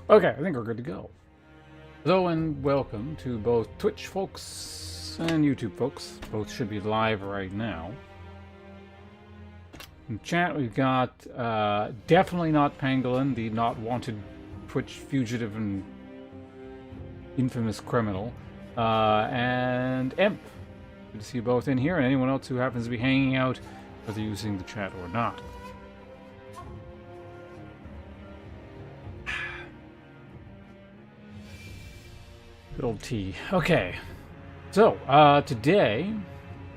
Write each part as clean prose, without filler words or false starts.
Okay, I think we're good to go. Hello and welcome to both Twitch folks and YouTube folks. Both should be live right now. In chat, we've got definitely not Pangolin, the not wanted Twitch fugitive and infamous criminal, and Imp. Good to see you both in here, and anyone else who happens to be hanging out, whether using the chat or not. Good old tea. Okay, so today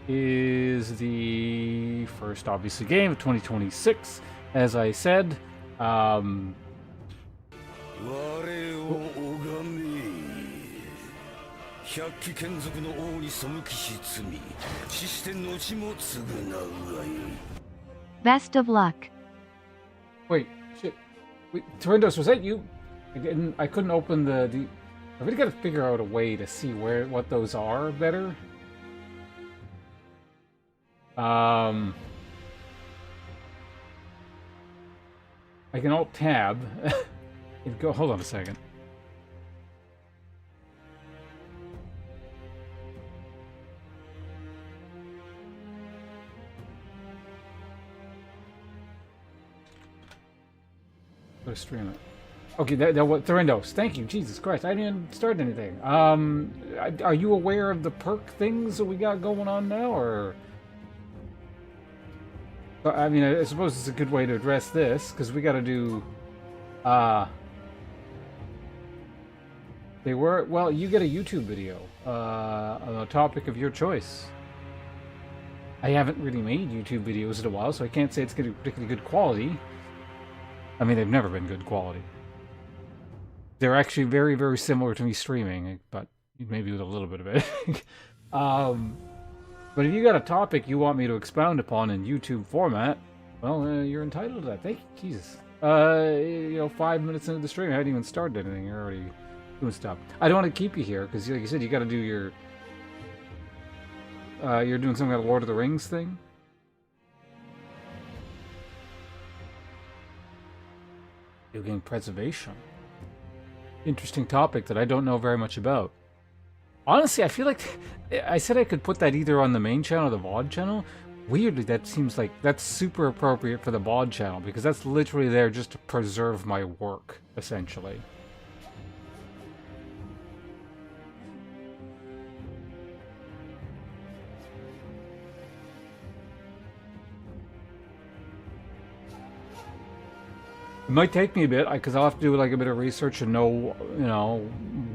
is the first, obviously, game of 2026. As I said, oh, 百鬼剣族の王に背きし罪死して後も償うがよい Best of luck. wait, shit. Wait, Torindos, was that you? I couldn't open the. I really got to figure out a way to see what those are better. I can alt tab and go. Hold on a second. Go to stream it. Okay, that what Thorindos. Thank you, Jesus Christ. I didn't even start anything. Are you aware of the perk things that we got going on now, or? I mean, I suppose it's a good way to address this because we got to do. They were well. You get a YouTube video on a topic of your choice. I haven't really made YouTube videos in a while, so I can't say it's going to be particularly good quality. I mean, they've never been good quality. They're actually very, very similar to me streaming, but maybe with a little bit of it. But if you got a topic you want me to expound upon in YouTube format, well, you're entitled to that. Thank you, Jesus. 5 minutes into the stream, I hadn't even started anything. You're already doing stuff. I don't want to keep you here because, like you said, you got to do your. You're doing some kind of Lord of the Rings thing. Video game preservation. Interesting topic that I don't know very much about. Honestly, I feel like I said I could put that either on the main channel or the VOD channel. Weirdly, that seems like that's super appropriate for the VOD channel because that's literally there just to preserve my work, essentially. It might take me a bit because I'll have to do like a bit of research and know,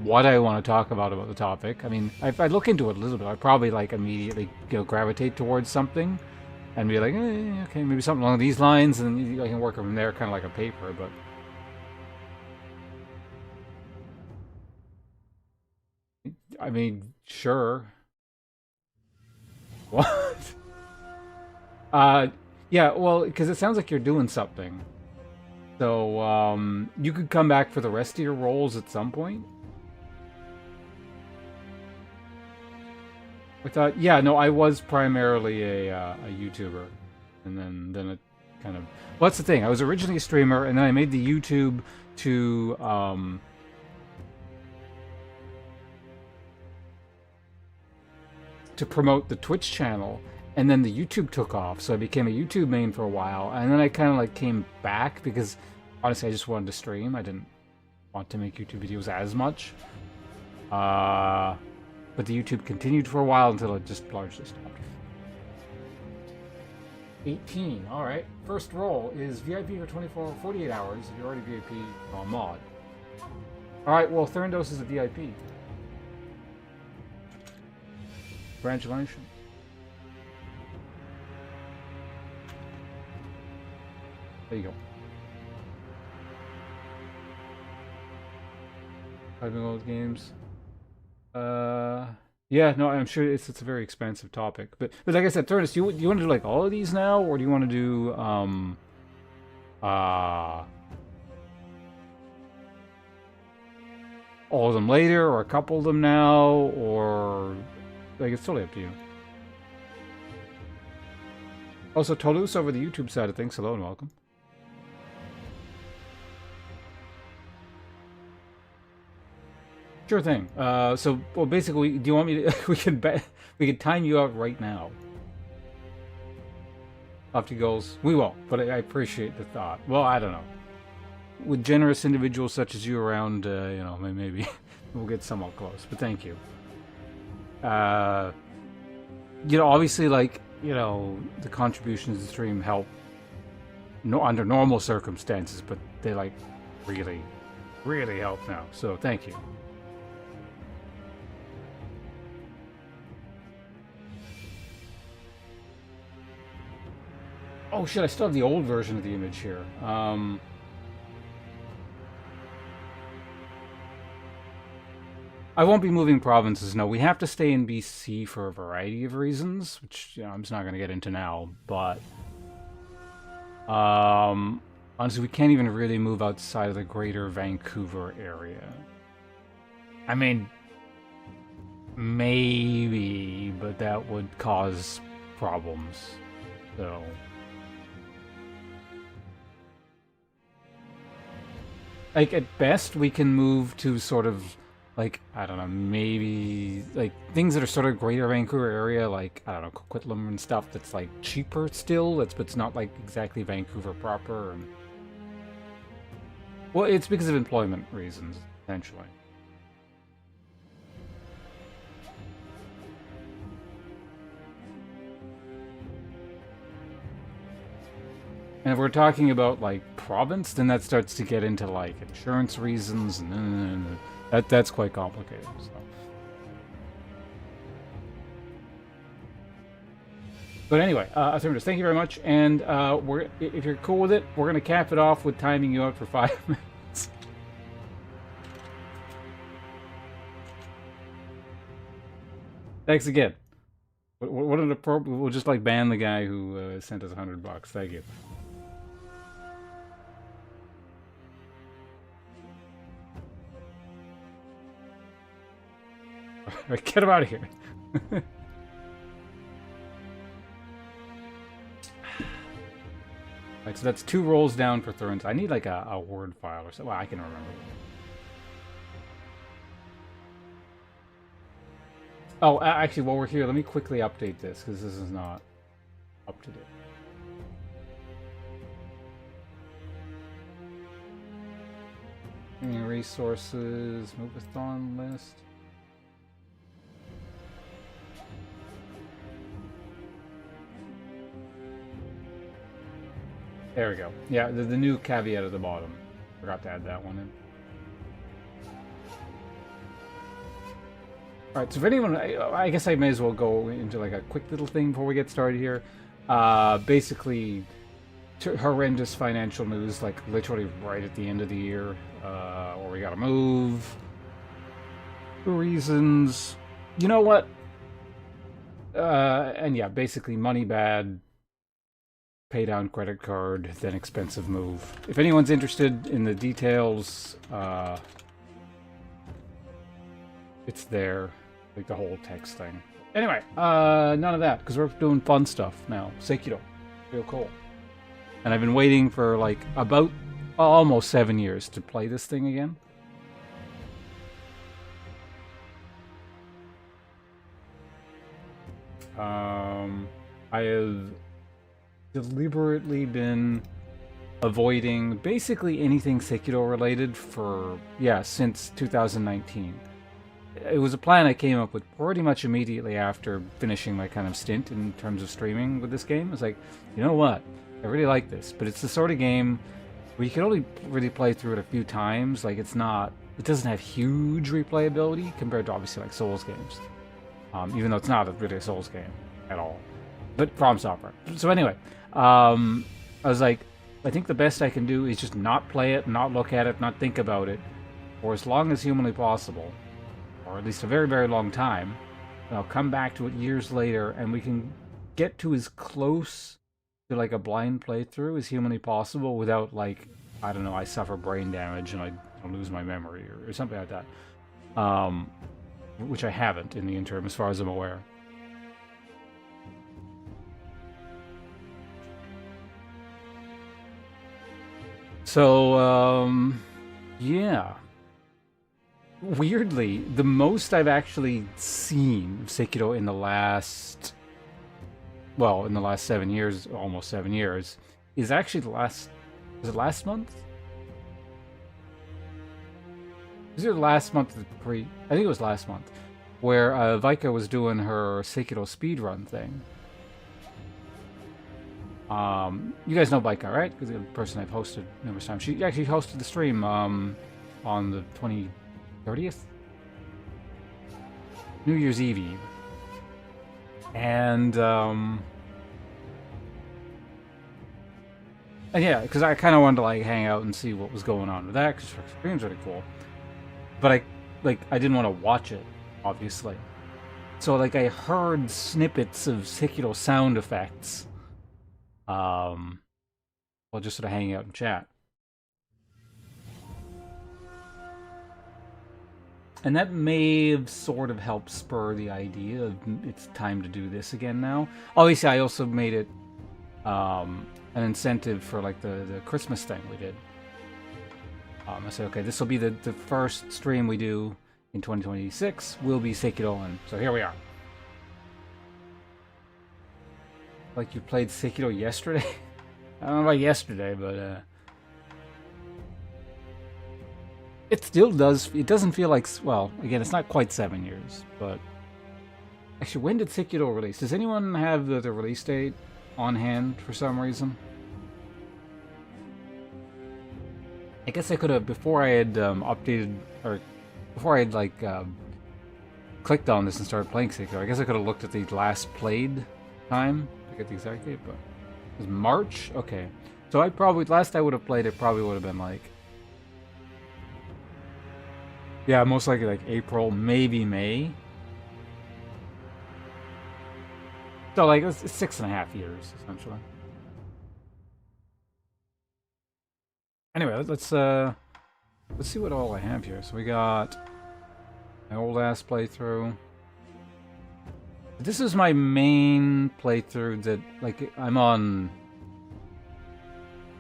what I want to talk about the topic. I mean, if I look into it a little bit, I'd probably like immediately, gravitate towards something and be like, okay, maybe something along these lines, and I can work from there, kind of like a paper. But I mean, sure. What? Yeah. Well, because it sounds like you're doing something. So, you could come back for the rest of your roles at some point? I thought, yeah, no, I was primarily a YouTuber. And then it kind of... Well, that's the thing. I was originally a streamer, and then I made the YouTube to promote the Twitch channel. And then the YouTube took off, so I became a YouTube main for a while, and then I kind of like came back because honestly I just wanted to stream. I didn't want to make YouTube videos as much. But the YouTube continued for a while until it just largely stopped. 18, alright. First role is VIP for 48 hours. If you're already VIP, on mod. Alright, well, Therndos is a VIP. Congratulations. There you go. Having old games. Yeah, no, I'm sure it's a very expensive topic. But like I said, Turnus, do you want to do like all of these now, or do you want to do all of them later, or a couple of them now, or like it's totally up to you. Also, Toulouse over the YouTube side of things, hello and welcome. Sure thing. So, well, basically, do you want me to? We could time you out right now. Lofty goals. We won't, but I appreciate the thought. Well, I don't know. With generous individuals such as you around, maybe we'll get somewhat close. But thank you. Obviously, the contributions to the stream help under normal circumstances, but they really, really help now. So thank you. Oh shit! I still have the old version of the image here. I won't be moving provinces. No, we have to stay in BC for a variety of reasons, which I'm just not going to get into now. But honestly, we can't even really move outside of the greater Vancouver area. I mean, maybe, but that would cause problems. So, at best, we can move to sort of, I don't know, maybe, things that are sort of greater Vancouver area, I don't know, Coquitlam and stuff that's, cheaper still, but it's not, exactly Vancouver proper. And well, it's because of employment reasons, essentially. And if we're talking about, province, then that starts to get into, insurance reasons, and that's quite complicated, so. But anyway, Artemis, thank you very much, and if you're cool with it, we're going to cap it off with timing you out for 5 minutes. Thanks again. What an appropriate... We'll just, ban the guy who sent us $100. Thank you. Alright, get him out of here. Alright, so that's 2 rolls down for Thurns. I need a word file or something. Well, I can remember. Oh, actually, while we're here, let me quickly update this, because this is not up to date. Resources, move-a-thon list. There we go. Yeah, the new caveat at the bottom. Forgot to add that one in. Alright, so if anyone... I guess I may as well go into a quick little thing before we get started here. Basically, horrendous financial news, literally right at the end of the year, where we gotta move. For reasons... You know what? And yeah, basically money bad, pay down credit card, then expensive move. If anyone's interested in the details, it's there, the whole text thing. Anyway, none of that, because we're doing fun stuff now. Sekiro, real cool. And I've been waiting for about almost 7 years to play this thing again. I have deliberately been avoiding basically anything Sekiro related since 2019. It was a plan I came up with pretty much immediately after finishing my kind of stint in terms of streaming with this game. I was like, you know what? I really like this, but it's the sort of game where you can only really play through it a few times. It doesn't have huge replayability compared to obviously Souls games. Even though it's not really a Souls game at all. But From Software. So anyway, I was like, I think the best I can do is just not play it, not look at it, not think about it, for as long as humanly possible, or at least a very, very long time. And I'll come back to it years later, and we can get to as close to a blind playthrough as humanly possible without I don't know, I suffer brain damage and I lose my memory or something like that. Which I haven't in the interim, as far as I'm aware. So, yeah. weirdly, the most I've actually seen of Sekiro in the last, well, in the last 7 years, almost 7 years, is actually was it last month? Was it last month? I think it was last month, where Vika was doing her Sekiro speedrun thing. You guys know Vika, right? Because the person I've hosted numerous times. She actually hosted the stream on the 30th? New Year's Eve. And yeah, because I kind of wanted to like hang out and see what was going on with that, because her stream's really cool. But I didn't want to watch it, obviously. So like I heard snippets of Sekiro sound effects, while just sort of hanging out in chat. And that may have sort of helped spur the idea of it's time to do this again now. Obviously, I also made it an incentive for like the Christmas thing we did. I said, okay, this will be the first stream we do in 2026. Will be Sekiro, and so here we are. Like you played Sekiro yesterday? I don't know about yesterday, but it still does. It doesn't feel like, well, again, it's not quite 7 years, but actually, when did Sekiro release? Does anyone have the release date on hand for some reason? I guess I could have, before I had updated, or before I had like clicked on this and started playing Sekiro, I guess I could have looked at the last played time. I get the exact date, but it was March? Okay. So I probably, last I would have played it probably would have been like, yeah, most likely like April, maybe May. So like it's 6.5 years, essentially. Anyway, let's see what all I have here. So we got my old ass playthrough. This is my main playthrough that like I'm on.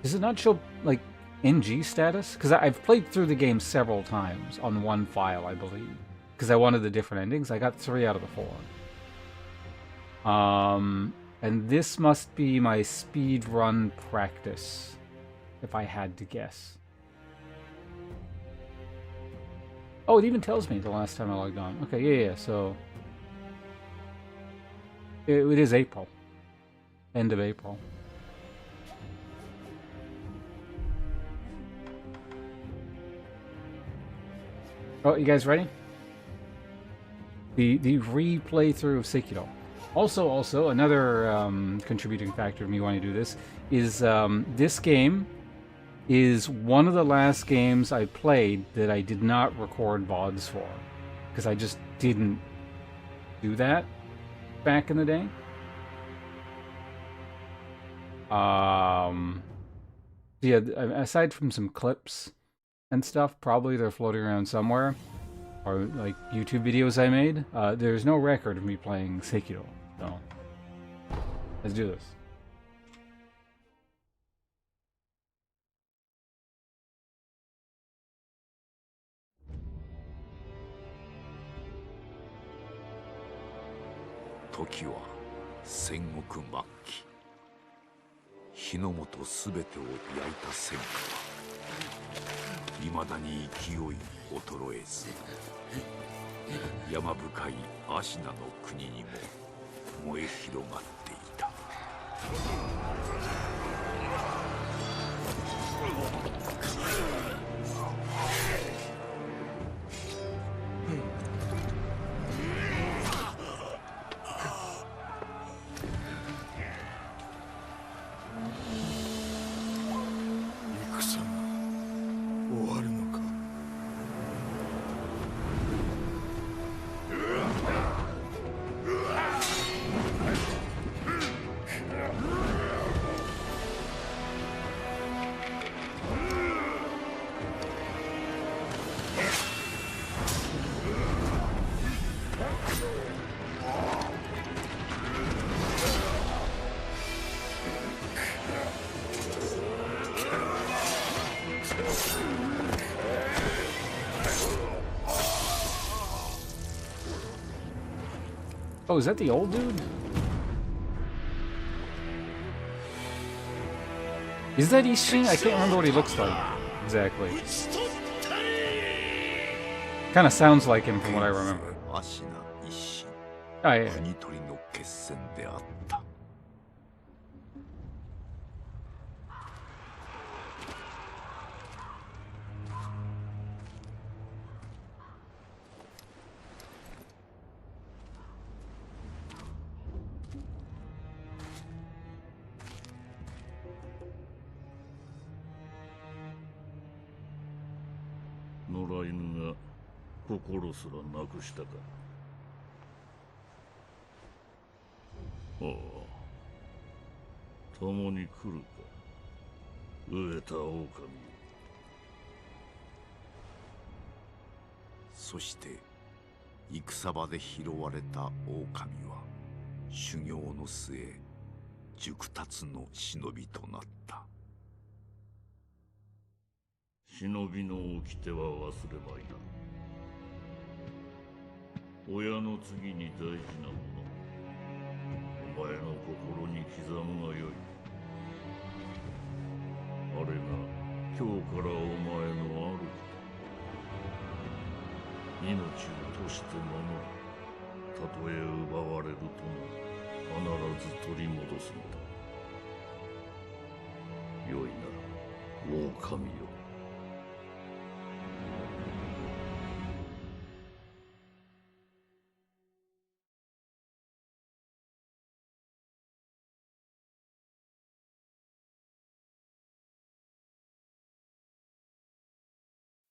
Does it not show like NG status? Because I've played through the game several times on one file, I believe. Because I wanted the different endings. I got 3 out of the 4. And this must be my speed run practice, if I had to guess. Oh, it even tells me the last time I logged on. Okay, yeah, so it is April. End of April. Oh, you guys ready? The replay through of Sekiro. Also, another contributing factor of me wanting to do this is this game is one of the last games I played that I did not record VODs for, because I just didn't do that back in the day. Yeah, aside from some clips and stuff, probably they're floating around somewhere, or like YouTube videos I made. There's no record of me playing Sekiro, so let's do this. 時は戦国末期、日の本すべてを焼いた戦火はいまだに勢い衰えず、山深いアシナの国にも燃え広がっていた。Oh, is that the old dude? Is that Ishin? I can't remember what he looks like exactly. Kind of sounds like him from what I remember. 芦名一心 Oh, yeah. 国取りの決戦であった。野良犬が心すらなくしたか。ああ、共に来るか、飢えた狼。そして戦場で拾われた狼は修行の末熟達の忍びとなった。忍びの掟は忘れまいな。親の次に大事なもの、お前の心に刻むがよい。あれが今日からお前の主だ。命を賭して守る。たとえ奪われるとも必ず取り戻すのだ。よいな、狼よ。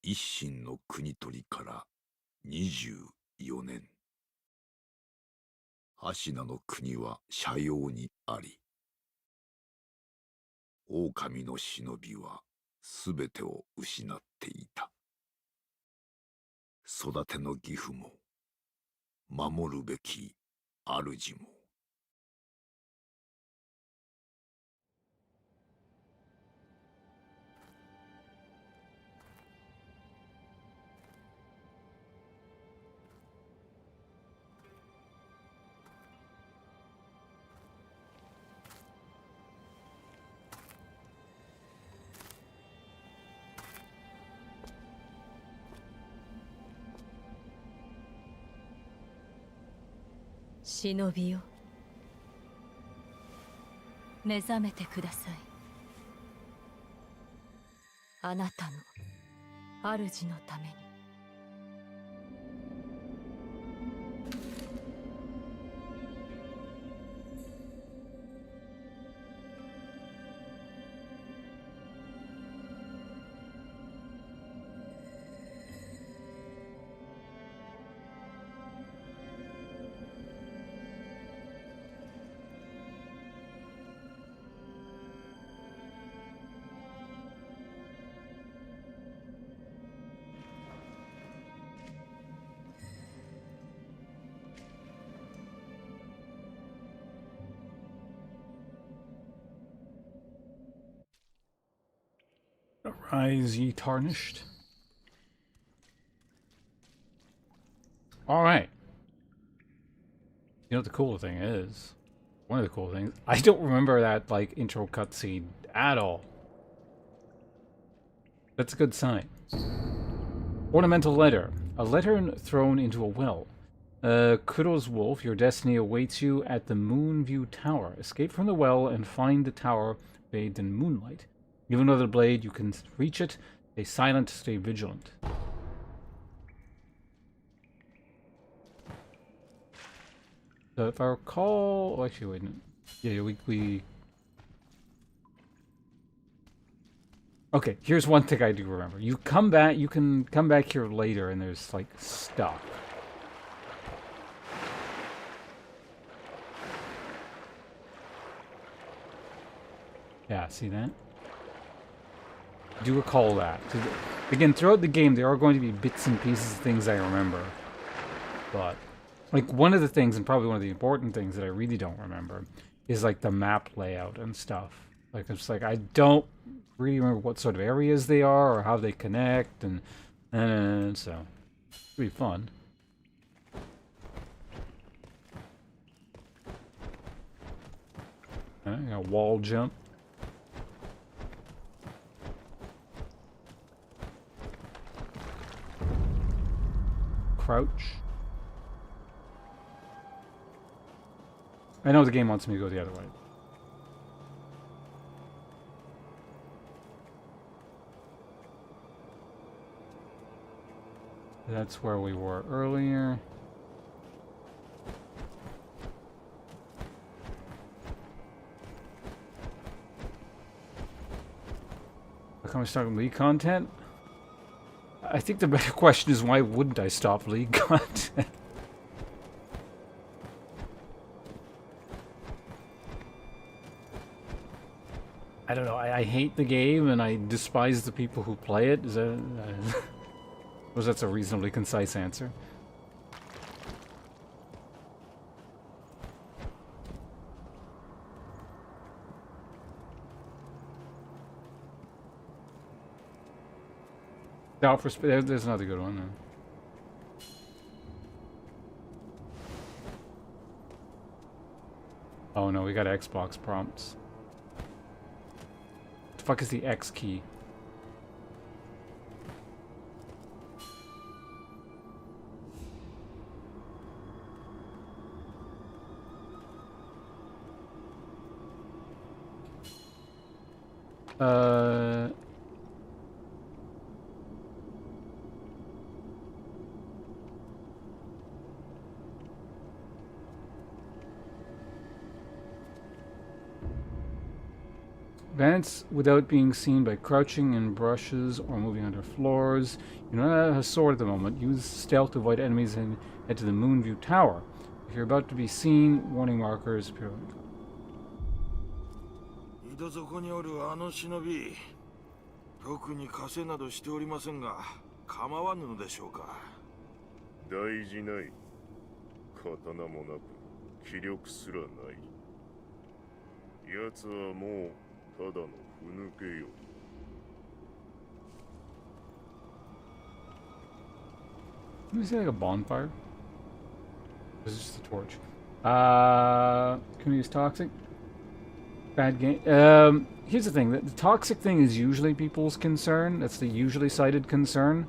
一心の国取りから24年。芦名の国は斜陽にあり、狼の忍びはすべてを失っていた。育ての義父も守るべき主も。忍びよ、目覚めてください。あなたの主のために。Arise, ye tarnished. Alright. You know what the cool thing is? One of the cool things. I don't remember that, like, intro cutscene at all. That's a good sign. Ornamental letter. A letter thrown into a well. Kudo's wolf, your destiny awaits you at the Moonview Tower. Escape from the well and find the tower bathed in moonlight. Even though the blade, you can reach it. Stay silent, stay vigilant. So if I recall... Oh, actually, wait. Yeah, we... Okay, here's one thing I do remember. You come back, you can come back here later and there's, like, stuff. Yeah, see that? I do recall that. Again, throughout the game, there are going to be bits and pieces of things I remember. But, like, one of the things, and probably one of the important things that I really don't remember, is, like, the map layout and stuff. Like, it's like, I don't really remember what sort of areas they are, or how they connect, and so, it'll be fun. You know, wall jump. Crouch. I know the game wants me to go the other way. That's where we were earlier. How come I start with League content? I think the better question is, why wouldn't I stop League content? I don't know. I hate the game and I despise the people who play it. Is that? I suppose that's a reasonably concise answer. Out for there's another good one. Oh no, we got Xbox prompts. What the fuck is the X key? Advance without being seen by crouching in brushes or moving under floors. You don't have a sword at the moment. Use stealth to avoid enemies and head to the Moonview Tower. If you're about to be seen, warning markers appear. 井戸底におるあの忍び、特に枷などしておりませんが、構わぬのでしょうか。大事ない。刀もなく、気力すらない。奴はもうただのふぬけよ。Let me say like a bonfire. This is just a torch. Can we use toxic? Bad game. Here's the thing. The toxic thing is usually people's concern. That's the usually cited concern.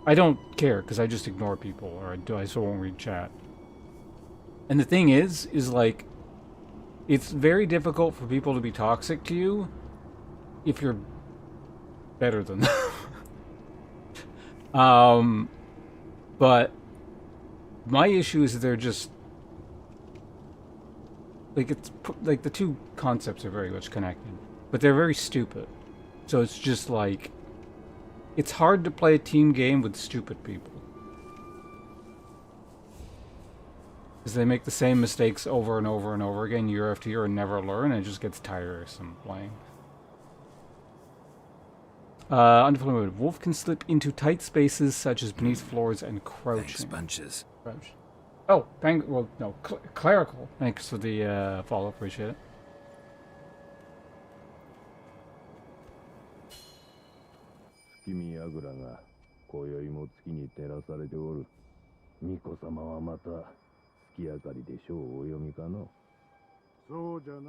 I don't care because I just ignore people or I still won't read chat. And the thing is like, it's very difficult for people to be toxic to you if you're better than them. But my issue is that they're just like, it's like the two concepts are very much connected, but they're very stupid. So it's just like, it's hard to play a team game with stupid people because they make the same mistakes over and over and over again year after year and never learn, and it just gets tiresome playing. Underfloor mode. Wolf can slip into tight spaces such as beneath floors and crouching. Thanks, bunches. Crouch. Oh, well, no, clerical. Thanks for the follow. Appreciate it. 月見櫓が今宵も月に照らされておる。巫女様はまた月明かりで書をお読みかの。そうじゃな。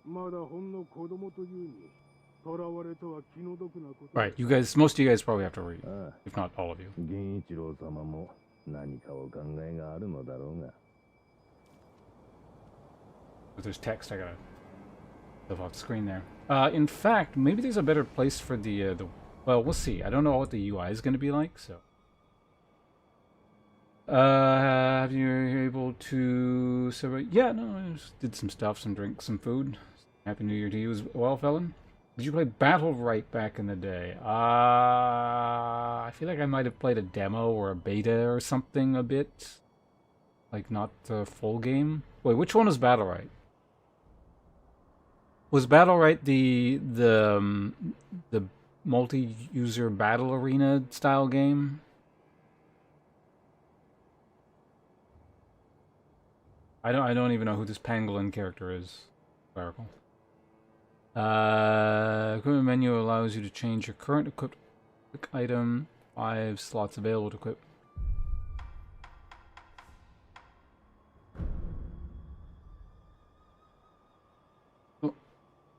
まだほんの子供というに、囚われとは気の毒なこと。Right, you guys, most of you guys probably have to read, if not all of you. 源一郎様も何かお考えがあるのだろうが。But there's text, I gotta live off the screen there. In fact, maybe there's a better place for the well, we'll see. I don't know what the UI is going to be like, so. Have you able to celebrate? Yeah, no, I just did some stuff, some drinks, some food. Happy New Year to you as well, Felon. Did you play Battle Right back in the day? I feel like I might have played a demo or a beta or something a bit. Like, not the full game. Wait, which one was Battle Right? Was Battle Right the multi-user battle arena style game? I don't even know who this pangolin character is. Clerical. Equipment menu allows you to change your current equipped item. 5 slots available to equip.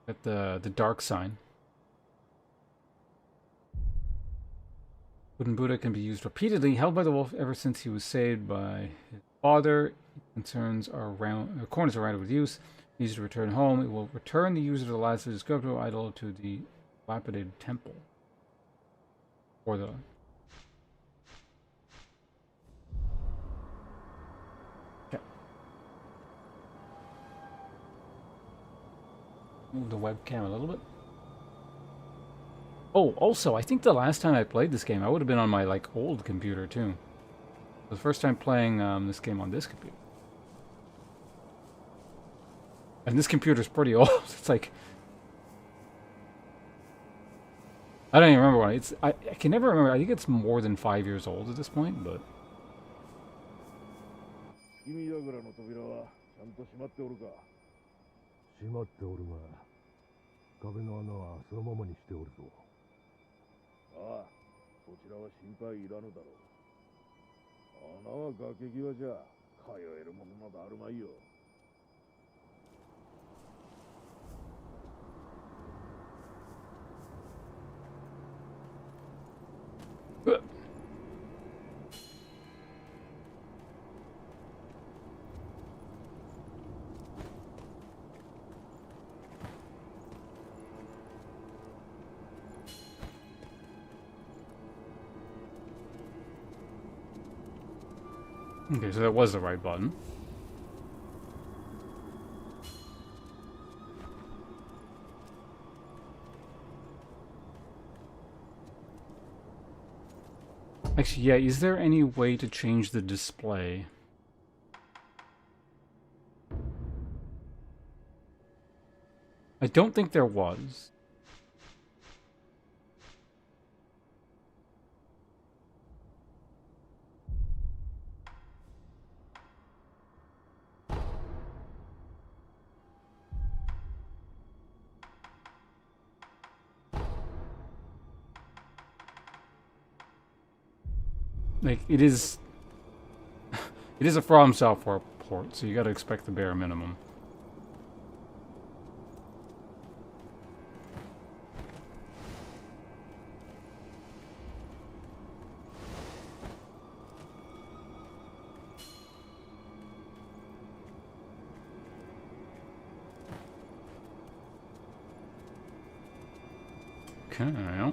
Got the dark sign. Wooden Buddha can be used repeatedly. Held by the wolf ever since he was saved by his father. Corners are rounded with use. Needs to return home. It will return the user to the last of his sculptural idol to the dilapidated temple. Or the... Okay. Move the webcam a little bit. Oh, also, I think the last time I played this game, I would have been on my, like, old computer, too. The first time playing this game on this computer. And this computer's pretty old. It's like... I don't even remember when. I can never remember. I think it's more than 5 years old at this point, but... 君櫓の扉はちゃんと閉まっておるか。閉まっておるが、壁の穴はそのままにしておるぞ。ああ、そちらは心配いらぬだろう。穴は崖際じゃ、通えるものなどあるまいよ。Okay, so that was the right button. Actually, yeah, is there any way to change the display? I don't think there was. Like, it is a From Software port, so you gotta expect the bare minimum. Okay.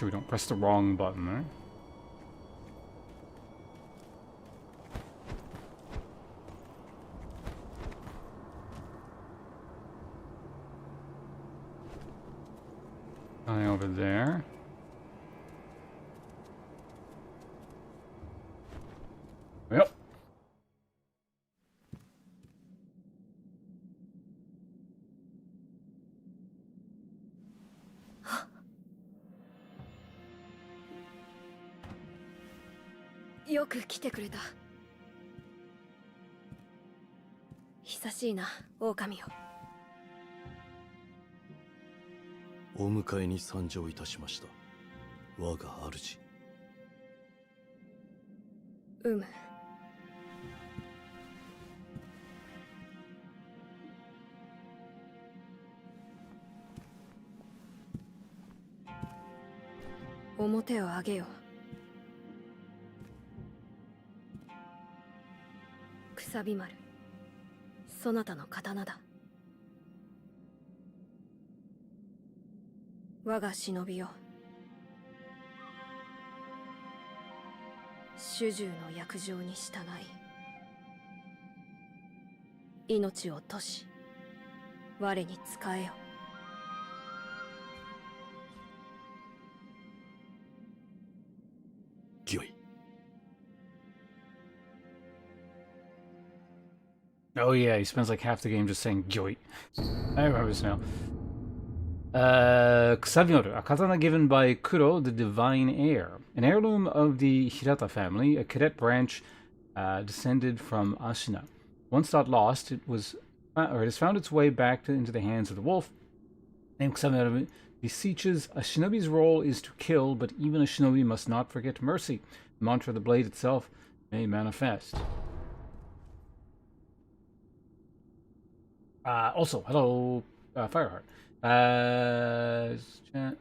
We don't press the wrong button there. Something over there. Yep.よく来てくれた。久しいな、狼よ。お迎えに参上いたしました。我が主。表を上げよ。くさび丸、そなたの刀だ。我が忍びよ。主従の約定に従い、命を賭し、我に仕えよ。御意。Oh yeah, he spends like half the game just saying "gyoi." I remember this now. Kusabinoru, a katana given by Kuro, the divine heir. An heirloom of the Hirata family, a cadet branch descended from Ashina. Once thought lost, it has found its way back into the hands of the wolf. Named Kusabinoru beseeches, a shinobi's role is to kill, but even a shinobi must not forget mercy. The mantra of the blade itself may manifest. Also, hello, Fireheart. Chat.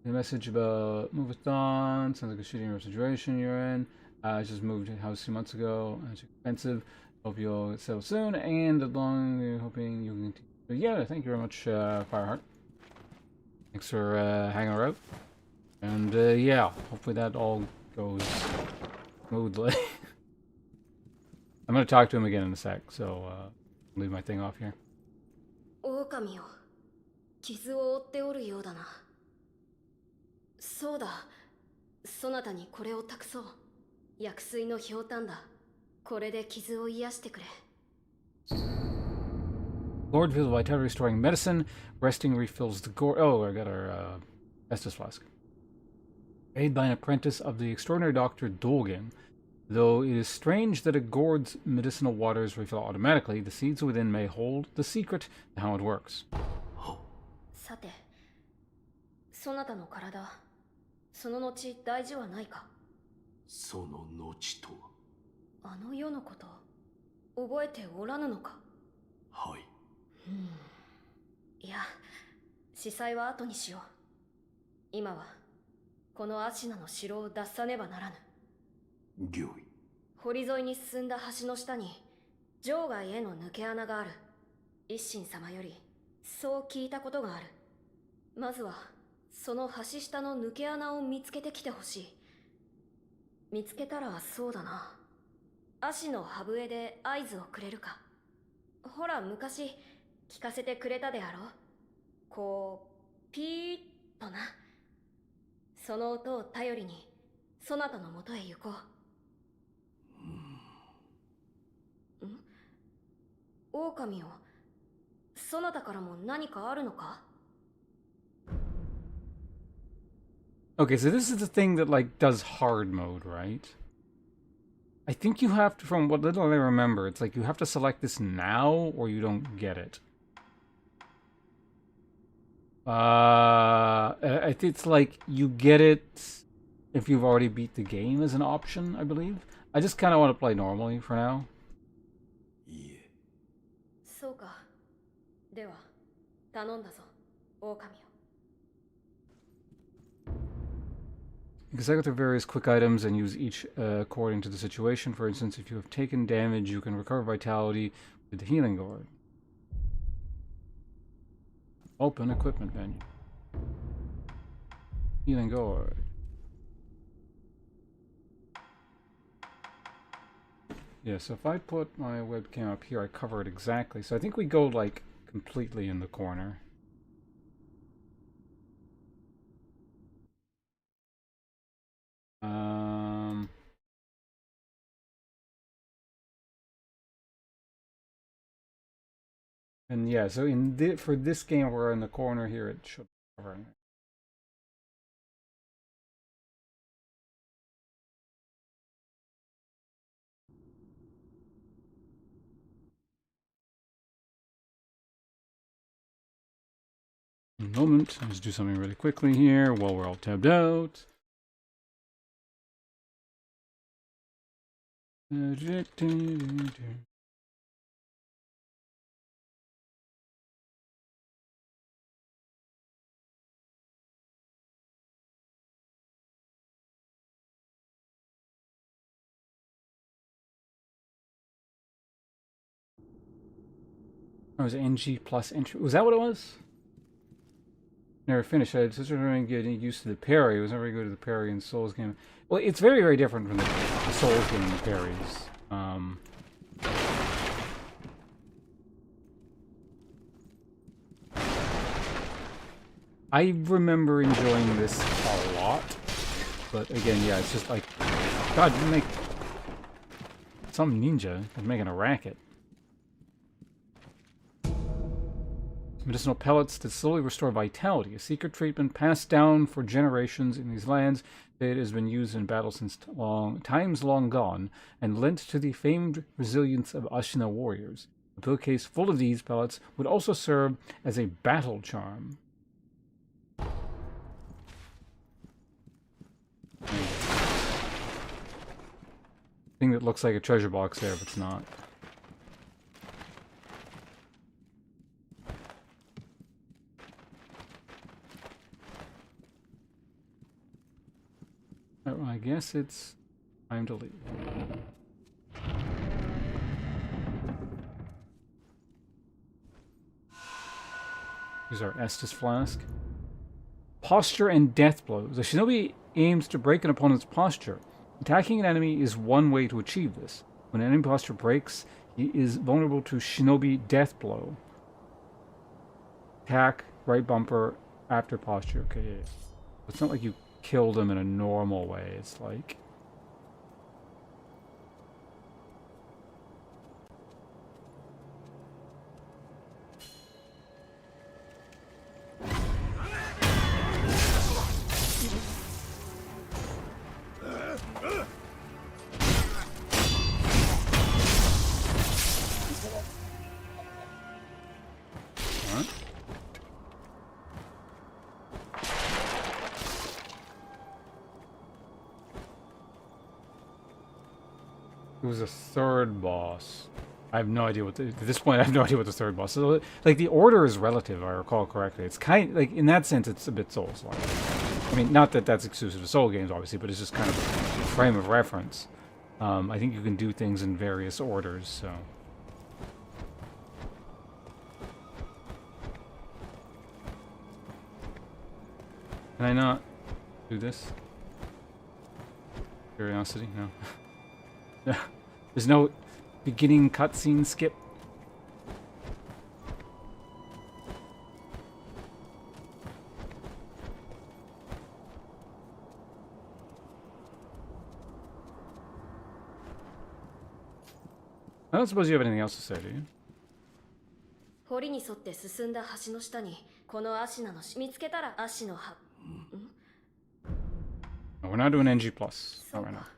A message about move on. Sounds like a shitty situation you're in. I just moved house 2 months ago. It's expensive. Hope you'll settle soon. And along, hoping you can continue. Yeah, thank you very much, Fireheart. Thanks for hanging out. And yeah, hopefully that all goes smoothly. I'm gonna talk to him again in a sec, so leave my thing off here. 狼よ、傷を負っておるようだな。そうだ、そなたにこれを託そう。薬水のひょうたんだ。これで傷を癒してくれ。Lord feels vitality restoring medicine. Resting refills the gore. Oh, I got our Estus flask. Made by an apprentice of the extraordinary Dr. Dolgan. Though it is strange that a gourd's medicinal waters refill automatically, the seeds within may hold the secret to how it works. さて、そなたの体、その後大事はないか。その後とは。あの世のこと、覚えておらぬのか。はい。いや、司祭は後にしよう。今はこのアシナの城を脱さねばならぬ。御意。堀沿いに進んだ橋の下に場外への抜け穴がある。一心様よりそう聞いたことがある。まずはその橋下の抜け穴を見つけてきてほしい。見つけたらそうだな、足の歯笛で合図をくれるか。ほら昔聞かせてくれたであろう。こうピーッとな。その音を頼りにそなたのもとへ行こう。狼よ、そなたからも何かあるのか？ Okay, so this is the thing that, like, does hard mode, right? I think you have to, from what little I remember, it's like you have to select this now or you don't get it. I think it's like you get it if you've already beat the game as an option, I believe. I just kind of want to play normally for now. いえ。そうか。では、頼んだぞ、狼よ。You can cycle through various quick items and use each according to the situation. For instance, if you have taken damage, you can recover vitality with the healing gourd. Open equipment menu. Healing gourd. Yeah, so if I put my webcam up here, I cover it exactly. So I think we go, like, completely in the corner. And yeah, so for this game, we're in the corner here. It should cover. A moment. I'll just do something really quickly here while we're all tabbed out. Oh, was it NG plus entry? Was that what it was? Never finished. I had such a really good used to the parry. I was never very good at the parry in Souls game. Well, it's very, very different from the Souls game parries. I remember enjoying this a lot, but again, yeah, it's just like, God, you make some ninja is making a racket. Medicinal pellets that slowly restore vitality, a secret treatment passed down for generations in these lands. It has been used in battle since times long gone, and lent to the famed resilience of Ashina warriors. A pillowcase full of these pellets would also serve as a battle charm. Thing that looks like a treasure box there, but it's not. Well, I guess it's time to leave. Here's our Estus flask. Posture and death blows. The shinobi aims to break an opponent's posture. Attacking an enemy is one way to achieve this. When an enemy posture breaks, he is vulnerable to shinobi death blow. Attack, right bumper, after posture. Okay, yeah. It's not like you killed him in a normal way. It's like... It was a third boss. I have no idea what at this point I have no idea what the third boss is. Like the order is relative, if I recall correctly. It's kind like in that sense it's a bit Souls-like. I mean, not that that's exclusive to Soul games, obviously, but it's just kind of a frame of reference. I think you can do things in various orders, so. Can I not do this? Curiosity? No. No. There's no beginning cutscene skip. I don't suppose you have anything else to say, do you? 堀に沿って進んだ橋の下にこのアシナの見つけたらアシの葉。 No, we're not doing NG+. Not そう right now. か。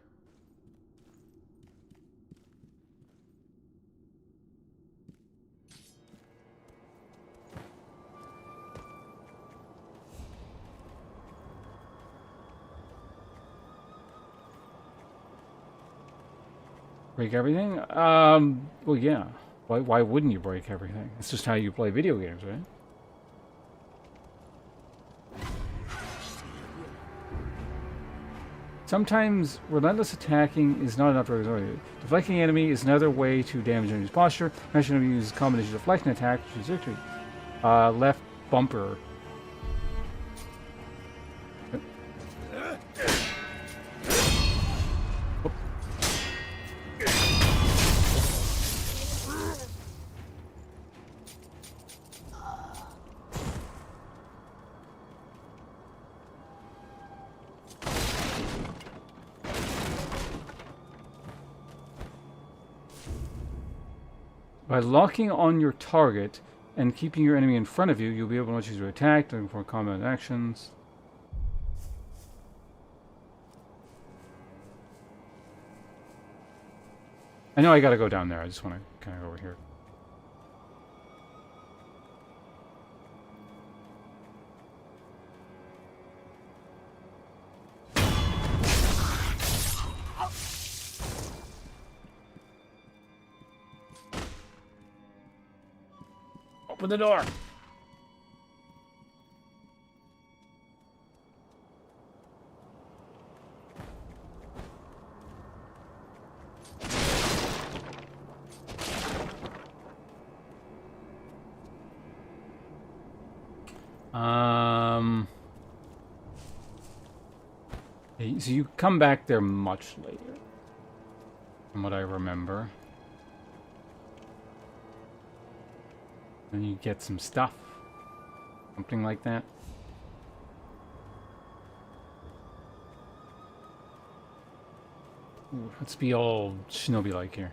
Break everything? Well, yeah. Why wouldn't you break everything? It's just how you play video games, right? Sometimes relentless attacking is not enough to result. Deflecting enemy is another way to damage enemy's posture. Mention enemy uses combination deflect and attack, which is victory. Left bumper. By locking on your target and keeping your enemy in front of you, you'll be able to choose to attack, looking for combat actions. I know I gotta go down there, I just want to kind of go over here. Open the door! So you come back there much later, from what I remember. And you get some stuff. Something like that. Ooh, let's be all shinobi-like here.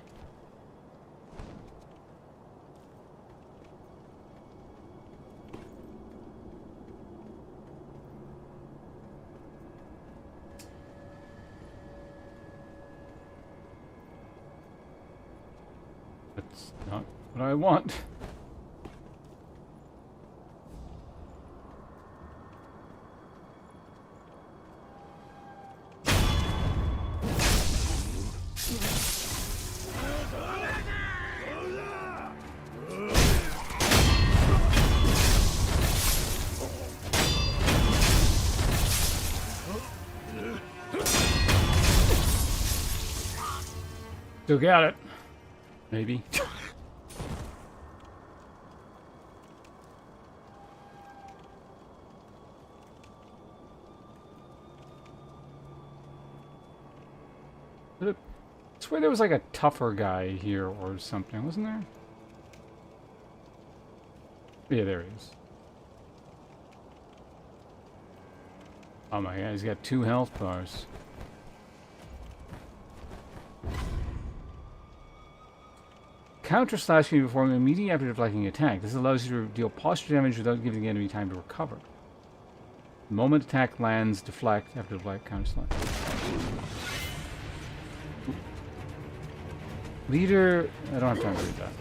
That's not what I want. Still got it. Maybe. I swear there was like a tougher guy here or something, wasn't there? Yeah, there he is. Oh my god, he's got 2 health bars. Counter slashing you perform immediately after deflecting attack. This allows you to deal posture damage without giving the enemy time to recover. The moment attack lands, deflect after deflect counter slash. Leader, I don't have time to read that.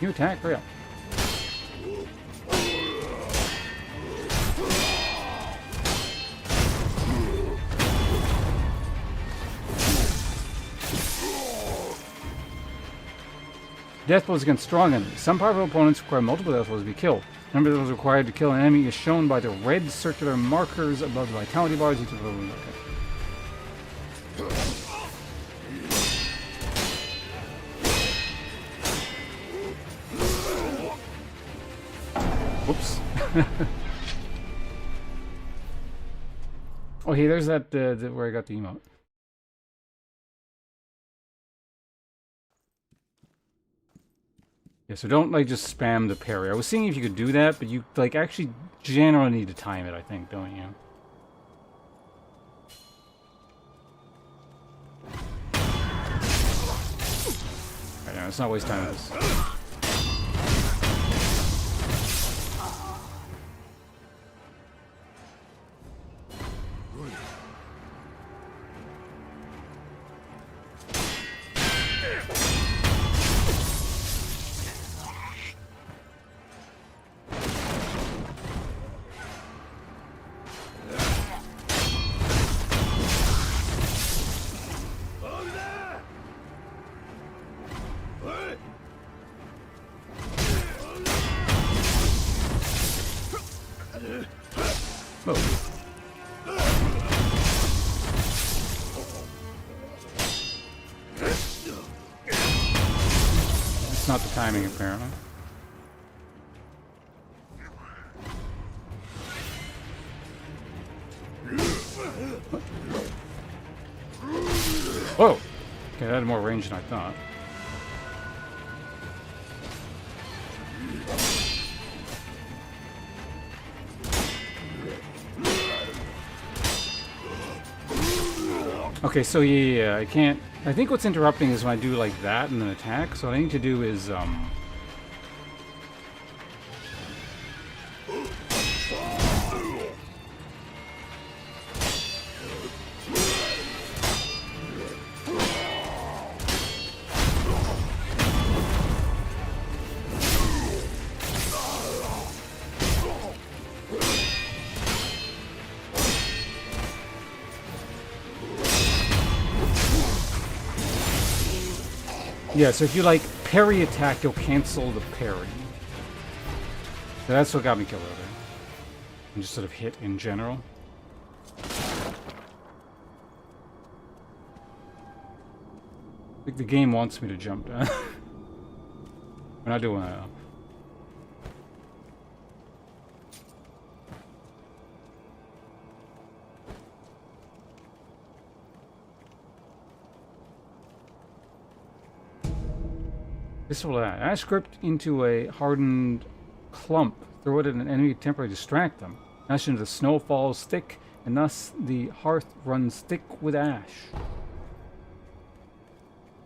You attack, hurry up. Death blows against strong enemies. Some powerful opponents require multiple death blows to be killed. The number of those required to kill an enemy is shown by the red circular markers above the vitality bars. Each of them. Whoops. Oh, hey, there's that where I got the emote. Yeah, so don't like just spam the parry. I was seeing if you could do that, but you like actually generally need to time it, I think, don't you? Alright, now let's not waste time with this. It's not the timing, apparently. Whoa! Okay, that had more range than I thought. Okay, so yeah, I can't... I think what's interrupting is when I do like that and then attack, so what I need to do is, yeah, so if you like parry attack, you'll cancel the parry. So that's what got me killed earlier. And just sort of hit in general. I think the game wants me to jump down. We're not doing that. This will add script into a hardened clump. Throw it at an enemy to temporarily distract them. Ash into the snow falls thick, and thus the hearth runs thick with ash.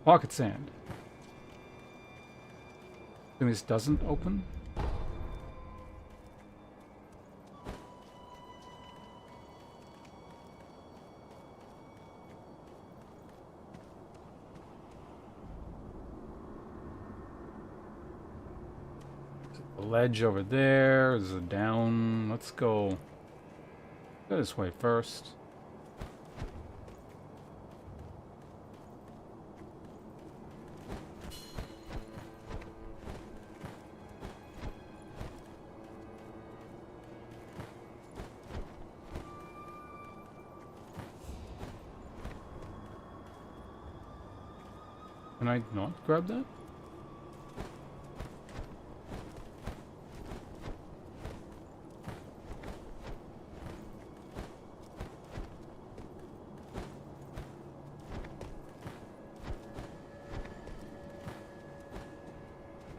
Pocket sand. Assuming this doesn't open. Ledge over there. There's a down. Let's go this way first. Can I not grab that?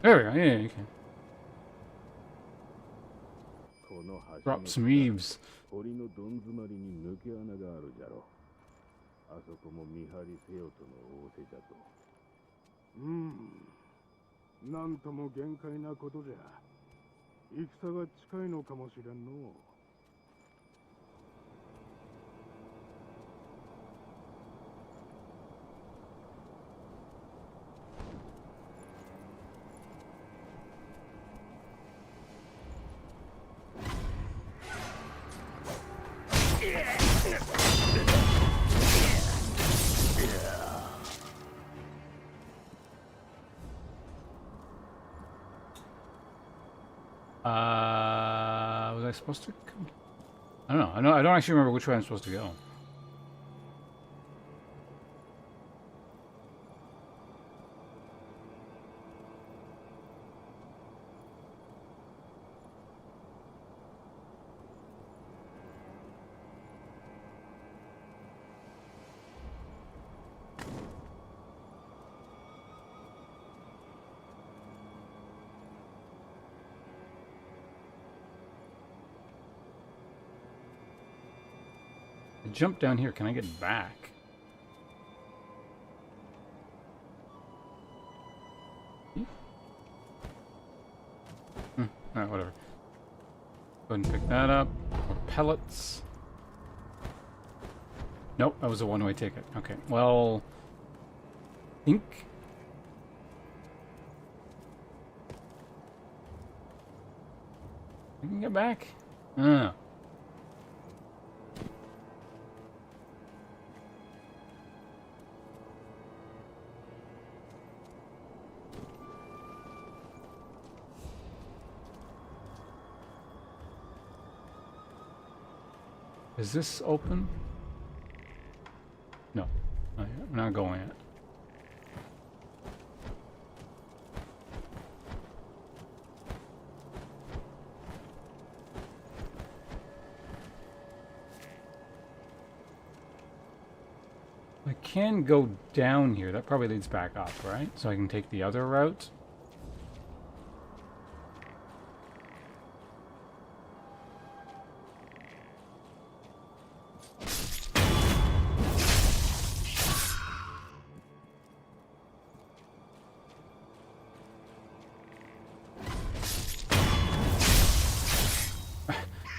There we go. Yeah, you can. この橋 Drop の some eaves. 堀のどん詰まりに抜け穴があるじゃろ。あそこも見張りせよとの仰せじゃと。なんとも限界なことじゃ。戦が近いのかもしれんの。Was I supposed to come? I don't know. I don't actually remember which way I'm supposed to go. I jump down here. Can I get back? Alright, whatever. Go ahead and pick that up. More pellets. Nope, that was a one-way ticket. Okay, well... think... I can get back? I don't know. Is this open? No. I'm not going yet. I can go down here. That probably leads back up, right? So I can take the other route.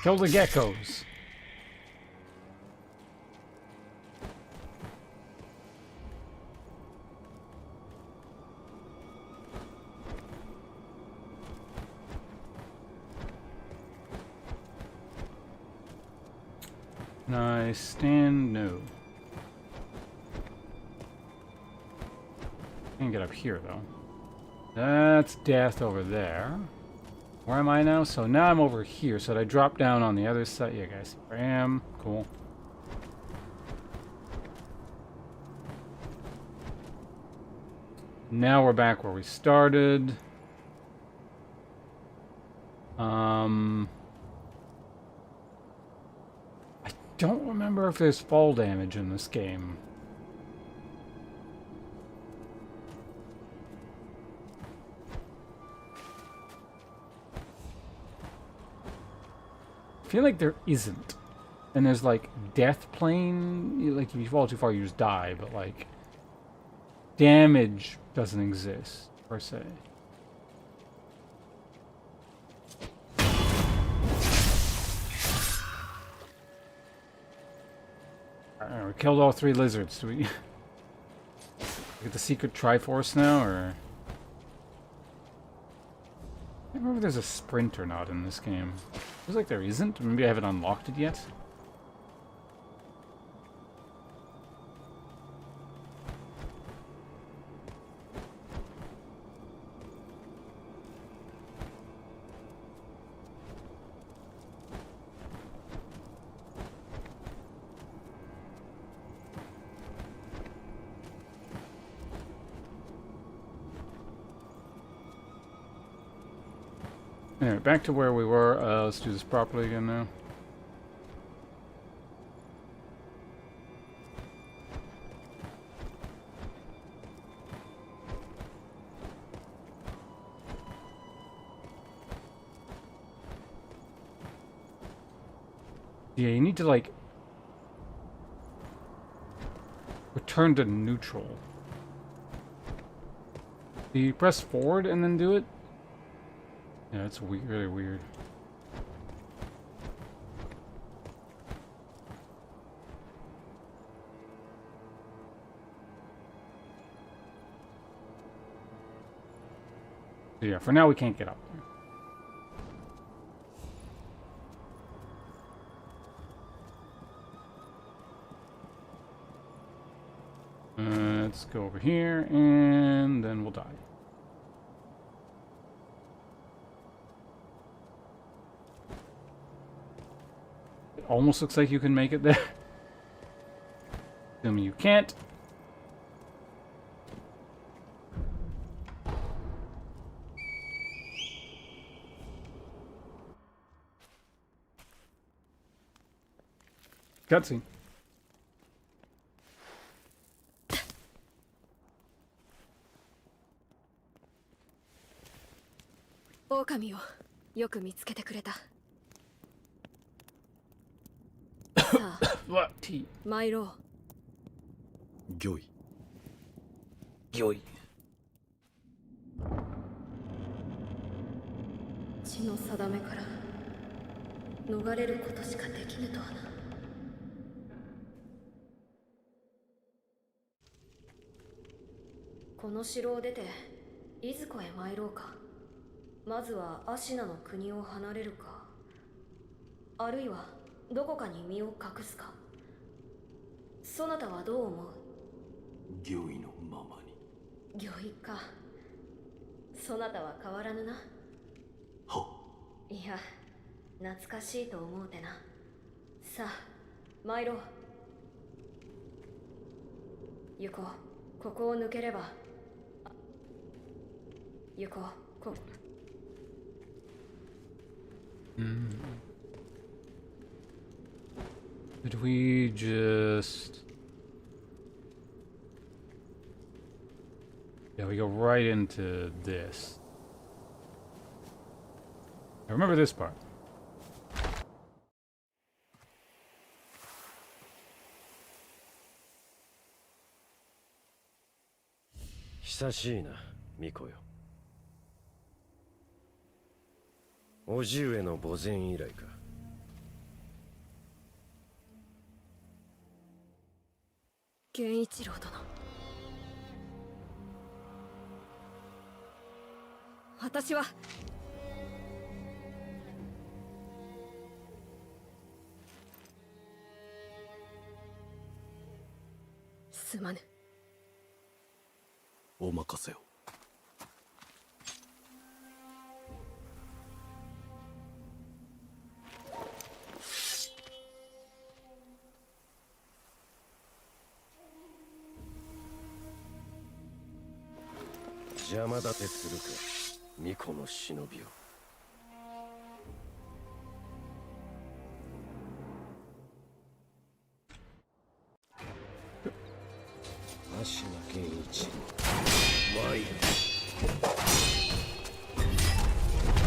Kill the geckos. Nice stand, no. Can't get up here though. That's death over there. Where am I now? So now I'm over here. So did I drop down on the other side? Yeah, guys. Here I am. Cool. Now we're back where we started. I don't remember if there's fall damage in this game. I feel like there isn't. And there's like death plane, like if you fall too far you just die, but like damage doesn't exist per se. Alright, we killed all 3 lizards. Do we get the secret Triforce now, or? I don't remember if there's a sprint or not in this game. Feels like there isn't. Maybe I haven't unlocked it yet. Anyway, back to where we were. Let's do this properly again now. Yeah, you need to, like, return to neutral. Do you press forward and then do it? Yeah, it's weird, really weird. So yeah, for now we can't get up there. Let's go over here, and then we'll die. It almost looks like you can make it there. Assuming you can't. Cutscene.狼をよく見つけてくれた。さあ、What? T. 参ろう。御意。Yoy. 地の定めから逃れることしかできぬとはな。この城を出ていずこへ参ろうか。まずはアシナの国を離れるか、あるいはどこかに身を隠すか。そなたはどう思う？御意のままに。御意か。そなたは変わらぬな。いや、懐かしいと思うてな。さあ、参ろう。行こう。ここを抜ければ。行こう。こ。Did we just... Yeah, we go right into this. I remember this part. 久しいな、巫女よ。叔父上の墓前以来か。源一郎殿。私はすまぬ。お任せを。邪魔立てするか、巫女の忍びを。芦名源一郎、参る。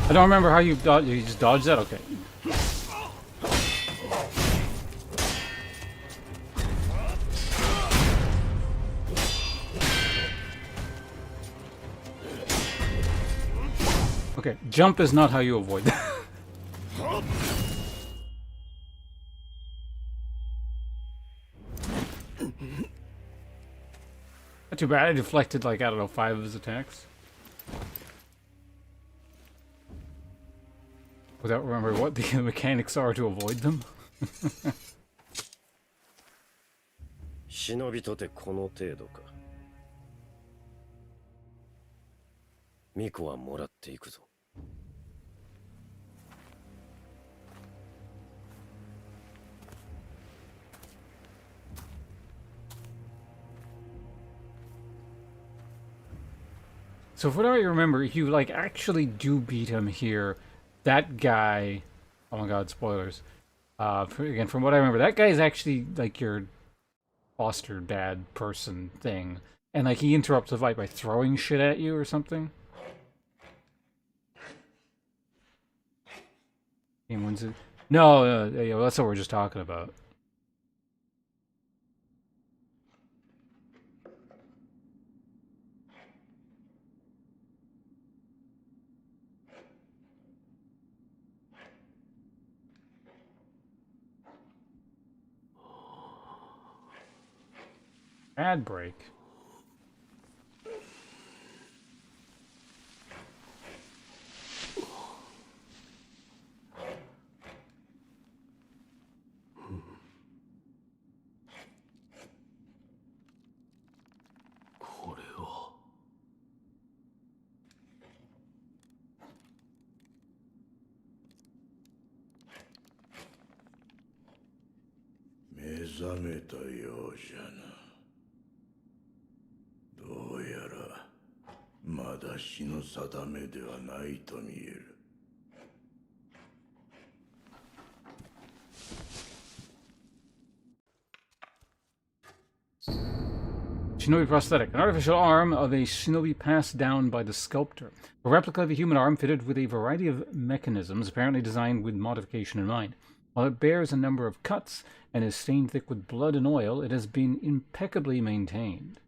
I don't remember how you dodge. You just dodge that? Okay. Okay, jump is not how you avoid that. Not too bad. I deflected, like, I don't know, 5 of his attacks. Without remembering what the mechanics are to avoid them. 忍びとてこの程度か。巫女はもらっていくぞ。So from what I remember, if you like actually do beat him here, that guy. Oh my God, spoilers. Again, from what I remember, that guy is actually like your foster dad person thing, and like he interrupts the fight by throwing shit at you or something. Game wins it. No, yeah, well, that's what we're just talking about. Ad break. Shinobi prosthetic, an artificial arm of a shinobi passed down by the sculptor. A replica of a human arm fitted with a variety of mechanisms, apparently designed with modification in mind. While it bears a number of cuts and is stained thick with blood and oil, it has been impeccably maintained.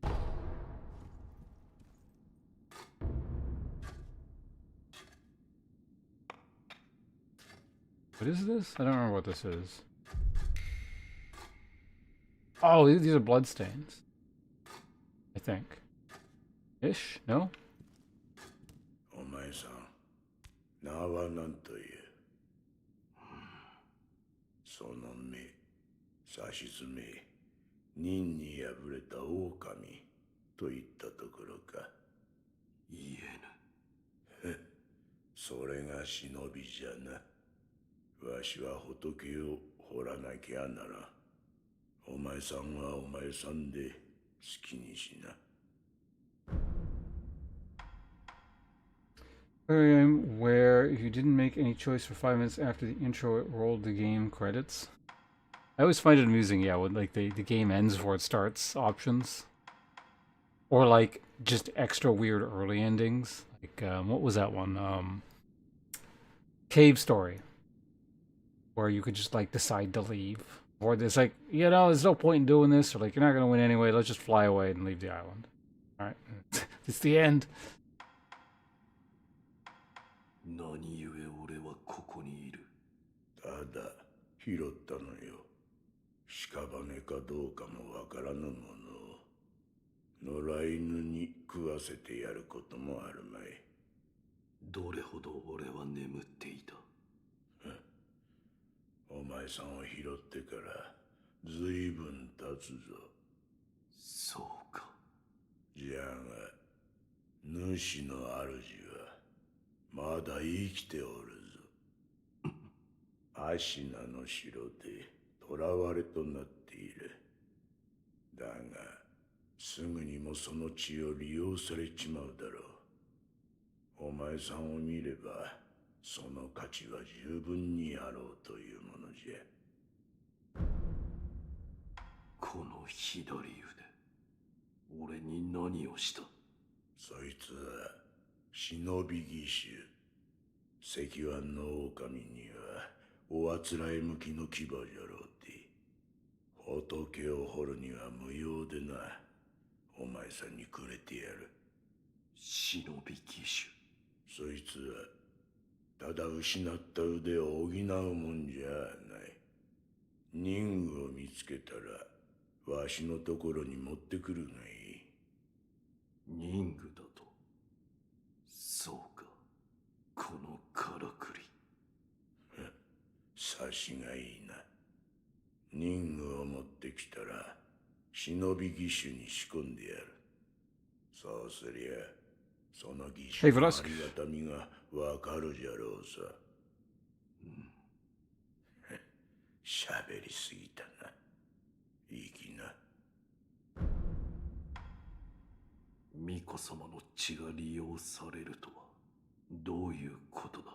What is this? I don't remember what this is. Oh, these are bloodstains. I think. Ish? No? お前さん、名は何という？その目、さしずめ、任に敗れた狼といったところか。言えぬ。それが忍びじゃな。わしは仏を掘らなきゃならん。お前さんはお前さんで好きにしな。Where if you didn't make any choice for 5 minutes after the intro, it rolled the game credits. I always find it amusing, yeah, when like the game ends before it starts options. Or like just extra weird early endings. Like what was that one? Cave Story. Where you could just like decide to leave. Or it's like, you know, there's no point in doing this, or like you're not gonna win anyway, let's just fly away and leave the island. Alright. It's the end. 何故俺はここにいる？ただ拾ったのよ。屍かどうかもわからぬものを野良犬に食わせてやることもあるまい。どれほど俺は眠っていた？お前さんを拾ってからずいぶん経つぞ。そうか。じゃが主の主はまだ生きておるぞ。アシナの城で囚われとなっている。だがすぐにもその血を利用されちまうだろう。お前さんを見ればその価値は十分にあろうというものじゃ。この左腕、俺に何をした？そいつは忍び義手。石腕の狼にはおあつらえ向きの牙じゃろうて。仏を掘るには無用でな。お前さんにくれてやる。忍び義手。そいつはただ失った腕を補うもんじゃない。任具を見つけたらわしのところに持ってくるがいい。任具だと？そうか。このからくり。察しがいいな。任具を持ってきたら忍び義手に仕込んでやる。そうすりゃその義手のありがたみがわかるじゃろうさ。喋りすぎたな。いい気な。巫女様の血が利用されるとはどういうことだ？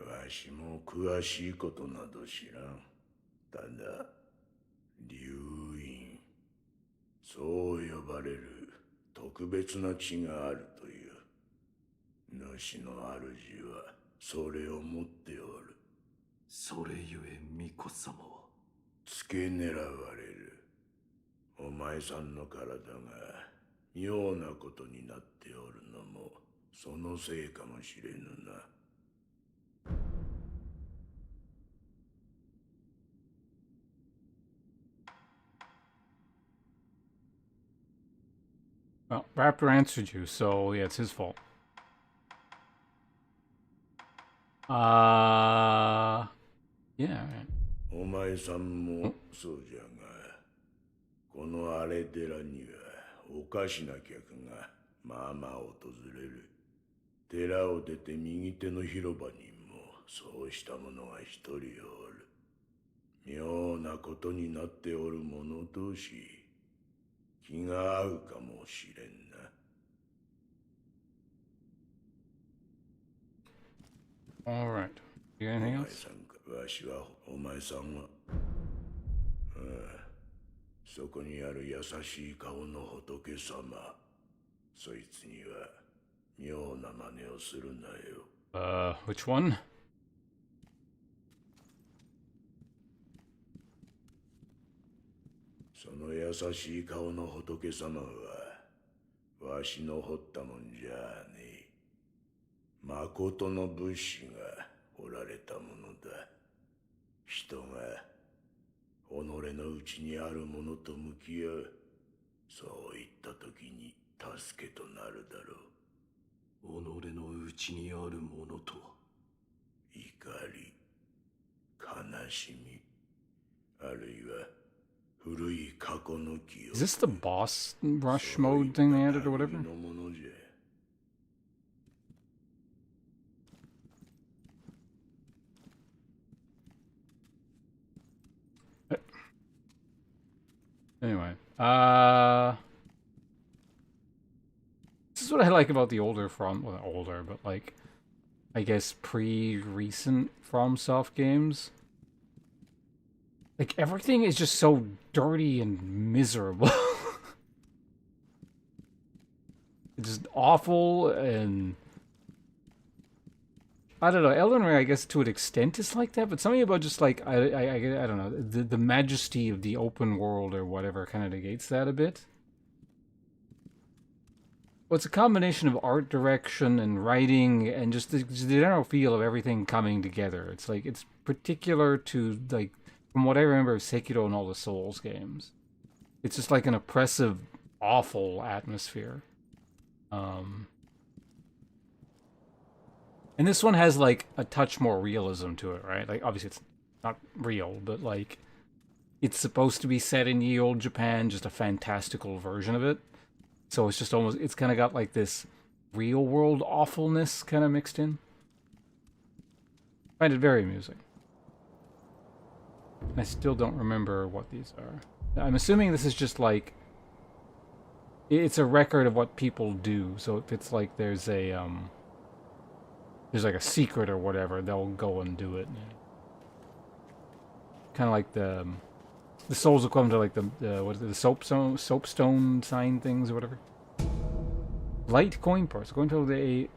わしも詳しいことなど知らん。ただ、流院、そう呼ばれる特別な地があるという。主の主はそれを持っておる。それゆえ巫女様は付け狙われる。お前さんの体が妙なことになっておるのもそのせいかもしれぬな。Well, Raptor answered you, so yeah, it's his fault. Yeah. お前さんもそうじゃが、この荒れ寺にはおかしな客がまあまあ訪れる。寺を出て右手の広場にもそうした者が一人おる。妙なことになっておる者同士、気が合うかもしれんな。All right. You got anything お前 else? さんか、わしは、お前さんは。ああ、そこにある優しい顔の仏様。そいつには妙な真似をするなよ。Which one? その優しい顔の仏様は、わしの掘ったもんじゃねえ。誠の仏師が掘られたものだ。人が己の内にあるものと向き合う。そういった時に助けとなるだろう。己の内にあるものとは怒り、悲しみ、あるいは古い過去の記憶。 Is this the boss rush mode thing they added or whatever? のものじゃ。Anyway, this is what I like about the older From, well, not older, but like, I guess pre-recent FromSoft games. Like, everything is just so dirty and miserable. It's just awful, and I don't know. Elden Ring, I guess, to an extent, is like that, but something about just like I don't know, the majesty of the open world or whatever kind of negates that a bit. Well, it's a combination of art direction and writing and just the general feel of everything coming together. It's like it's particular to, like, from what I remember of Sekiro and all the Souls games. It's just like an oppressive, awful atmosphere. And this one has, like, a touch more realism to it, right? Like, obviously it's not real, but, like, it's supposed to be set in ye olde Japan, just a fantastical version of it. So it's just almost, it's kind of got, like, this real-world awfulness kind of mixed in. I find it very amusing. I still don't remember what these are. I'm assuming this is just, like, it's a record of what people do, so if it's like there's like a secret or whatever, they'll go and do it. Kind of like the souls will come to, like, what is it, the soapstone sign things or whatever. Light coin purse. Going to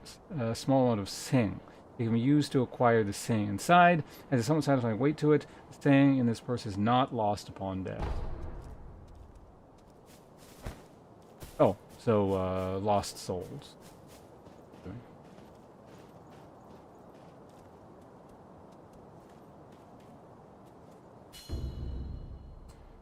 a small amount of sing. It can be used to acquire the sing inside. Has a somewhat satisfying weight to it. The sing in this purse is not lost upon death. Oh, so lost souls.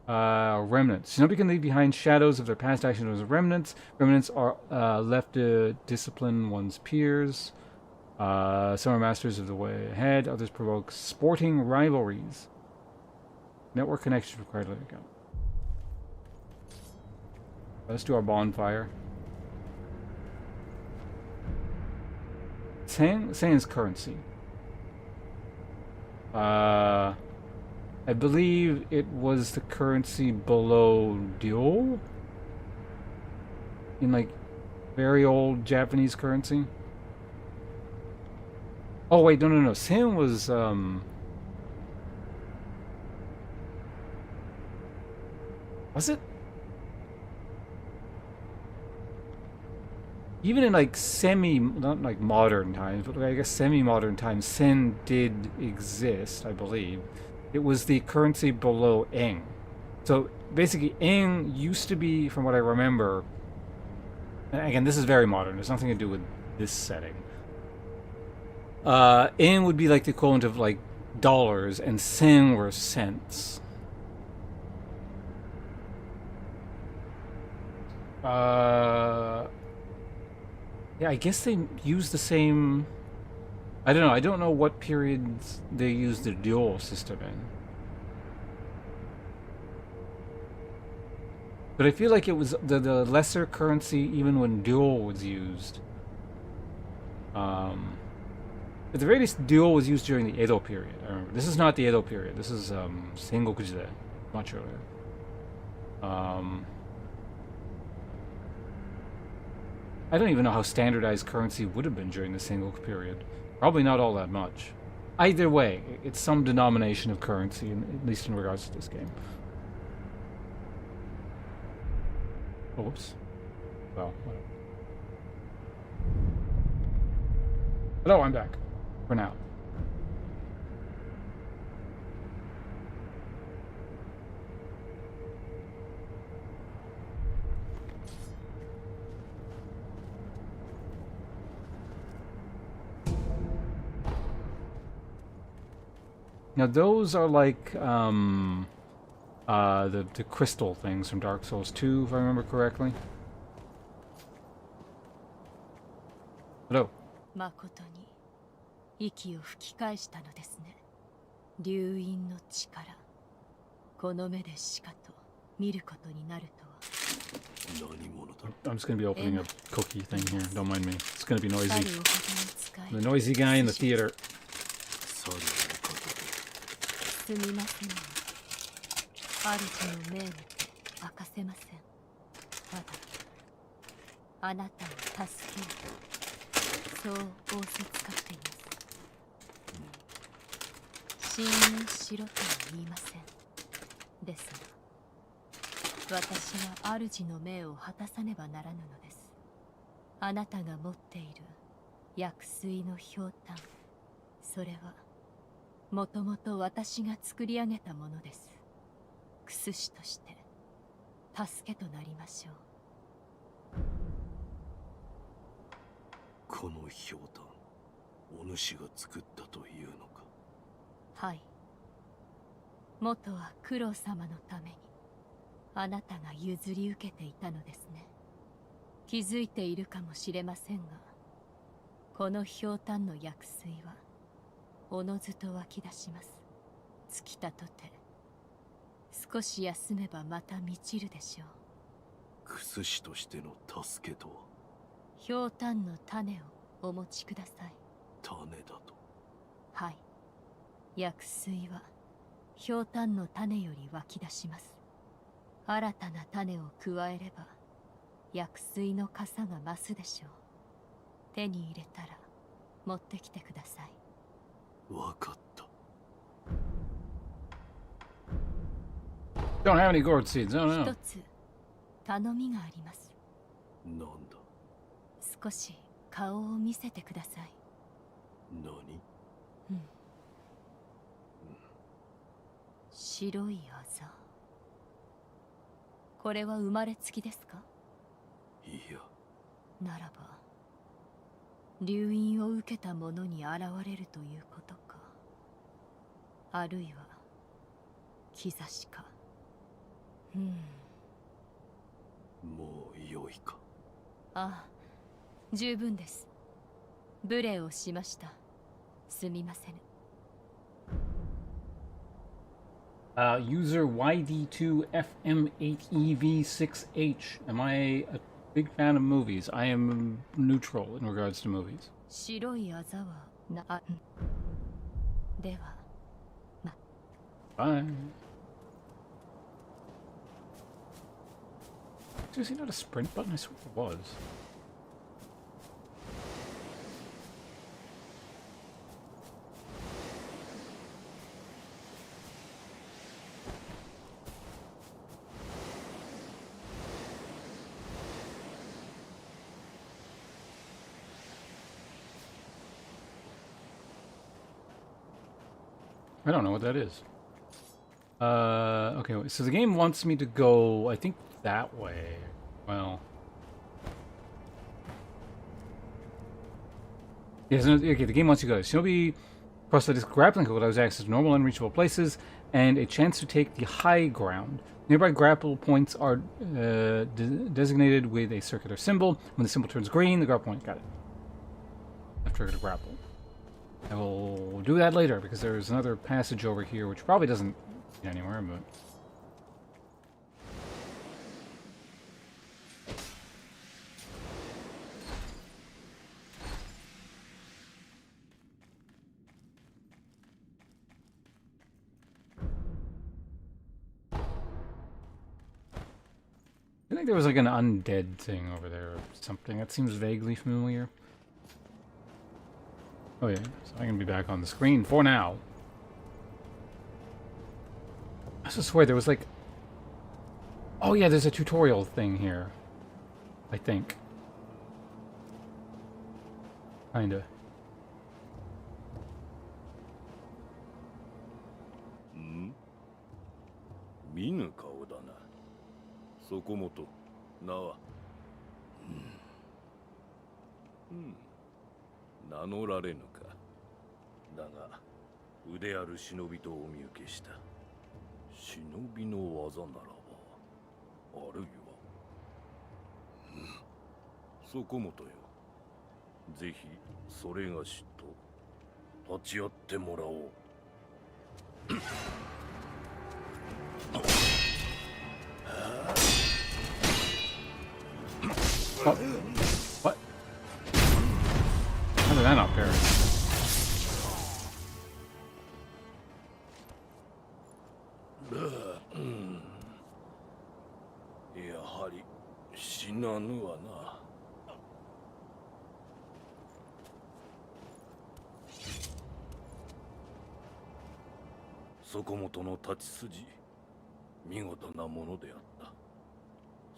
Remnants. Nobody can leave behind shadows of their past actions as remnants. Remnants are left to discipline one's peers. Some are masters of the way ahead. Others provoke sporting rivalries. Network connections required. Let it go. Let's do our bonfire. Sand's currency. I believe it was the currency below Ryo? In, like, very old Japanese currency. Oh wait, no. Sen was was it? Even in like not like modern times, but I guess semi-modern times, Sen did exist, I believe. It was the currency below Eng. So basically, Eng used to be, from what I remember, and again, this is very modern. There's nothing to do with this setting. Eng would be like the equivalent of like dollars, and Sen were cents. Yeah, I guess they use the same. I don't know. I don't know what periods they used the dual system in. But I feel like it was the lesser currency even when dual was used. At the very least, dual was used during the Edo period. I remember. This is not the Edo period. This is Sengoku Jidai, much earlier. I don't even know how standardized currency would have been during the Sengoku period. Probably not all that much. Either way, it's some denomination of currency, at least in regards to this game. Oops. Well, whatever. Hello, I'm back. For now. Now those are like the crystal things from Dark Souls 2, if I remember correctly. Hello. 誠に息を吹き返したのですね。流因の力。この目でしかと見ることになるとは。何者だ。 I'm just gonna be opening a cookie thing here. Don't mind me. It's gonna be noisy. The noisy guy in the theater. すみません。主の命にて明かせません。ただ、あなたを助ける。そう仰せつかっています。信任しろとは言いません。ですが、私は主の命を果たさねばならぬのです。あなたが持っている薬水のひょうたん、それはもともと私が作り上げたものです。薬師として助けとなりましょう。このひょうたん、お主が作ったというのか。はい。元は九郎様のためにあなたが譲り受けていたのですね。気づいているかもしれませんが、このひょうたんの薬水はおのずと湧き出します。尽きたとて少し休めばまた満ちるでしょう。薬師としての助けとは。ひょうたんの種をお持ちください。種だと。はい。薬水はひょうたんの種より湧き出します。新たな種を加えれば薬水の傘が増すでしょう。手に入れたら持ってきてください。わかった。Don't have any gourd seeds. No, no. 一つ頼みがあります。なんだ。少し顔を見せてください。何？うん。白いあざ。これは生まれつきですか？いや。ならば流因を受けた者に現れるということか。あるいは兆しか。もう良いか。ああ、十分です。無礼をしました。すみません。User YD2FM8EV6H. Am I a big fan of movies? I am neutral in regards to movies. 白いあざはでは、Bye. Seriously, not a sprint button? I swear it was. I don't know what that is. Okay, so the game wants me to go, I think, that way. Well... Yes, okay, the game wants you to go. Shinobi proselytes grappling hook allows access to normal unreachable places and a chance to take the high ground. Nearby grapple points are designated with a circular symbol. When the symbol turns green, the grapple point. Got it. I've triggered a grapple. I will do that later because there's another passage over here which probably doesn't get anywhere, but... I think there was like an undead thing over there or something. That seems vaguely familiar. Oh yeah, so I can be back on the screen for now. I just swear there was like... Oh yeah, there's a tutorial thing here. I think. Kinda. Hmm? 見ぬ顔だな。そこもと、名は。名乗られぬか。だが、腕ある忍びとお見受けした。忍びの技ならば、あるいは。そこもとよ。ぜひ、それがしと、立ち会ってもらおう。Oh. What? How did that not parry?やはり死なぬわな。そこもとの立ち筋、見事なものであった。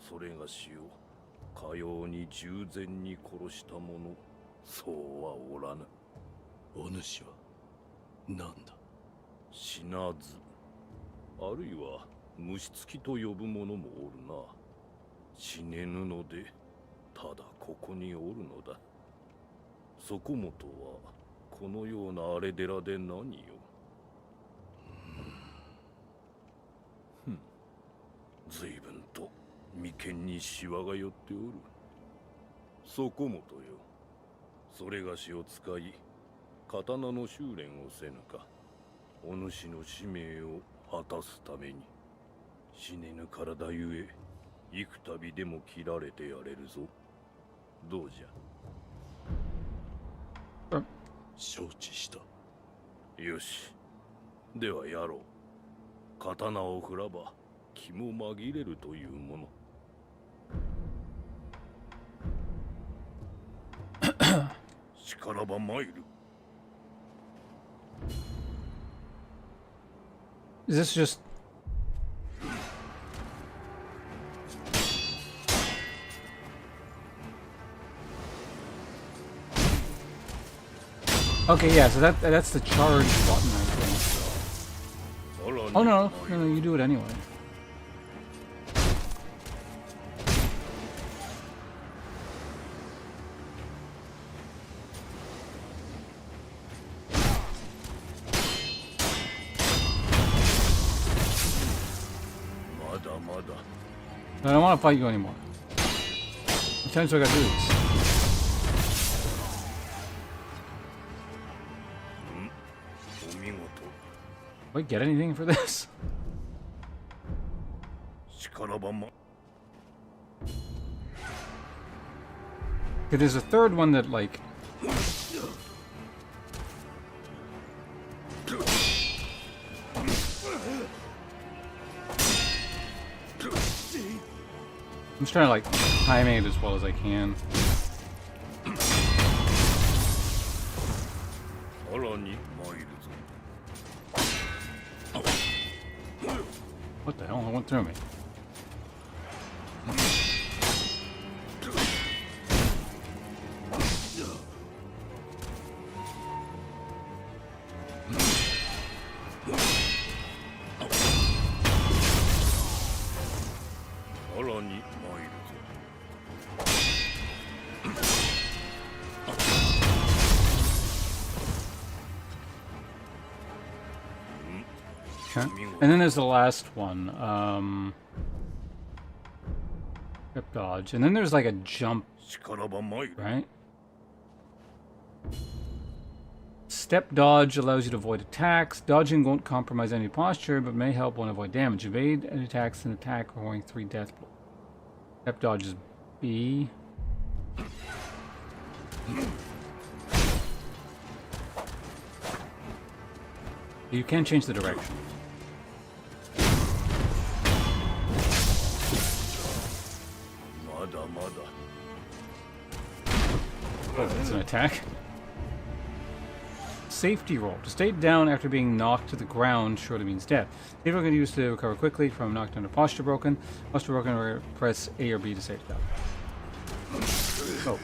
それがしをかように従前に殺した者、そうはおらぬ。お主は何だ？死なず、あるいは虫つきと呼ぶ者もおるな。死ねぬので、ただここにおるのだ。そこもとはこのような荒れ寺で何よ。随分と眉間にシワが寄っておる。そこもとよ。それがしを使い、刀の修練をせぬか。お主の使命を果たすために。死ねぬ体ゆえ、幾度でも切られてやれるぞ。どうじゃ。承知した。よし。ではやろう。刀を振らば、気も紛れるというもの。しからば参る。Is this just... Okay, yeah, so that's the charge button, I think. Oh no, no, you do it anyway. I don't want to fight you anymore. How many times do I gotta do this? Do I get anything for this? Okay, there's a third one that, like... I'm just trying to, like, time it as well as I can. What the hell? It went through me. Okay. And then there's the last one. Step dodge. And then there's like a jump, 力ば参る。 right? Step dodge allows you to avoid attacks. Dodging won't compromise any posture, but may help one avoid damage. Evade any attacks and attack, avoiding 3 death blows. Step dodge is B. You can change the direction. Oh, that's an attack. Safety roll. To stay down after being knocked to the ground surely means death. Safety roll can be used to recover quickly from knockdown or posture broken. Posture broken, or press A or B to save down. Oh.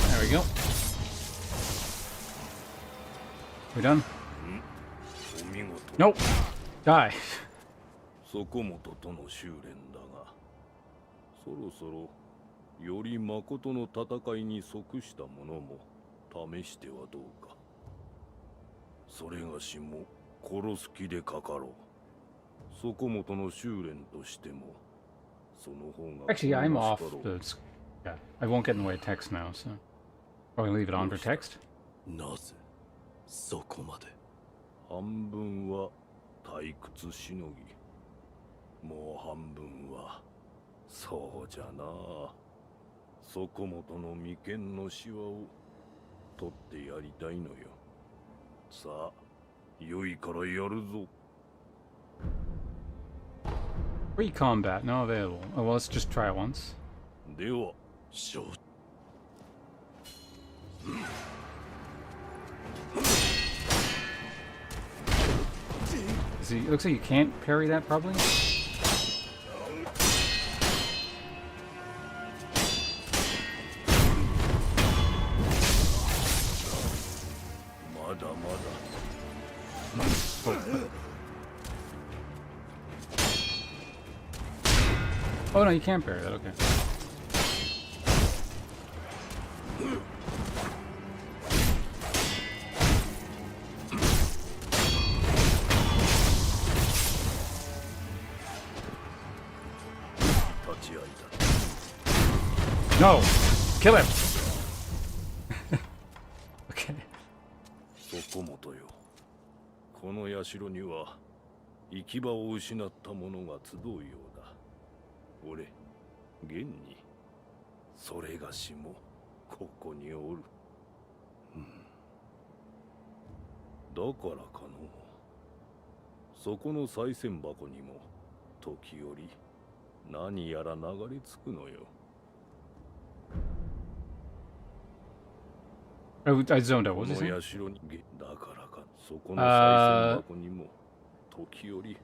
There we go. We done? Nope. Die. そこもととの修練だが、そろそろより誠の戦いに即したものも試してはどうか。それがしも殺す気でかかろう。そこもとの修練としても、その方が。 Actually, I'm off the. Yeah, I won't get in the way of text now, so. Probably leave it on for text. なぜそこまで。半分は退屈しのぎ、もう半分はそうじゃな。そこもとの眉間のシワを取ってやりたいのよ。さあ、良いからやるぞ。Free combat, now available. Oh, well, let's just try it once. では、承 See, it looks like you can't parry that, probably. まだまだ。 Oh no, you can't parry that. Okay. No! Kill him! Okay. そこもとよ。この社には行き場を失った者が集うようだ。俺、現にそれがしもここにおる。だからかの。そこの賽銭箱にも時折何やら流れ着くのよ。 I zoned out. What was こ he の saying? 社にだからかそこの賽銭箱にも時折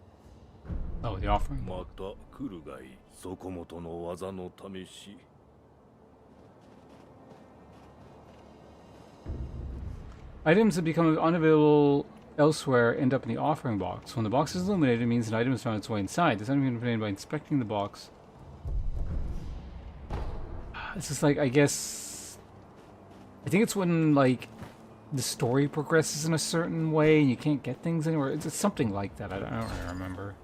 Oh, the offering. また来るがいい。そこもとの技の試し。 Items that become unavailable elsewhere end up in the offering box. When the box is illuminated, it means an item has found its way inside. This item can be obtained by inspecting the box. It's just like, I guess... I think it's when, like, the story progresses in a certain way and you can't get things anywhere. It's something like that. I don't really remember.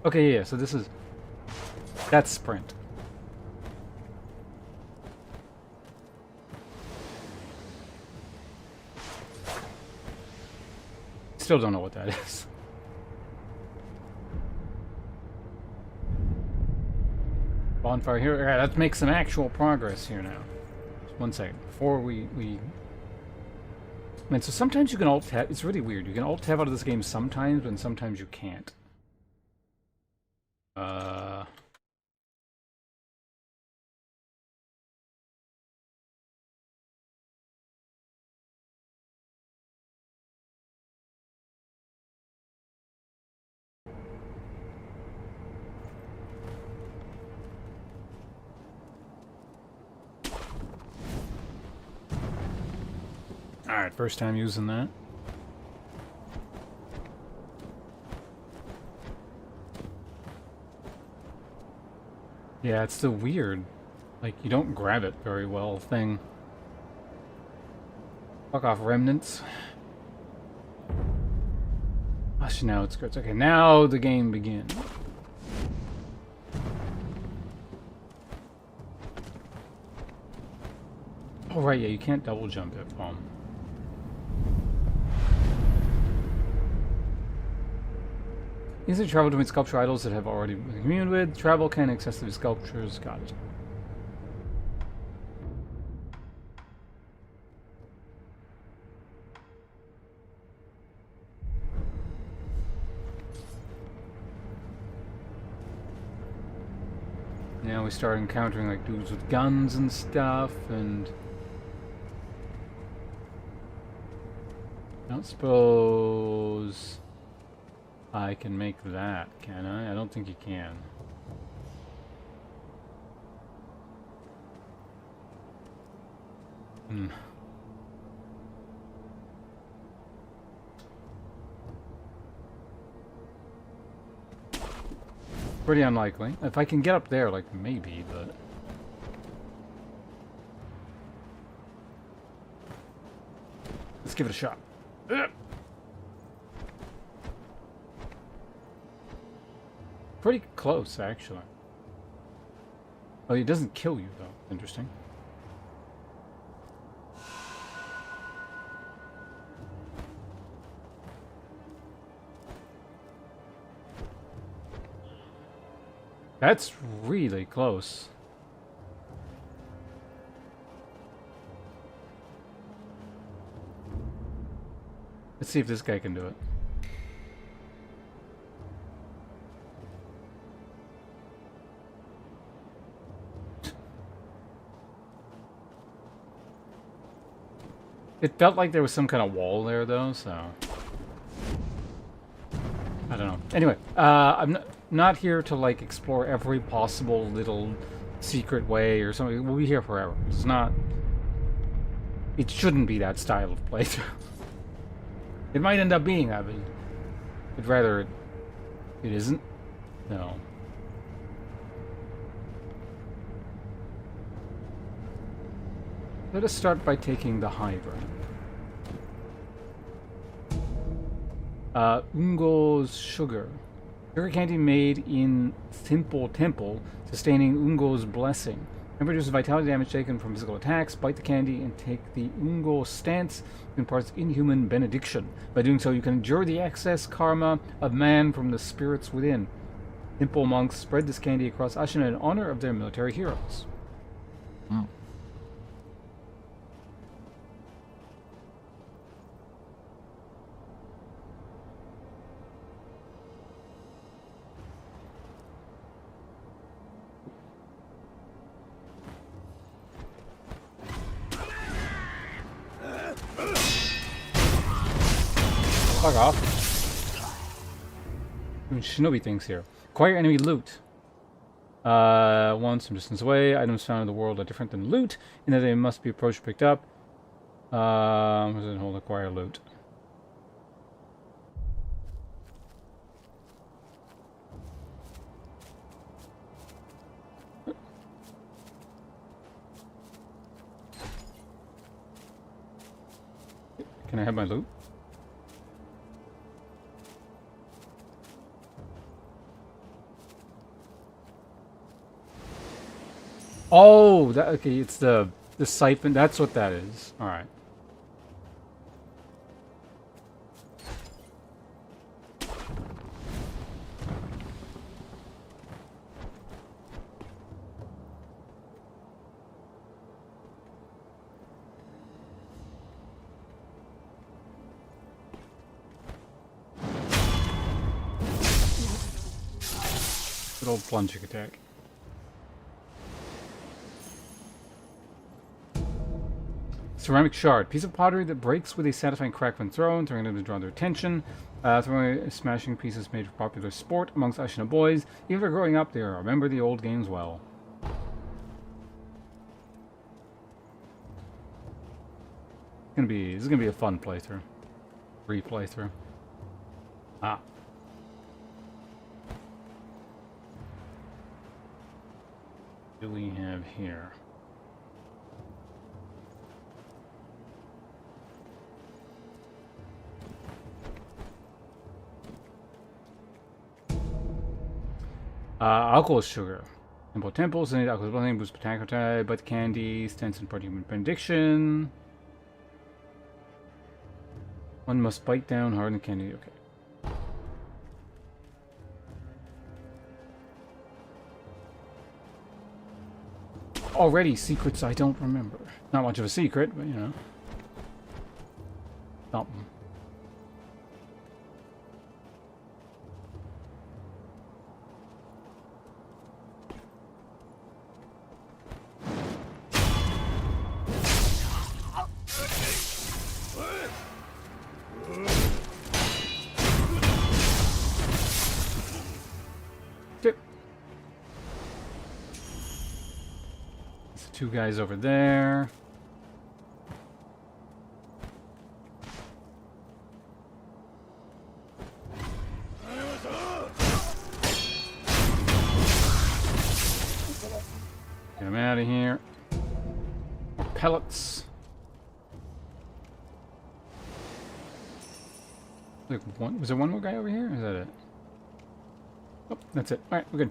Okay, yeah, so this is... That's sprint. Still don't know what that is. Bonfire here. Alright, let's make some actual progress here now. Just 1 second. Before we... Man, so sometimes you can alt-tab... It's really weird. You can alt-tab out of this game sometimes, and sometimes you can't. Alright, first time using that. Yeah, it's the weird, like, you don't grab it very well thing. Fuck off, remnants. Gosh, now it's good. Okay, now the game begins. Oh, right, yeah, you can't double jump it. Easily travel between sculpture idols that have already been communed with. Travel can access the sculptures. Got it. Now we start encountering like dudes with guns and stuff, and I don't suppose I can make that, can I? I don't think you can. Pretty unlikely. If I can get up there, like, maybe, but... Let's give it a shot. Pretty close, actually. Oh, it doesn't kill you, though. Interesting. That's really close. Let's see if this guy can do it. It felt like there was some kind of wall there, though, so... I don't know. Anyway, I'm not here to, like, explore every possible little secret way or something. We'll be here forever. It's not... It shouldn't be that style of playthrough. It might end up being that, but I'd rather it isn't. No. Let us start by taking the high ground. Ungo's sugar. Sugar candy made in Simple Temple, sustaining Ungo's blessing. And reduces vitality damage taken from physical attacks. Bite the candy and take the Ungo stance, imparts inhuman benediction. By doing so, you can endure the excess karma of man from the spirits within. Simple monks spread this candy across Ashina in honor of their military heroes. Fuck off. Doing shinobi things here. Acquire enemy loot. One some distance away. Items found in the world are different than loot, in that they must be approached or picked up. Hold acquire loot. Can I have my loot? Oh, that, okay, it's the siphon. That's what that is. All right. Good old plunging attack. Ceramic shard. Piece of pottery that breaks with a satisfying crack when thrown, throwing them to draw their attention. Throwing smashing pieces made for popular sport amongst Ashina boys. Even if they're growing up, they remember the old games well. This is gonna be a fun playthrough. Replaythrough. Ah. What do we have here? Alcohol sugar. Temple temples and alcohol blending boosts botanical type, but candy, stents and party benediction. One must bite down hard and candy. Okay. Already secrets I don't remember. Not much of a secret, but you know. Something. Two guys over there. Get him out of here. More pellets. Like one, was there one more guy over here? Or is that it? Oh, that's it. All right, we're good.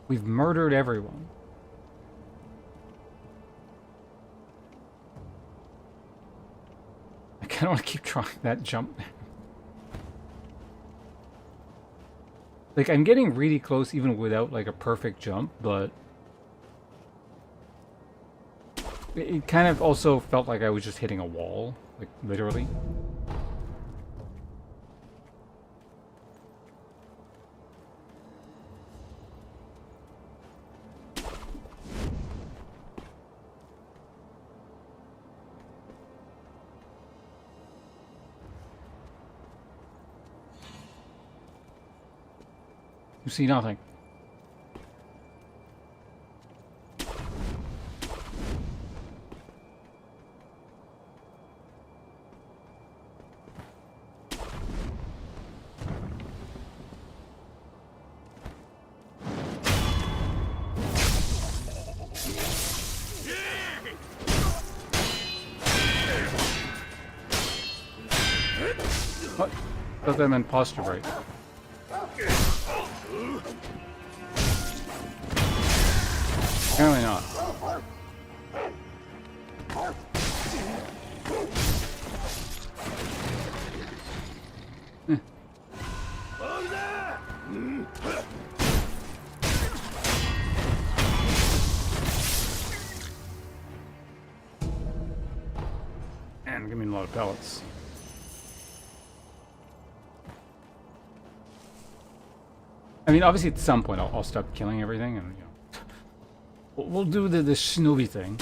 We've murdered everyone. I don't want to keep trying that jump. Like, I'm getting really close even without, like, a perfect jump, but it kind of also felt like I was just hitting a wall, like, literally. You see nothing. What? I thought that meant posture break. Apparently not. And give me a lot of pellets. I mean, obviously at some point I'll stop killing everything and, you know, we'll do the shinobi thing.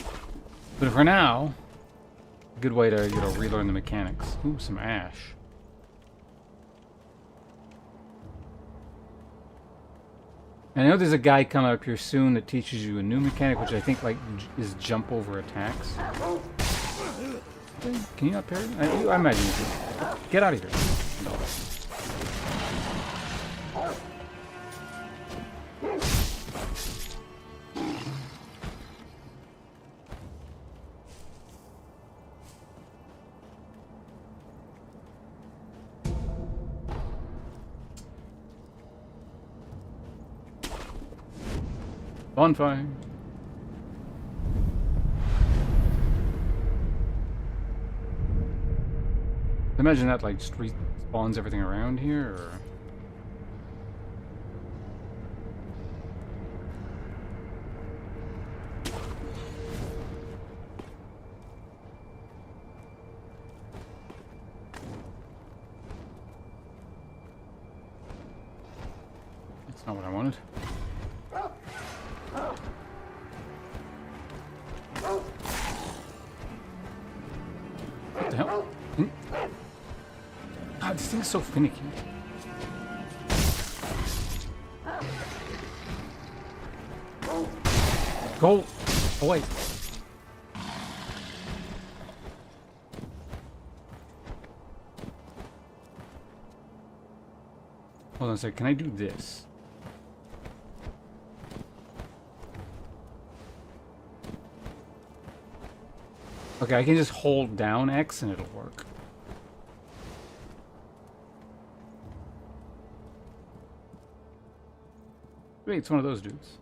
But for now, a good way to, you know, relearn the mechanics. Ooh, some ash. And I know there's a guy coming up here soon that teaches you a new mechanic, which I think, like, is jump over attacks. Can you not parry? I imagine you can. Get out of here. No. Bonfire. Imagine that, like, just respawns everything around here, or... That's not what I wanted. What the hell? God, this thing's so finicky. Go away. Hold on a sec. Can I do this? Okay, I can just hold down X and it'll work. Wait, it's one of those dudes.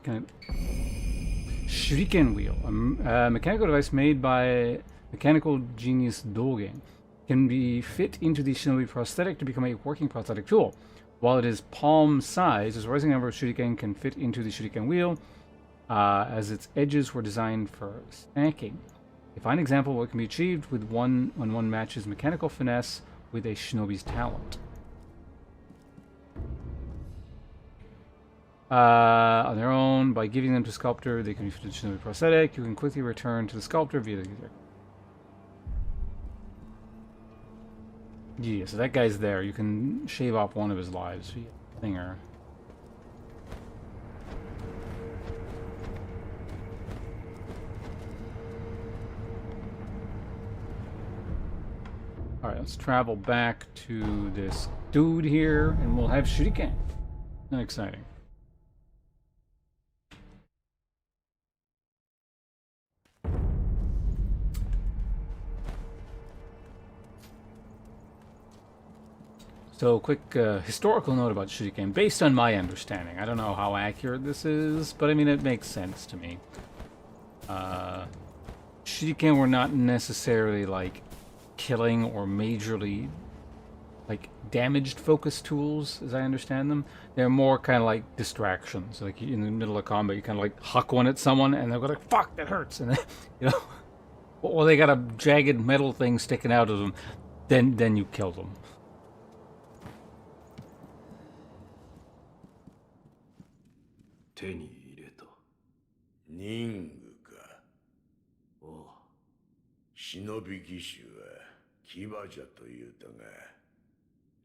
Can I... Shuriken wheel, a mechanical device made by mechanical genius Dogen, can be fit into the shinobi prosthetic to become a working prosthetic tool. While it is palm size, a rising number of shuriken can fit into the shuriken wheel, as its edges were designed for stacking. A fine example of what can be achieved with when one matches mechanical finesse with a shinobi's talent. On their own, by giving them to sculptor, they can be fitted to shinobi prosthetic. You can quickly return to the sculptor via the user. Yeah, so that guy's there. You can shave off one of his lives via thinger. Alright, let's travel back to this dude here, and we'll have shuriken. Not exciting. So, quick historical note about shuriken, based on my understanding. I don't know how accurate this is, but I mean, it makes sense to me. Shuriken were not necessarily, like, killing or majorly, like, damaged focus tools, as I understand them. They're more kind of like distractions. Like, in the middle of combat, you kind of, like, huck one at someone, and they'll go like, fuck, that hurts! And then, you know, or they got a jagged metal thing sticking out of them, then you kill them. Ningか。おう。忍び義手は牙じゃと言うたが、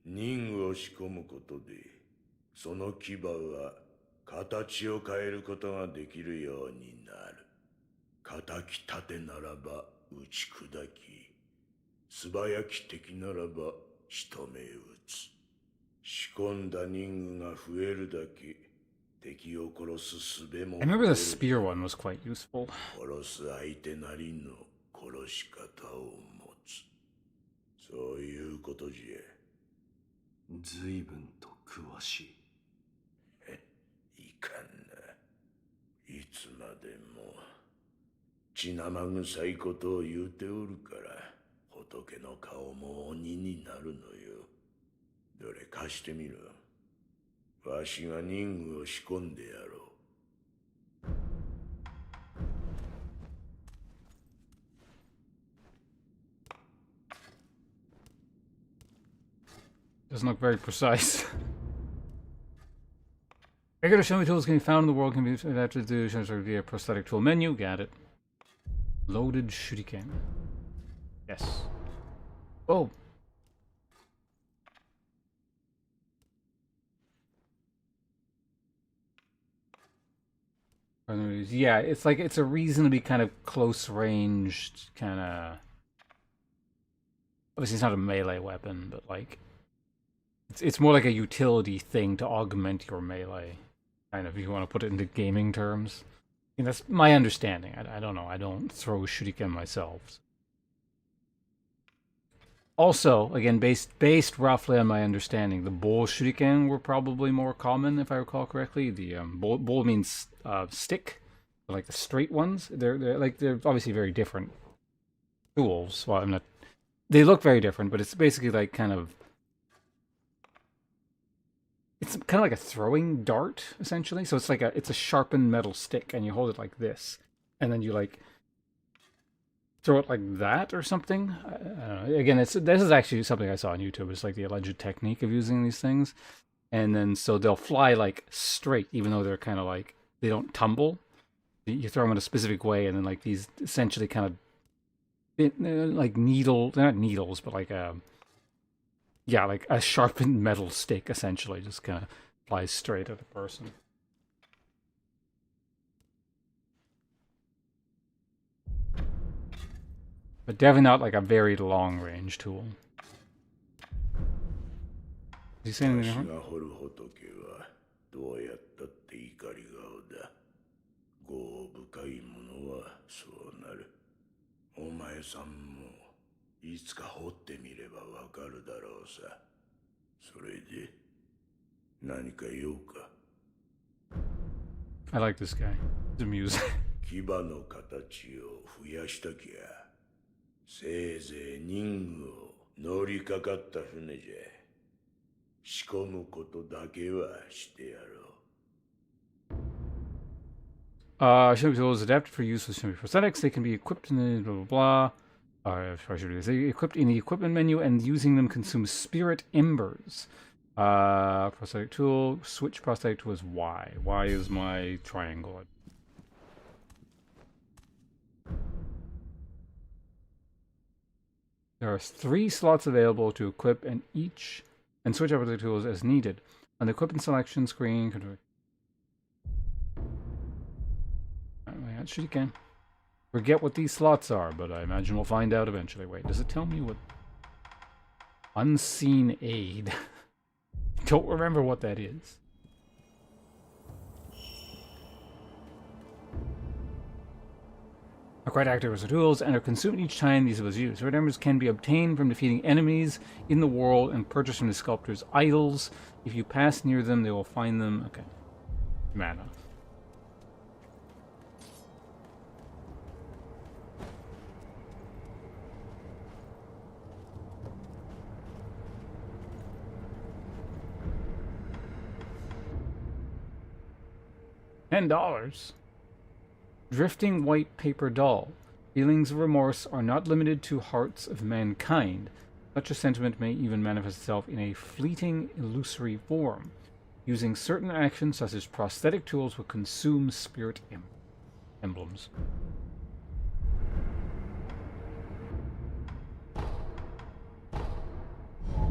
任を仕込むことで、その牙は形を変えることができるようになる。敵立てならば打ち砕き、素早き敵ならば仕留め撃つ。仕込んだ任が増えるだけ、敵を殺す術も。I remember the spear one was quite useful. 殺す相手なりの殺し方を持つ。そういうことじゃ。随分と詳しい。いかんな。いつまでも血生臭いことを言うておるから、仏の顔も鬼になるのよ。どれ貸してみろ。わしが任務を仕込んでやろう。Doesn't look very precise. Regular shinobi tools can be found in the world, can be adapted to the via prosthetic tool menu. Got it. Loaded shuriken. Yes. Oh. Yeah, it's like it's a reasonably kind of close ranged kind of. Obviously, it's not a melee weapon, but like it's more like a utility thing to augment your melee, kind of. If you want to put it into gaming terms, and that's my understanding. I don't know. I don't throw shuriken myself. Also, again, based roughly on my understanding, the bowl shuriken were probably more common, if I recall correctly. The bowl means stick, like the straight ones. They're obviously very different tools. Well, I'm not. They look very different, but it's basically like kind of. It's kind of like a throwing dart, essentially. So it's a sharpened metal stick, and you hold it like this, and then you like. Throw it like that or something. I don't know. Again, this is actually something I saw on YouTube. It's like the alleged technique of using these things, and then so they'll fly like straight, even though they're kind of like they don't tumble. You throw them in a specific way, and then like these essentially kind of like needle. They're not needles, but like like a sharpened metal stick, essentially, just kind of flies straight at the person. But definitely not like a very long range tool. Did he say anything わし different? が掘る仏はどうやったって怒り顔だ。業深いものはそうなる。お前さんもいつか掘ってみればわかるだろうさ。それで何か用か。 I like this guy. He's amusing. 牙の形を増やしたきゃせいぜい任務を乗りかかった船じゃ。仕込むことだけはしてやろう。Shinobi tools adapted for use with Shinobi prosthetics. They can be equipped in the blah blah blah. I should say equipped in the equipment menu, and using them consumes spirit embers. Prosthetic tool. Switch prosthetic tool is Y. Y is my triangle. There are 3 slots available to equip, and switch out the tools as needed. On the equipment selection screen, should you can. Forget what these slots are, but I imagine we'll find out eventually. Wait, does it tell me what? Unseen aid. Don't remember what that is. Acquired actors are tools and are consumed each time these was used. Red embers can be obtained from defeating enemies in the world and purchased from the sculptor's idols. If you pass near them, they will find them. Okay. Mana. $10. Drifting white paper doll. Feelings of remorse are not limited to hearts of mankind. Such a sentiment may even manifest itself in a fleeting, illusory form. Using certain actions, such as prosthetic tools, will consume spirit emblems.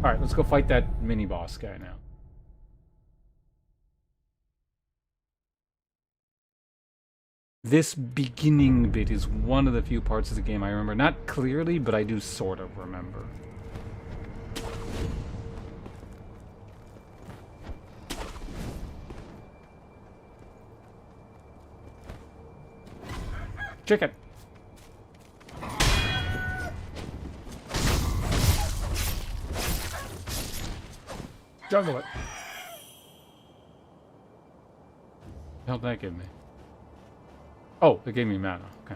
Alright, let's go fight that mini-boss guy now. This beginning bit is one of the few parts of the game I remember. Not clearly, but I do sort of remember. Chicken! Juggle it! The hell did that give me? Oh, it gave me mana. Okay.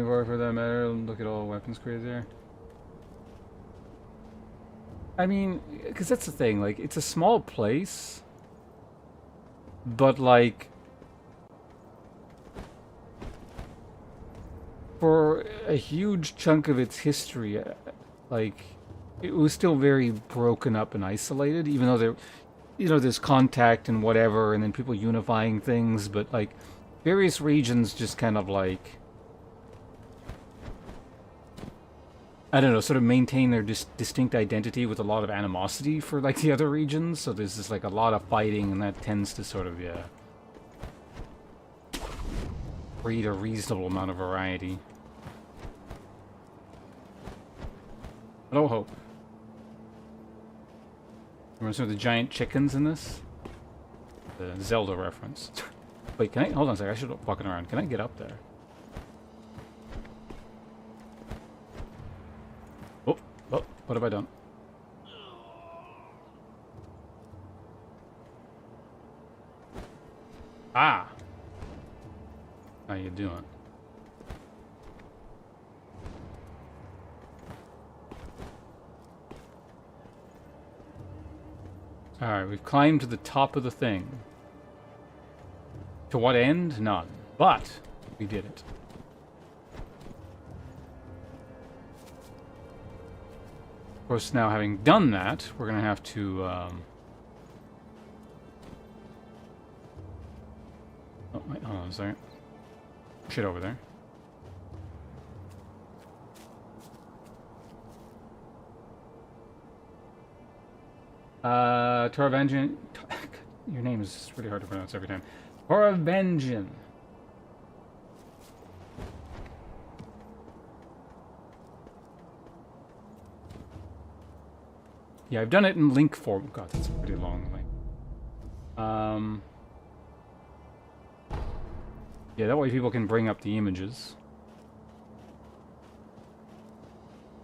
Or for that matter, look at all weapons created there. I mean, because that's the thing, like, it's a small place, but, like, for a huge chunk of its history, like, it was still very broken up and isolated, even though there, there's contact and whatever, and then people unifying things, but, like, various regions just kind of, like, I don't know, sort of maintain their distinct identity with a lot of animosity for, like, the other regions, so there's just, like, a lot of fighting, and that tends to sort of, yeah, breed a reasonable amount of variety. No hope. Remember some of the giant chickens in this? The Zelda reference. Wait, can I? Hold on a second. I should look walking around. Can I get up there? Oh, what have I done? Ah! How you doing? Alright, we've climbed to the top of the thing. To what end? None. But, we did it. Of course, now having done that, we're gonna have to, Oh, wait, hold on a second. Shit over there. Toravangian. Your name is really hard to pronounce every time. Toravangian. Yeah, I've done it in link form. God, that's a pretty long link. Yeah, that way people can bring up the images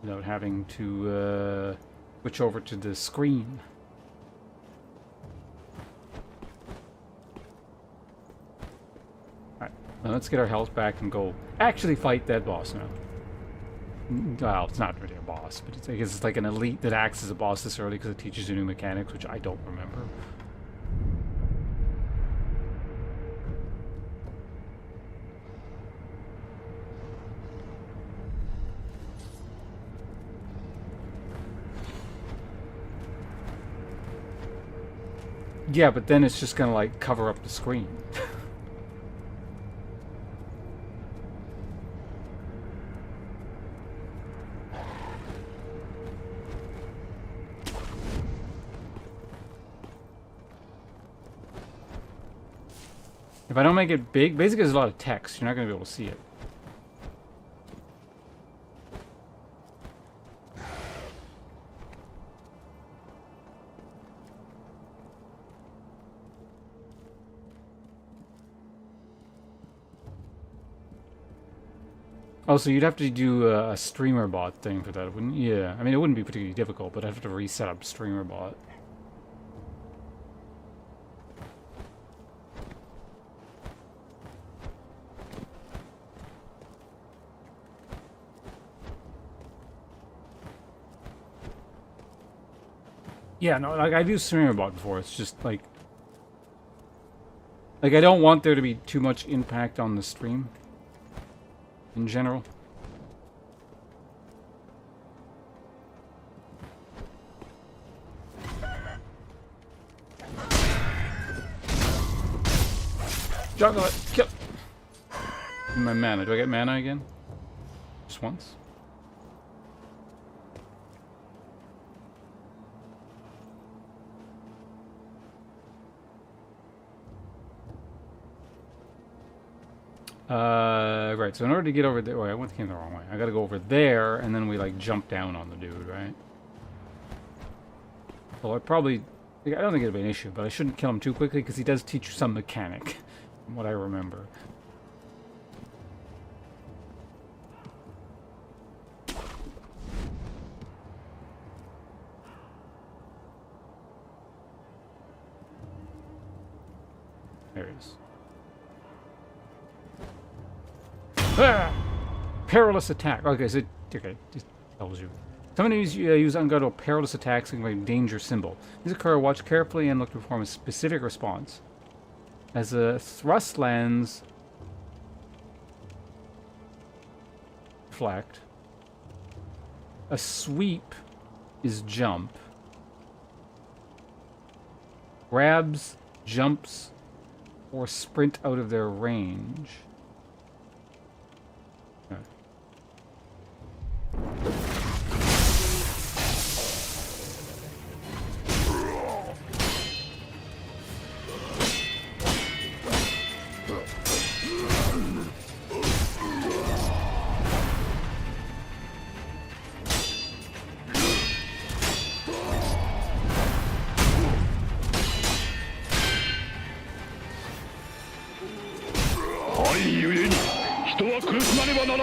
without having to switch over to the screen. Alright, now let's get our health back and go actually fight that boss now. Well, it's not really a boss, but I guess it's like an elite that acts as a boss this early because it teaches you new mechanics, which I don't remember. Yeah, but then it's just gonna like cover up the screen. If I don't make it big, basically there's a lot of text. You're not going to be able to see it. Oh, so you'd have to do a streamer bot thing for that, wouldn't you? Yeah. I mean, it wouldn't be particularly difficult, but I'd have to reset up streamer bot. Yeah, no, like I've used StreamerBot before. It's just like I don't want there to be too much impact on the stream in general. Juggle it, kill. My mana. Do I get mana again? Just once? Right, so in order to get over there... Oh, I came the wrong way. I gotta go over there, and then we, like, jump down on the dude, right? Well, I probably... I don't think it'll be an issue, but I shouldn't kill him too quickly, because he does teach you some mechanic, from what I remember. There he is. Ah! Perilous attack. Okay, so just tells you. Some enemies use unguardable perilous attacks like a danger symbol. These occur. Watch carefully and look to perform a specific response. As a thrust lands, deflect. A sweep is jump. Grabs, jumps, or sprint out of their range.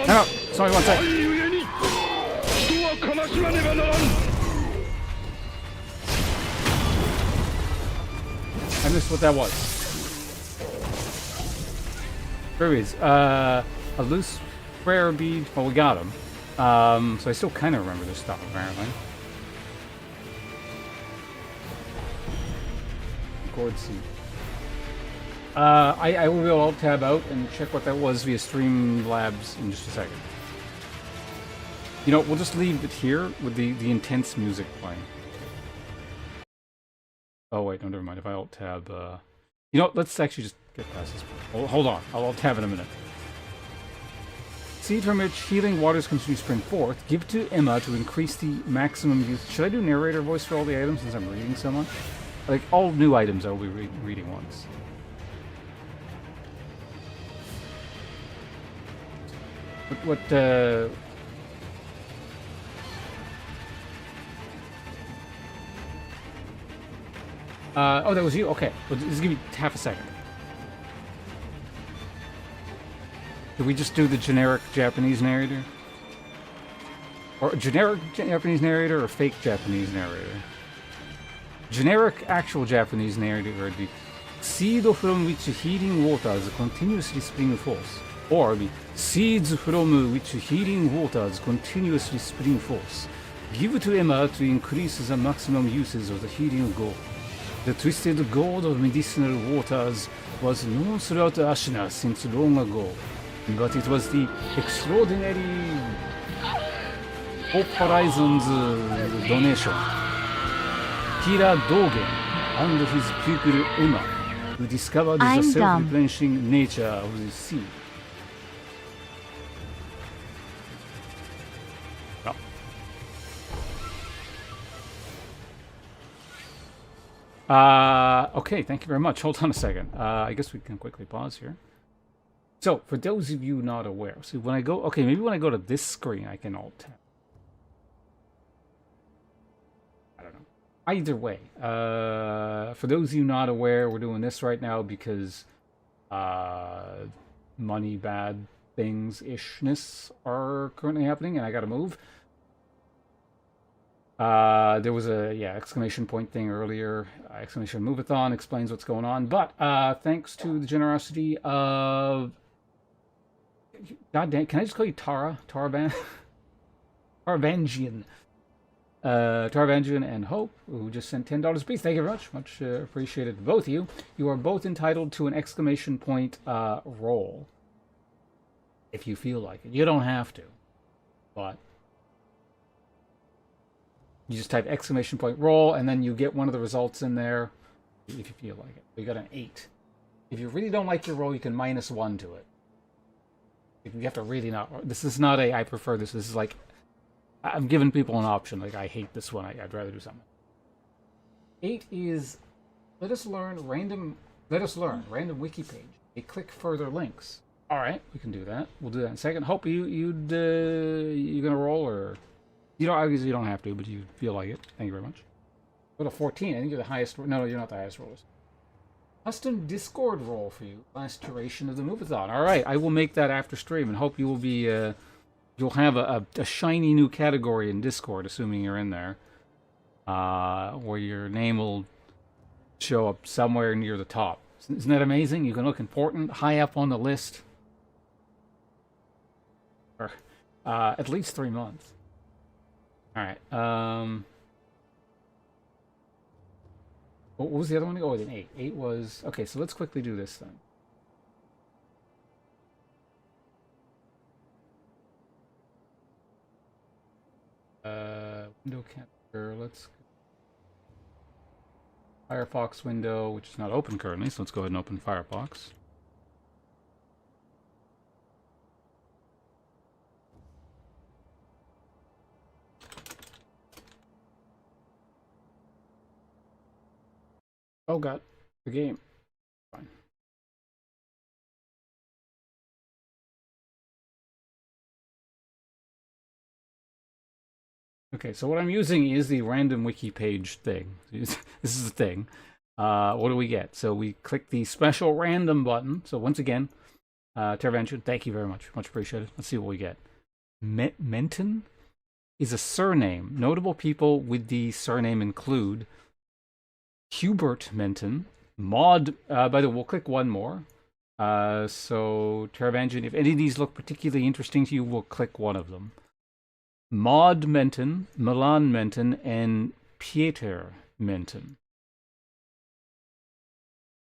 No, it's only one second. I missed what that was. There he is. A loose prayer bead. Well, we got him. So I still kind of remember this stuff, apparently. Chord C. I will be able to tab out and check what that was via Streamlabs in just a second. You know, we'll just leave it here with the intense music playing. Oh wait, no, never mind. If I alt-tab, you know, let's actually just get past this. Hold on, I'll alt-tab in a minute. Seed from which healing waters continue to spring forth. Give to Emma to increase the maximum use. Should I do narrator voice for all the items since I'm reading so much? Like, all new items I will be reading once. Oh, that was you? Okay. Well, just give me half a second. Did we just do the generic Japanese narrator? Or generic Japanese narrator or fake Japanese narrator? Generic actual Japanese narrator would be seed from which healing waters continuously spring forth. Or be seeds from which healing waters continuously spring forth. Give to Emma to increase the maximum uses of the healing gold. The twisted gold of medicinal waters was known throughout Ashina since long ago, but it was the extraordinary Hope Horizons donation, Kira Dogen and his pupil Emma, who discovered the I'm self-replenishing nature of the sea. Okay, thank you very much. Hold on a second. I guess we can quickly pause here. So, for those of you not aware, so when I go, okay, maybe when I go to this screen, I can alt tab. I don't know. Either way, for those of you not aware, we're doing this right now because money bad things ishness are currently happening, and I gotta move. There was a exclamation point thing earlier. Exclamation moveathon explains what's going on. But thanks to the generosity of God damn, can I just call you Tara? Taravan? Taravangian. Taravangian and Hope, who just sent $10 apiece. Thank you very much. Much appreciated, both of you. You are both entitled to an exclamation point roll. If you feel like it. You don't have to. But you just type exclamation point roll, and then you get one of the results in there if you feel like it. You got an 8. If you really don't like your roll, you can -1 to it. If you have to really not... This is not a I prefer this. This is like... I'm giving people an option. Like, I hate this one. I'd rather do something. 8 is... Let us learn random wiki page. A click further links. Alright, we can do that. We'll do that in a second. Hope you gonna roll, or... You don't, obviously you don't have to, but you feel like it. Thank you very much. Go to 14. I think you're the highest... No, you're not the highest rollers. Custom Discord roll for you. Last duration of the moveathon. Alright, I will make that after stream, and hope you will be... you'll have a shiny new category in Discord, assuming you're in there. Where your name will show up somewhere near the top. Isn't that amazing? You can look important, high up on the list. For at least 3 months. Alright, what was the other one? Oh, an 8. 8 was... Okay, so let's quickly do this then. Window capture, let's... Firefox window, which is not open currently, so let's go ahead and open Firefox. Oh god, the game. Fine. Okay, so what I'm using is the random wiki page thing. This is the thing. What do we get? So we click the special random button. So once again, Tervention, thank you very much. Much appreciated. Let's see what we get. Menton is a surname. Notable people with the surname include Hubert Menton, Maud, by the way, we'll click one more. So, Teravanger, if any of these look particularly interesting to you, we'll click one of them. Maud Menton, Milan Menton, and Pieter Menton.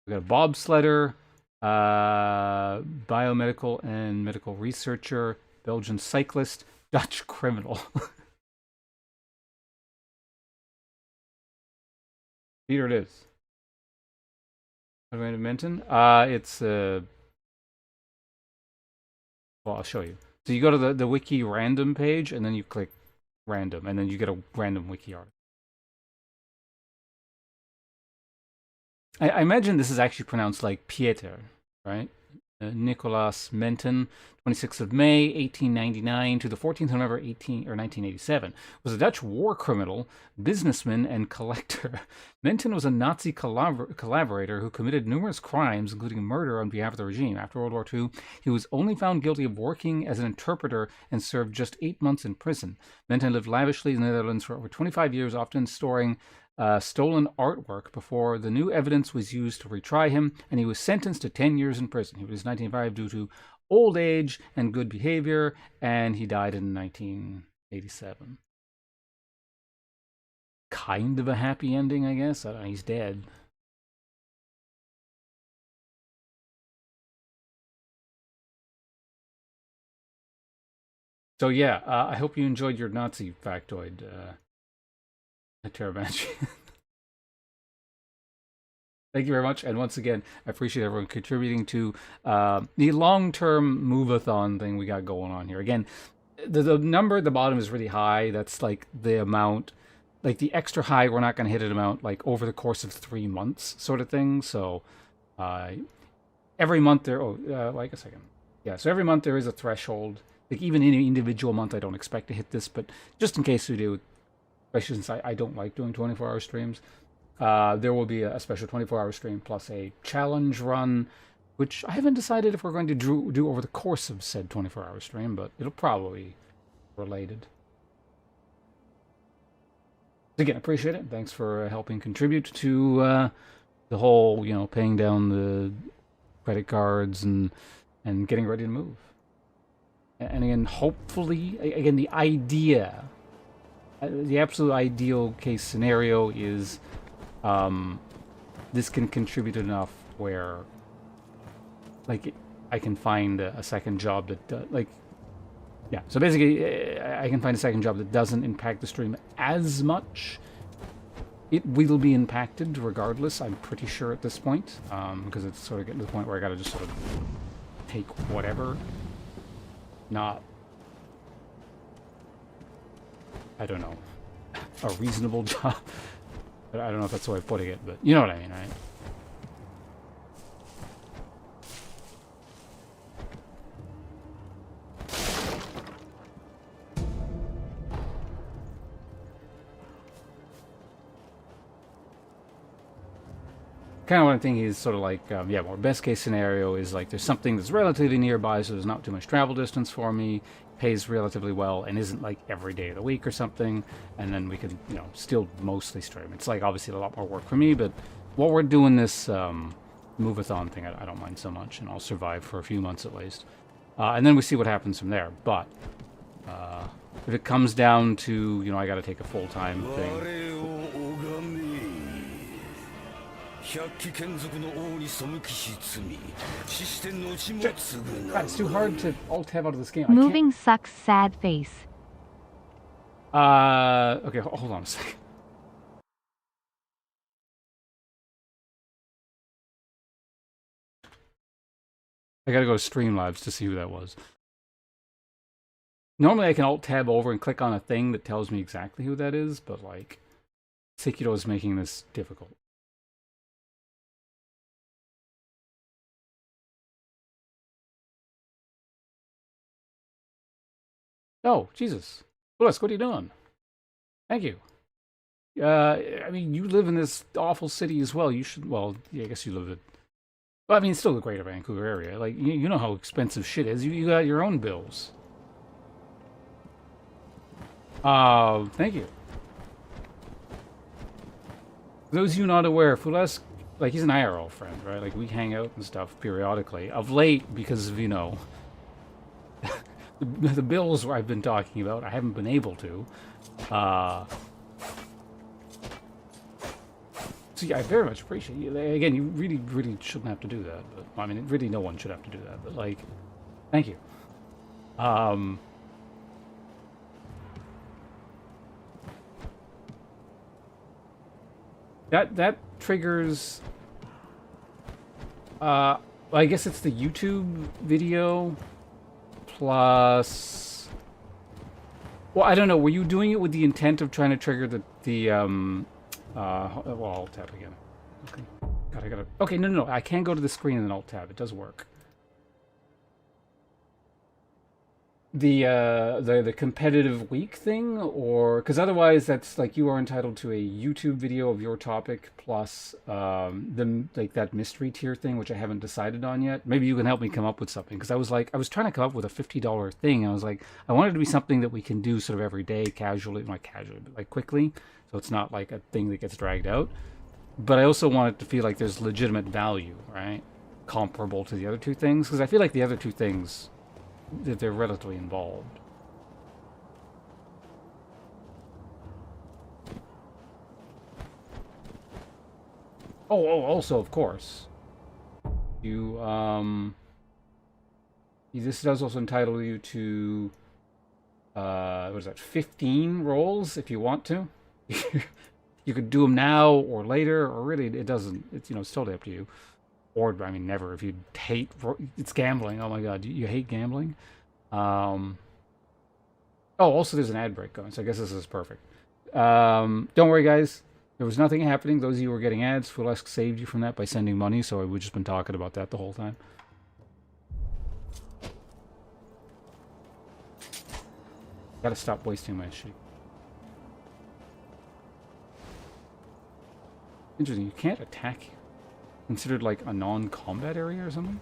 We got a bobsledder, biomedical and medical researcher, Belgian cyclist, Dutch criminal. Peter it is. What am I mention? It's well, I'll show you. So you go to the wiki random page, and then you click random, and then you get a random wiki article. I imagine this is actually pronounced like Pieter, right? Nicolas Menten, 26th of May, 1899 to the 14th of November, 1987, was a Dutch war criminal, businessman, and collector. Menten was a Nazi collaborator who committed numerous crimes, including murder on behalf of the regime. After World War II, he was only found guilty of working as an interpreter and served just 8 months in prison. Menten lived lavishly in the Netherlands for over 25 years, often storing stolen artwork before the new evidence was used to retry him, and he was sentenced to 10 years in prison. He was 1905 due to old age and good behavior, and he died in 1987. Kind of a happy ending, I guess. I don't know, he's dead. So yeah, I hope you enjoyed your Nazi factoid, Terrabanshee. Thank you very much, and once again, I appreciate everyone contributing to the long-term move-a-thon thing we got going on here. Again, the number at the bottom is really high. That's like the amount, like the extra high, we're not going to hit an amount like over the course of 3 months sort of thing. So every month there, like a second. Yeah, so every month there is a threshold. Like even in an individual month, I don't expect to hit this, but just in case we do, especially since I don't like doing 24-hour streams, there will be a special 24-hour stream plus a challenge run, which I haven't decided if we're going to do over the course of said 24-hour stream, but it'll probably be related. Again, appreciate it. Thanks for helping contribute to the whole, paying down the credit cards and getting ready to move. And again, hopefully, again, the idea, the absolute ideal case scenario is this can contribute enough where, like, I can find a second job that, yeah. So basically, I can find a second job that doesn't impact the stream as much. It will be impacted regardless, I'm pretty sure at this point, because it's sort of getting to the point where I gotta just sort of take whatever. Not, I don't know, a reasonable job. I don't know if that's the way of putting it, but you know what I mean, right? Kind of what I'm thinking is sort of like, yeah, more best case scenario is like there's something that's relatively nearby, so there's not too much travel distance for me, pays relatively well, and isn't like every day of the week or something, and then we can, still mostly stream. It's like obviously a lot more work for me, but while we're doing this move-a-thon thing, I don't mind so much, and I'll survive for a few months at least. And then we see what happens from there, but if it comes down to, I gotta take a full-time thing. God, it's too hard to alt-tab out of this game. Moving sucks, sad face. Okay, hold on a second. I gotta go to Streamlabs to see who that was. Normally I can alt-tab over and click on a thing that tells me exactly who that is, but like, Sekiro is making this difficult. Oh, Jesus. Willis, what are you doing? Thank you. I mean, you live in this awful city as well. You should, well, yeah, I guess you live in, well, I mean, it's still the greater Vancouver area. Like, you know how expensive shit is. You got your own bills. Thank you. For those of you not aware, Fulas, like, he's an IRL friend, right? Like, we hang out and stuff periodically. Of late, because of, the bills where I've been talking about, I haven't been able to. So yeah, I very much appreciate you. Again, you really, really shouldn't have to do that. But I mean, really, no one should have to do that. But like, thank you. That triggers. I guess it's the YouTube video. Plus, well, I don't know. Were you doing it with the intent of trying to trigger well, I'll tab again. Okay. God, I gotta. Okay, no. I can go to the screen and then Alt tab. It does work. the competitive week thing, or because otherwise that's like you are entitled to a YouTube video of your topic plus the like that mystery tier thing, which I haven't decided on yet. Maybe you can help me come up with something, because I was trying to come up with a $50 thing. I was like, I wanted it to be something that we can do sort of every day, casually, not casually, but like quickly, so it's not like a thing that gets dragged out. But I also want it to feel like there's legitimate value, right? Comparable to the other two things, because I feel like the other two things, that they're relatively involved. Also, of course, you this does also entitle you to what is that, 15 rolls if you want to. You could do them now or later, or really it doesn't, it's, you know, it's totally up to you. Or I mean, never. If you hate, it's gambling. Oh my god, you hate gambling. Oh, also there's an ad break going, so I guess this is perfect. Don't worry, guys. There was nothing happening. Those of you who were getting ads, Fulesk saved you from that by sending money, so we've just been talking about that the whole time. Gotta stop wasting my shit. Interesting, you can't attack here. Considered like a non-combat area or something?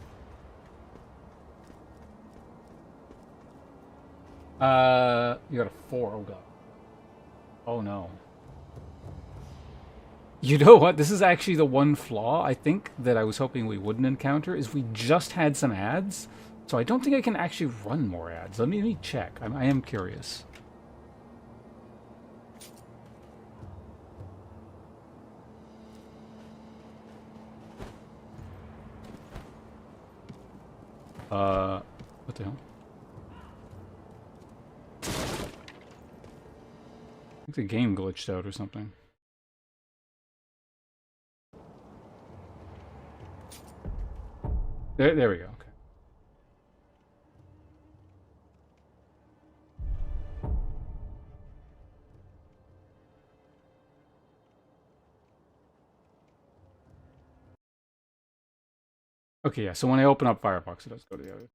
You got a 4. Oh god. Oh no. You know what? This is actually the one flaw I think that I was hoping we wouldn't encounter, is we just had some ads. So I don't think I can actually run more ads. Let me check. I am curious. What the hell? I think the game glitched out or something. There we go. Okay. Okay, yeah, so when I open up Firefox, it does go to the other.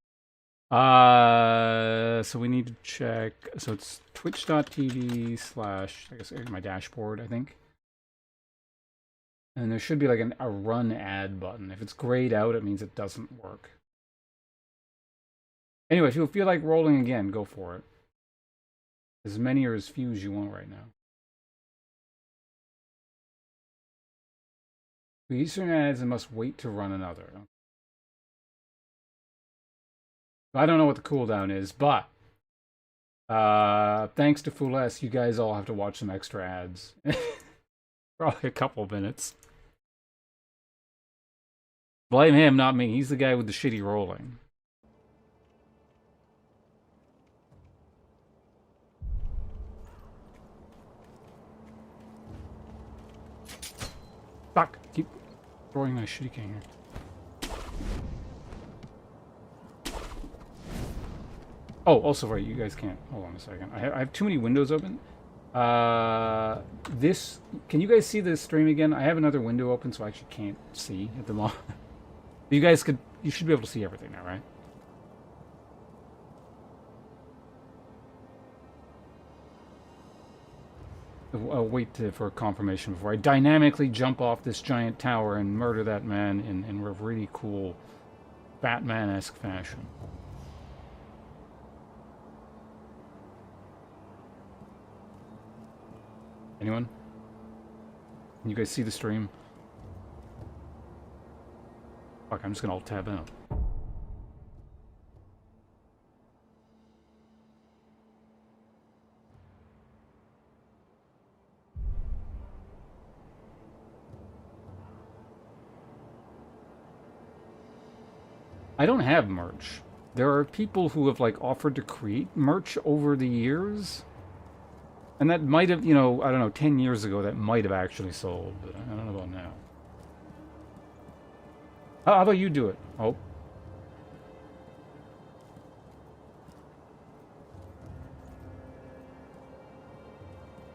So we need to check, so it's twitch.tv / I guess my dashboard, I think. And there should be like a run ad button. If it's grayed out, it means it doesn't work. Anyway, if you feel like rolling again, go for it. As many or as few as you want right now. We use certain ads and must wait to run another. I don't know what the cooldown is, but thanks to Fules, you guys all have to watch some extra ads. Probably a couple minutes. Blame him, not me. He's the guy with the shitty rolling. Fuck! Keep throwing my shitty king here. Oh, also, right, you guys can't. Hold on a second. I have too many windows open. Can you guys see the stream again? I have another window open, so I actually can't see at the moment. You should be able to see everything now, right? I'll wait for confirmation before I dynamically jump off this giant tower and murder that man in a really cool Batman-esque fashion. Anyone? Can you guys see the stream? Fuck, I'm just gonna alt-tab out. I don't have merch. There are people who have like offered to create merch over the years. And that might have, you know, I don't know, 10 years ago, that might have actually sold, but I don't know about now. How about you do it? Oh.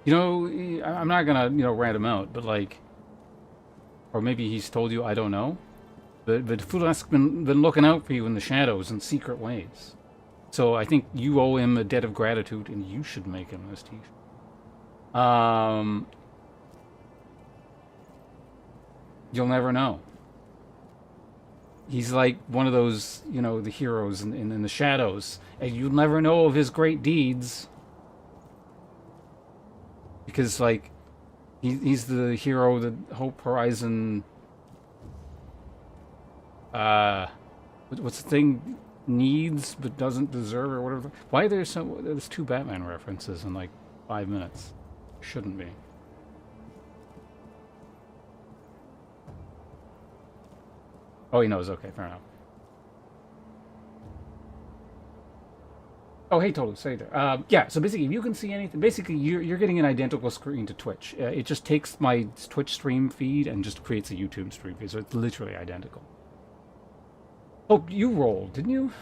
You know, I'm not gonna, you know, rat him out, but like, or maybe he's told you, I don't know. But Fulesk been looking out for you in the shadows in secret ways. So I think you owe him a debt of gratitude, and you should make him this t-shirt. You'll never know. He's like one of those, you know, the heroes in the shadows, and you'll never know of his great deeds. Because, like, he's the hero that Hope Horizon... what's the thing? Needs, but doesn't deserve, or whatever. Why are there's 2 Batman references in, like, 5 minutes? Shouldn't be. Oh, he knows. Okay, fair enough. Oh, hey, totally. Say there. Yeah, so basically, if you can see anything, basically, you're getting an identical screen to Twitch. It just takes my Twitch stream feed and just creates a YouTube stream feed, so it's literally identical. Oh, you rolled, didn't you?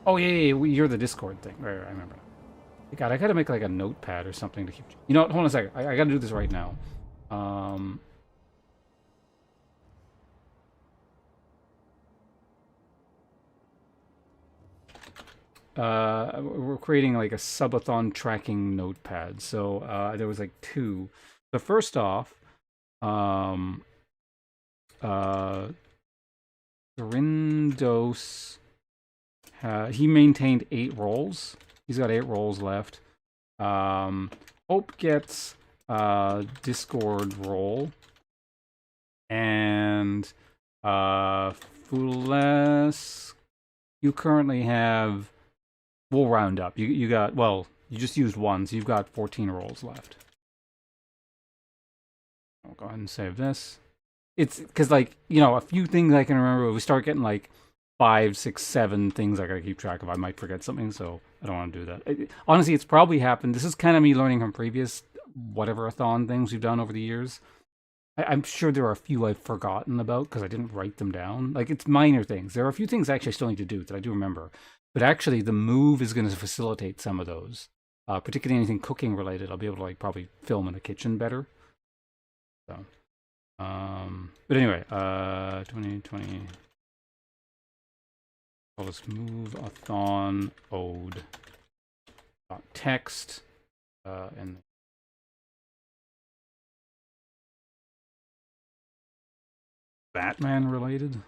Oh, yeah, you're the Discord thing. Right, I remember. God, I gotta make, like, a notepad or something to keep... You know what? Hold on a second. I gotta do this right now. We're creating like a subathon tracking notepad. So there was like 2. So first off, Grindos, he maintained 8 roles. He's got 8 roles left. Hope gets Discord role, and Fules, you currently have... We'll round up. You got, well, you just used 1, so you've got 14 rolls left. I'll go ahead and save this. It's because, like, you know, a few things I can remember. We start getting like 5, 6, 7 things I gotta keep track of. I might forget something, so I don't want to do that. Honestly, it's probably happened. This is kind of me learning from previous whatever-a-thon things we've done over the years. I'm sure there are a few I've forgotten about because I didn't write them down. Like, it's minor things. There are a few things actually I still need to do that I do remember. But actually, the move is going to facilitate some of those. Particularly anything cooking related. I'll be able to, like, probably film in the kitchen better. So, but anyway, 2020. Call this move-a-thon ode. Text, and Batman related.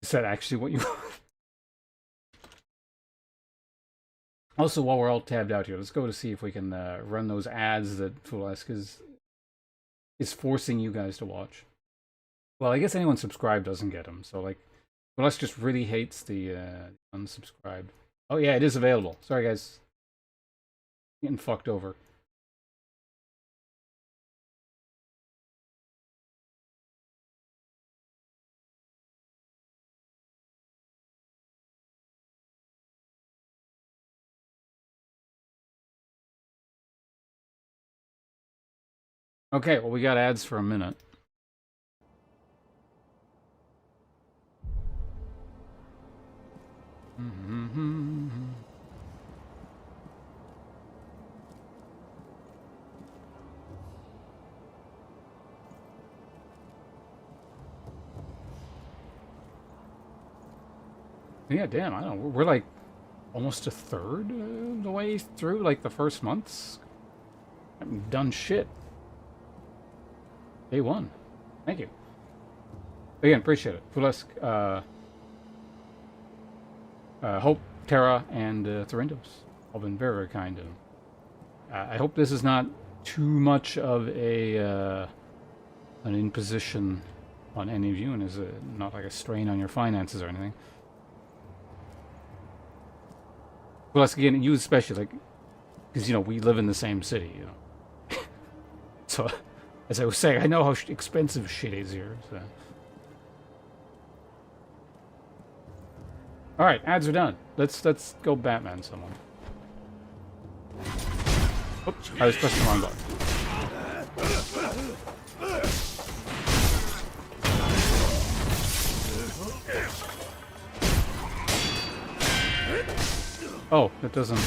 Is that actually what you... Also, while we're all tabbed out here, let's go to see if we can run those ads that Fulesque is forcing you guys to watch. Well, I guess anyone subscribed doesn't get them, so, like, Fulesque just really hates the unsubscribed. Oh yeah, it is available. Sorry guys. Getting fucked over. Okay, well, we got ads for a minute. Yeah, damn, I don't know. We're like almost a third of the way through, like, the first months. I haven't done shit. Day 1. Thank you. Again, appreciate it. Fulesque, Hope, Terra, and Thorindos all been very, very kind. And I hope this is not too much of an imposition on any of you, and is not like a strain on your finances or anything. Fulesque, again, you especially, like, because, you know, we live in the same city, you know. So, as I was saying, I know how expensive shit is here. So. All right, ads are done. Let's go Batman someone. Oops, I was pressing the wrong button. Oh, it doesn't.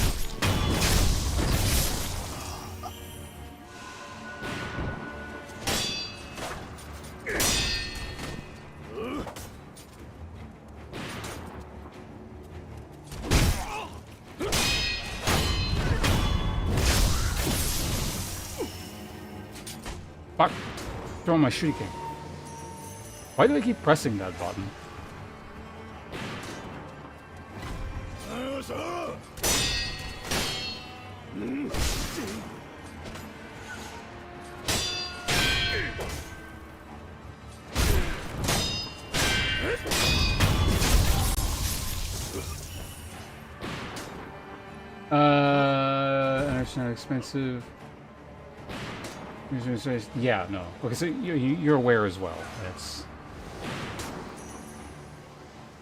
Fuck. Throw my shuriken. Why do I keep pressing that button? It's not expensive. Yeah, no. Okay, so you're aware as well. That's,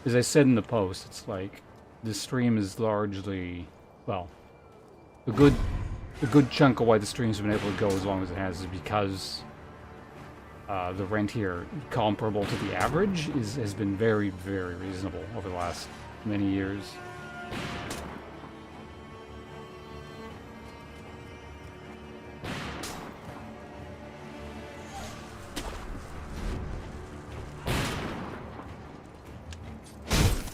as I said in the post, it's like the stream is largely, well, a good chunk of why the stream's been able to go as long as it has is because the rent here, comparable to the average, has been very, very reasonable over the last many years.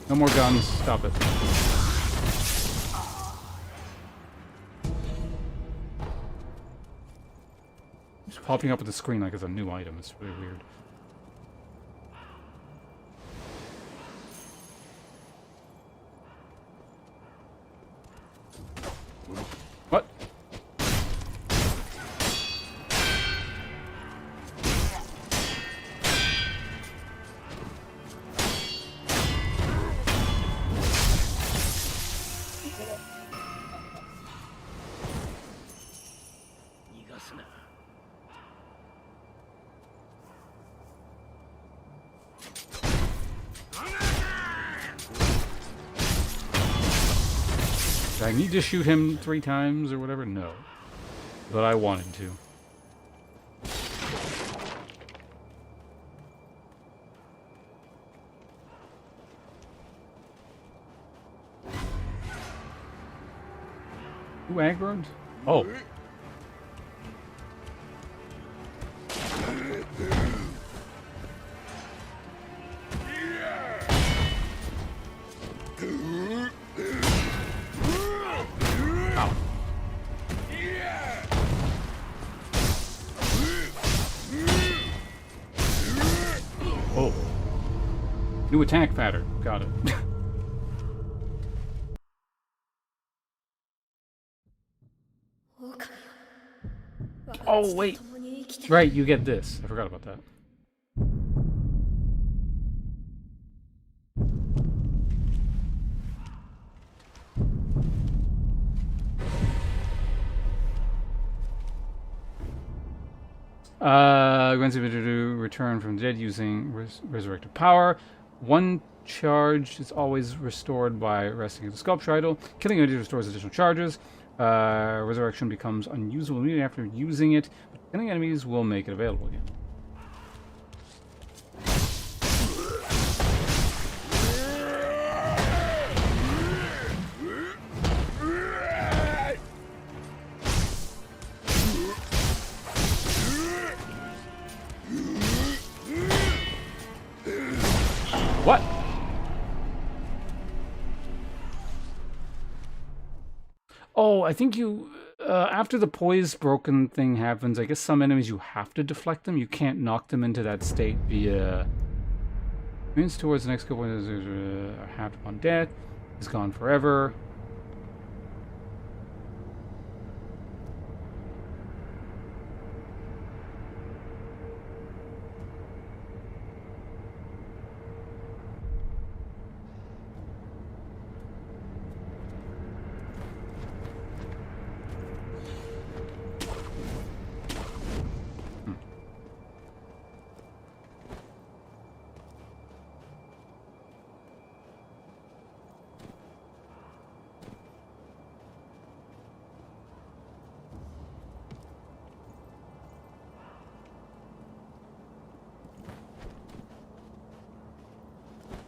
No more guns. Stop it. It's popping up with the screen like it's a new item. It's really weird. What? Do I need to shoot him 3 times or whatever? No. But I wanted to. Who aggroed? Oh. Oh. New attack pattern. Got it. Oh, wait. Right, you get this. I forgot about that. Grants you to return from the dead using resurrected power. 1 charge is always restored by resting at the sculpture idol. Killing an entity restores additional charges. Resurrection becomes unusable immediately after using it, but killing enemies will make it available again. What? Oh, I think you, after the poise broken thing happens, I guess some enemies you have to deflect them. You can't knock them into that state via... Means towards the next couple of half upon death. Is gone forever.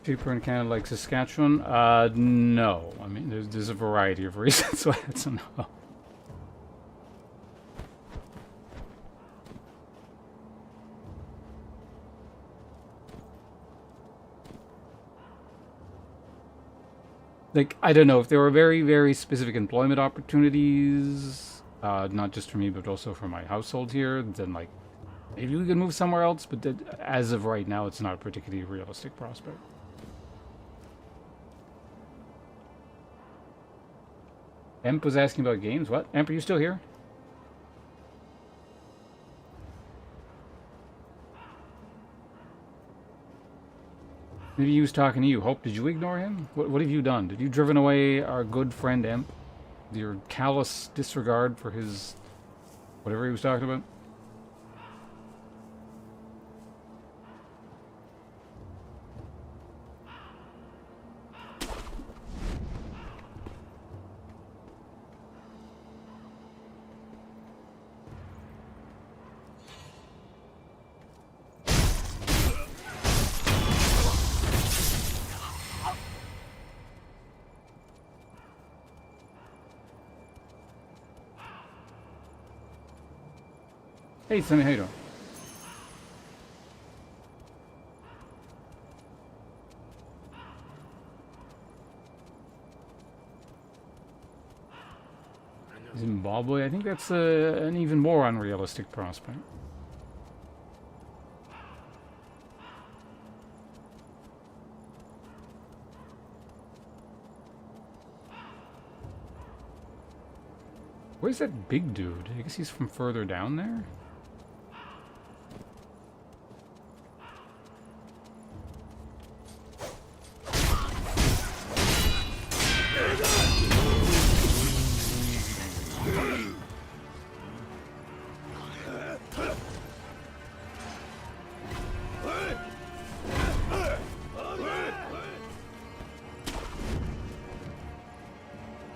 Cheaper in Canada like Saskatchewan? No. I mean, there's a variety of reasons why that's a no. Like, I don't know, if there were very, very specific employment opportunities, not just for me, but also for my household here, then, like, Maybe we can move somewhere else, but as of right now, it's not a particularly realistic prospect. Emp was asking about games. What? Emp, are you still here? Maybe he was talking to you. Hope, did you ignore him? What have you done? Did you driven away our good friend Emp? Your callous disregard for his... whatever he was talking about? Hey, Sammy, how you doing? Zimbabwe? I think that's an even more unrealistic prospect. Where's that big dude? I guess he's from further down there?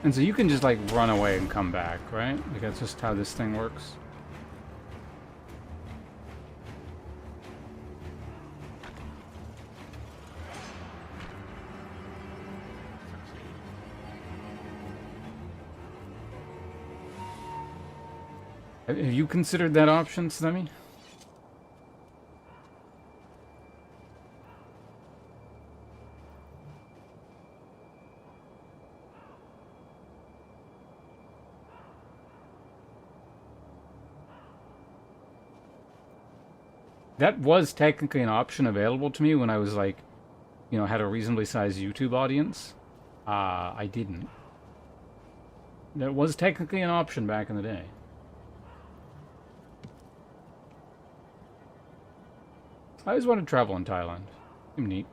And so you can just like run away and come back, right? Like that's just how this thing works. Have you considered that option, Slemmy? That was technically an option available to me when I was like, you know, had a reasonably sized YouTube audience. I didn't. That was technically an option back in the day. I always wanted to travel in Thailand. Seemed neat.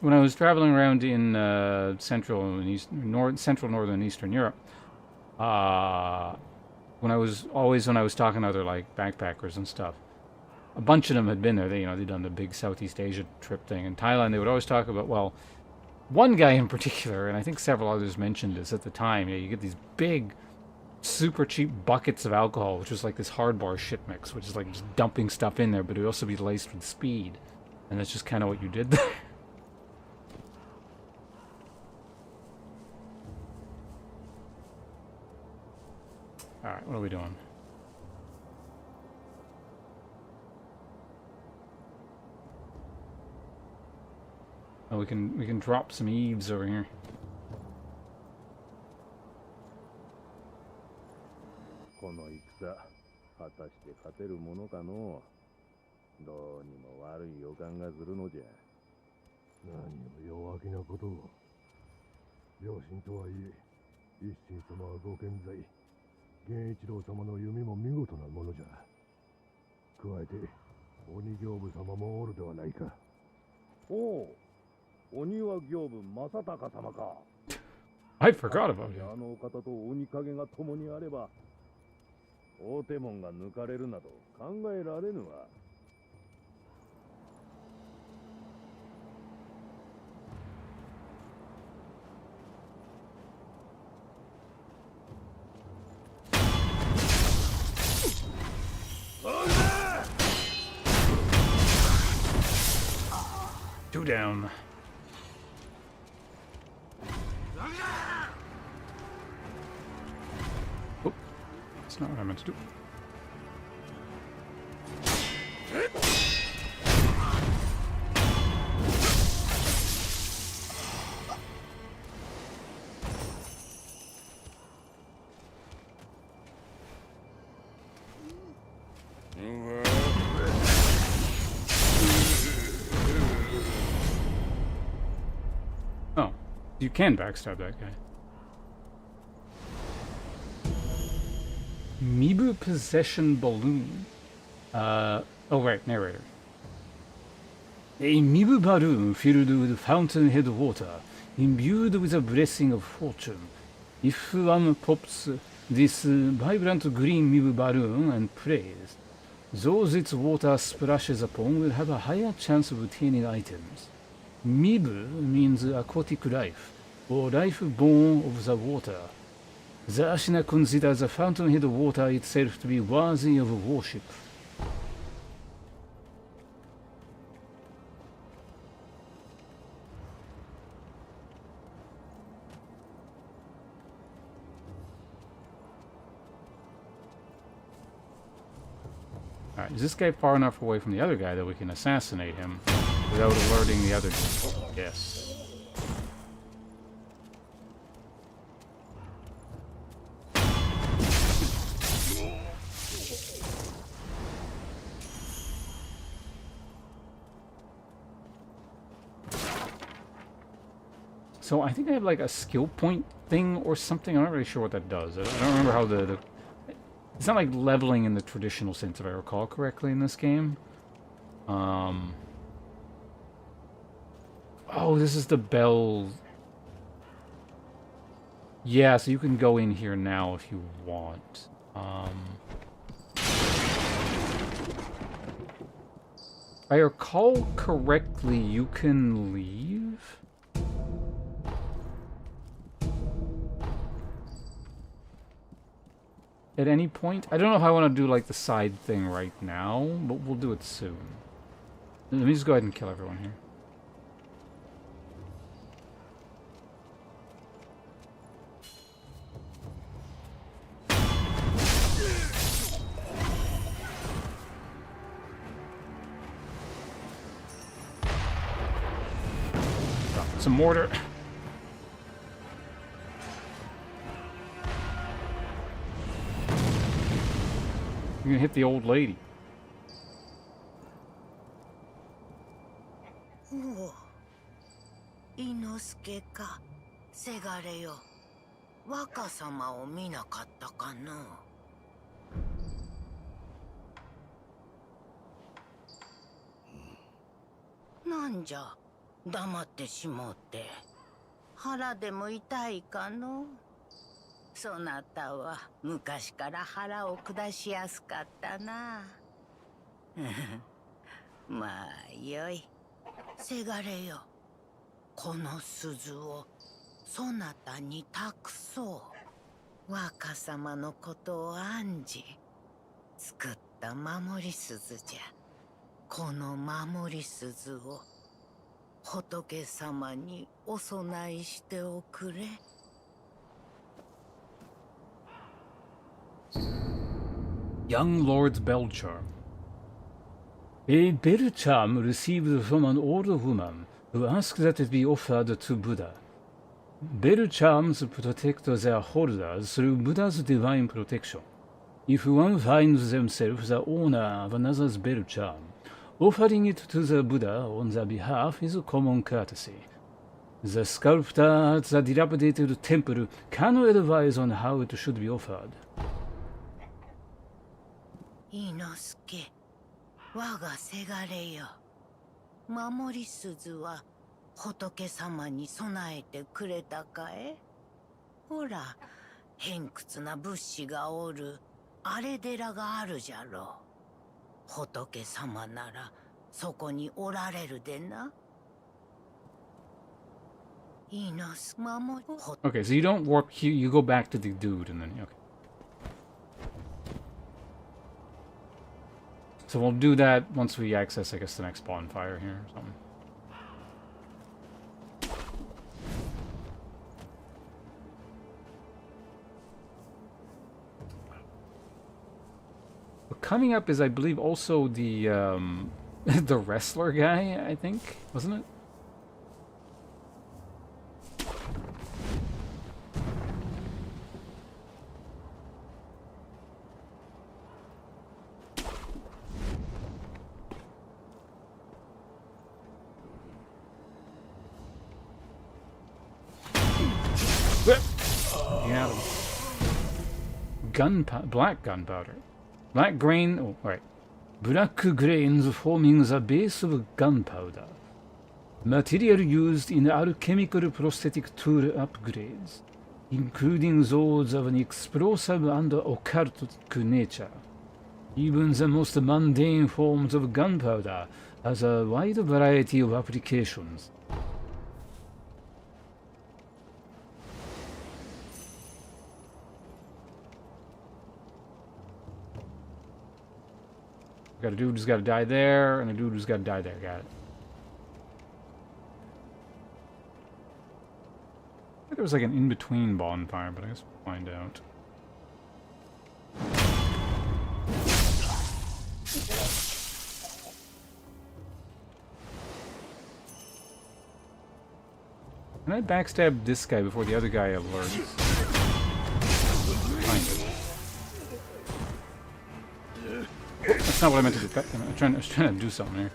When I was traveling around in Central Northern and Eastern Europe, when I was talking to other like backpackers and stuff, a bunch of them had been there. They, you know, they'd done the big Southeast Asia trip thing. In Thailand, they would always talk about, well, one guy in particular, and I think several others mentioned this at the time. You get these big, super cheap buckets of alcohol, which was like this hardbar shit mix, which is like just dumping stuff in there, but it would also be laced with speed, and that's just kind of what you did there. All right, what are we doing? Oh, we can drop some eaves over here. This war, 果たして勝てるものかのう。どうにも悪い予感がするのじゃ。何を弱気なことを。両親とはいえ、一心様はご健在。源一郎様の弓も見事なものじゃ。加えて、鬼行部様もおるではないか。おう、鬼は行部正隆様か。I forgot about it. あのお方と鬼影が共にあれば、大手門が抜かれるなど考えられぬわ。Two down. Oh, that's not what I meant to do. You can backstab that guy. Mibu Possession Balloon. Oh, right, narrator. A Mibu balloon filled with fountainhead water, imbued with a blessing of fortune. If one pops this vibrant green Mibu balloon and prays, those its water splashes upon will have a higher chance of obtaining items. Mibu means aquatic life, or life born of the water. The Ashina considers the fountainhead water itself to be worthy of worship. Alright, is this guy far enough away from the other guy that we can assassinate him without alerting the other dude? Yes. So I think I have like a skill point thing or something. I'm not really sure what that does. I don't remember how the it's not like leveling in the traditional sense, if I recall correctly, in this game. Oh, this is the bell. Yeah, so you can go in here now if you want. If I recall correctly, you can leave. At any point. I don't know if I want to do like the side thing right now, but we'll do it soon. Let me just go ahead and kill everyone here. Drop some mortar. You're gonna hit the old lady. Oh, Inosukeか、せがれよ。若様を見なかったかの。なんじゃ、黙ってしもうて。腹でも痛いかの。そなたは昔から腹を下しやすかったな。まあよい。せがれよ。この鈴をそなたに託そう。若様のことを案じ作った守り鈴じゃ。この守り鈴を仏様にお供えしておくれ。Young Lord's Bell Charm. A bell charm received from an old woman who asked that it be offered to Buddha. Bell charms protect their holders through Buddha's divine protection. If one finds themselves the owner of another's bell charm, offering it to the Buddha on their behalf is a common courtesy. The sculptor at the dilapidated temple can advise on how it should be offered. 伊之助、我がせがれよ。守り鈴は仏様に備えてくれたかえ？ほら、偏屈な仏師がおるあれ寺があるじゃろう。仏様ならそこにおられるでな。伊之助、守り。Okay, so you don't warp here, you go back to the dude and then, okay. So we'll do that once we access, I guess, the next bonfire here or something. But coming up is, I believe, also the the wrestler guy, I think, wasn't it? black gunpowder. Black grain, oh, right. Black grains forming the base of gunpowder. Material used in alchemical prosthetic tool upgrades, including those of an explosive and occult nature. Even the most mundane forms of gunpowder has a wide variety of applications. Got a dude who's got to die there, and a dude who's got to die there. Got it. I think there was like an in-between bonfire, but I guess we'll find out. Can I backstab this guy before the other guy alerts? Kind of. Oh, that's not what I meant to do. I was trying to do something here.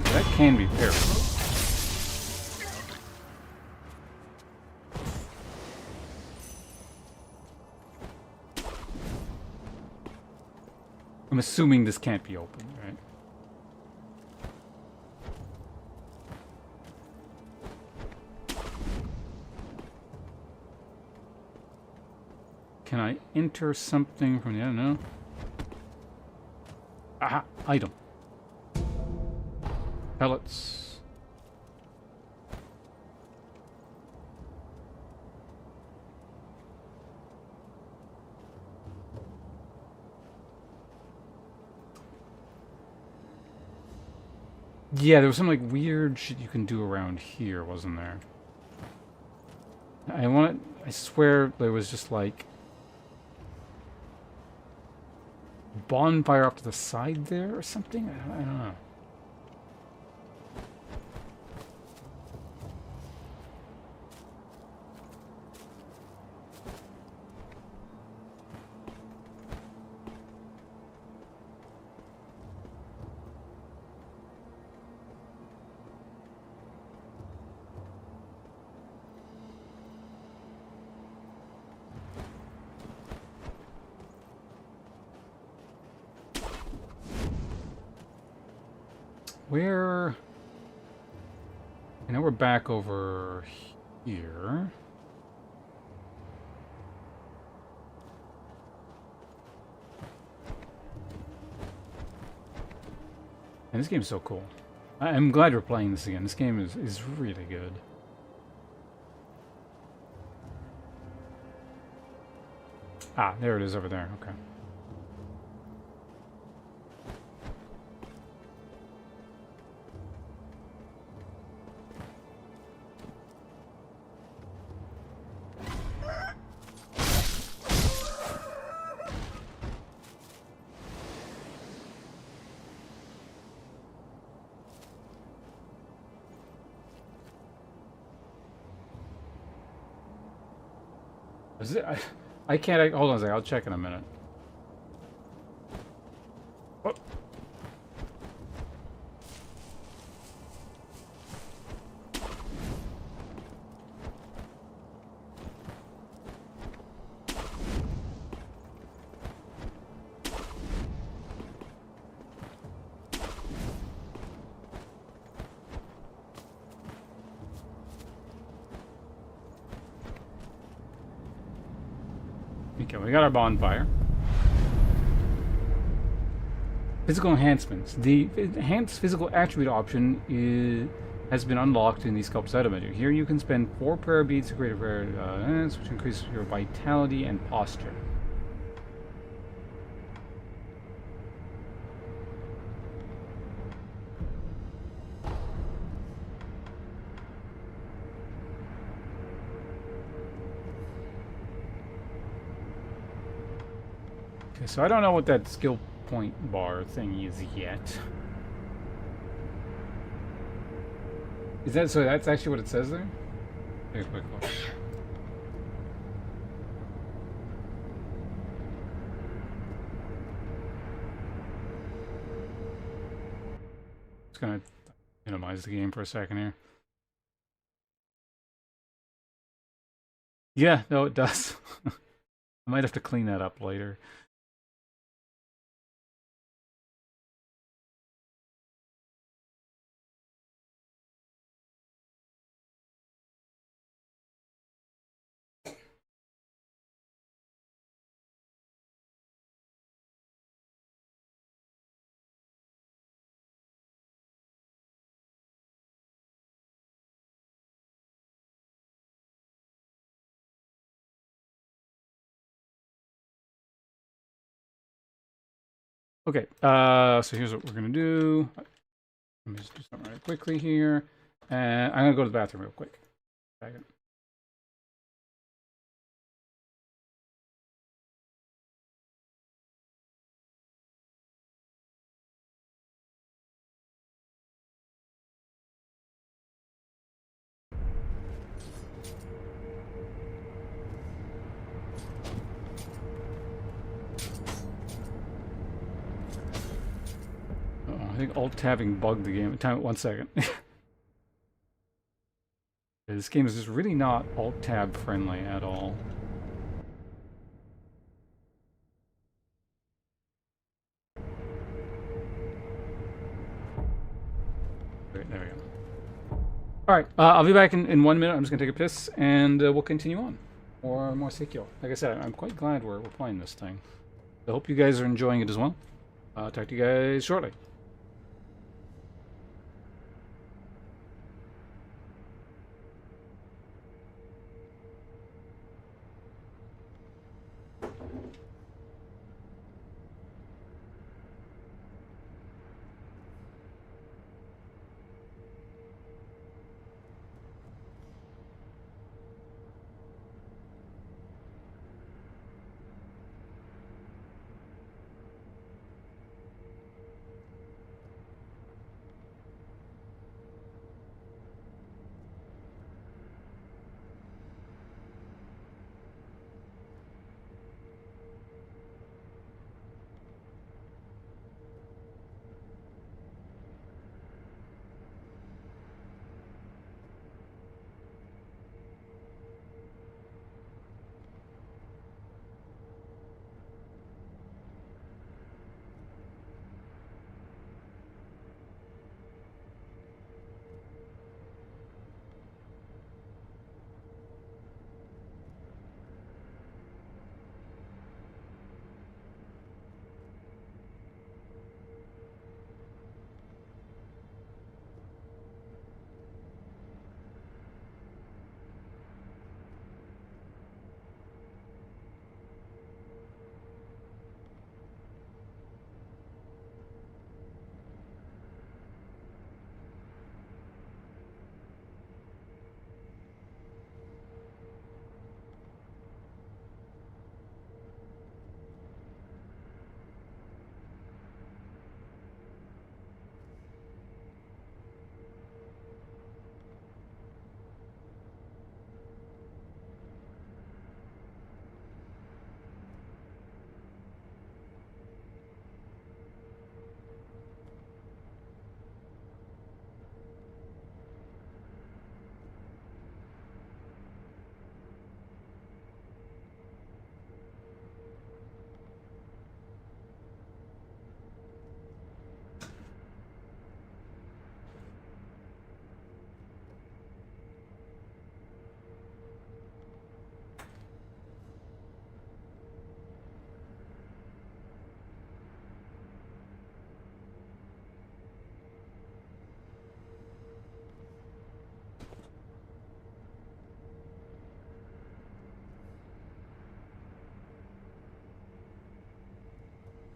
That can be parried. I'm assuming this can't be opened, right? Can I enter something from the... I don't know. Aha! Item. Pellets. Yeah, there was some like weird shit you can do around here, wasn't there? I swear there was just like bonfire up to the side there or something? I don't know. Where... I know we're back over here. And this game is so cool. I'm glad we're playing this again. This game is really good. Ah, there it is over there. Okay. Is it, I can't... hold on a second. I'll check in a minute. Oh. Okay, we got our bonfire. Physical enhancements. The enhanced physical attribute option has been unlocked in the sculpt's item menu. Here you can spend 4 prayer beads to create a prayer, which increases your vitality and posture. Okay, so I don't know what that skill point bar thing is yet. Is that so? That's actually what it says there? Take a quick look. Just gonna minimize the game for a second here. Yeah, no, it does. I might have to clean that up later. Okay, so here's what we're gonna do. Let me just do something right quickly here. And I'm gonna go to the bathroom real quick. Second. I think alt-tabbing bugged the game. Time it 1 second. This game is just really not alt-tab friendly at all. Right, there we go. Alright, I'll be back in 1 minute. I'm just going to take a piss, and we'll continue on. More Sekiro. Like I said, I'm quite glad we're playing this thing. I hope you guys are enjoying it as well. Talk to you guys shortly.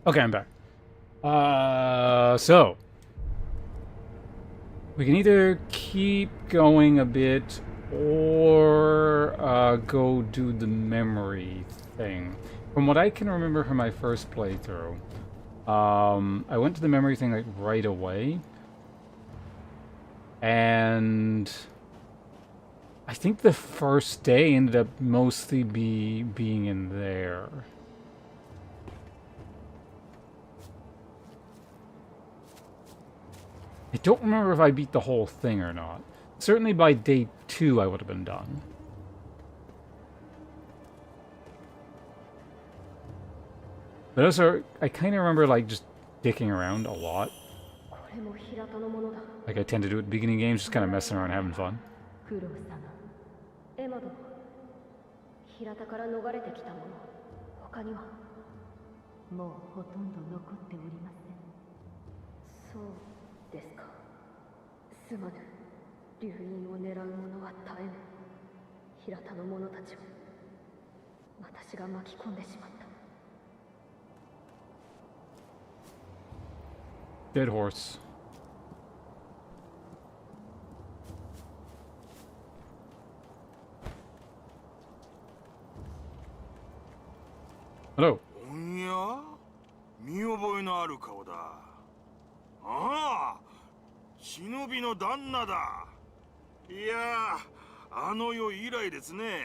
Okay, I'm back. So we can either keep going a bit or go do the memory thing. From what I can remember from my first playthrough, I went to the memory thing like right away, and I think the first day ended up mostly being in there. I don't remember if I beat the whole thing or not. Certainly by day 2 I would have been done. But also, I kind of remember like just dicking around a lot. これも平田のものだ。 Like I tend to do at the beginning games, just kind of messing around, having fun. クロウ様。エマ殿、平田から逃れてきたもの、他には？もうほとんど残っておりません。そうですか。すまぬ。流因を狙う者は絶えぬ。平田の者たちを私が巻き込んでしまった。 Dead horse. Hello. おや、見覚えのある顔だ。ああ、忍びの旦那だ。いやあの世以来ですね。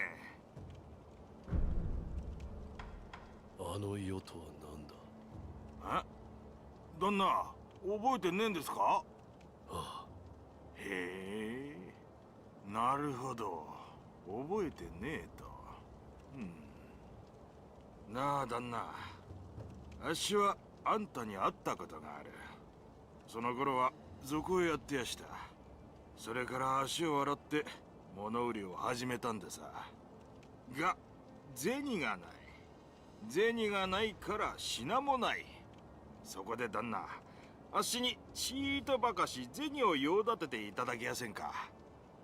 あの世とは何だ？え、旦那、覚えてねえんですか？ああ、へえ、なるほど、覚えてねえと。なあ旦那、あっしはあんたに会ったことがある。その頃は賊をやってやした。それから足を洗って物売りを始めたんでさ。が銭がない。銭がないから品もない。そこで旦那、あっしにちーとばかし銭を用立てていただけやせんか。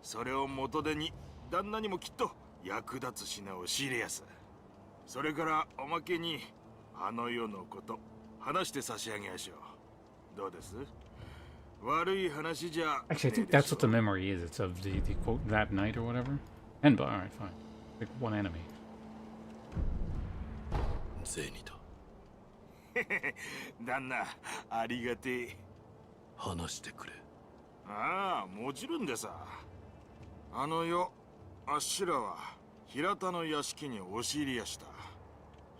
それを元手に旦那にもきっと役立つ品を仕入れやす。それからおまけにあの世のこと話して差し上げやしょう。どうです？悪い話じゃ。 Actually, I think that's what the memory is. It's of the quote that night or whatever. And but alright, fine. Like one enemy. 銭だ。旦那、ありがてえ。話してくれ。ああ、もちろんでさ。あの世、あっしらは平田の屋敷に押し入りやした。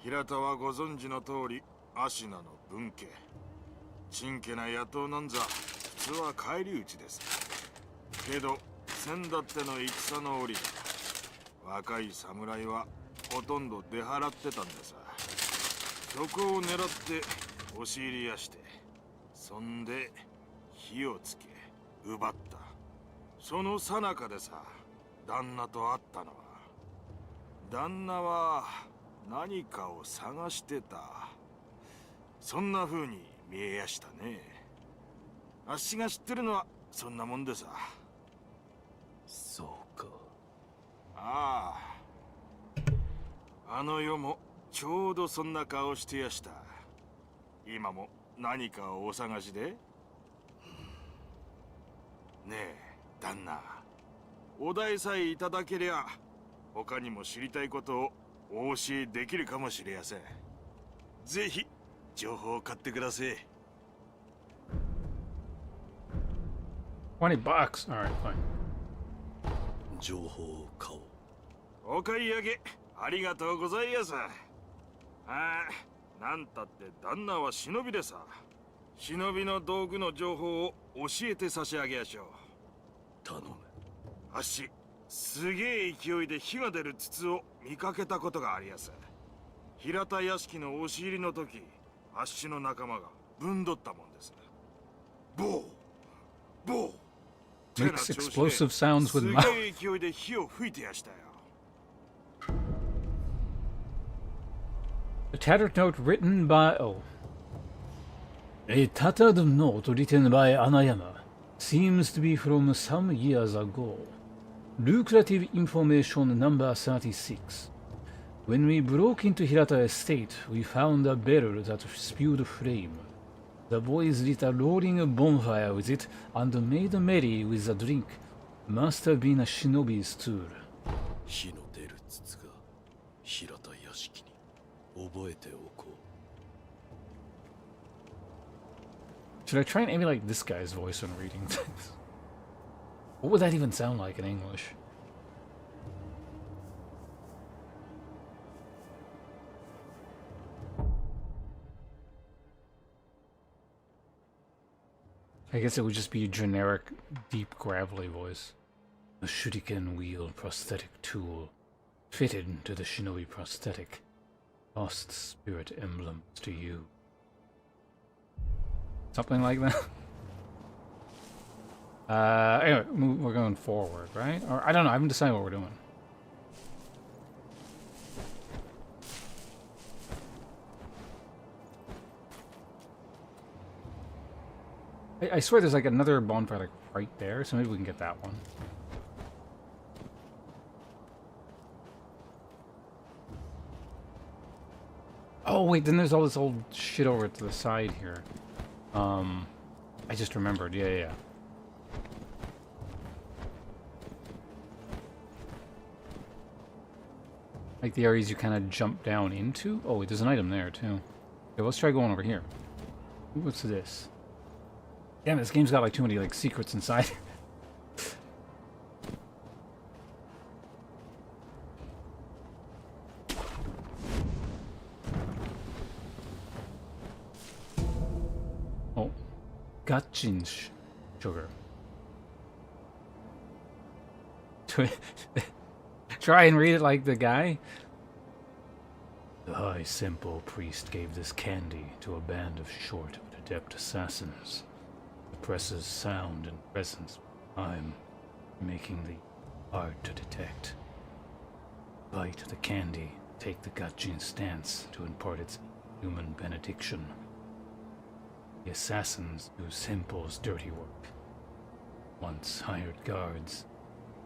平田はご存知の通り、芦名の分家。ちんけな野党なんざ普通は返り討ちです。けど先だっての戦の折、若い侍はほとんど出払ってたんでさ。そこを狙って押し入りやして、そんで火をつけ奪った。その最中でさ、旦那と会ったのは。旦那は何かを探してた。そんな風に見えやしたね。あっしが知ってるのはそんなもんでさ。そうか。ああ、あの世もちょうどそんな顔してやした。今も何かをお探しで？ねえ旦那、お題さえいただけりゃ他にも知りたいことをお教えできるかもしれやせん。ぜひ情報を買ってください。 $20. Alright, fine. 情報を買おう。お買い上げありがとうございます。ああ、なんたって旦那は忍びでさ。忍びの道具の情報を教えて差し上げやしょう。頼む。あっし、すげえ勢いで火が出る筒を見かけたことがありやす。平田屋敷の押し入りの時、あっしの仲間がぶんどったもんです。ボーボー Makes explosive sounds with mouth. すげえ勢いで火を吹いてやしたよ。 A tattered note written by A tattered note written by Anayama seems to be from some years ago. Lucrative information number 36. When we broke into Hirata Estate, we found a barrel that spewed flame. The boys lit a roaring bonfire with it and made merry with the drink. Must have been a shinobi's tool. 火の出る筒が平田屋敷に。覚えておこう。 Should I try and emulate this guy's voice when reading things? What would that even sound like in English? I guess it would just be a generic, deep, gravelly voice. A shuriken wheel prosthetic tool, fitted to the shinobi prosthetic. Lost spirit emblems to you. Something like that. Anyway, we're going forward, right? Or I don't know. I haven't decided what we're doing. I swear there's like another bonfire like right there, so maybe we can get that one. Oh wait, then there's all this old shit over to the side here. I just remembered. Yeah. Like the areas you kind of jump down into. Oh wait, there's an item there too. Okay, let's try going over here. Ooh, what's this? Damn, this game's got like too many like secrets inside. Oh, Gachin sugar. Try and read it like the guy. The high simple priest gave this candy to a band of short but adept assassins. The press's sound and presence of time, making the hard to detect. Bite the candy, take the Gachin stance to impart its human benediction. The assassins do Simple's dirty work. Once hired guards,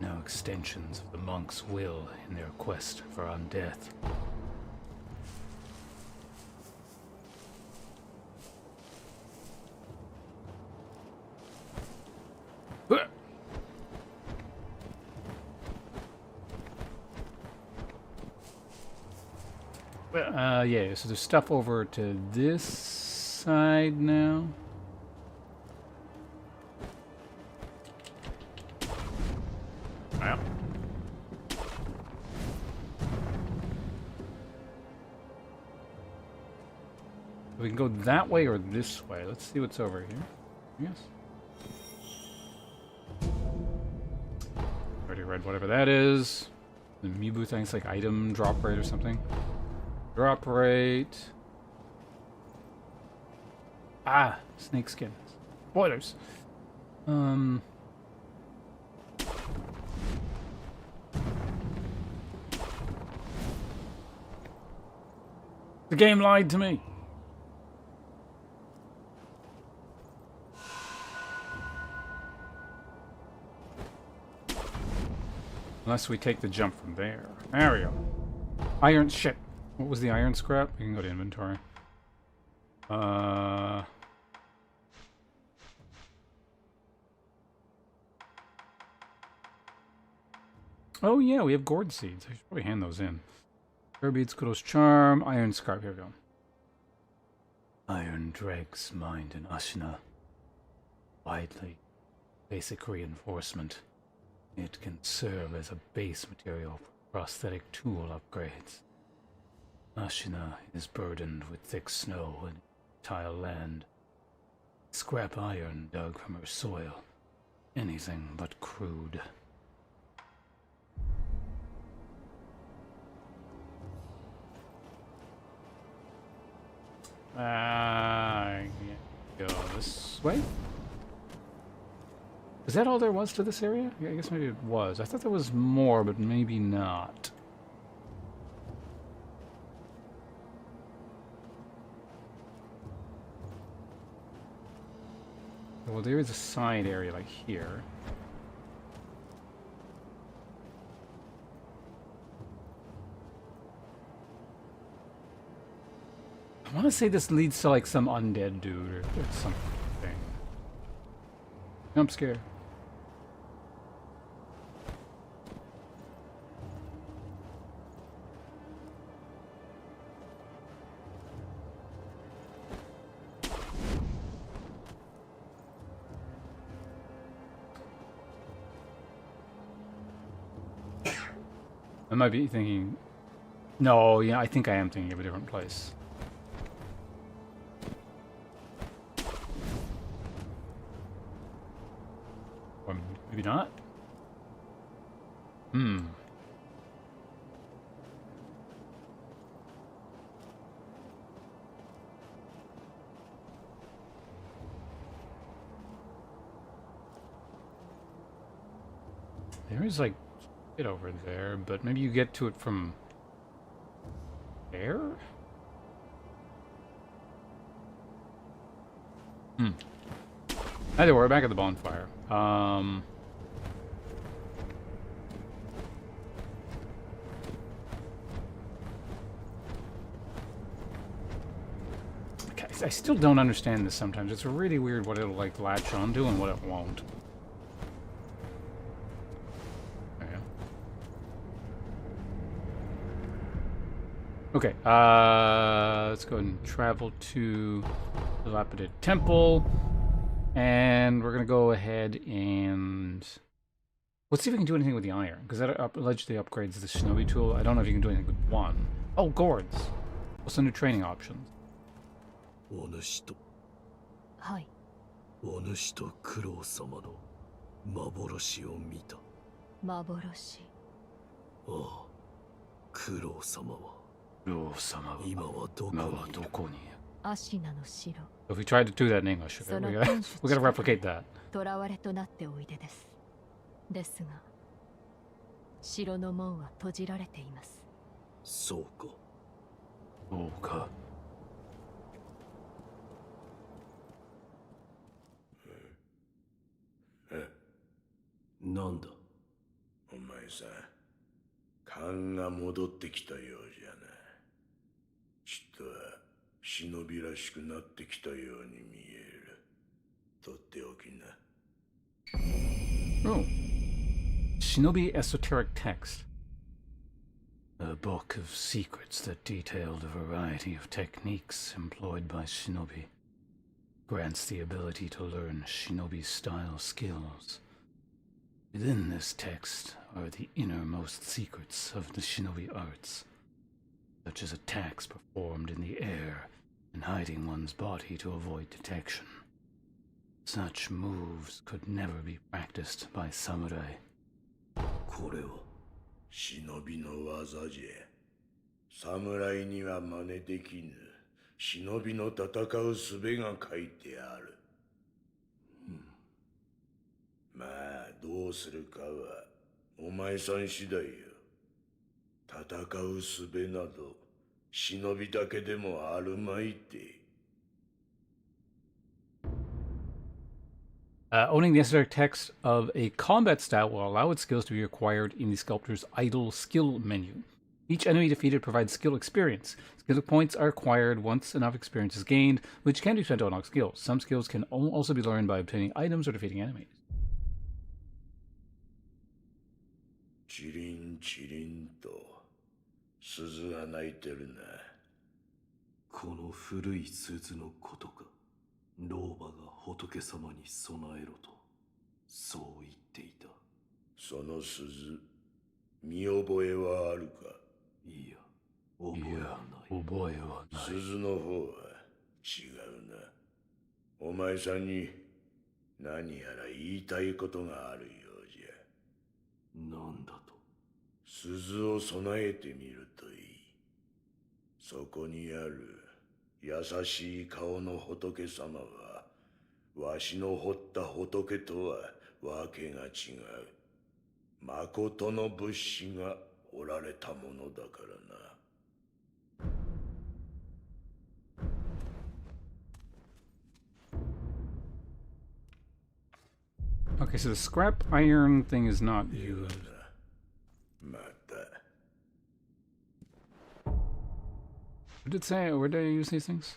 now extensions of the monk's will in their quest for undeath. Yeah, so there's stuff over to this side now. Wow. We can go that way or this way. Let's see what's over here. Yes. Already read whatever that is. The Mibu thing's like item drop rate or something. Drop rate. Ah, snake skin. Spoilers. The game lied to me. Unless we take the jump from there. There we go. Iron shit. What was the iron scrap? We can go to inventory. Oh yeah, we have gourd seeds. I should probably hand those in. Beats, Kudos Charm, Iron Scarf. Here we go. Iron dregs mind in Ashina. Widely basic reinforcement. It can serve as a base material for prosthetic tool upgrades. Ashina is burdened with thick snow and tile land. Scrap iron dug from her soil. Anything but crude. Go this way? Is that all there was to this area? Yeah, I guess maybe it was. I thought there was more, but maybe not. Well, there is a side area like here. I want to say this leads to like some undead dude or something. Jump scare. I might be thinking... No, yeah, I think I am thinking of a different place. Or maybe not? There is like it over there, but maybe you get to it from there? Either way, we're back at the bonfire. Okay, I still don't understand this sometimes. It's really weird what it'll like latch onto and what it won't. Okay, let's go ahead and travel to the Dilapidated Temple. And we're going to go ahead and... Let's see if we can do anything with the iron, because that allegedly upgrades the shinobi tool. I don't know if you can do anything with one. Oh, gourds. What's the new training options? お主とはい。お主と九郎様の幻を見た。幻。ああ、九郎様は今はどこにいる？アシナの城。 If we tried to do that in English, we gotta replicate that. 囚われとなっておいでです。ですが、城の門は閉じられています。そうか。そうか。なんだ？お前さん、勘が戻ってきたようじゃな。ちっとは忍びらしくなってきたように見える。とっておきな。Oh. Shinobi Esoteric Text. A book of secrets that detailed a variety of techniques employed by shinobi. Grants the ability to learn shinobi-style skills. Within this text are the innermost secrets of the shinobi arts, such as attacks performed in the air and hiding one's body to avoid detection. Such moves could never be practiced by samurai. これは忍びの技じゃ。侍には真似できぬ。忍びの戦う術が書いてある。まあ、どうするかはお前さん次第よ。戦う術など忍びだけでもあるまいて。Owning the esoteric text of a combat style will allow its skills to be acquired in the sculptor's idle skill menu. Each enemy defeated provides skill experience. Skill points are acquired once enough experience is gained, which can be spent to unlock skills. Some skills can also be learned by obtaining items or defeating enemies. チリンチリンと鈴が鳴いてるな。この古い鈴のことか。老婆が仏様に備えろとそう言っていた。その鈴見覚えはあるか？いや、覚えはない。鈴の方は違うな。お前さんに何やら言いたいことがあるようじゃ。なんだと？鈴を備えてみるといい。そこにある優しい顔の仏様は、わしの彫った仏とはわけが違う。誠の仏師がおられたものだからな。Okay, so the scrap iron thing is not used. また。What did it say? Where did I use these things?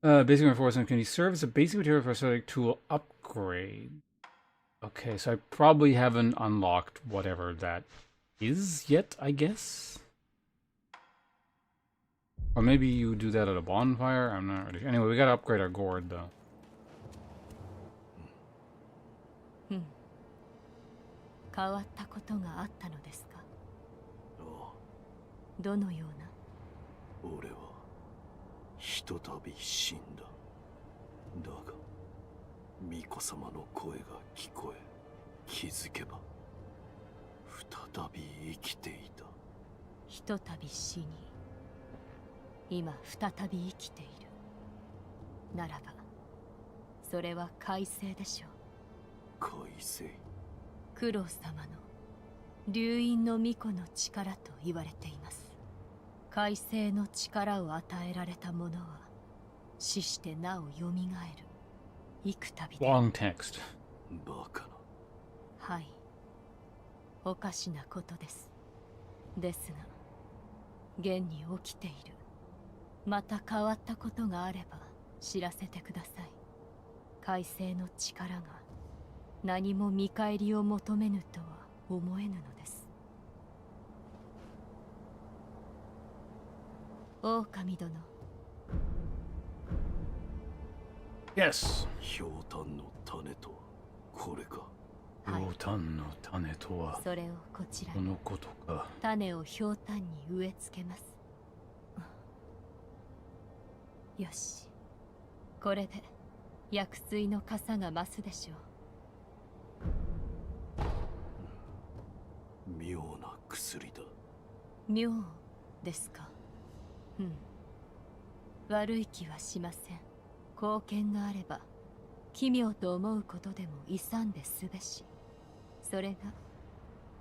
Basic reinforcement can serve as a basic material for a aesthetic tool upgrade. Okay, so I probably haven't unlocked whatever that is yet, I guess? Or maybe you do that at a bonfire? I'm not really... Anyway, we gotta upgrade our gourd, though. 変わったことがあったのですか？ああ。どのような？俺はひとたび死んだ。だが巫女様の声が聞こえ、気づけば再び生きていた。ひとたび死に、今再び生きている。ならばそれは快晴でしょう。快晴。九郎様の流因の巫女の力と言われています。快晴の力を与えられた者は死してなおよみがえる幾度で。 Long text. バカな。はい、おかしなことです。ですが現に起きている、また変わったことがあれば知らせてください。快晴の力が何も見返りを求めぬとは思えぬのです。狼殿。 Yes. ひょうたんの種とはこれか。はい、ひょうたんの種とはそれをこちらに。このことか。種をひょうたんに植え付けます。よし、これで薬水の傘が増すでしょう。妙な薬だ。妙ですか。うん、悪い気はしません。貢献があれば奇妙と思うことでも勇んですべし。それが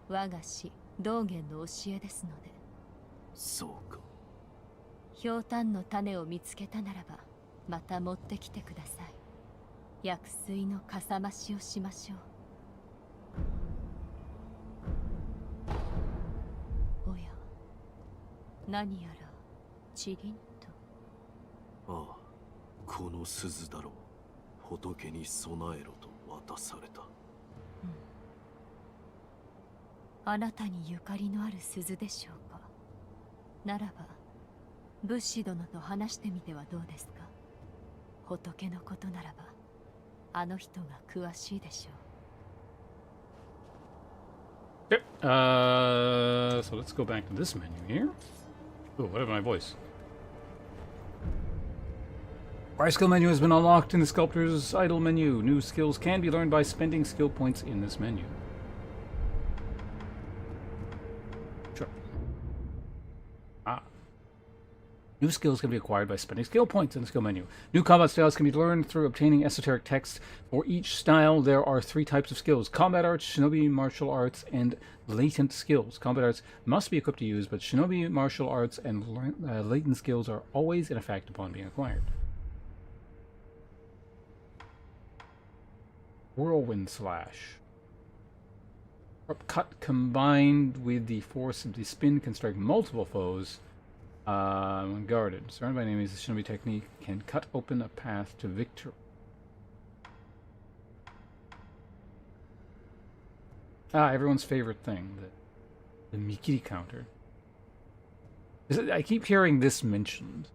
我が師道元の教えですので。そうか。ひょうたんの種を見つけたならばまた持ってきてください。薬水のかさ増しをしましょう。おや、何やらチリンと。ああ、この鈴だろう。仏に備えろと渡された。あなたにゆかりのある鈴でしょうか。ならば仏師殿と話してみてはどうですか。仏のことならばあの人が詳しいでしょう。 Okay. So let's go back to this menu here. Oh, what happened to my voice? Our skill menu has been unlocked in the Sculptor's Idle menu. New skills can be learned by spending skill points in this menu. Sure. New skills can be acquired by spending skill points in the skill menu. New combat styles can be learned through obtaining esoteric texts. For each style, there are 3 types of skills: combat arts, shinobi martial arts, and latent skills. Combat arts must be equipped to use, but shinobi martial arts and latent skills are always in effect upon being acquired. Whirlwind Slash. Cut combined with the force of the spin can strike multiple foes. When guarded, surrounded by enemies, the shinobi technique can cut open a path to victory. Everyone's favorite thing, the Mikiri counter. I keep hearing this mentioned.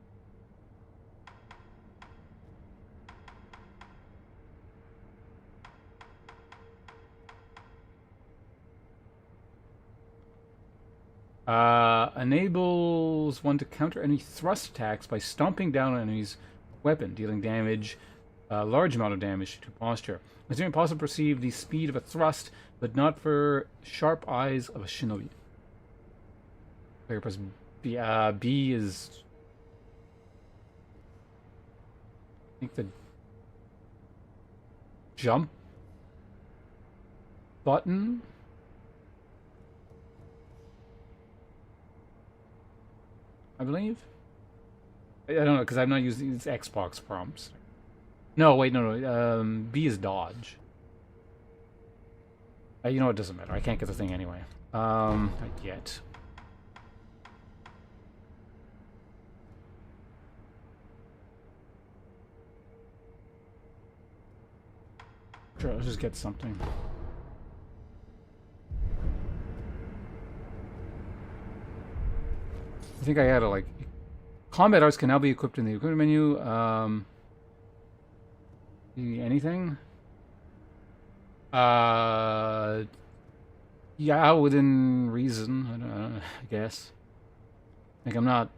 Enables one to counter any thrust attacks by stomping down an enemy's weapon, dealing damage, a large amount of damage to posture. It's even possible to perceive the speed of a thrust, but not for sharp eyes of a shinobi. Player press B. B is, I think, the jump button. I believe. I don't know, because I'm not using these Xbox prompts. No, wait, no. B is dodge. You know, it doesn't matter. I can't get the thing anyway. Not yet. Sure, let's just get something. I think I had to, like, combat arts can now be equipped in the equipment menu. Anything? Yeah, within reason. I guess. Like, I'm not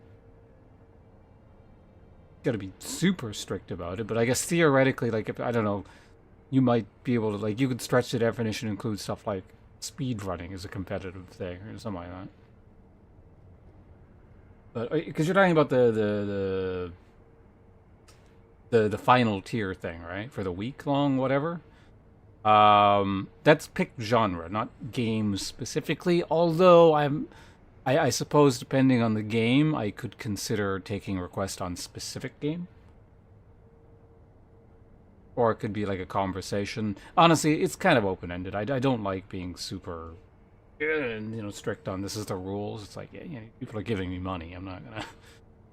gotta be super strict about it, but I guess theoretically, like, if I don't know, you might be able to, like, you could stretch the definition to include stuff like speed running as a competitive thing or something like that. But because you're talking about the the final tier thing, right? For the week long, whatever. That's picked genre, not games specifically. Although I suppose depending on the game, I could consider taking a request on specific game. Or it could be like a conversation. Honestly, it's kind of open-ended. I don't like being super, strict on this is the rules. It's like, yeah, people are giving me money. I'm not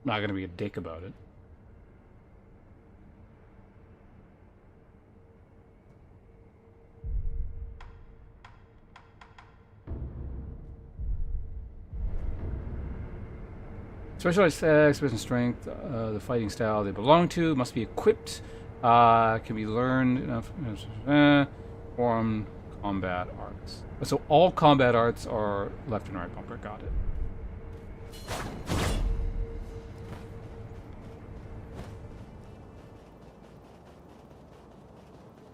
gonna be a dick about it. Specialized attacks, special strength, the fighting style they belong to must be equipped. Can be learned. Form combat arts. So all combat arts are left and right bumper. Got it.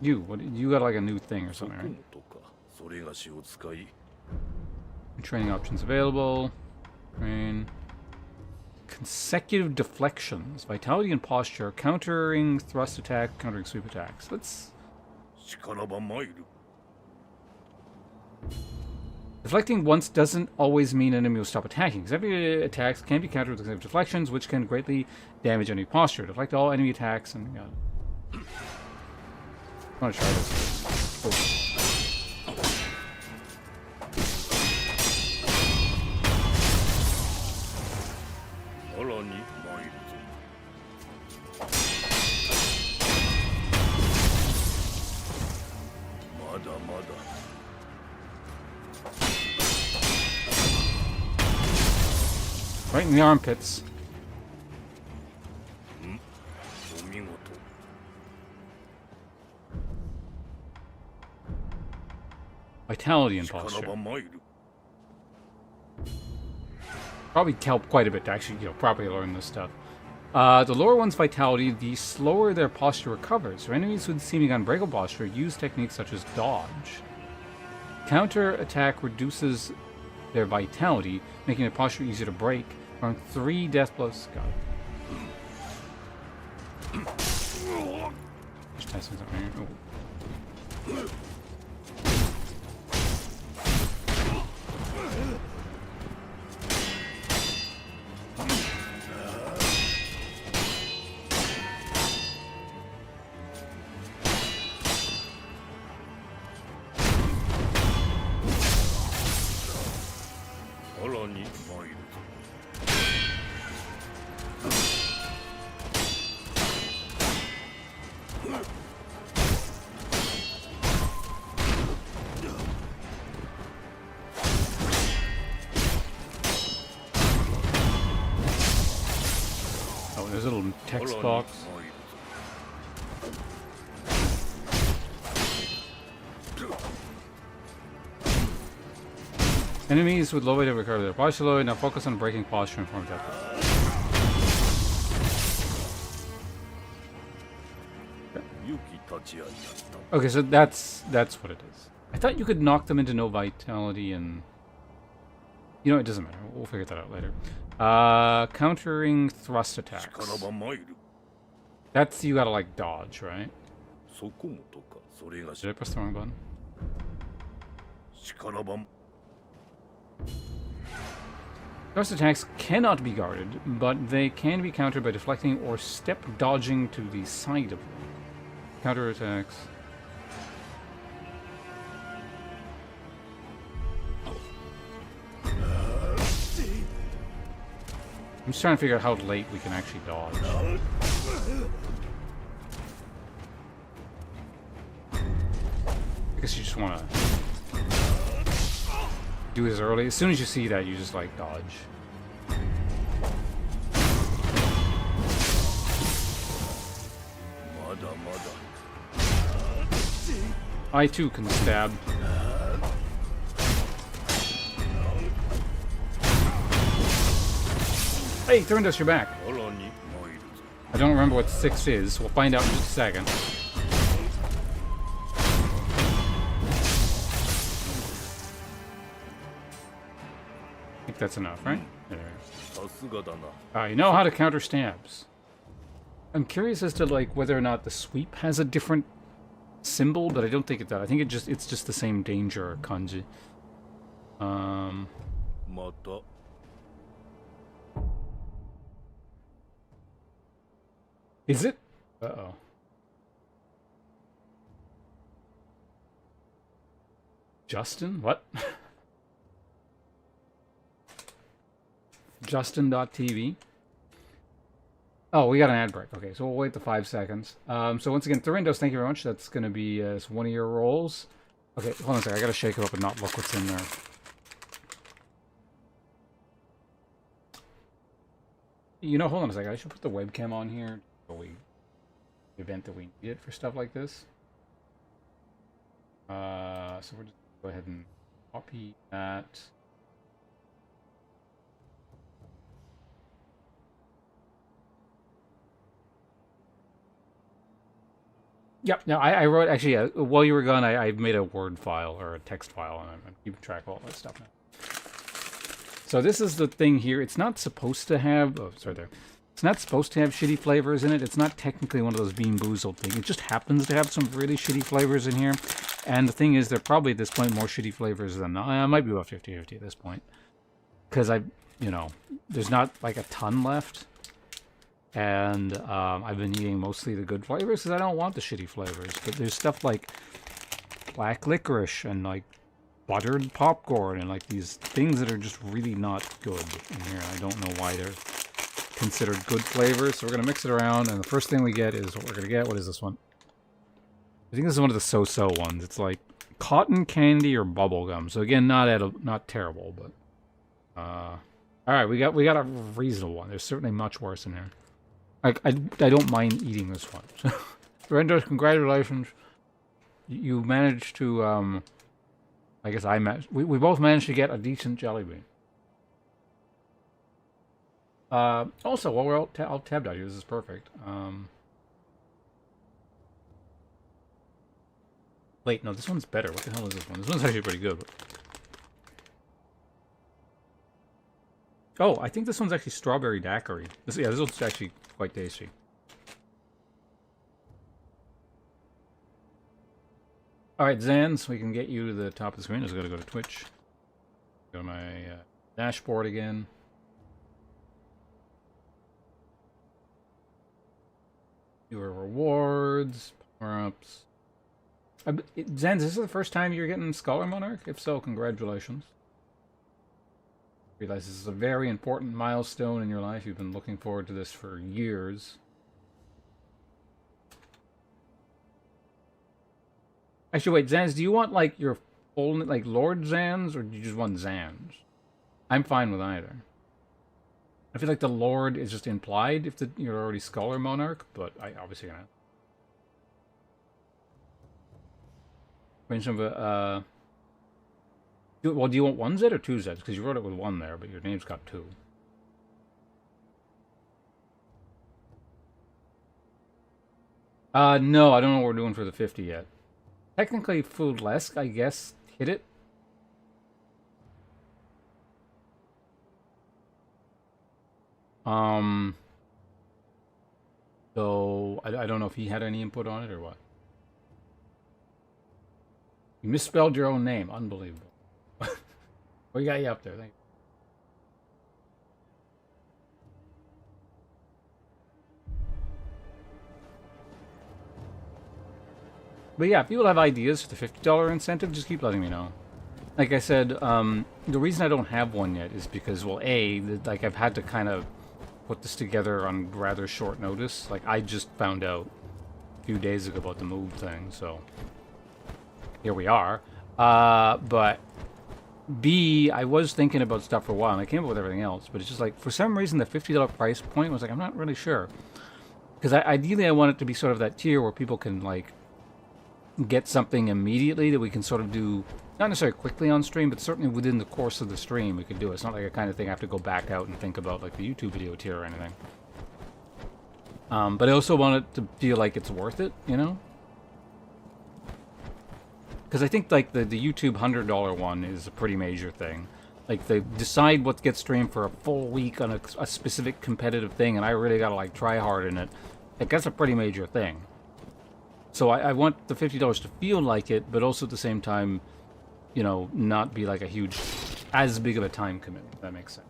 You got like a new thing or something, right? Training options available. Train. Consecutive deflections, vitality and posture, countering thrust attack, countering sweep attacks. Let's. Deflecting once doesn't always mean enemy will stop attacking. Consecutive attacks can be countered with consecutive deflections, which can greatly damage enemy posture. Deflect all enemy attacks and. I want to try this. Oh. Right in the armpits. Vitality and posture. Probably help quite a bit to actually, properly learn this stuff. The lower one's vitality, the slower their posture recovers. For enemies with seeming unbreakable posture, use techniques such as dodge. Counter attack reduces their vitality, making their posture easier to break. Around 3 death blows. Got it. Just testing something here. Oh. There's a little text box. Enemies with low weight have recovered their posture low. Now focus on breaking posture and form death. Okay, so that's what it is. I thought you could knock them into no vitality and... it doesn't matter. We'll figure that out later. Countering thrust attacks. That's, you gotta, like, dodge, right? Did I press the wrong button? Thrust attacks cannot be guarded, but they can be countered by deflecting or step dodging to the side of them. Counter attacks. I'm just trying to figure out how late we can actually dodge. I guess you just want to do this early. As soon as you see that, you just like dodge. I too can stab. Hey, turned us your back. I don't remember what 6 is. We'll find out in just a second. I think that's enough, right? There. You know how to counter stabs. I'm curious as to like whether or not the sweep has a different symbol, but I don't think it does. I think it's just the same danger kanji. また Is it? Uh-oh. Justin? What? Justin.tv? Oh, we got an ad break. Okay, so we'll wait the 5 seconds. So once again, Thurindos, thank you very much. That's going to be one of your roles. Okay, hold on a second. I got to shake it up and not look what's in there. You know, hold on a second. I should put the webcam on here. So we event that we need it for stuff like this. So we're just go ahead and copy that. Yep. No, I wrote actually while you were gone. I made a Word file or a text file, and I'm keeping track of all that stuff now. So this is the thing here. It's not supposed to have. Oh, sorry there. It's not supposed to have shitty flavors in it. It's not technically one of those Bean Boozled things. It just happens to have some really shitty flavors in here. And the thing is, there are probably at this point more shitty flavors than I might be about 50-50 at this point, because there's not like a ton left. And I've been eating mostly the good flavors because I don't want the shitty flavors. But there's stuff like black licorice and like buttered popcorn and like these things that are just really not good in here. I don't know why they're considered good flavors. So we're going to mix it around. And the first thing we get is what we're going to get. What is this one? I think this is one of the so-so ones. It's like cotton candy or bubble gum. So again, not terrible, but all right, we got a reasonable one. There's certainly much worse in here. I don't mind eating this one. So, Rendos, congratulations. You managed to, I guess I managed, we both managed to get a decent jelly bean. Also, while we're all tabbed out here, this is perfect. Wait, no, this one's better. What the hell is this one? This one's actually pretty good. Oh, I think this one's actually strawberry daiquiri. This one's actually quite tasty. Alright, Zans, we can get you to the top of the screen. I just gotta go to Twitch. Go to my dashboard again. Your rewards, power-ups. Zans, is this the first time you're getting Scholar Monarch? If so, congratulations. Realize this is a very important milestone in your life. You've been looking forward to this for years. Actually, wait, Zans, do you want like your full like Lord Zans, or do you just want Zans? I'm fine with either. I feel like the Lord is just implied if you're already Scholar Monarch, but I obviously gonna. Well, do you want one Z or two Zs? Because you wrote it with one there, but your name's got two. No, I don't know what we're doing for the 50 yet. Technically, Foodlesque, I guess, hit it. So, I don't know if he had any input on it or what. You misspelled your own name. Unbelievable. We got you up there. Thank you. But yeah, if people have ideas for the $50 incentive, just keep letting me know. Like I said, the reason I don't have one yet is because, well, like I've had to kind of put this together on rather short notice. Like I just found out a few days ago about the move thing, so here we are. But B, I was thinking about stuff for a while, and I came up with everything else, but it's just like, for some reason, the $50 price point was like, I'm not really sure. Because ideally, I want it to be sort of that tier where people can, like, get something immediately that we can sort of do, not necessarily quickly on stream, but certainly within the course of the stream we could do it. It's not like a kind of thing I have to go back out and think about, like, the YouTube video tier or anything. But I also want it to feel like it's worth it, you know? Because I think, like, the YouTube $100 one is a pretty major thing. Like, they decide what gets streamed for a full week on a specific competitive thing, and I really gotta, like, try hard in it. Like, that's a pretty major thing. So I want the $50 to feel like it, but also at the same time, you know, not be like a huge, as big of a time commitment, if that makes sense.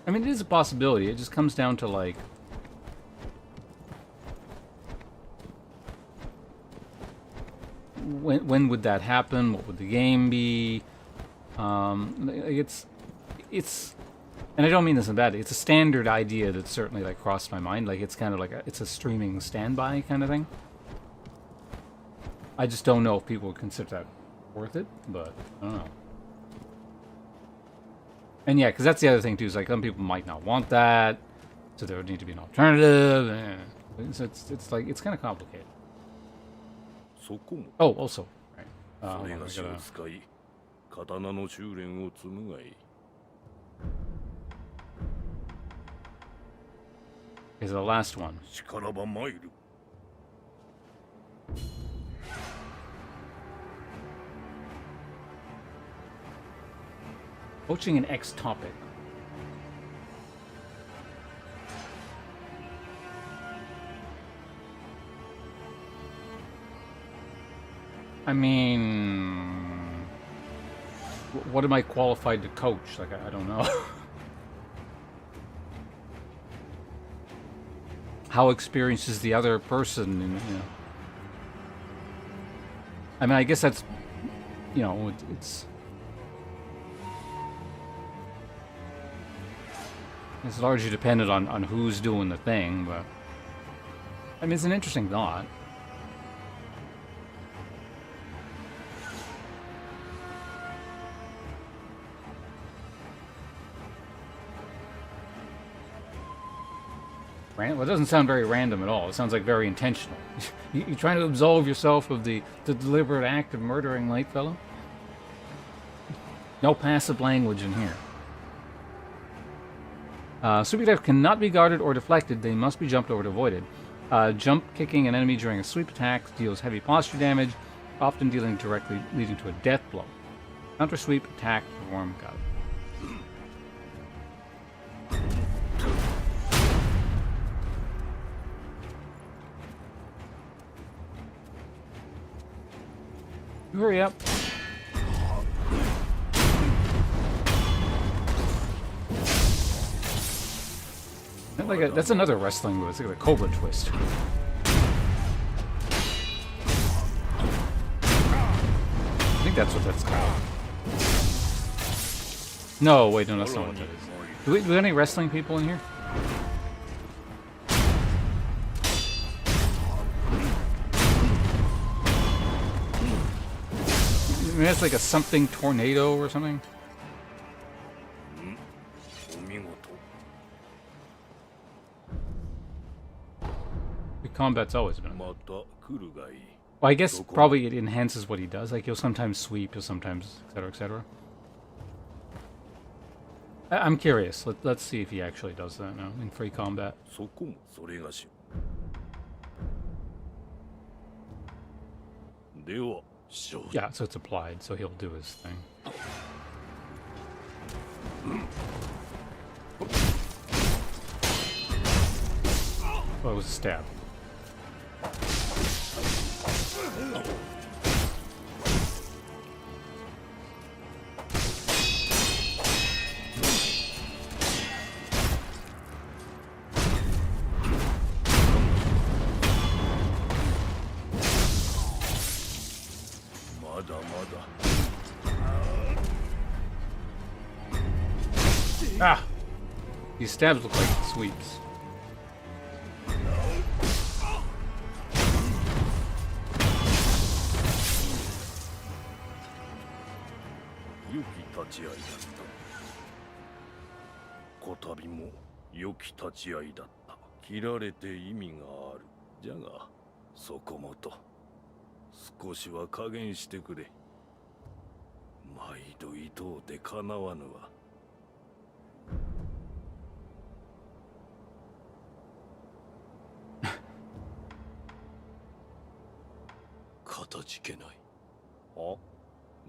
I mean, it is a possibility. It just comes down to, like, when would that happen? What would the game be? It's, and I don't mean this in bad. It's a standard idea that certainly like crossed my mind. Like, it's kind of like it's a streaming standby kind of thing. I just don't know if people would consider that worth it, but I don't know. And yeah, because that's the other thing too. Is like some people might not want that, so there would need to be an alternative. So it's like it's kind of complicated. Oh, also, right. I gotta... 刀の修練を積むがいい。Is the last one. しからば参る。Poaching an ex-topic. I mean, what am I qualified to coach? Like, I don't know. How experienced is the other person? And, you know, I mean, I guess that's, you know, it's largely dependent on who's doing the thing, but I mean, it's an interesting thought. Well, it doesn't sound very random at all. It sounds like very intentional. You're trying to absolve yourself of the deliberate act of murdering Lightfellow? No passive language in here. Sweep attacks cannot be guarded or deflected. They must be jumped over to avoid it. Jump kicking an enemy during a sweep attack deals heavy posture damage, often leading to a death blow. Counter sweep attack perform. Got it. Hurry up. That's another wrestling move. It's like a Cobra twist. I think that's what that's called. No, wait, no, that's not what that is. Do we have any wrestling people in here? I mean, that's like a something tornado or something. The combat's always been. Well, I guess probably it enhances what he does. Like, he'll sometimes sweep, he'll sometimes, etc., etc. I'm curious. Let's see if he actually does that now in free combat. Yeah, so it's applied, so he'll do his thing. Oh, it was a stab. Ah! These stabs look like sweeps. あ、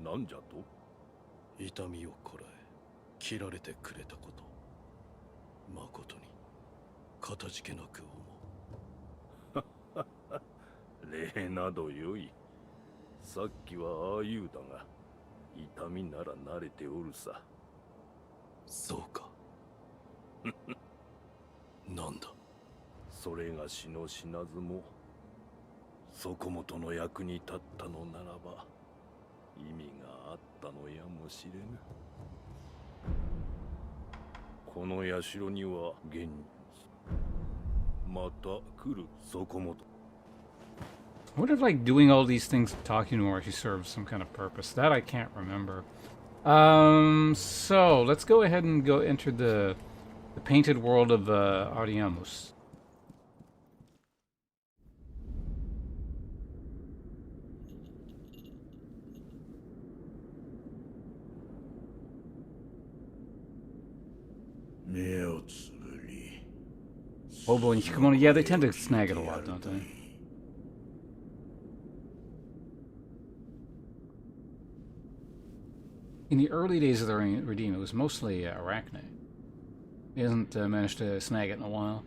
なんじゃと？痛みをこらえ切られてくれたこと、誠にかたじけなく思礼などよい。さっきはああ言うだが、痛みなら慣れておるさ。う。そうか。なんだ。それがしの死なずもそこもとの役に立ったのならば意味があったのやもしれぬ。この社には現にまた来るそこもと。 What if like doing all these things, talking to her, actually serves some kind of purpose? That I can't remember. So let's go ahead and go enter the painted world of Ariamus. Obo and Kimono, yeah, they tend to snag it a lot, don't they? In the early days of the Redeem, it was mostly Arachne. He hasn't managed to snag it in a while.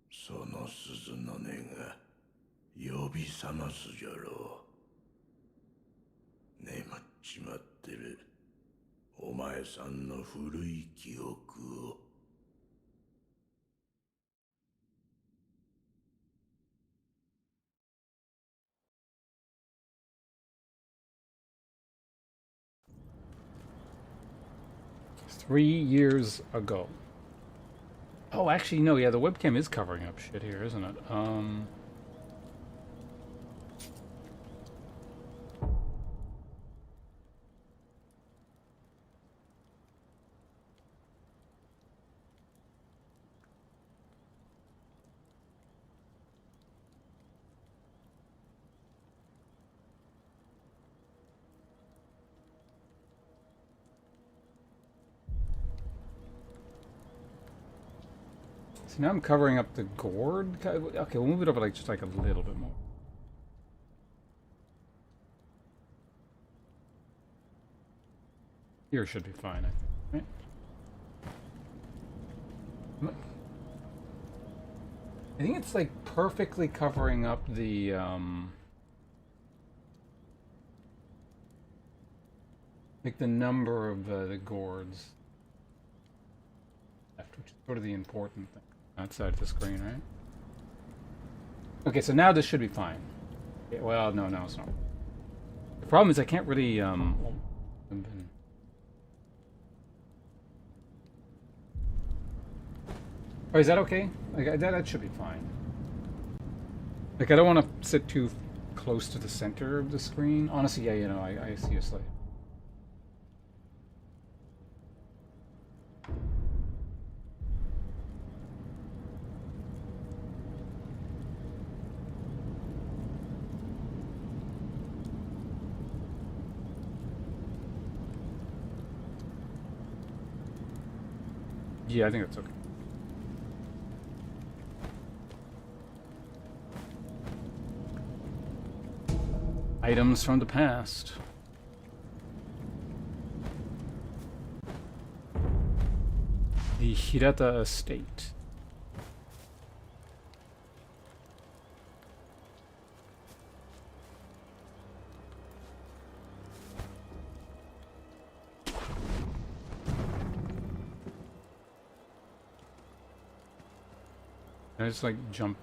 その鈴の音が呼び覚ますじゃろう。眠っちまってるお前さんの古い記憶を。3 years ago. Oh, actually, no, yeah, the webcam is covering up shit here, isn't it? So now I'm covering up the gourd. Okay, we'll move it over like just like a little bit more. Here should be fine, I think. Right? I think it's like perfectly covering up the like the number of the gourds left, which is sort of the important thing outside of the screen, right? Okay, so now this should be fine. Yeah, well, no, it's not. The problem is I can't really oh, is that okay? Like that should be fine. Like I don't want to sit too close to the center of the screen. Honestly, yeah, you know, I see a slight. Yeah, I think that's okay. Items from the past. The Hirata estate. Can I just like jump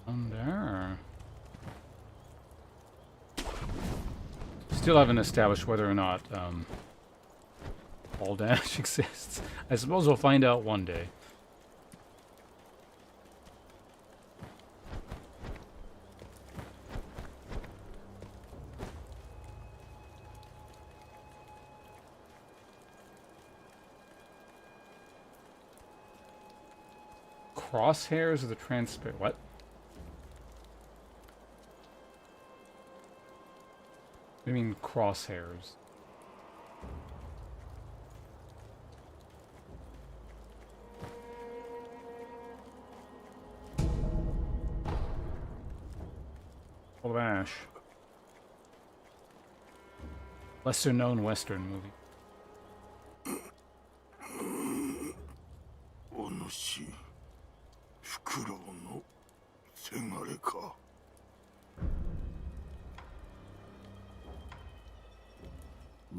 on there? Still haven't established whether or not fall damage exists. I suppose we'll find out one day. Crosshairs of the transparent. What? What do you mean crosshairs? Lesser known Western movie. お主フクロウのせがれか。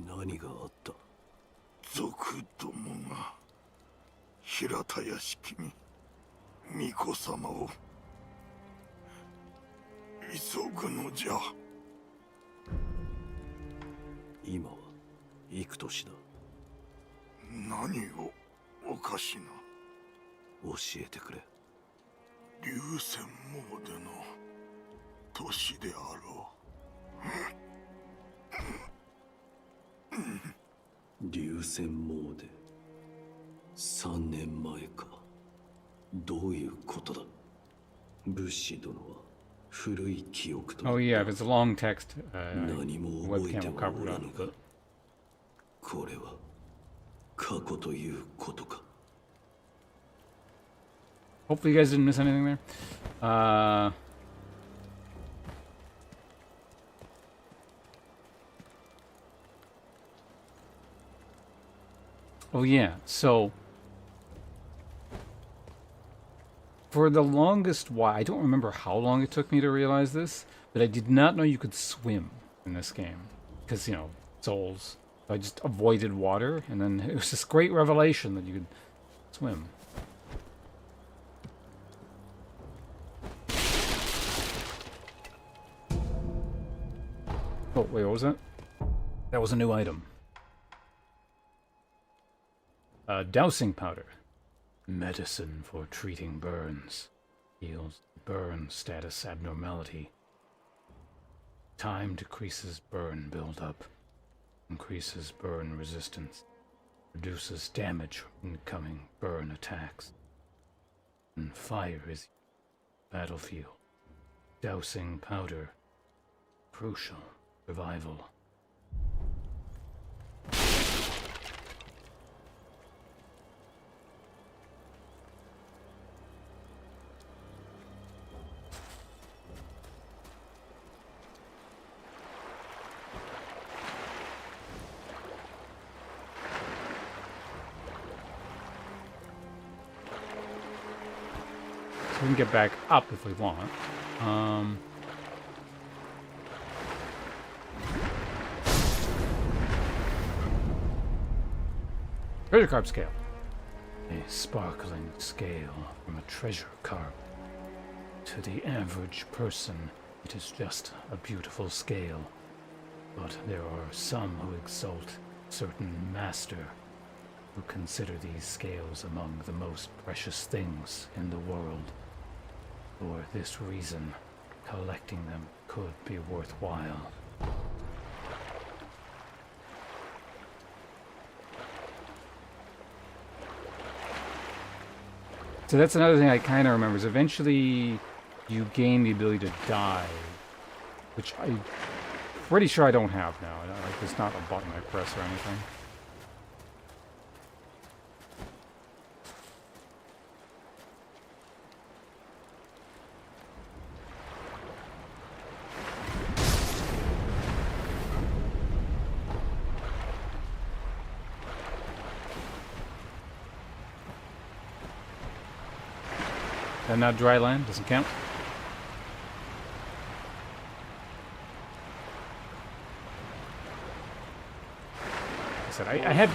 何があった？族どもが平田屋敷に巫女様を急ぐのじゃ。今は幾年だ？何をおかしな。教えてくれ。流泉詣の年であろう。流泉詣3年前か。どういうことだ？武士殿は古い記憶と。Oh yeah, if it's a long text, 何も覚えて webcam will は cover お it ら up. ぬが、これは過去ということか。 Hopefully you guys didn't miss anything there. Oh yeah, so for the longest while, I don't remember how long it took me to realize this, but I did not know you could swim in this game. Because, you know, souls. So I just avoided water, and then it was this great revelation that you could swim. Oh, wait, what was that? That was a new item. Dousing powder. Medicine for treating burns. Heals burn status abnormality. Time decreases burn buildup. Increases burn resistance. Reduces damage from incoming burn attacks. And fire is battlefield. Dousing powder. Crucial. Survival. So we can get back up if we want. Treasure carp scale. A sparkling scale from a treasure carp. To the average person, it is just a beautiful scale. But there are some who exalt a certain master, who consider these scales among the most precious things in the world. For this reason, collecting them could be worthwhile. So that's another thing I kind of remember, is eventually you gain the ability to die, which I'm pretty sure I don't have now. Like, it's not a button I press or anything. And not dry land, doesn't count. Like I said, I had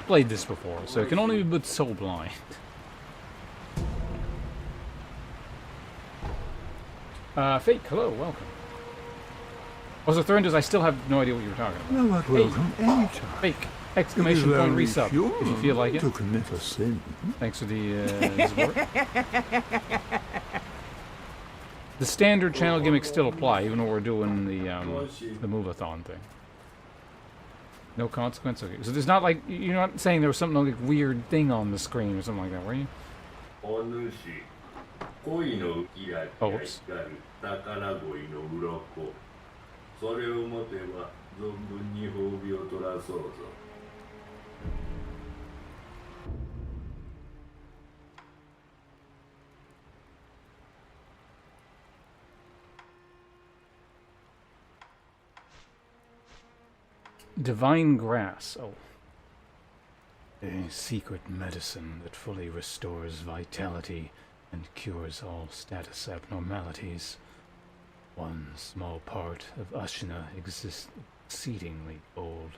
played this before, so it can only be but so blind. Fake, hello, welcome. Also, Thornders, I still have no idea what you were talking about. Well, welcome anytime. Fake! Exclamation point resub, if you feel like it. To commit a sin. Thanks for the support. The standard channel gimmicks still apply, even when we're doing the move-a-thon thing. No consequence? Okay. So there's not like, you're not saying there was something like weird thing on the screen or something like that, were you? Oh, whoops. それを持てば存分に褒美を取らそうぞ。Divine grass. Oh. A secret medicine that fully restores vitality and cures all status abnormalities. One small part of Ashina exists exceedingly old.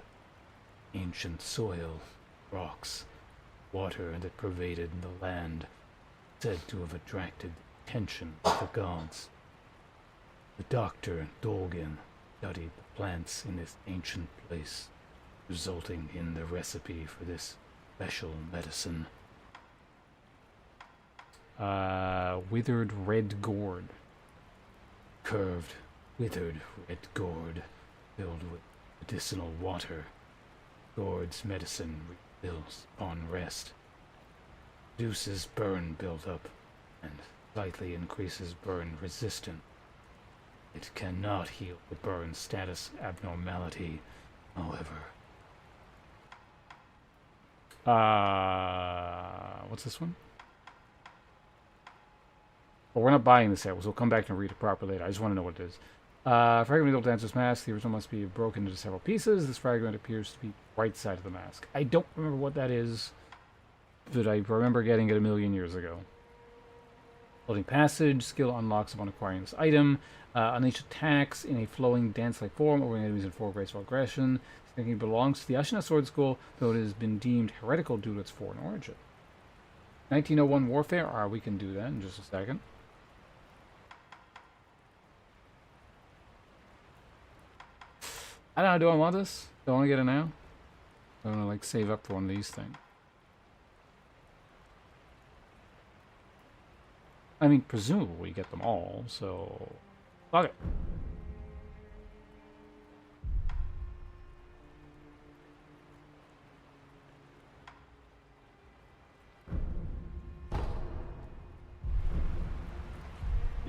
Ancient soil, rocks, water that pervaded the land, said to have attracted the attention of the gods. The doctor Dolgan studied the plants in this ancient place, resulting in the recipe for this special medicine. Withered red gourd. Curved, withered red gourd, filled with medicinal water. Gourd's medicine refills upon rest. Reduces burn buildup, and slightly increases burn resistance. It cannot heal the burn status abnormality, however. What's this one? Well, we're not buying this set, so we'll come back and read it properly later. I just want to know what it is. Fragment of the dancer's mask. The original must be broken into several pieces. This fragment appears to be right side of the mask. I don't remember what that is, but I remember getting it a million years ago. Loading passage. Skill unlocks upon acquiring this item. Unleash attacks in a flowing dance-like form, over enemies in 4 graceful aggression. This thing belongs to the Ashina Sword School, though it has been deemed heretical due to its foreign origin. 1901 Warfare. We can do that in just a second. I don't know, do I want this? Do I want to get it now? I want to like save up for one of these things. I mean, presumably we get them all, so fuck it.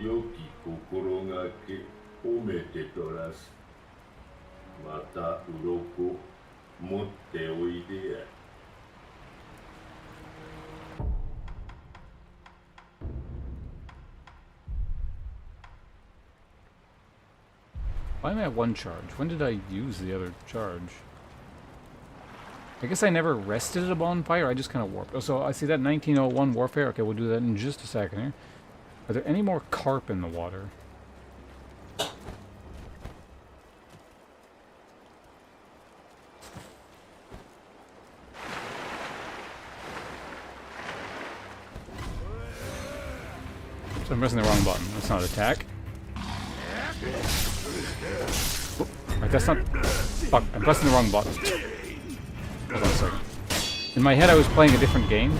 Yoki kokoro ga ke omete torasu. Mata uroko motte oide ya. Why am I at one charge? When did I use the other charge? I guess I never rested at a bonfire. I just kind of warped. Oh, so I see that 1901 Warfare. Okay, we'll do that in just a second here. Are there any more carp in the water? So I'm pressing the wrong button. That's not attack. Oop, right, that's not... Fuck, I'm pressing the wrong button. Hold on a second. In my head I was playing a different game.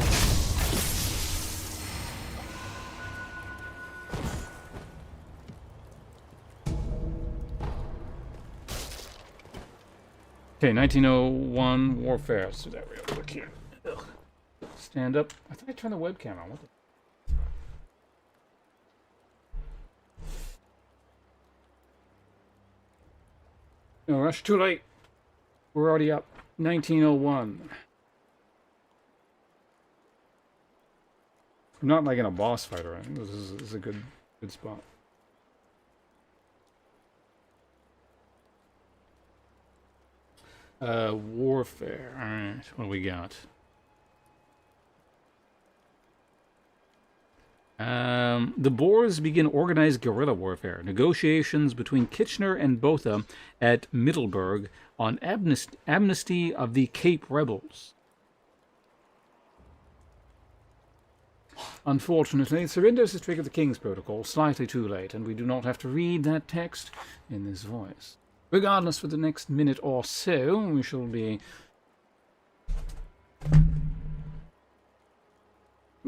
Okay, 1901 Warfare. Let's do that real quick here. Ugh. Stand up. I thought I turned the webcam on. What the... No rush, too late. We're already up. 1901. I'm not like in a boss fight or anything. This is a good spot. Warfare. Alright, what do we got? The Boers begin organized guerrilla warfare. Negotiations between Kitchener and Botha at Middelburg on amnesty of the Cape rebels. Unfortunately, surrenders has triggered the King's Protocol slightly too late, and we do not have to read that text in this voice. Regardless, for the next minute or so, we shall be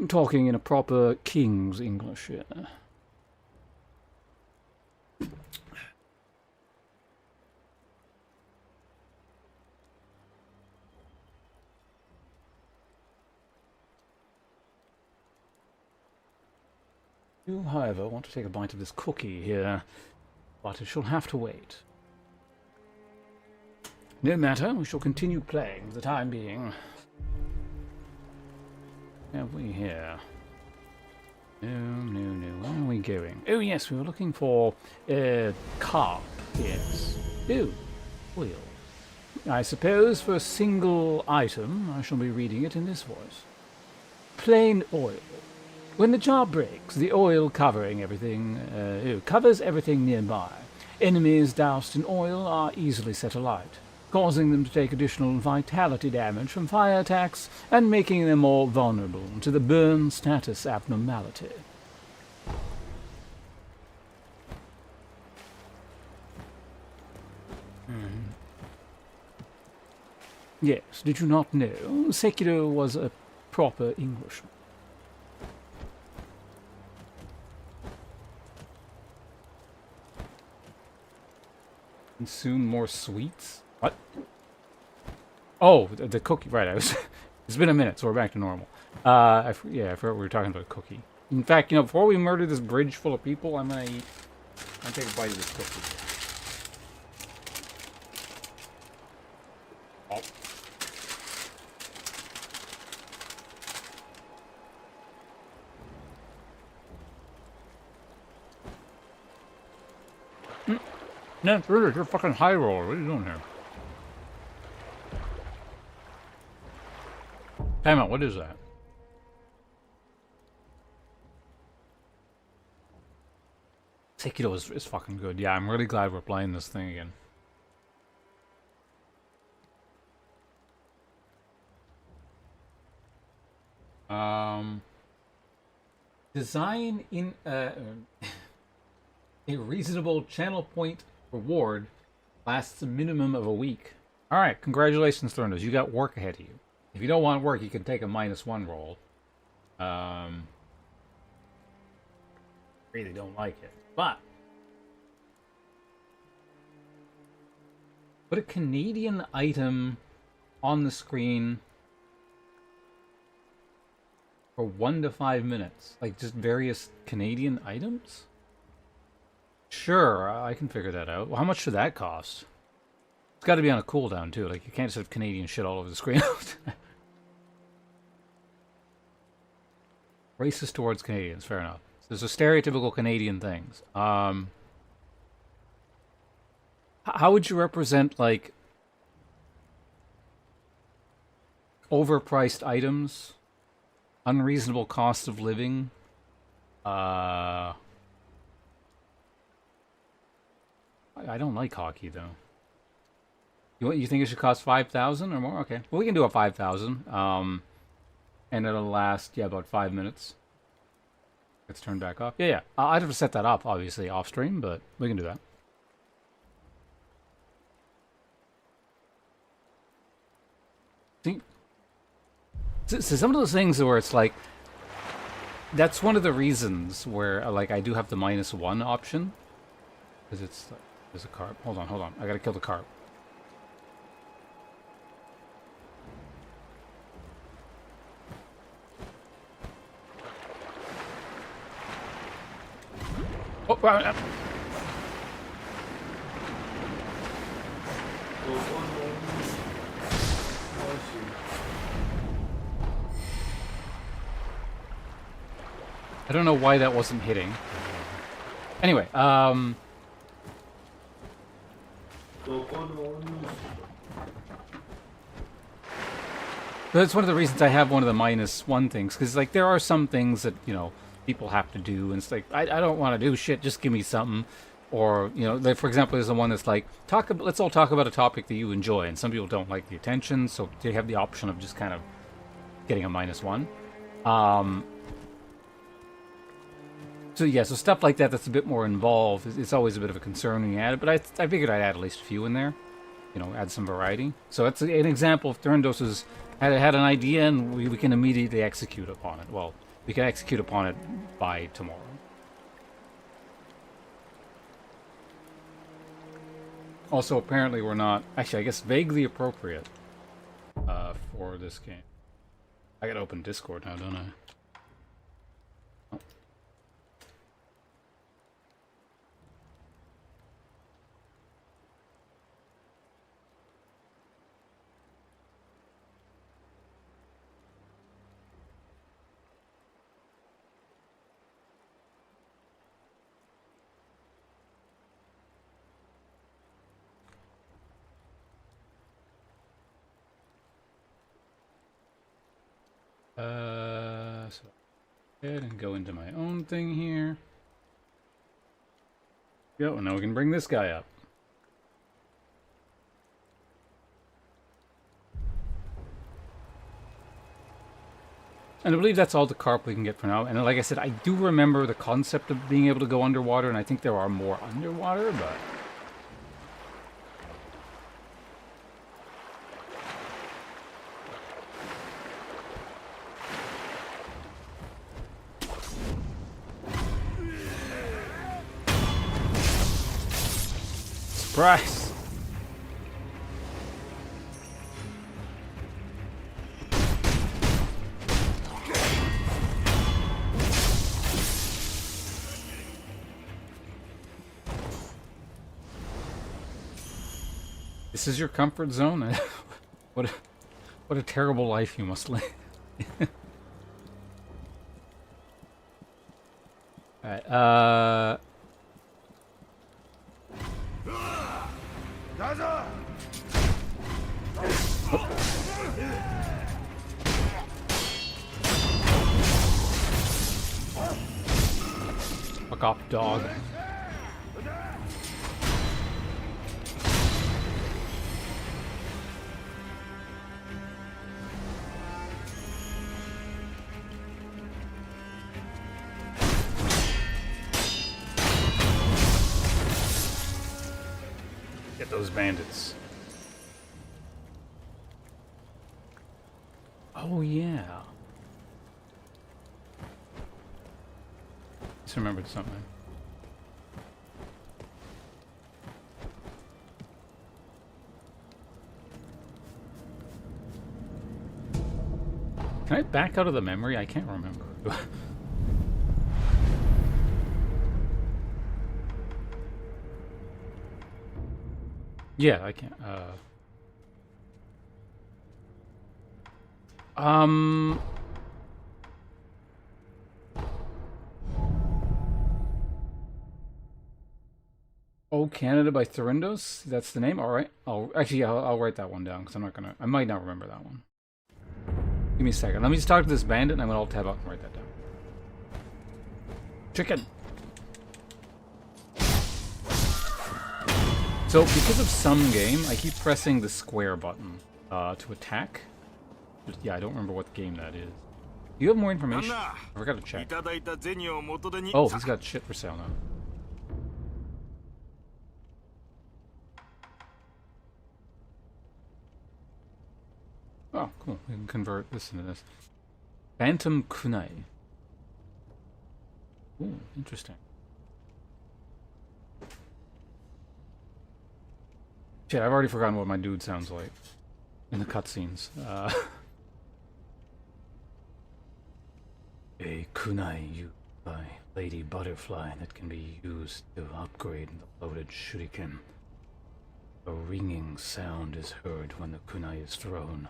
talking in a proper King's English here. You, however, want to take a bite of this cookie here, but it shall have to wait. No matter, we shall continue playing for the time being. What have we here? No. Where are we going? Oh, yes, we were looking for carp. Yes. Oh, oil. I suppose for a single item, I shall be reading it in this voice. Plain oil. When the jar breaks, the oil covers everything nearby. Enemies doused in oil are easily set alight, causing them to take additional vitality damage from fire attacks and making them more vulnerable to the burn status abnormality. Yes, did you not know? Sekiro was a proper Englishman. Consume more sweets? What? Oh, the cookie. Right, it's been a minute, so we're back to normal. I forgot we were talking about a cookie. In fact, before we murder this bridge full of people, I'm gonna take a bite of this cookie. No, really, you're a fucking high roller. What are you doing here? Time out, what is that? Sekiro is fucking good. Yeah, I'm really glad we're playing this thing again. Design in a reasonable channel point reward lasts a minimum of a week. Alright, congratulations, Thorndos. You got work ahead of you. If you don't want work, you can take a -1 roll. Really don't like it. But put a Canadian item on the screen for 1 to 5 minutes. Like, just various Canadian items? Sure, I can figure that out. Well, how much should that cost? It's got to be on a cooldown, too. Like, you can't just have Canadian shit all over the screen. Racist towards Canadians, fair enough. There's a stereotypical Canadian things. How would you represent, like, overpriced items? Unreasonable cost of living? I don't like hockey, though. You think it should cost 5,000 or more? Okay. Well, we can do a 5,000. And it'll last, about 5 minutes. Let's turn back off. Yeah. I'd have to set that up, obviously, off stream, but we can do that. See? So some of those things where it's like, that's one of the reasons where, like, I do have the -1 option. Because it's, there's a carp. Hold on. I gotta kill the carp. Oh, I don't know why that wasn't hitting. Anyway, that's one of the reasons I have one of the -1 things, because, like, there are some things that, people have to do, and it's like, I don't want to do shit, just give me something. Or, like, for example, there's the one that's like, let's all talk about a topic that you enjoy, and some people don't like the attention, so they have the option of just kind of getting a -1. So yeah, so stuff like that that's a bit more involved, it's always a bit of a concern when you add it, but I figured I'd add at least a few in there, add some variety. So that's an example of Thorndos had an idea, and we can immediately execute upon it. Well, we can execute upon it by tomorrow. Also, apparently we're not, actually, I guess vaguely appropriate for this game. I gotta open Discord now, don't I? So go ahead and go into my own thing here. Go, and now we can bring this guy up. And I believe that's all the carp we can get for now. And like I said, I do remember the concept of being able to go underwater, and I think there are more underwater, but... Surprise! This is your comfort zone? What a terrible life you must live. Alright, fuck off, dog. Get those bandits. Oh yeah. Just remembered something. Can I back out of the memory? I can't remember. Yeah, I can't. Oh, Canada by Thorindos? That's the name? Alright. I'll write that one down, because I'm not gonna... I might not remember that one. Give me a second. Let me just talk to this bandit, and I'm gonna tab out and write that down. Chicken! So, because of some game, I keep pressing the square button to attack. Yeah, I don't remember what game that is. Do you have more information? I forgot to check. Oh, he's got shit for sale now. Oh, cool. We can convert this into this. Phantom Kunai. Ooh, interesting. Shit, I've already forgotten what my dude sounds like in the cutscenes. A kunai used by Lady Butterfly that can be used to upgrade the loaded shuriken. A ringing sound is heard when the kunai is thrown,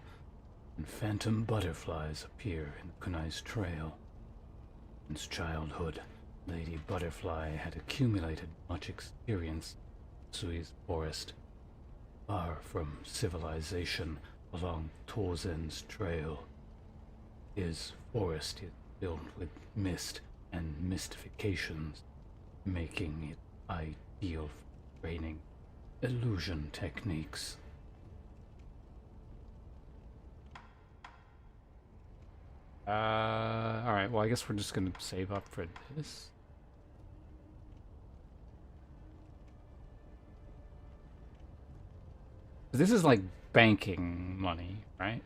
and phantom butterflies appear in the kunai's trail. Since childhood, Lady Butterfly had accumulated much experience in Sui's forest. Far from civilization along Torzen's trail, his forest is filled with mist and mystifications, making it ideal for training illusion techniques. Alright, well I guess we're just gonna save up for this. This is like banking money, right?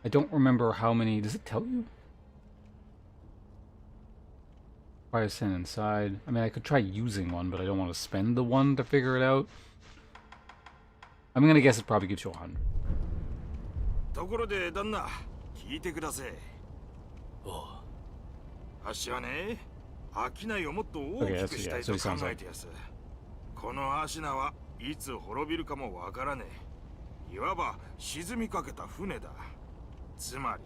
I don't remember how many... Does it tell you? Fire send inside. I mean, I could try using one, but I don't want to spend the one to figure it out. I'm gonna guess it probably gives you 100. Okay, so he sounds like... このアシナはいつ滅びるかもわからねえ。いわば沈みかけた船だ。つまり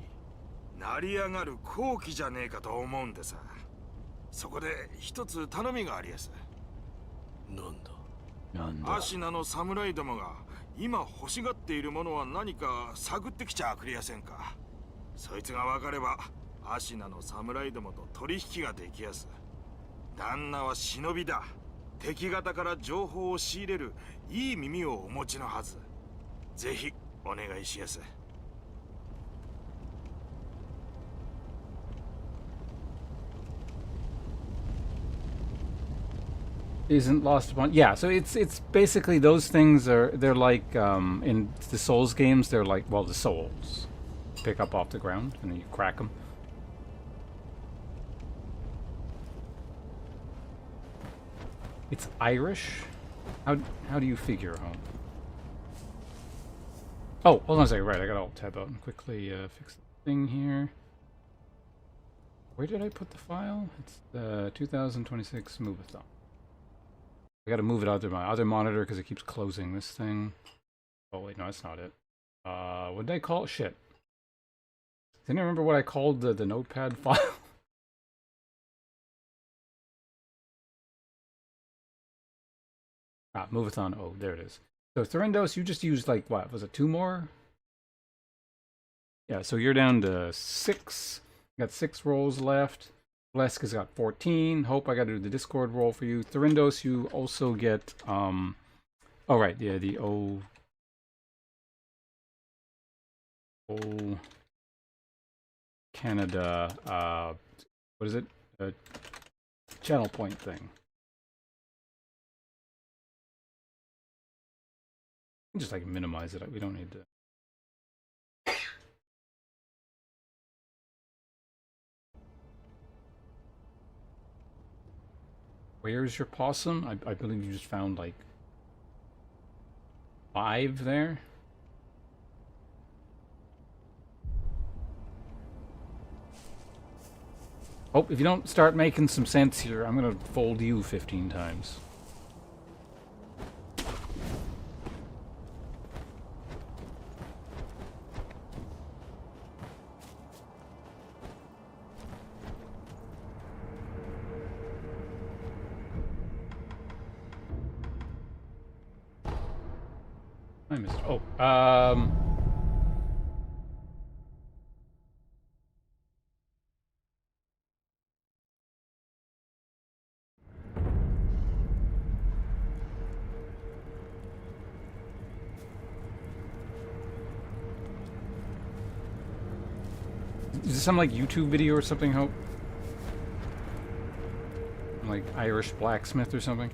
成り上がる好機じゃねえかと思うんでさ。そこで一つ頼みがありやす。なんだ。アシナの侍どもが今欲しがっているものは何か探ってきちゃくれやせんか。そいつが分かればアシナの侍どもと取引ができやす。旦那は忍びだ。敵方から情報を仕入れるいい耳をお持ちのはず。ぜひお願いしやす。Isn't lost upon. Yeah, so it's basically those things they're like in the Souls games, they're like, well, the souls pick up off the ground and then you crack them. It's Irish. How do you figure home? Oh, hold on a second. Right, I got Alt tab out and quickly fix the thing here. Where did I put the file? It's the 2026 Movathon. I gotta move it out to my other monitor because it keeps closing this thing. Oh wait, no, that's not it. What did I call it? Shit. Didn't I remember what I called the notepad file? Movathon. Oh, there it is. So Thurindos, you just used like, what, was it 2 more? Yeah, so you're down to 6. Got 6 rolls left. Bleska's got 14. Hope I got to do the Discord roll for you. Thurindos, you also get, oh right, yeah, the O Canada, what is it? Channel point thing. Just like minimize it. We don't need to. Where's your possum? I believe you just found like 5 there. Oh, if you don't start making some sense here, I'm gonna fold you 15 times. I missed. Oh, is this some like YouTube video or something, Hope? Like Irish blacksmith or something?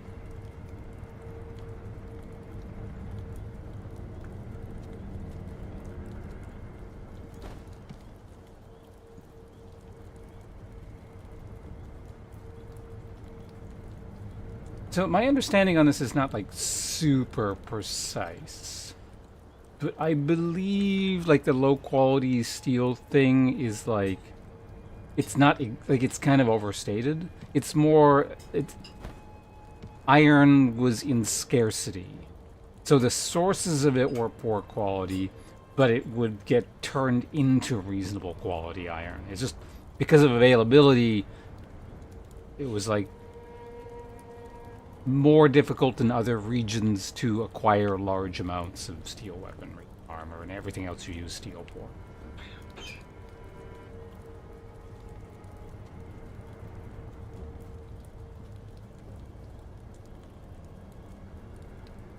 So my understanding on this is not like super precise, but I believe like the low quality steel thing is like, it's not like, it's kind of overstated. It's more, iron was in scarcity, so the sources of it were poor quality, but it would get turned into reasonable quality iron. It's just because of availability, it was like more difficult in other regions to acquire large amounts of steel weaponry, armor, and everything else you use steel for.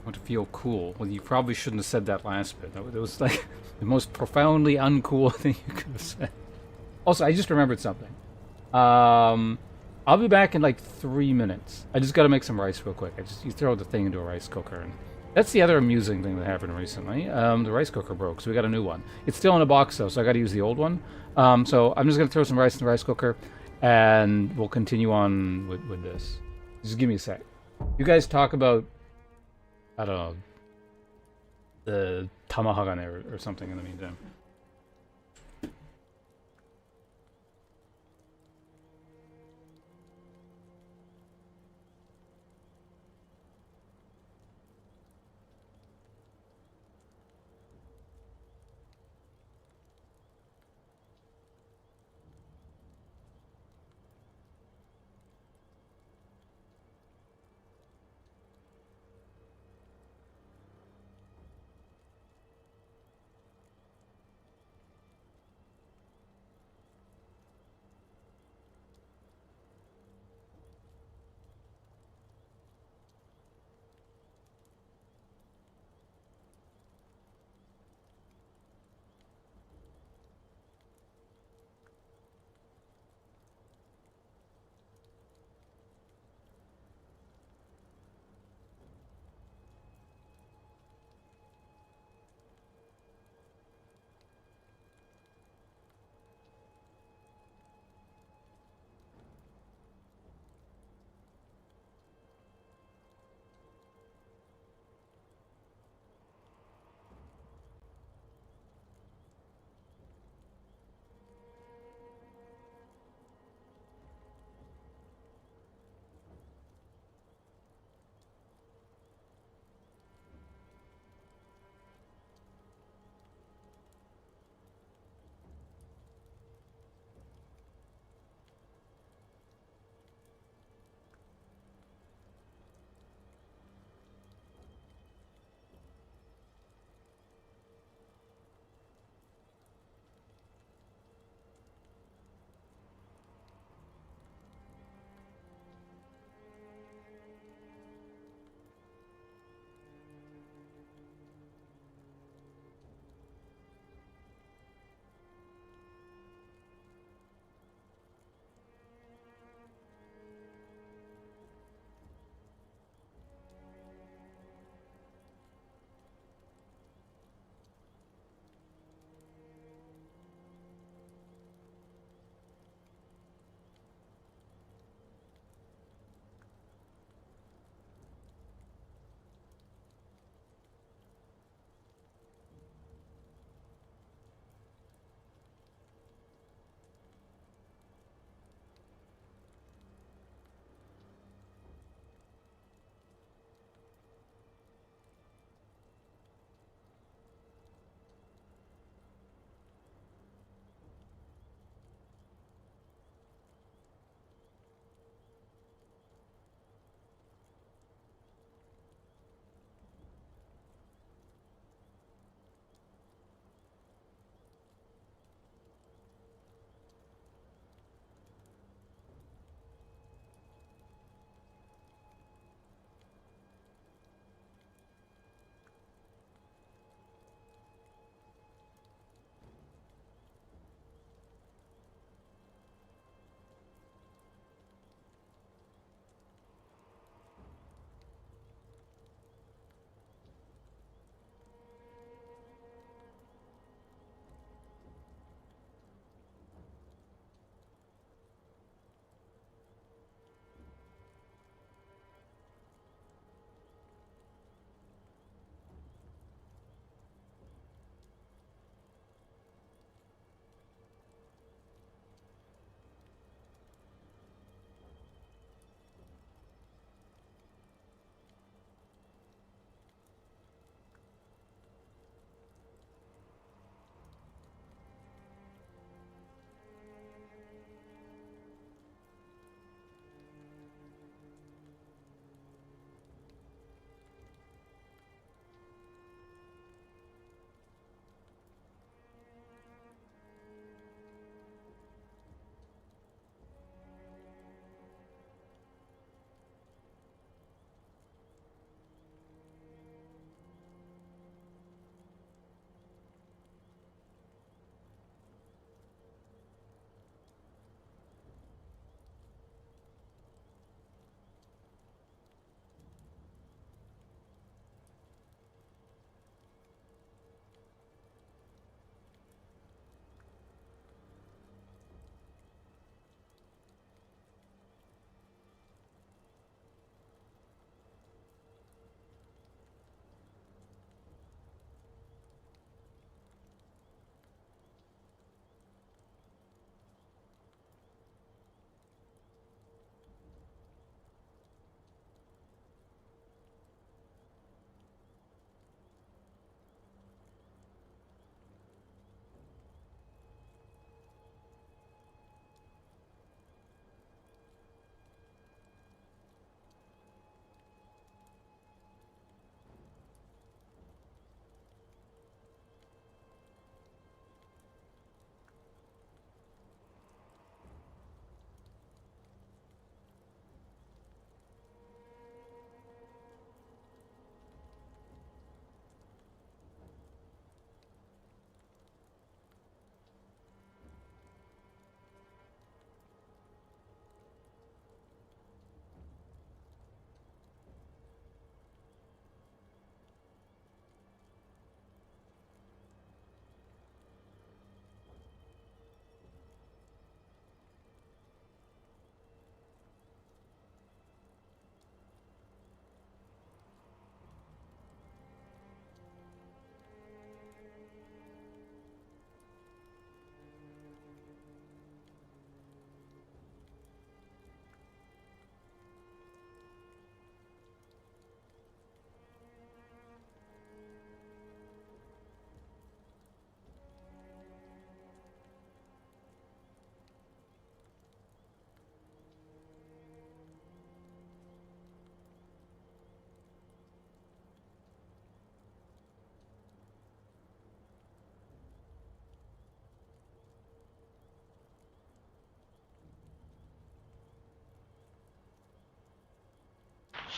I want to feel cool. Well, you probably shouldn't have said that last bit. That was like the most profoundly uncool thing you could have said. Also, I just remembered something. I'll be back in like 3 minutes. I just got to make some rice real quick. You throw the thing into a rice cooker, and that's the other amusing thing that happened recently. The rice cooker broke, so we got a new one. It's still in a box though, so I got to use the old one. So I'm just gonna throw some rice in the rice cooker, and we'll continue on with this. Just give me a sec. You guys talk about, I don't know, the tamahagane or something in the meantime.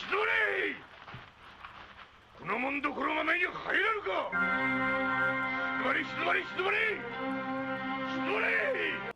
静まれ。このもんどころが目に入らぬか。静まれ静まれ静まれ静まれ。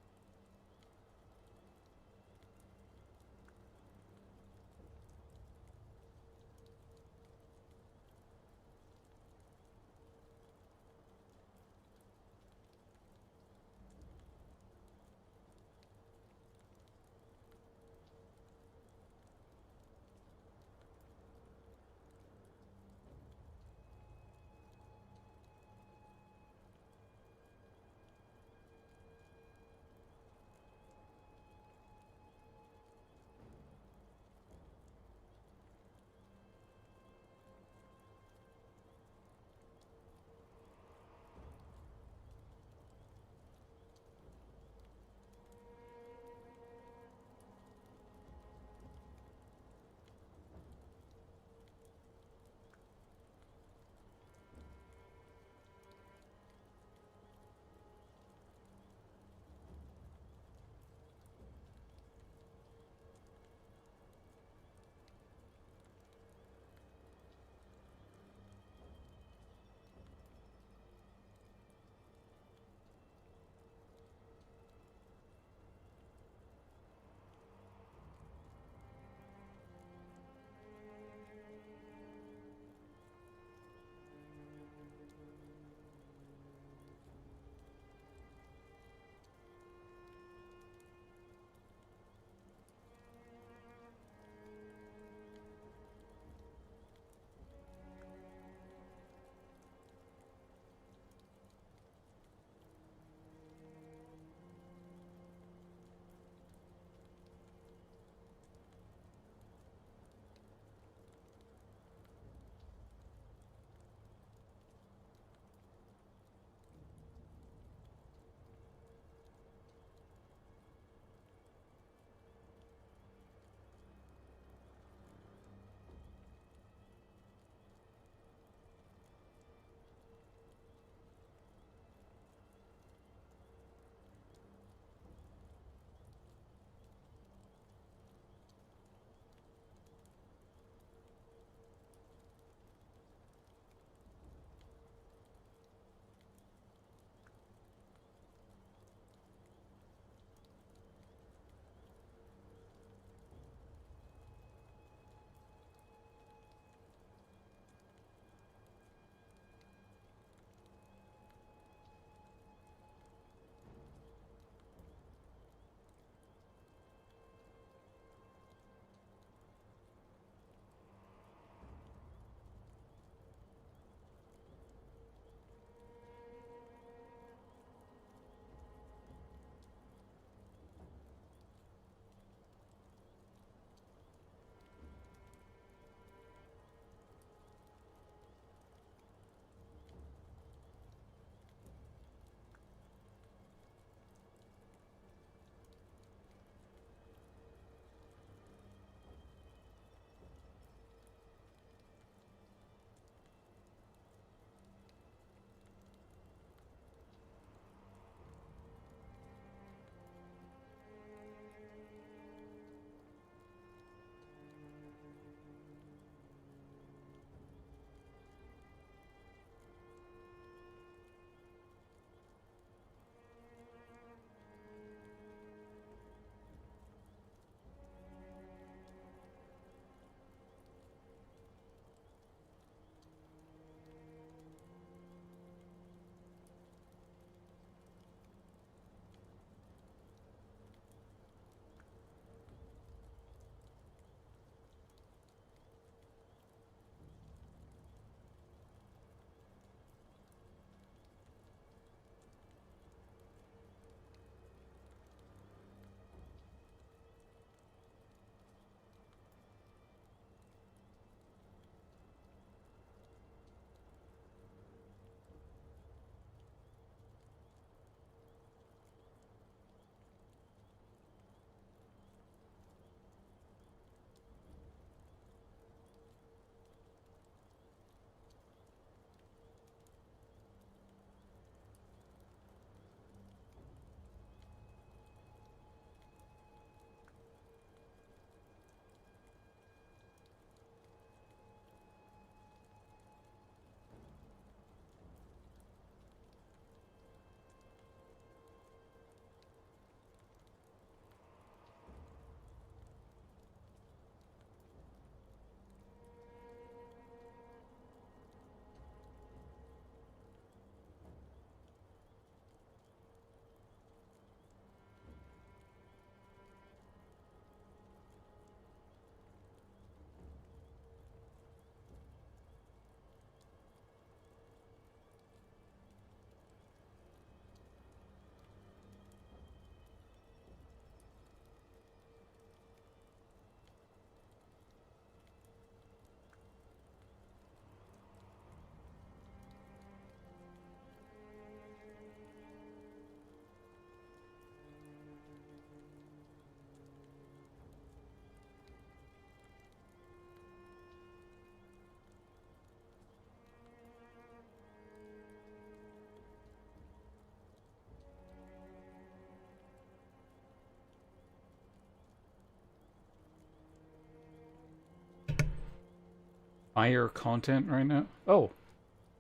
Fire content right now. Oh,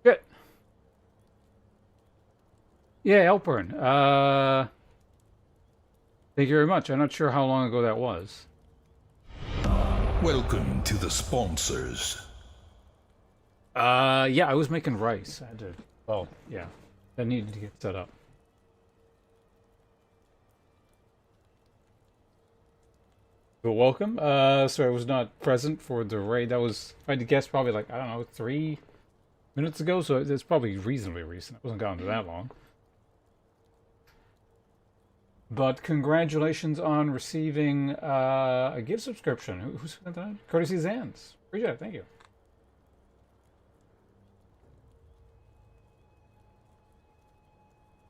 shit. Yeah, Elpern. Thank you very much. I'm not sure how long ago that was. Welcome to the sponsors. Yeah, I was making rice. I had to. Oh, yeah. That needed to get set up. But welcome. Sorry, I was not present for the raid. That was, if I had to guess, probably like, I don't know, 3 minutes ago. So it's probably reasonably recent. It wasn't gone to that long. But congratulations on receiving a gift subscription. Who's that? Courtesy Zans. Appreciate it. Thank you.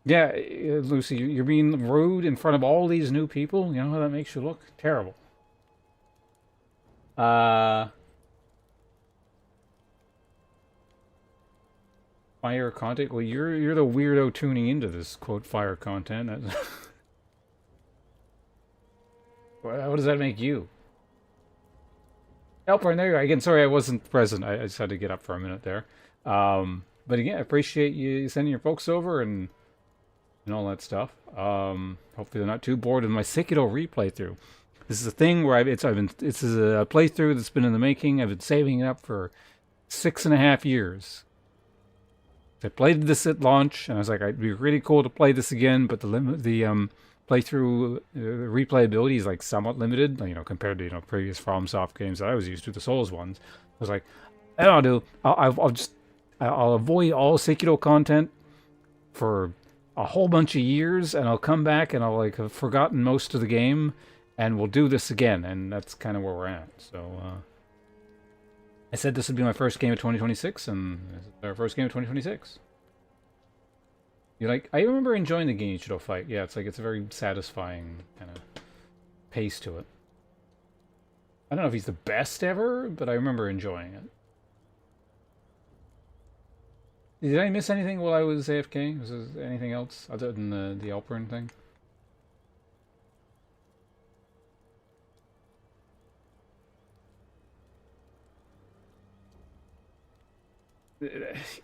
Yeah, Lucy, you're being rude in front of all these new people. You know how that makes you look? Terrible. Fire content? Well, you're the weirdo tuning into this, quote, fire content. How does that make you? Alpern, there you are. Again, sorry I wasn't present. I just had to get up for a minute there. But again, I appreciate you sending your folks over and all that stuff. Hopefully they're not too bored of my Sekiro replay through. This is a thing where this is a playthrough that's been in the making. I've been saving it up for 6.5 years. I played this at launch, and I was like, it'd be really cool to play this again, but the playthrough replayability is like somewhat limited, you know, compared to previous FromSoft games that I was used to, the Souls ones. I was like, I'll avoid all Sekiro content for a whole bunch of years, and I'll come back and I'll like have forgotten most of the game, and we'll do this again, and that's kind of where we're at. So I said this would be my first game of 2026, and this is our first game of 2026. You like? I remember enjoying the Genichiro fight. Yeah, it's like it's a very satisfying kind of pace to it. I don't know if he's the best ever, but I remember enjoying it. Did I miss anything while I was AFK? Was there anything else other than the Alpern thing?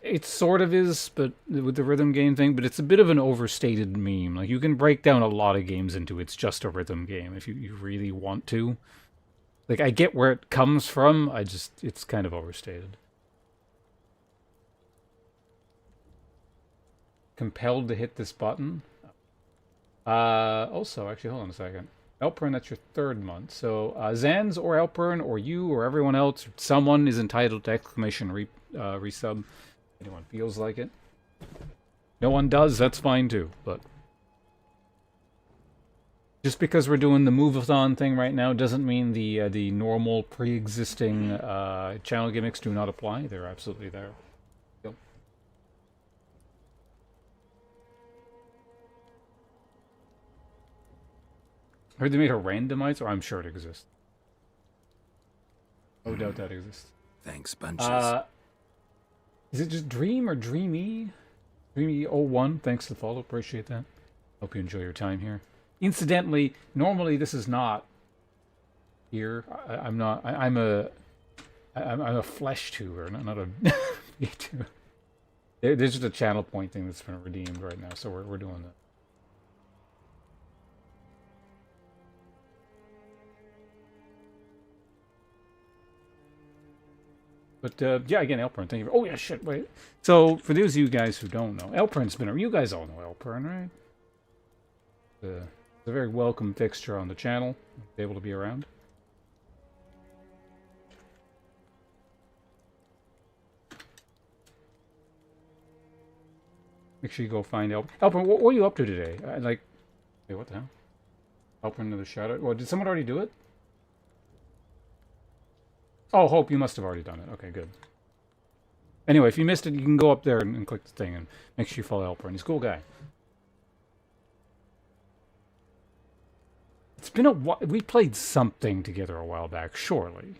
It sort of is, but with the rhythm game thing, but it's a bit of an overstated meme. Like, you can break down a lot of games into it's just a rhythm game if you really want to. Like, I get where it comes from, it's kind of overstated. Compelled to hit this button. Also, actually, hold on a second. Elpern, that's your 3rd month. So, Zans or Elpern or you or everyone else, someone is entitled to exclamation resub. Anyone feels like it. No one does, that's fine too, but just because we're doing the move-a-thon thing right now doesn't mean the normal pre-existing channel gimmicks do not apply. They're absolutely there. Yep. I heard they made a randomizer. I'm sure it exists. No doubt that exists. Thanks, bunches. Is it just Dream or Dreamy? Dreamy01, thanks for the follow. Appreciate that. Hope you enjoy your time here. Incidentally, normally this is not here. I'm not. I'm a flesh tuber, not a tuber. There's just a channel point thing that's been redeemed right now, so we're doing that. But, yeah, again, Elpern, thank you. Oh, yeah, shit, wait. So, for those of you guys who don't know, Elpern's been... You guys all know Elpern, right? It's a very welcome fixture on the channel. Able to be around. Make sure you go find Elpern. Elpern, what are you up to today? Wait, what the hell? Elpern to the shout-out. Well, did someone already do it? Oh, Hope, you must have already done it. Okay, good. Anyway, if you missed it, you can go up there and click the thing and make sure you follow Elpern. He's a cool guy. It's been a while. We played something together a while back, surely.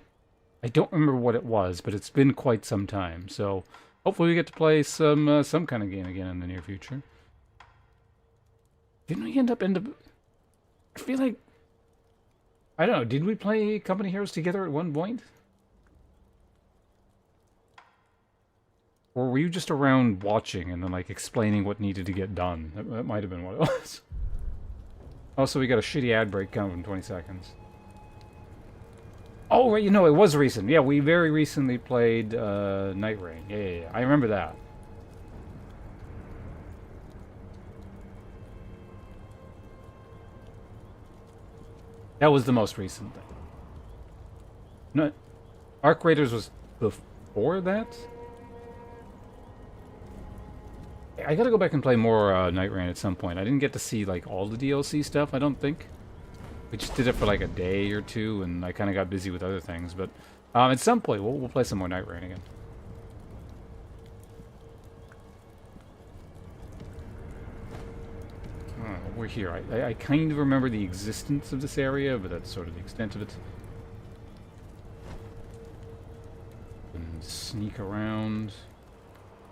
I don't remember what it was, but it's been quite some time. So hopefully we get to play some kind of game again in the near future. Didn't we end up... I feel like... I don't know. Did we play Company Heroes together at one point? Or were you just around watching and then, like, explaining what needed to get done? That might have been what it was. Also, we got a shitty ad break coming in 20 seconds. Oh, right, you know, it was recent. Yeah, we very recently played Night Rain. Yeah. I remember that. That was the most recent thing. No, Arc Raiders was before that? I gotta go back and play more Night Rain at some point. I didn't get to see, like, all the DLC stuff, I don't think. We just did it for, like, a day or two, and I kind of got busy with other things. But at some point, we'll play some more Night Rain again. We're here. I kind of remember the existence of this area, but that's sort of the extent of it. And sneak around.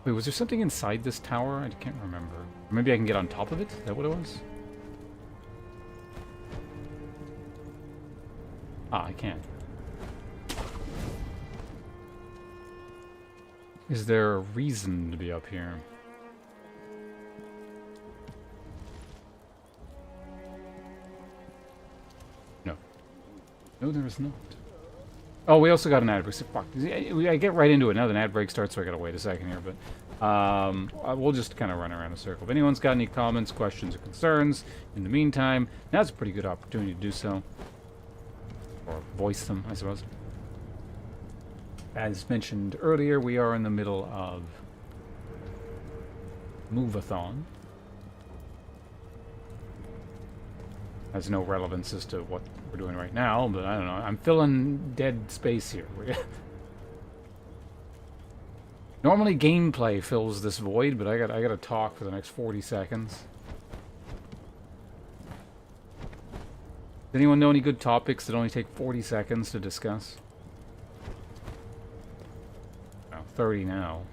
Wait, was there something inside this tower? I can't remember. Maybe I can get on top of it? Is that what it was? Ah, I can. Is there a reason to be up here? No. No, there is not. Oh, we also got an ad break. So, fuck. I get right into it now. The ad break starts, so I gotta wait a second here. But we'll just kind of run around in a circle. If anyone's got any comments, questions, or concerns, in the meantime, now's a pretty good opportunity to do so. Or voice them, I suppose. As mentioned earlier, we are in the middle of Move-a-thon. Has no relevance as to what we're doing right now, but I don't know. I'm filling dead space here. Normally gameplay fills this void, but I gotta talk for the next 40 seconds. Does anyone know any good topics that only take 40 seconds to discuss? Oh, 30 now.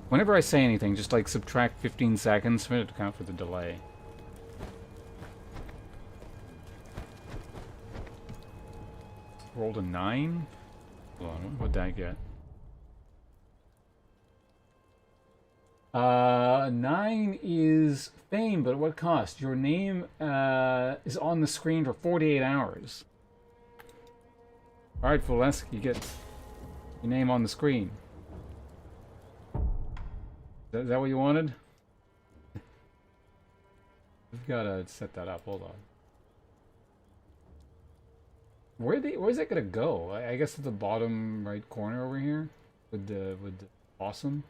Whenever I say anything, just like subtract 15 seconds from it to account for the delay. Rolled a 9? Hold on, what'd I get? 9 is fame, but at what cost? Your name is on the screen for 48 hours. Alright, Fulesk, you get your name on the screen. Is that what you wanted? We've got to set that up. Hold on. Where's that gonna go? I guess at the bottom right corner over here with the awesome.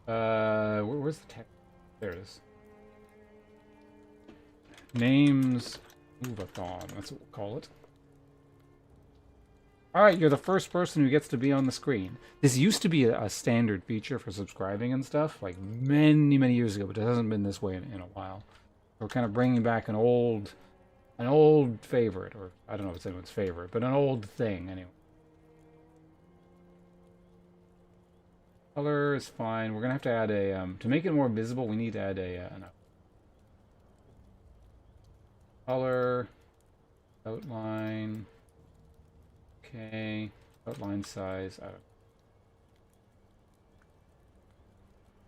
Where's the text? There it is. Names Move-a-thon. That's what we'll call it. Alright, you're the first person who gets to be on the screen. This used to be a standard feature for subscribing and stuff, like many, many years ago, but it hasn't been this way in a while. We're kind of bringing back an old favorite, or I don't know if it's anyone's favorite, but an old thing, anyway. Color is fine. We're going to have to add a, to make it more visible, we need to add an color, outline. Okay, outline size. I don't.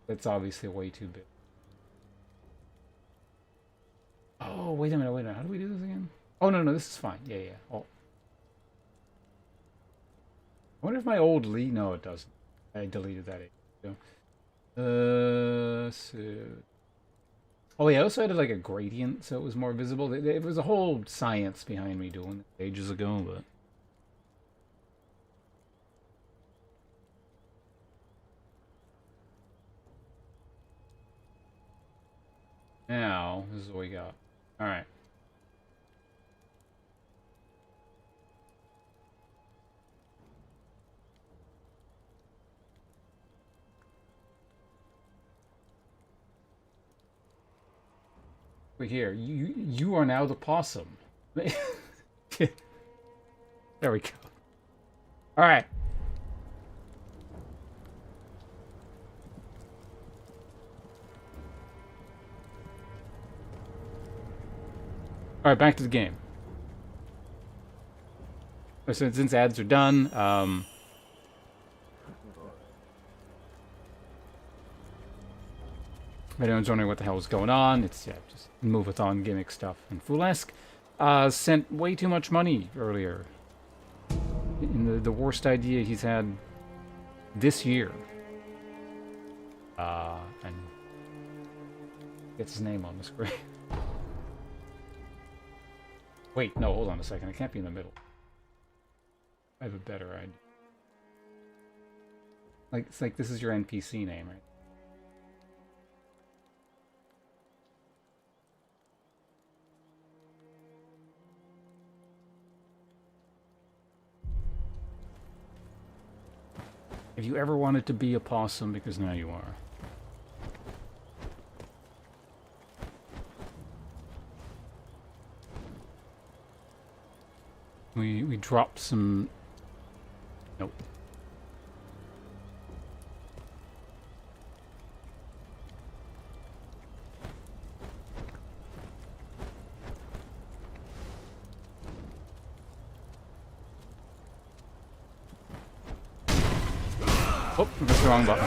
That's obviously way too big. Oh, wait a minute. How do we do this again? Oh, no, this is fine. Yeah. Oh. I wonder if my old Lee... No, it doesn't. I deleted that age ago. So... Oh, yeah, I also added like a gradient so it was more visible. There was a whole science behind me doing it ages ago, but... Now, this is what we got. Alright. Wait here. You are now the possum. There we go. Alright. All right, back to the game. So since ads are done, if anyone's wondering what the hell is going on, it's just move-a-thon gimmick stuff. And Fulesque sent way too much money earlier. In the worst idea he's had this year. And gets his name on the screen. Wait, no, hold on a second. I can't be in the middle. I have a better idea. Like, it's like this is your NPC name, right? Have you ever wanted to be a possum? Because now you are. We dropped some... Nope. Oh, that's the wrong button.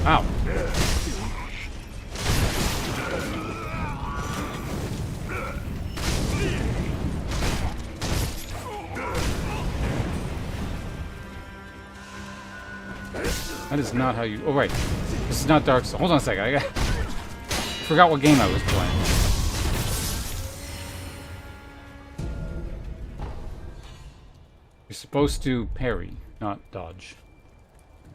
Ow. That is not how you... Oh, right. This is not Dark Souls. Hold on a second. I forgot what game I was playing. You're supposed to parry, not dodge.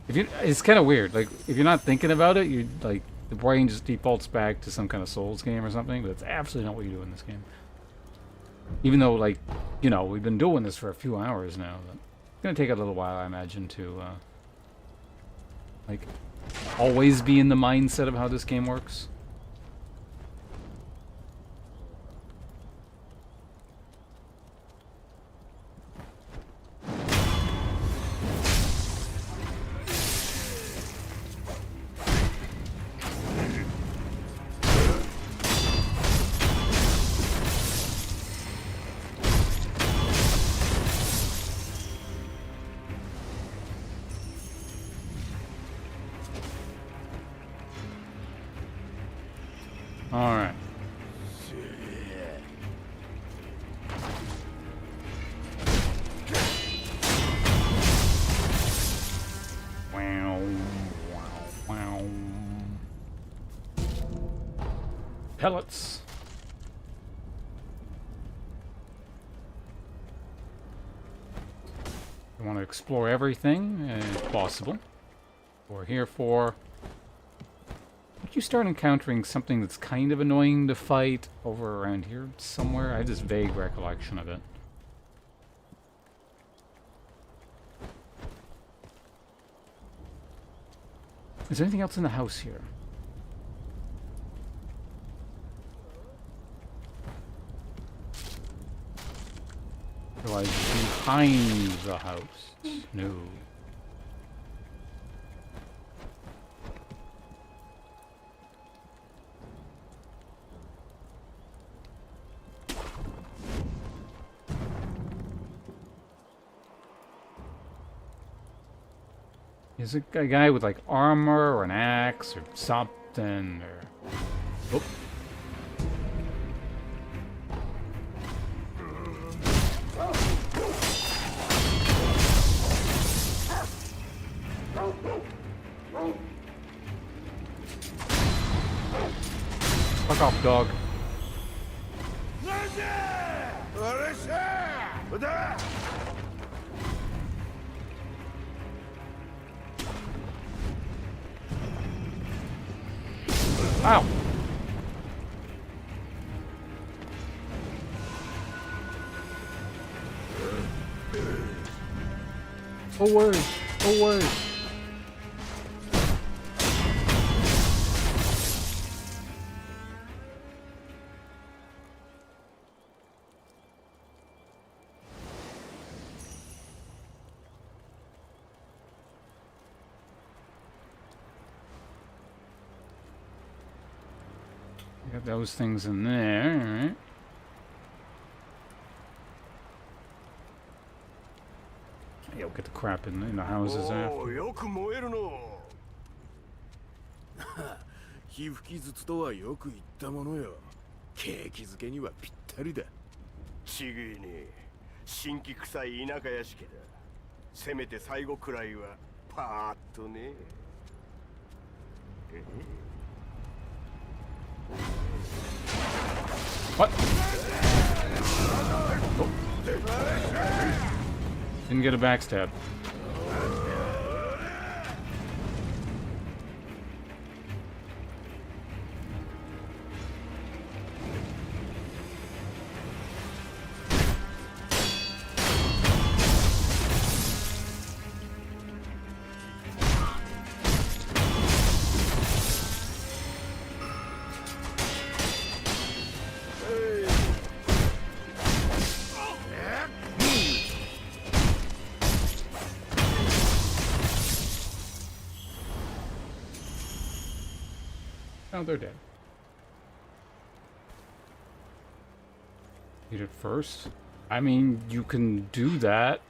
It's kind of weird. Like, if you're not thinking about it, you like the brain just defaults back to some kind of Souls game or something. But it's absolutely not what you do in this game. Even though, like, you know, we've been doing this for a few hours now. But it's gonna take a little while, I imagine, to like always be in the mindset of how this game works. Alright. Wow, wow, wow. Pellets. We want to explore everything if possible. We're here for... You start encountering something that's kind of annoying to fight over around here somewhere. I have this vague recollection of it. Is there anything else in the house here? Otherwise, behind the house. No. Is it a guy with like armor or an axe or something or... Oh. Fuck off, dog. Ow! Forward! Forward! got those things in there, alright. You'll get the crap in the houses after. よく燃えるの。火吹き筒とはよく言ったものよ。景気づけにはぴったりだ。ちげえね。新規臭い田舎屋敷だ。せめて最後くらいはパーッとね。What? Oh. Didn't get a backstab. Oh, they're dead. Eat it first? I mean, you can do that,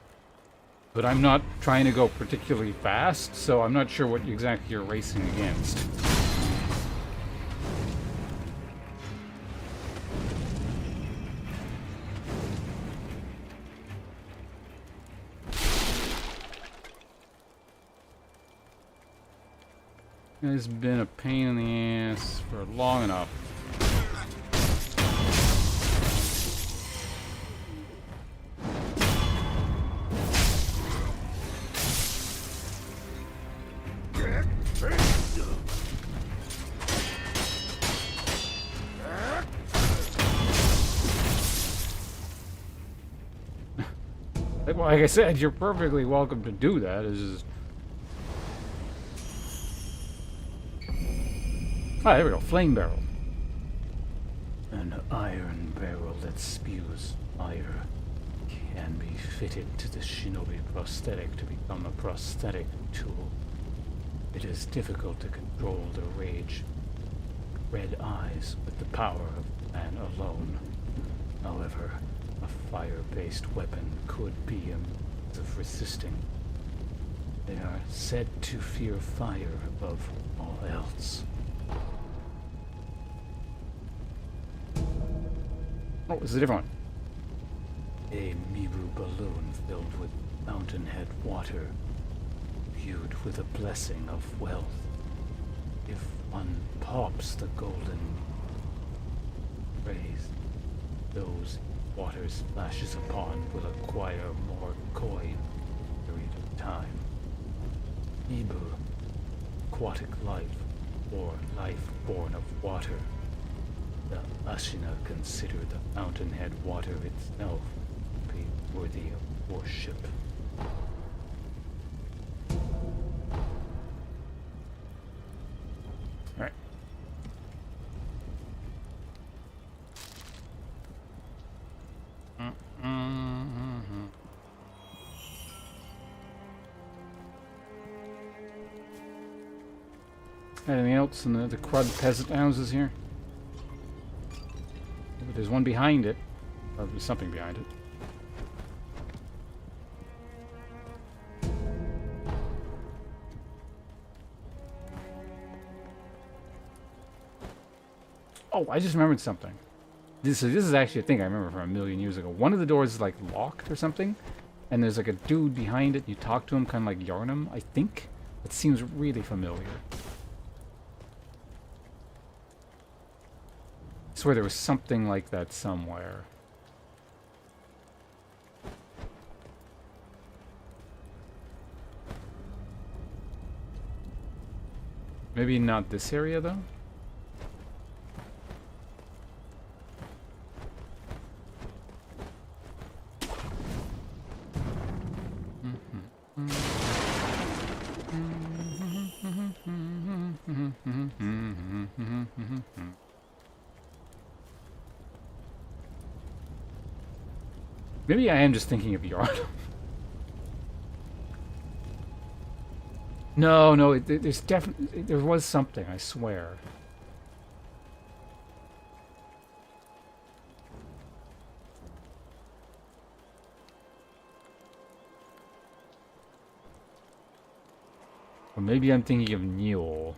but I'm not trying to go particularly fast, so I'm not sure what exactly you're racing against. It's been a pain in the ass for long enough. Like I said, you're perfectly welcome to do that. It's just... Ah, there we go. Flame barrel. An iron barrel that spews fire can be fitted to the shinobi prosthetic to become a prosthetic tool. It is difficult to control the rage red eyes with the power of man alone. However, a fire-based weapon could be a means of resisting. They are said to fear fire above all else. Oh, this is a different one. A Mibu balloon filled with fountainhead water, viewed with a blessing of wealth. If one pops the golden rays, those water splashes upon will acquire more coin period of time. Mibu, aquatic life, or life born of water. The Ashina consider the fountainhead water itself to be worthy of worship. Alright. Anything else in the crud peasant houses here? But there's one behind it. Or there's something behind it. Oh, I just remembered something. This is actually a thing I remember from a million years ago. One of the doors is like locked or something, and there's like a dude behind it. You talk to him, kind of like Yarnum, I think. It seems really familiar. I swear there was something like that somewhere. Maybe not this area, though? Maybe I am just thinking of Yarnum. No, there's definitely, there was something, I swear. Or maybe I'm thinking of Neo.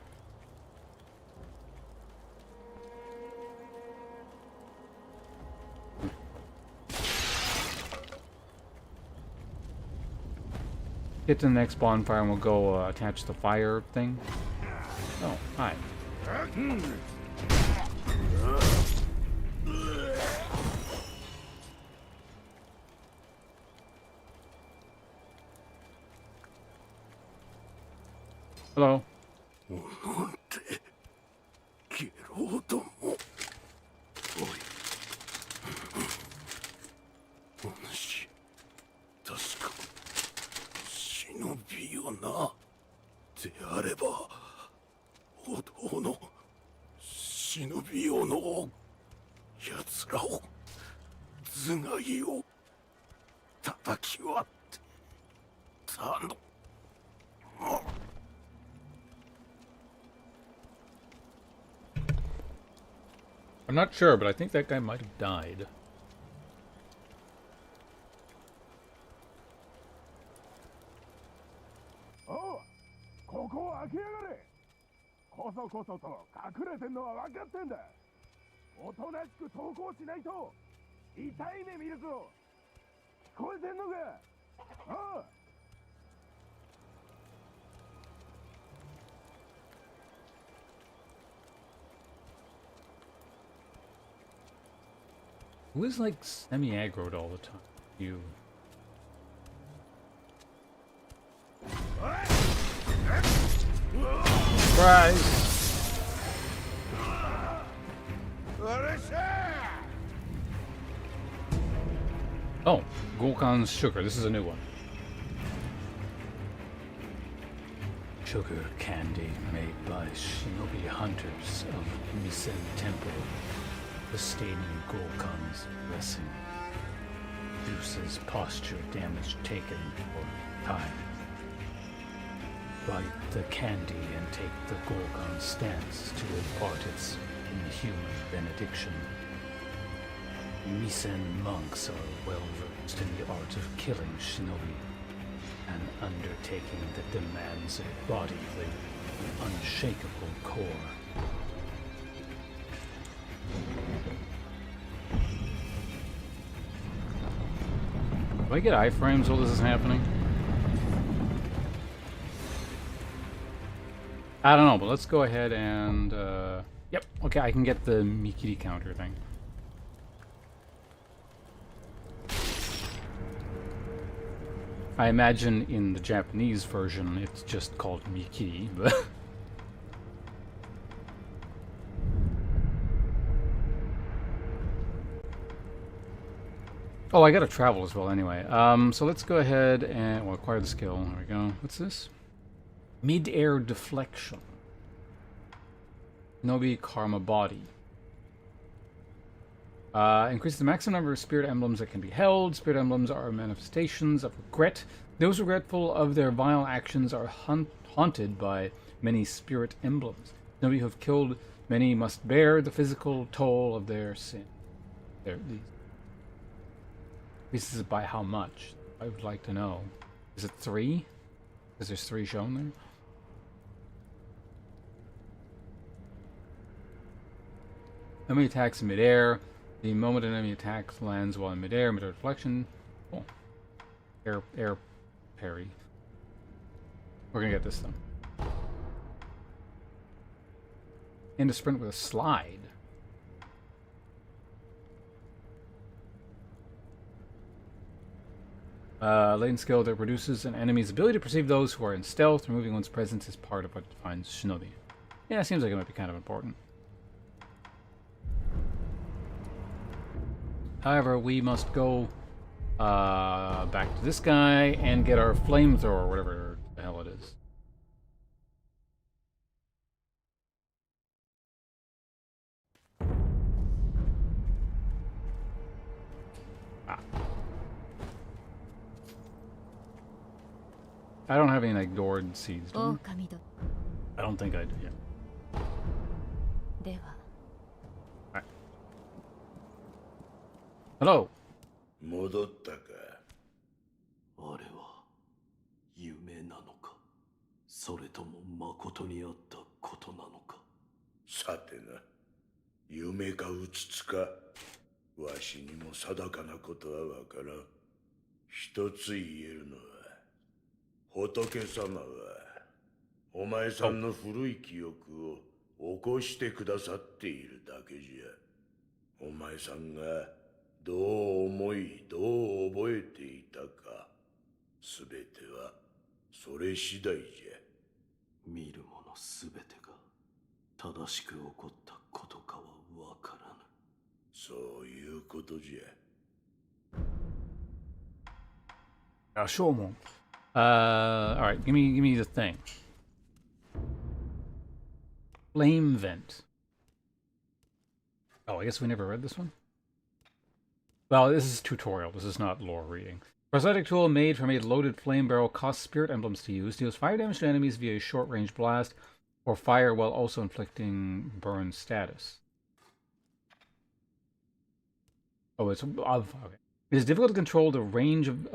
Get to the next bonfire and we'll go attach the fire thing. Oh, hi. Hello. なんてゲロども。おい。お主確か忍びよな。であればお堂の忍びよの奴らを頭蓋を叩き割って頼む。I'm not sure, but I think that guy might have died. おう、ここを開けやがれ。こそこそと隠れてんのは分かってんだ。おとなしく投降しないと痛い目見るぞ。聞こえてんのか。おう。Who is like semi-aggroed all the time? You. Surprise! Oh, Gulkan's sugar. This is a new one. Sugar candy made by shinobi hunters of Misen Temple. Sustaining Gulkan's blessing. Reduces posture damage taken for time. Bite the candy and take the Gulkan stance to impart its inhuman benediction. Misen monks are well versed in the art of killing shinobi, an undertaking that demands a body with an unshakable core. Do I get iframes while this is happening? I don't know, but let's go ahead and, yep, okay, I can get the Mikiri counter thing. I imagine in the Japanese version it's just called Mikiri, but... Oh, I gotta travel as well anyway. So let's go ahead and we'll acquire the skill. There we go. What's this? Mid-air deflection. Nobi Karma Body. Increases the maximum number of spirit emblems that can be held. Spirit emblems are manifestations of regret. Those regretful of their vile actions are haunted by many spirit emblems. Nobi who have killed many must bear the physical toll of their sin. This is by how much? I would like to know. Is it 3? Because there's 3 shown there. Enemy attacks in midair. The moment an enemy attacks lands while in midair. Midair deflection. Oh. Air parry. We're gonna get this though. And a sprint with a slide. Latent skill that reduces an enemy's ability to perceive those who are in stealth. Removing one's presence is part of what defines shinobi. Yeah, it seems like it might be kind of important. However, we must go back to this guy and get our flamethrower, or whatever the hell it is. I don't have any like Dord seeds, do I don't think I do, yeah. Right. Hello. 戻ったか。あれは夢なのか、それとも誠にあったことなのか。さてな、夢かうつつか、わしにも定かなことはわからん。一つ言えるのは、仏様はお前さんの古い記憶を起こしてくださっているだけじゃ。お前さんがどう思いどう覚えていたか、すべてはそれ次第じゃ。見るものすべてが正しく起こったことかはわからぬ。そういうことじゃ。Shomon. All right, give me the thing. Flame vent. Oh, I guess we never read this one. Well, this is tutorial. This is not lore reading. Prosthetic tool made from a loaded flame barrel costs spirit emblems to use. Deals fire damage to enemies via a short-range blast or fire while also inflicting burn status. Oh, it's okay. It is difficult to control the range of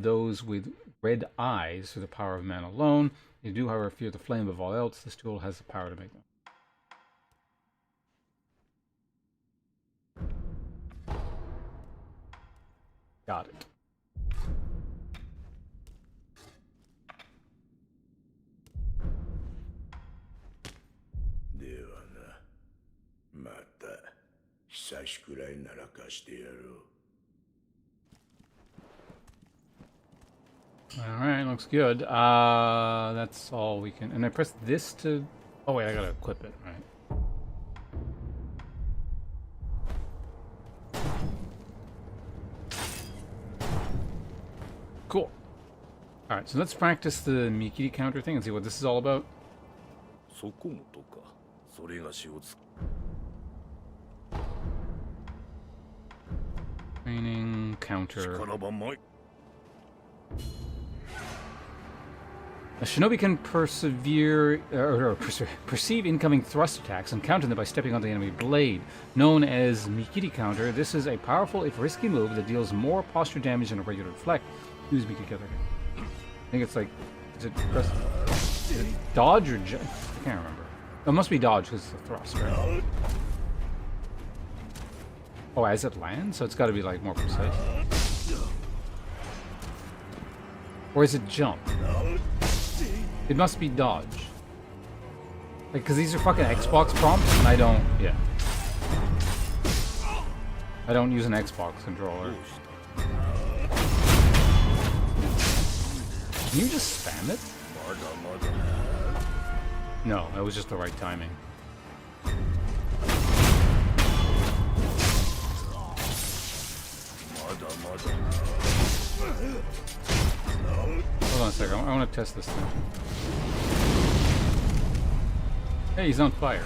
those with red eyes through the power of man alone. You do, however, fear the flame above all else. This tool has the power to make them. Got it. Alright, looks good. That's all we can... And I press this to... Oh wait, I gotta equip it, right? Cool. Alright, so let's practice the Mikiri counter thing and see what this is all about. Training, counter. A shinobi can perceive incoming thrust attacks and counter them by stepping on the enemy blade. Known as Mikiri counter, this is a powerful, if risky move that deals more posture damage than a regular reflect. Use Mikiri counter. I think it's like, is it dodge or jump? I can't remember. It must be dodge because it's a thrust, right? Oh, as it lands? So it's got to be like more precise. Or is it jump? It must be dodge. Like, because these are fucking Xbox prompts, and I don't... Yeah. I don't use an Xbox controller. Can you just spam it? No, that was just the right timing. Hold on a second, I want to test this thing. Hey, he's on fire.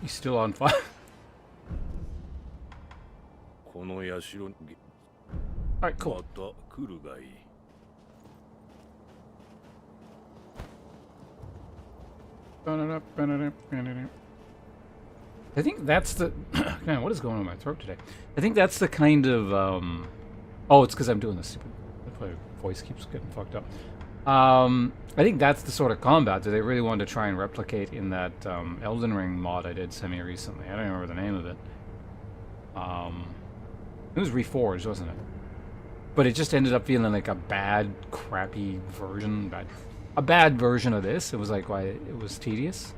He's still on fire. Alright, cool. I think that's the... Man, what is going on in my throat today? I think that's the kind of... Oh, it's because I'm doing this stupid... That's why my voice keeps getting fucked up. I think that's the sort of combat that they really wanted to try and replicate in that Elden Ring mod I did semi-recently. I don't remember the name of it. It was Reforged, wasn't it? But it just ended up feeling like a bad, crappy version. A bad version of this. It was like, why it was tedious.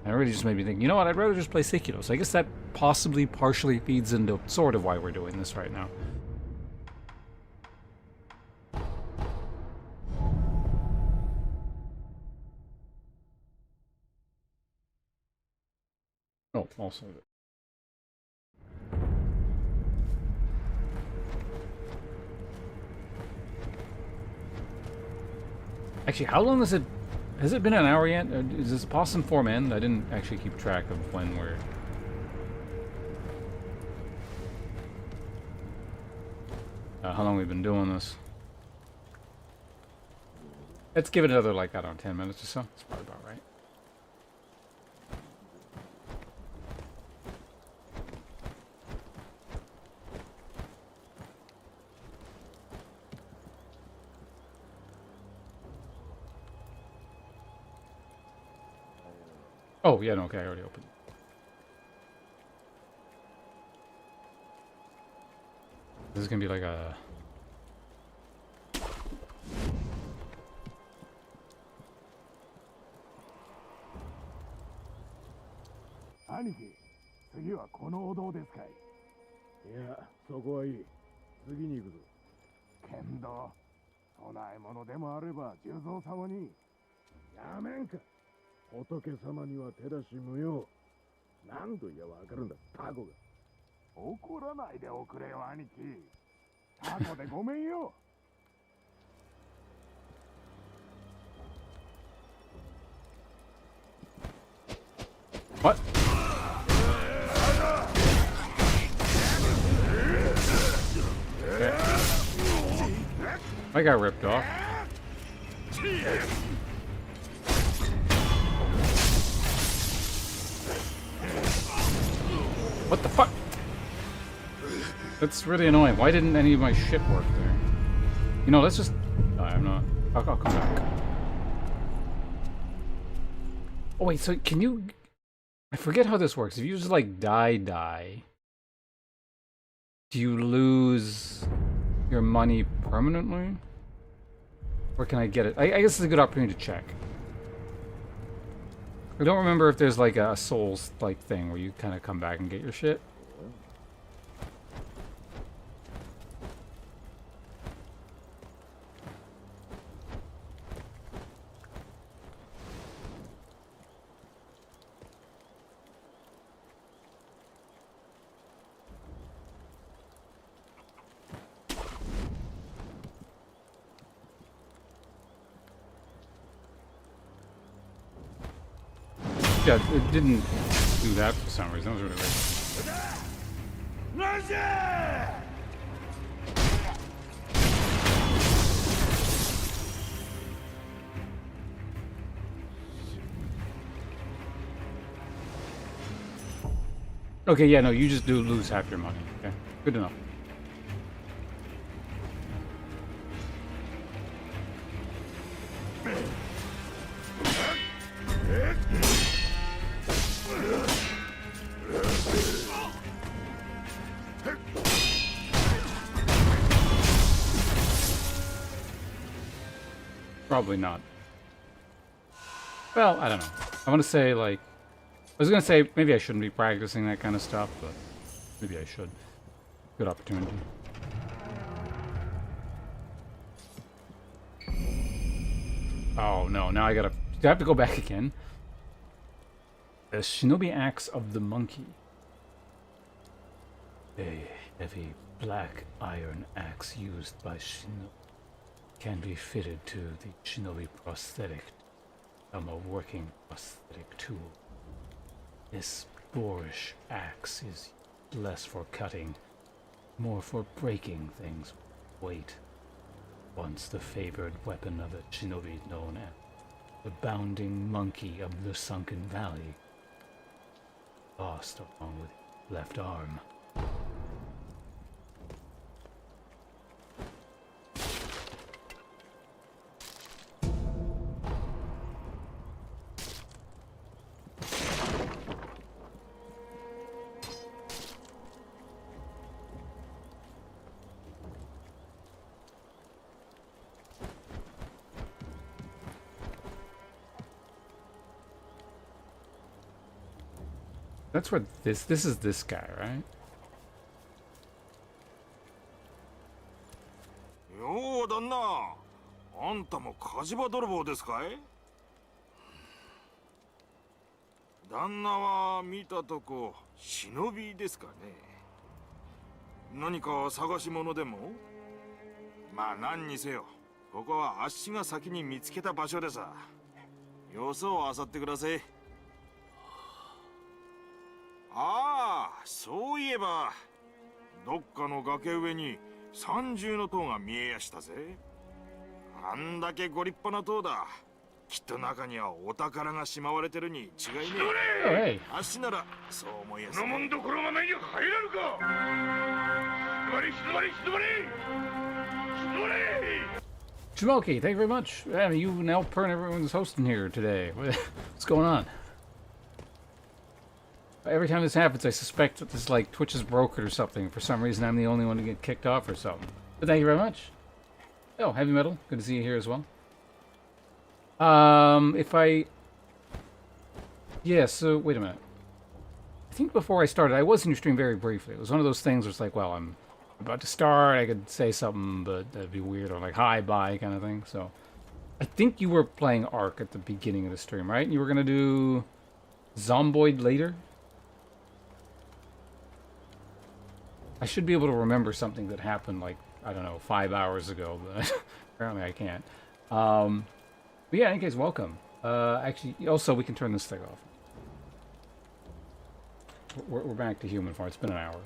And it really just made me think, you know what, I'd rather just play Sekiro. So I guess that possibly partially feeds into sort of why we're doing this right now. Oh, also... Actually, how long has it been an hour yet? Is this Possum Form end? I didn't actually keep track of when we're... how long we've been doing this. Let's give it another, like, I don't know, 10 minutes or so. That's probably about right. Oh, yeah, no, okay, I already opened it. This is gonna be like a...兄貴、次はこのお堂ですかい？いや、そこはいい。次に行くぞ。けんど、供え物でもあれば重蔵様に。やめんか。仏様には手出し無用。何度言やわかるんだ、タコが。怒らないでおくれよ、兄貴。タコでごめんよ。What? I got ripped off. What the fuck? That's really annoying. Why didn't any of my shit work there? You know, let's just... No, I'm not. I'll come back. Oh wait, so can you... I forget how this works. If you just like die, do you lose your money permanently? Or can I get it? I guess it's a good opportunity to check. I don't remember if there's like a Souls like thing where you kind of come back and get your shit. Yeah, it didn't do that for some reason. That was really weird. Okay, yeah, no, you just do lose half your money. Okay, good enough. Probably not. Well, I don't know. I want to say, like... I was going to say, maybe I shouldn't be practicing that kind of stuff, but maybe I should. Good opportunity. Oh, no. Now I gotta... Do I have to go back again? The Shinobi Axe of the Monkey. A heavy black iron axe used by Shinobi can be fitted to the Shinobi prosthetic, a working prosthetic tool. This boorish axe is less for cutting, more for breaking things with weight. Once the favored weapon of a Shinobi known as the Bounding Monkey of the Sunken Valley, lost along with his left arm. That's where this is this guy, right? よう旦那、あんたも火事場泥棒ですかい？旦那は見たとこ忍びですかね。何か探し物でも？まあ何にせよ、ここはあっしが先に見つけた場所でさ。よそを漁ってください。ああ、そういえばどっかの崖上に三重の塔が見えやしたぜ。あんだけご立派な塔だ。きっと中にはお宝がしまわれてるに違いねえ。あっしならそう思いやす。このもんどころが目に入らぬか。静まれ静まれ静まれ。Shimoki, thank you very much. You and Elpern, everyone's hosting here today. What's going on? Every time this happens, I suspect that this, like, Twitch is broken or something. For some reason, I'm the only one to get kicked off or something. But thank you very much. Oh, Heavy Metal. Good to see you here as well. If I... Yeah, so, wait a minute. I think before I started, I was in your stream very briefly. It was one of those things where it's like, well, I'm about to start, I could say something, but that'd be weird, or like, hi, bye, kind of thing. So, I think you were playing Ark at the beginning of the stream, right? You were going to do Zomboid later? I should be able to remember something that happened, like, I don't know, 5 hours ago, but apparently I can't. But yeah, in any case, welcome. Actually, also, we can turn this thing off. We're back to human form. It's been an hour.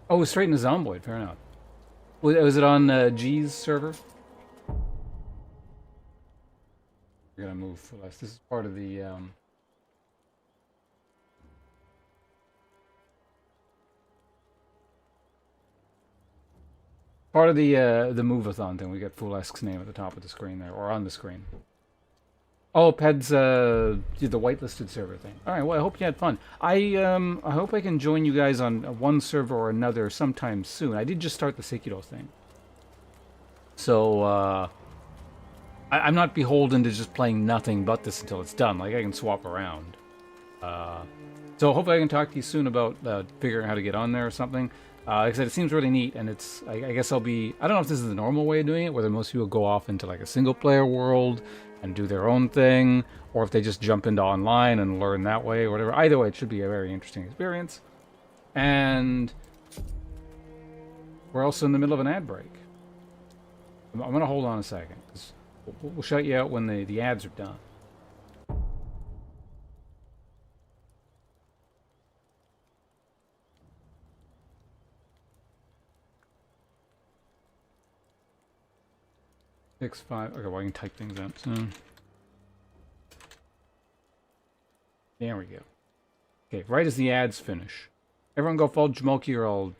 Oh, it was straight into Zomboid. Fair enough. Was it on G's server? We're gonna move for less. This is part of the the move-a-thon thing. We get Foolesk's name at the top of the screen there, or on the screen. Oh, Ped's the whitelisted server thing. All right. Well, I hope you had fun. I hope I can join you guys on one server or another sometime soon. I did just start the Sekiro thing, so I'm not beholden to just playing nothing but this until it's done. Like, I can swap around. So hopefully I can talk to you soon about figuring out how to get on there or something. Like I said, it seems really neat, and it's, I guess I'll be, I don't know if this is the normal way of doing it, whether most people go off into like a single player world and do their own thing, or if they just jump into online and learn that way or whatever. Either way, it should be a very interesting experience. And we're also in the middle of an ad break. I'm going to hold on a second, because we'll shut you out when the ads are done. Six, five. Okay, well, I can type things out soon. There we go. Okay, right as the ads finish. Everyone go follow Jamoki or I'll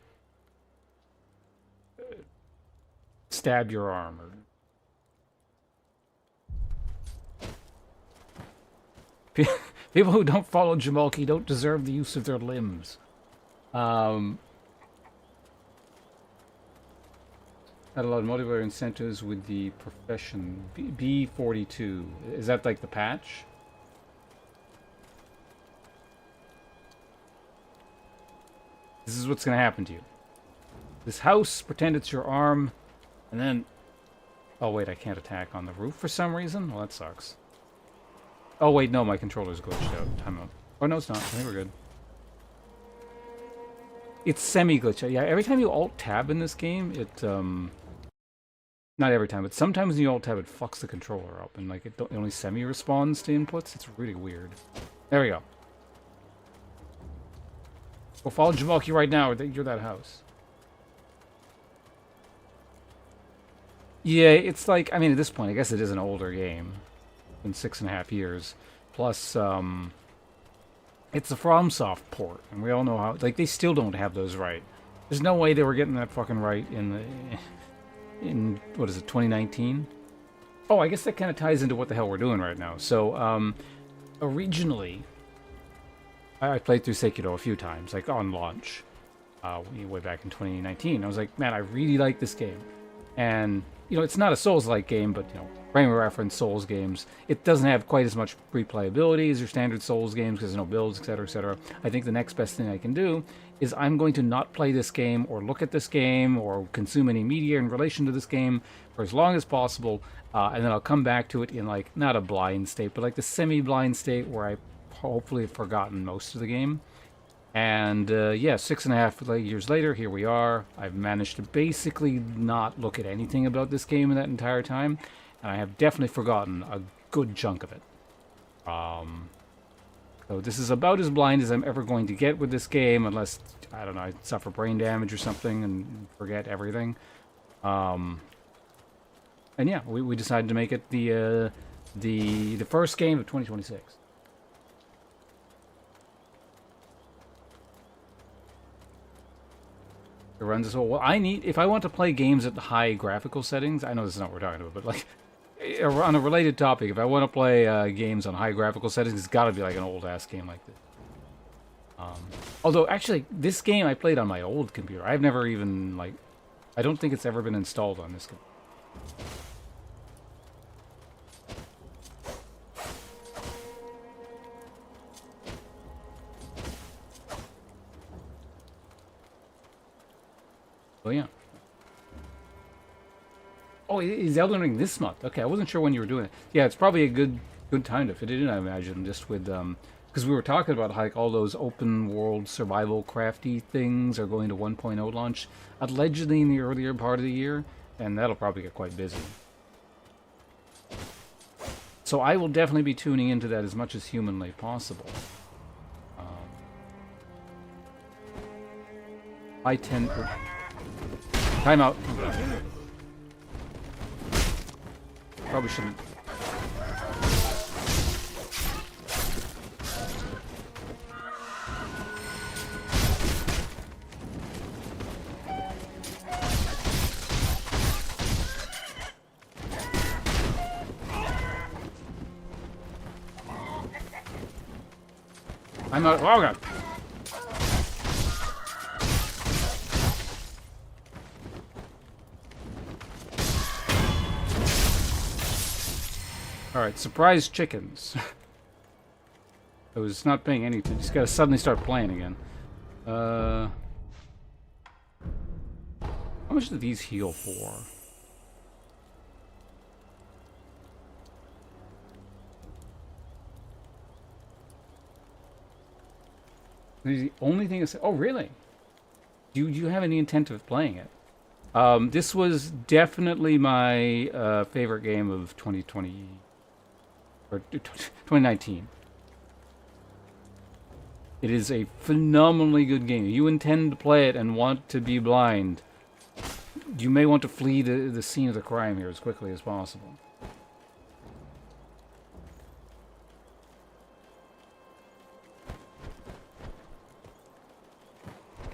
stab your arm. Or... People who don't follow Jamoki don't deserve the use of their limbs. Had a lot of motivator incentives with the profession. B42. Is that like the patch? This is what's going to happen to you. This house, pretend it's your arm, and then... Oh, wait, I can't attack on the roof for some reason? Well, that sucks. Oh, wait, no, my controller's glitched out. Time out. Oh, no, it's not. I think we're good. It's semi-glitched. Yeah, every time you Alt-Tab in this game, it, not every time, but sometimes when you Alt-Tab, it fucks the controller up, and, like, it only semi-responds to inputs. It's really weird. There we go. Well, follow Jamoki right now, or you're that house. Yeah, it's like, I mean, at this point, I guess it is an older game. Been 6.5 years. Plus, it's a FromSoft port, and we all know how, like, they still don't have those right. There's no way they were getting that fucking right in what is it, 2019? Oh, I guess that kind of ties into what the hell we're doing right now. So, originally, I played through Sekiro a few times, like on launch, way back in 2019. I was like, man, I really like this game. And, you know, it's not a Souls-like game, but, you know, frame of reference Souls games. It doesn't have quite as much replayability as your standard Souls games because there's no builds, etc., etc. I think the next best thing I can do is I'm going to not play this game or look at this game or consume any media in relation to this game for as long as possible, and then I'll come back to it in, like, not a blind state, but like the semi-blind state where I hopefully have forgotten most of the game. And yeah, 6.5 years later, here we are. I've managed to basically not look at anything about this game in that entire time, and I have definitely forgotten a good chunk of it. So this is about as blind as I'm ever going to get with this game, unless, I don't know, I suffer brain damage or something and forget everything. And yeah, we decided to make it the first game of 2026. It runs this whole... Well, if I want to play games at high graphical settings, I know this is not what we're talking about, but like, on a related topic, if I want to play games on high graphical settings, it's got to be like an old-ass game like this. Although, actually, this game I played on my old computer. I've never even, like... I don't think it's ever been installed on this computer. Oh, yeah. Oh, is Elden Ring this month? Okay, I wasn't sure when you were doing it. Yeah, it's probably a good time to fit it in, I imagine, just with... Because we were talking about how, like, all those open-world survival crafty things are going to 1.0 launch allegedly in the earlier part of the year, and that'll probably get quite busy. So I will definitely be tuning into that as much as humanly possible. I tend to... Time out. Probably shouldn't... I'm not. Oh god. All right, surprise chickens. I was not paying any attention. Just gotta suddenly start playing again. How much do these heal for? The only thing is, oh really? Do you have any intent of playing it? This was definitely my favorite game of 2020 or 2019. It is a phenomenally good game. If you intend to play it and want to be blind, you may want to flee the scene of the crime here as quickly as possible.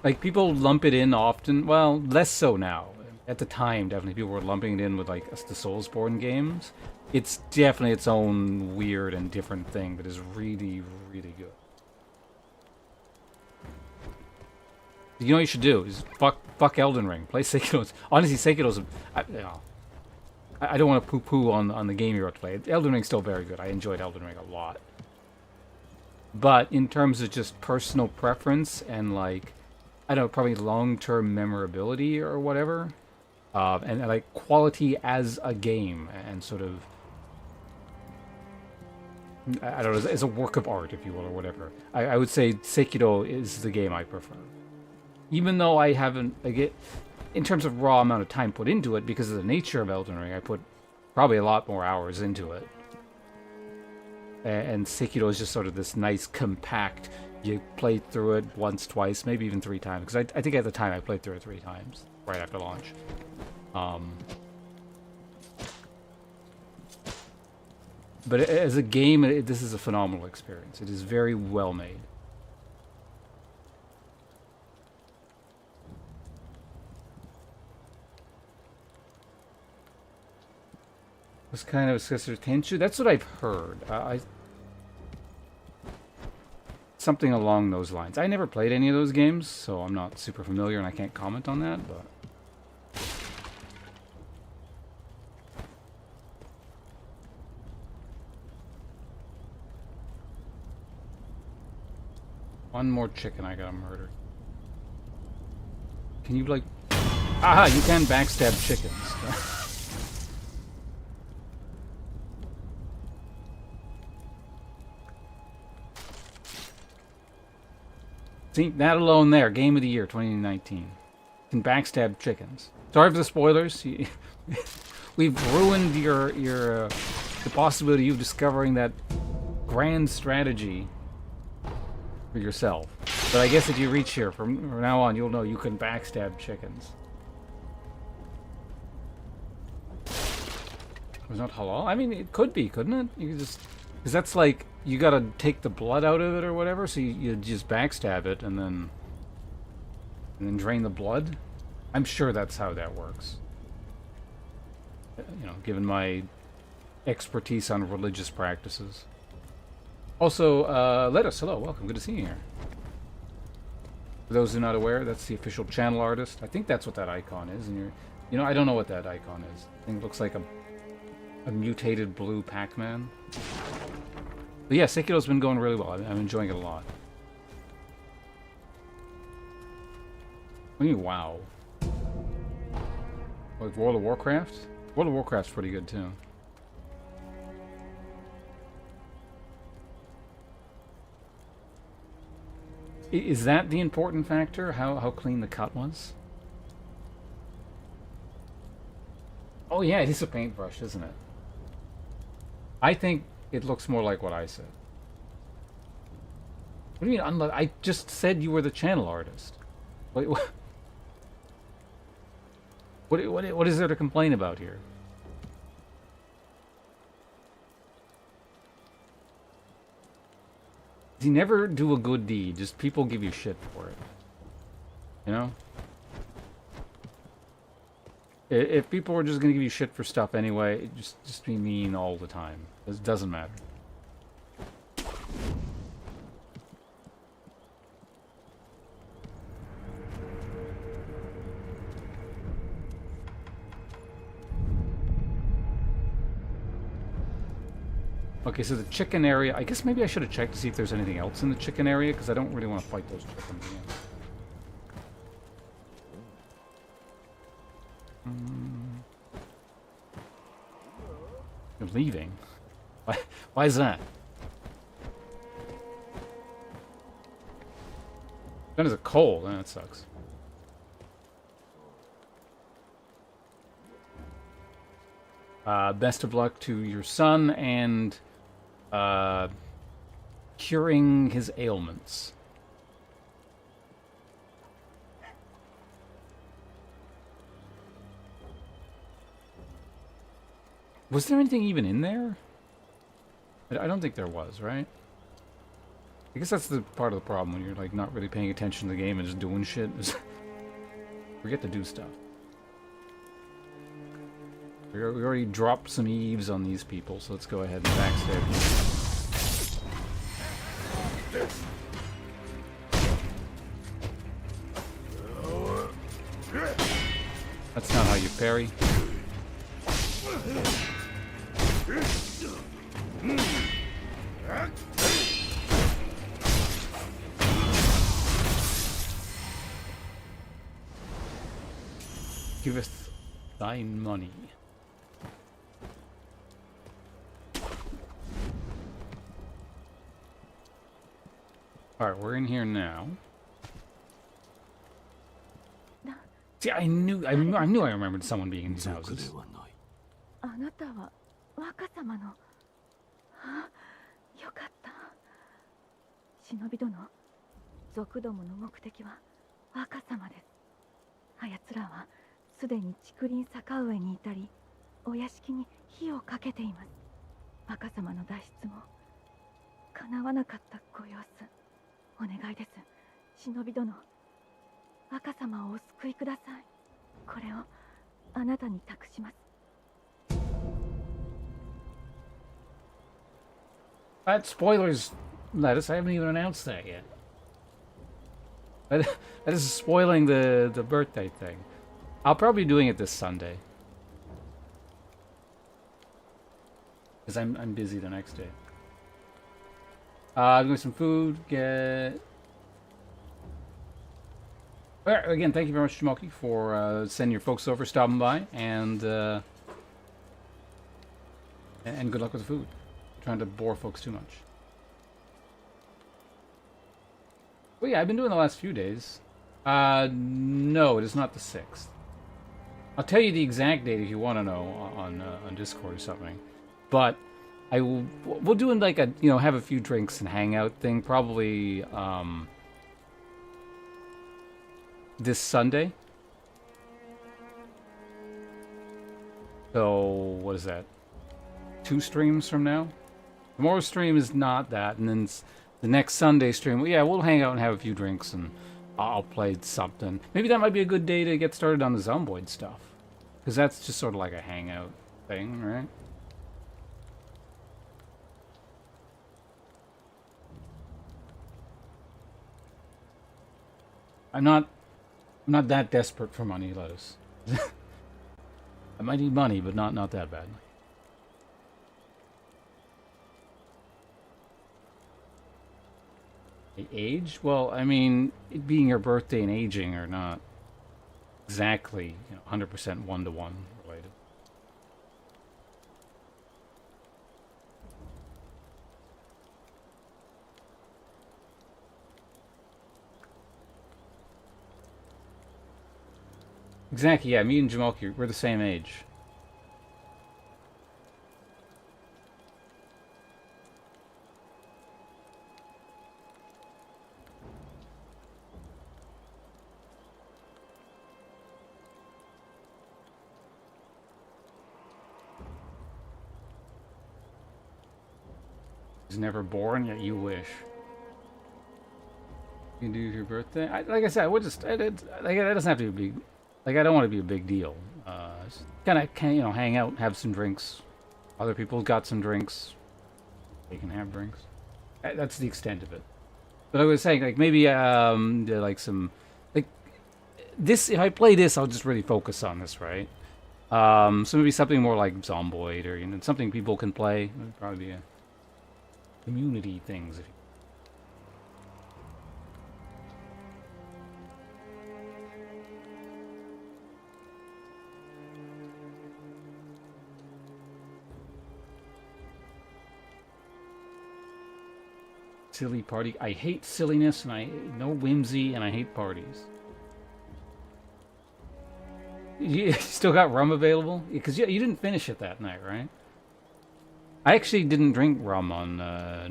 Like, people lump it in often. Well, less so now. At the time, definitely, people were lumping it in with, like, the Soulsborne games. It's definitely its own weird and different thing that is really, really good. You know what you should do? Is fuck Elden Ring. Play Sekiro. Honestly, Sekiro's... I don't want to poo-poo on the game you're about to play. Elden Ring's still very good. I enjoyed Elden Ring a lot. But in terms of just personal preference and, like... I don't know, probably long-term memorability or whatever. And like quality as a game and sort of... I don't know, as a work of art, if you will, or whatever. I would say Sekiro is the game I prefer. Even though I haven't... in terms of raw amount of time put into it, because of the nature of Elden Ring, I put probably a lot more hours into it. And Sekiro is just sort of this nice, compact... You played through it once, twice, maybe even 3 times. Because I think at the time I played through it 3 times, right after launch. But as a game, this is a phenomenal experience. It is very well made. Was kind of a sister Tenchu? That's what I've heard. Something along those lines. I never played any of those games, so I'm not super familiar and I can't comment on that, but... One more chicken I gotta murder. Can you, like... Aha! You can backstab chickens. See, that alone there, Game of the Year 2019. Can backstab chickens. Sorry for the spoilers. We've ruined the possibility of you discovering that grand strategy for yourself. But I guess if you reach here, from now on, you'll know you can backstab chickens. Was not halal? I mean, it could be, couldn't it? You could just... Because that's like, you gotta take the blood out of it or whatever, so you just backstab it and then drain the blood. I'm sure that's how that works. You know, given my expertise on religious practices. Also, Lettuce, hello, welcome, good to see you here. For those who are not aware, that's the official channel artist. I think that's what that icon is, and you know, I don't know what that icon is. I think it looks like a mutated blue Pac-Man. But yeah, Sekiro's been going really well. I'm enjoying it a lot. What do you mean, wow? Like World of Warcraft? World of Warcraft's pretty good too. Is that the important factor? How clean the cut was? Oh yeah, it is a paintbrush, isn't it? I think it looks more like what I said. What do you mean? I just said you were the channel artist. Wait, what is there to complain about here? You never do a good deed. Just people give you shit for it. You know? If people are just gonna give you shit for stuff anyway, just be mean all the time. It doesn't matter. Okay, so the chicken area, I guess maybe I should have checked to see if there's anything else in the chicken area, because I don't really want to fight those chickens again. You're leaving? Why is that? That is a cold, that sucks. Best of luck to your son and curing his ailments. Was there anything even in there? I don't think there was, right? I guess that's the part of the problem when you're like not really paying attention to the game and just doing shit. Forget to do stuff. We already dropped some eaves on these people, so let's go ahead and backstab. That's not how you parry. Giveth thine money. Alright, we're in here now. See, I knew I remembered someone being in these houses. あなたは若様の。あ、よかった。忍び殿、族どもの目的は若様です。あやつらはすでに竹林坂上にいたり、お屋敷に火をかけています。若様の脱出も叶わなかったご様子。お願いです。忍び殿、若様をお救いください。これをあなたに託します。That spoilers, Lettuce. I haven't even announced that yet. That is spoiling the birthday thing. I'll probably be doing it this Sunday. Because I'm busy the next day. Give me some food, get... Alright, again, thank you very much, Jamoki, for sending your folks over, stopping by, and good luck with the food. Trying to bore folks too much. Well, yeah, I've been doing the last few days. No, it is not the 6th. I'll tell you the exact date if you want to know on Discord or something. But we'll do like a, you know, have a few drinks and hang out thing probably this Sunday. So what is that? 2 streams from now? Tomorrow's stream is not that, and then the next Sunday stream, well, yeah, we'll hang out and have a few drinks, and I'll play something. Maybe that might be a good day to get started on the Zomboid stuff. Because that's just sort of like a hangout thing, right? I'm not that desperate for money, Lettuce. I might need money, but not that bad. Age? Well, I mean, it being your birthday and aging are not exactly 100% one-to-one related. Exactly, yeah, me and Jamalki, we're the same age. He's never born, yet you wish. You can do your birthday? Like I said, I would just, like, that doesn't have to be big. Like, I don't want to be a big deal. Just kind of, hang out, have some drinks. Other people got some drinks. They can have drinks. That's the extent of it. But I was saying, like, maybe, like some, like, this, if I play this, I'll just really focus on this, right? So maybe something more like Zomboid or, something people can play. It would probably be a community things. Silly party. I hate silliness, and I no whimsy, and I hate parties. You still got rum available? Because you didn't finish it that night, right? I actually didn't drink rum on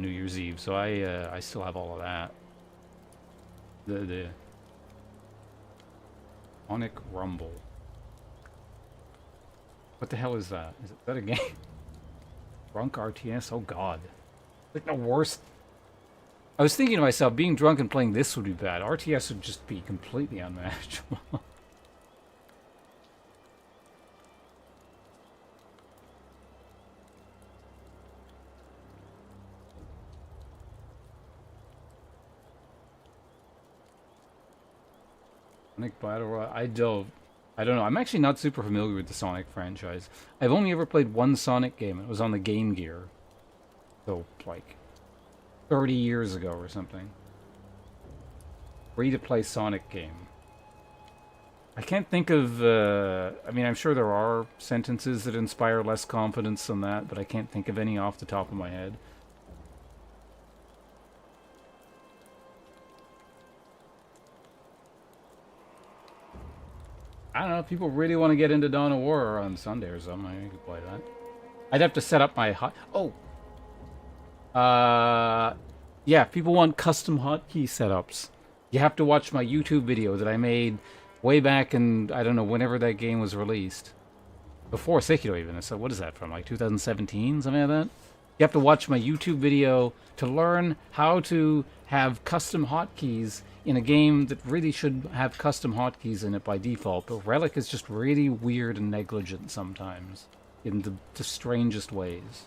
New Year's Eve, so I still have all of that. The Sonic Rumble. What the hell is that? Is that a game? Drunk RTS? Oh god. Like the worst. I was thinking to myself, being drunk and playing this would be bad. RTS would just be completely unmanageable. Sonic Battle Royale. I don't know. I'm actually not super familiar with the Sonic franchise. I've only ever played one Sonic game. It was on the Game Gear. So, like, 30 years ago or something. Free-to-play Sonic game. I can't think of, I mean, I'm sure there are sentences that inspire less confidence than that, but I can't think of any off the top of my head. I don't know, if people really want to get into Dawn of War on Sunday or something, I could play that. I'd have to set up my yeah, if people want custom hotkey setups, you have to watch my YouTube video that I made way back in, I don't know, whenever that game was released. Before Sekiro even. So what is that from, like 2017, something like that? You have to watch my YouTube video to learn how to have custom hotkeys in a game that really should have custom hotkeys in it by default, but Relic is just really weird and negligent sometimes, in the strangest ways.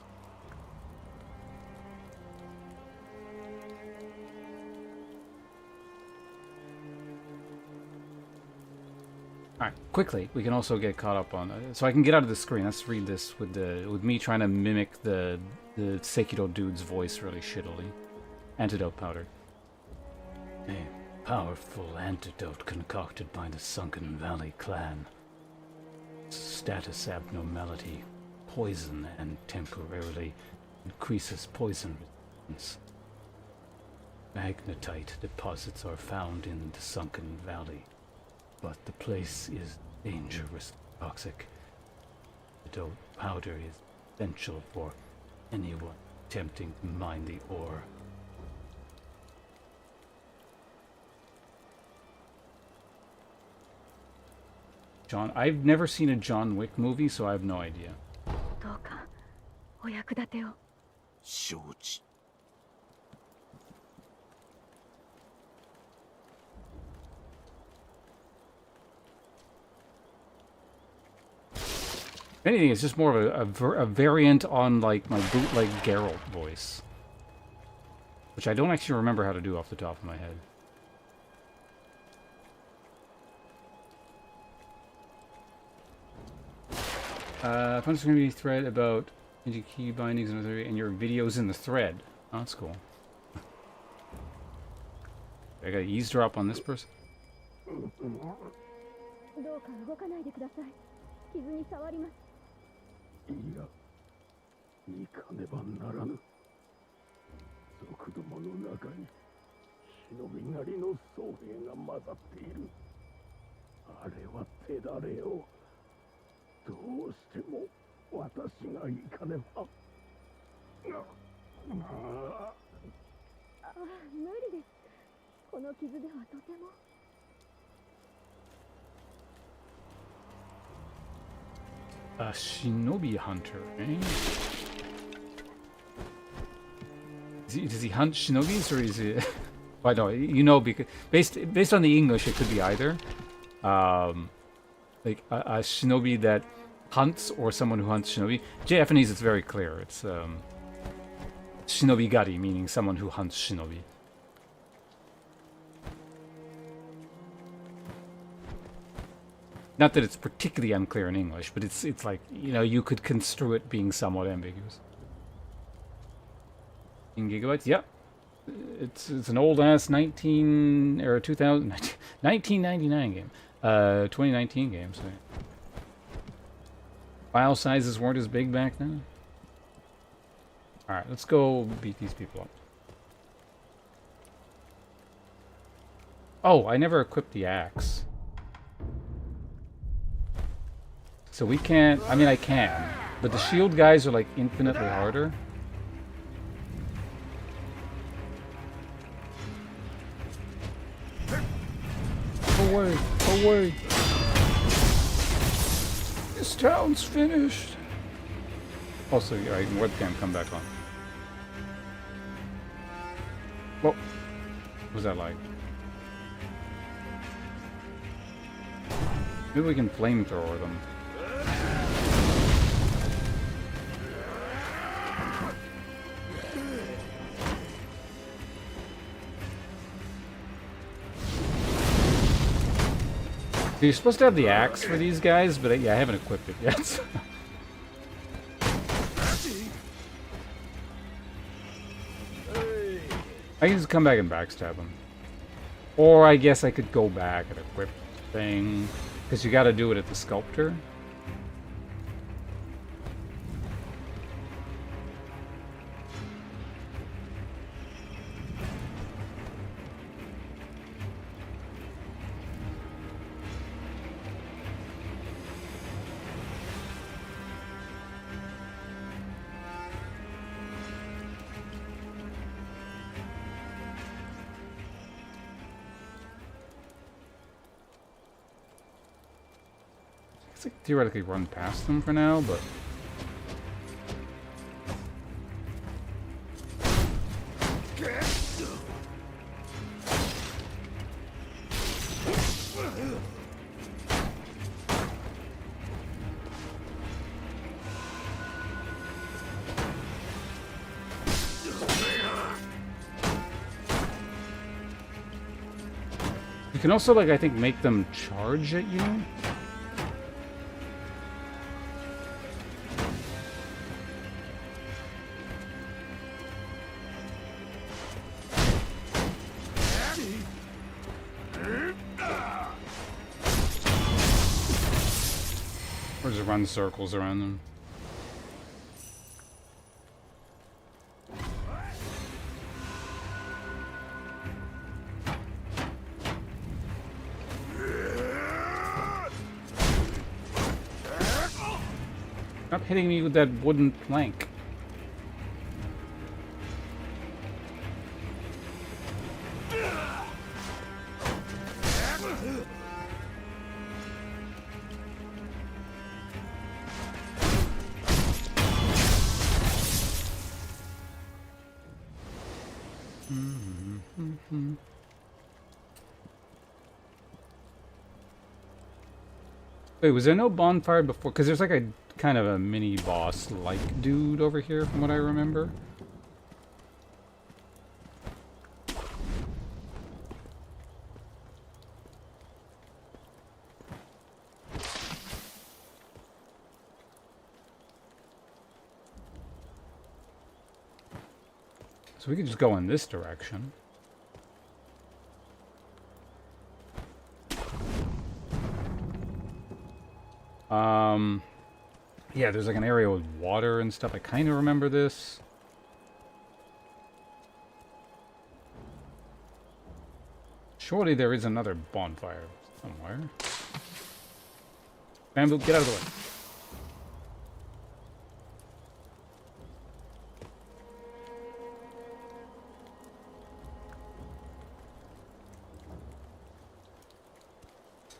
Alright, quickly, we can also get caught up on... so I can get out of the screen. Let's read this with me trying to mimic the Sekiro dude's voice really shittily. Antidote powder. A powerful antidote concocted by the Sunken Valley clan. Status abnormality. Poison and temporarily increases poison resistance. Magnetite deposits are found in the Sunken Valley. But the place is dangerous, toxic. The dope powder is essential for anyone attempting to mine the ore. John, I've never seen a John Wick movie, so I have no idea. どうかお役立てを。承知。If anything, it's just more of a variant on, like, my bootleg Geralt voice. Which I don't actually remember how to do off the top of my head. Found this community thread about key bindings and your videos in the thread. Oh, that's cool. I gotta eavesdrop on this person. どうか動かないでください。傷に触ります。いや、行かねばならぬ。族どもの中に忍び狩りの僧兵が混ざっている。あれは手だれよ。どうしても私が行かねば。ああ、無理です。この傷ではとても。A shinobi hunter, eh? Does he hunt shinobis or is it? I know, you know, because based on the English, it could be either. Like a shinobi that hunts or someone who hunts shinobi. Japanese, it's very clear. It's shinobi gari, meaning someone who hunts shinobi. Not that it's particularly unclear in English, but it's like, you know, you could construe it being somewhat ambiguous. In gigabytes, yep. It's an old ass 1999 game. 2019 game, so file sizes weren't as big back then. Alright, let's go beat these people up. Oh, I never equipped the axe. So we can't, I mean I can, but the shield guys are like infinitely harder. Away, away. This town's finished. Also, right, webcam come back on. What was that like? Maybe we can flamethrower them. You're supposed to have the axe for these guys, but yeah, I haven't equipped it yet. I can just come back and backstab them. Or I guess I could go back and equip the thing, because you gotta do it at the sculptor. I could theoretically run past them for now, but you can also, like, I think, make them charge at you. Or just run circles around them. Stop hitting me with that wooden plank. Wait, was there no bonfire before? Because there's like a kind of a mini boss like dude over here from what I remember. So we could just go in this direction. Yeah, there's like an area with water and stuff. I kind of remember this. Surely there is another bonfire somewhere. Bamboo, get out of the way.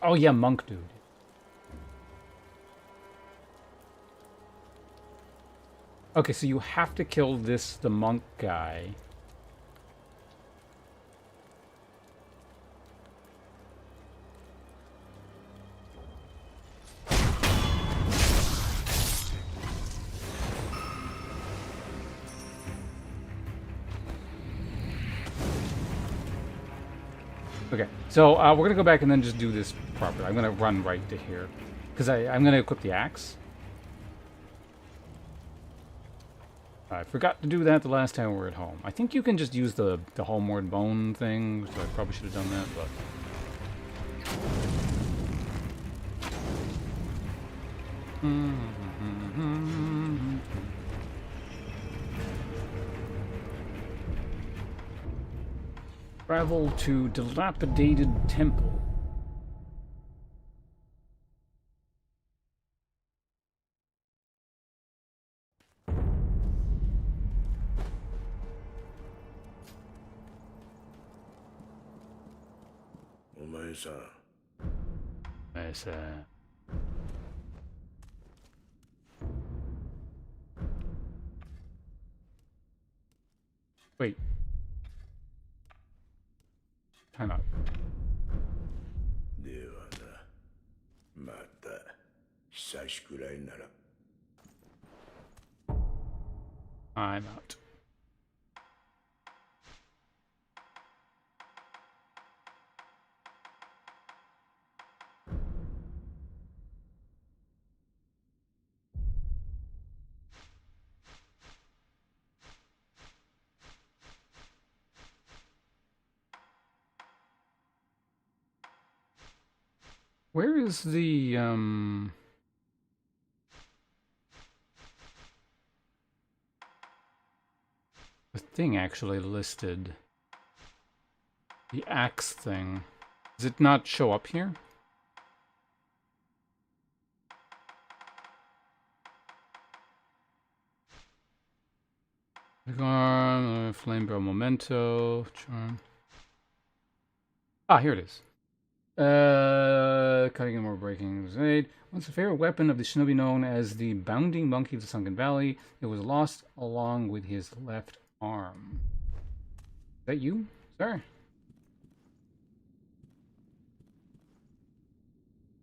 Oh yeah, monk dude. Okay, so you have to kill the monk guy. Okay, so we're gonna go back and then just do this properly. I'm gonna run right to here. Because I'm gonna equip the axe. I forgot to do that the last time we were at home. I think you can just use the homeward bone thing, so I probably should have done that, but... Travel to dilapidated temple. Nice. Wait. Time out. I'm out. Where is the thing actually listed? The axe thing. Does it not show up here? Flamebow memento, charm. Ah, here it is. Cutting and more breaking was made. Once a favorite weapon of the shinobi known as the Bounding Monkey of the Sunken Valley, it was lost along with his left arm. Is that you, sir?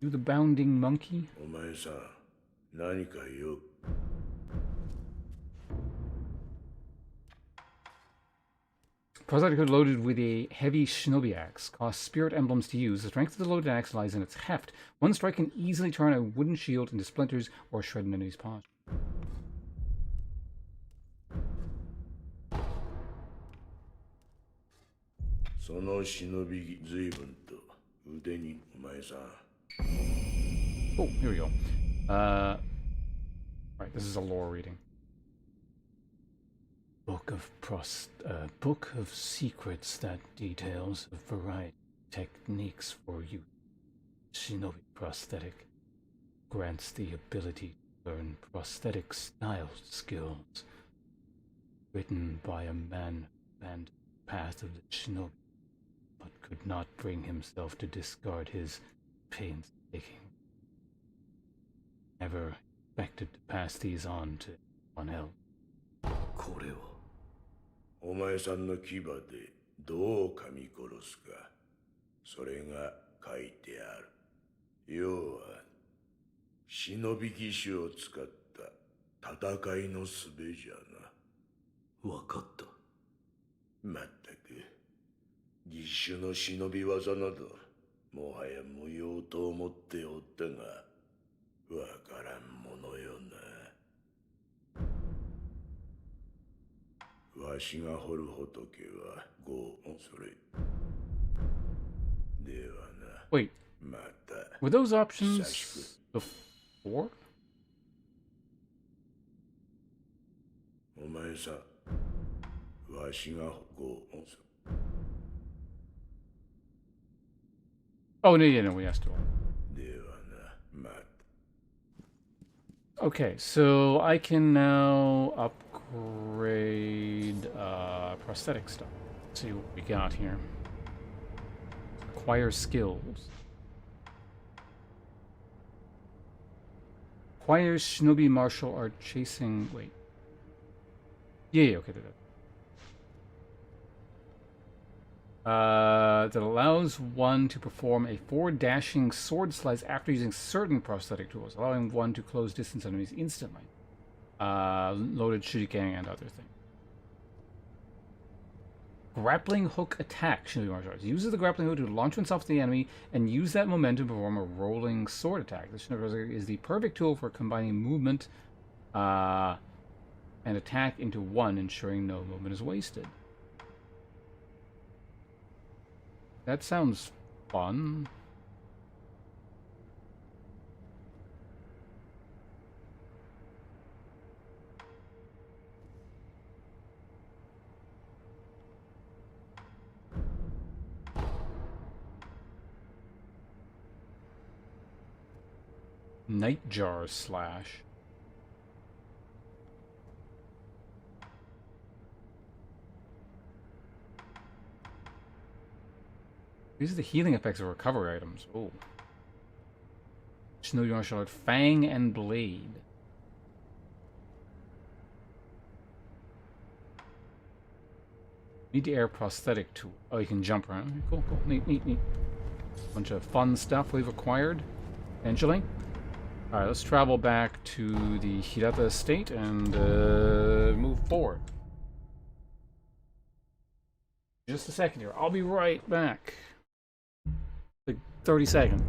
You the Bounding Monkey? Prosthetic hood loaded with a heavy shinobi axe. Costs spirit emblems to use. The strength of the loaded axe lies in its heft. One strike can easily turn a wooden shield into splinters or shred an enemy's posture. Oh, here we go. Right, this is a lore reading. Book of secrets that details a variety of techniques for use. Shinobi prosthetic grants the ability to learn prosthetic style skills. Written by a man who abandoned the path of the shinobi, but could not bring himself to discard his painstaking. Never expected to pass these on to anyone else. これはお前さんの牙でどう噛み殺すか、それが書いてある。要は忍び義手を使った戦いの術じゃな。わかった。まったく義手の忍び技などもはや無用と思っておったが、わからんものよな。わしが掘る仏は5、それ。ではな。 Wait, また。 were those options before? お前さ、わしが5、Oh, no, yeah, no, we asked it all. ではな、また。 Okay, so I can now upgrade prosthetic stuff. Let's see what we got here. Acquire skills. Acquires shinobi martial art chasing. Wait. Yeah, okay, that allows one to perform a forward dashing sword slice after using certain prosthetic tools, allowing one to close distance enemies instantly. Loaded shuriken and other things. Grappling hook attack, shinobi martial arts. Uses the grappling hook to launch oneself to the enemy and use that momentum to perform a rolling sword attack. The shinobi martial art is the perfect tool for combining movement and attack into one, ensuring no movement is wasted. That sounds fun. Nightjar slash. These are the healing effects of recovery items. Oh. Shinobi martial art, Fang and Blade. Need to air prosthetic tool. Oh, you can jump around. Okay, cool, cool. Neat, neat, neat. Bunch of fun stuff we've acquired. Eventually. Alright, let's travel back to the Hirata estate and move forward. Just a second here. I'll be right back. Like 30 seconds.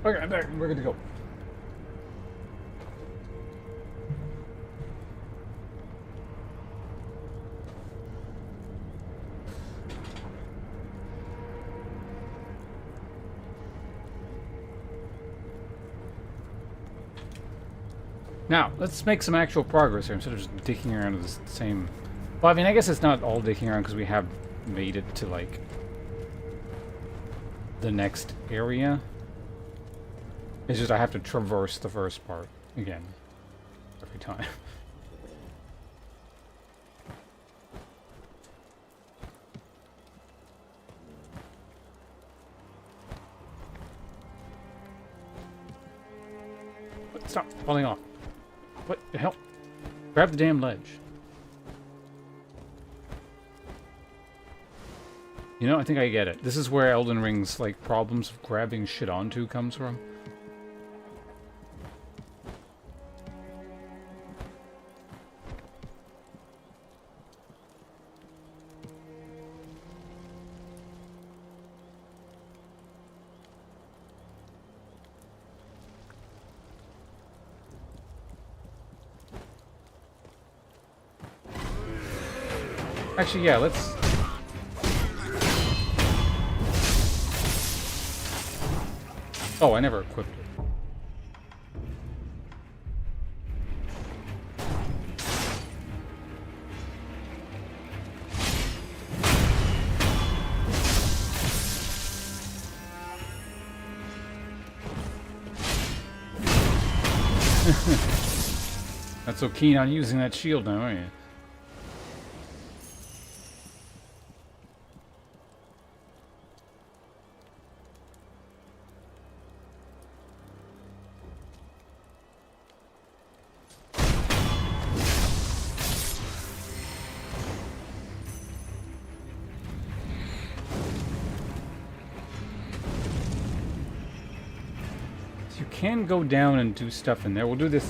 Okay, I'm back. We're good to go. Now, let's make some actual progress here instead of just dicking around with the same... Well, I mean, I guess it's not all dicking around because we have made it to, like, the next area. It's just I have to traverse the first part again every time. Stop falling off. What the hell? Grab the damn ledge. You know, I think I get it. This is where Elden Ring's, like, problems of grabbing shit onto comes from. Actually, yeah, let's... Oh, I never equipped it. Not so keen on using that shield now, are you? You can go down and do stuff in there. We'll do this.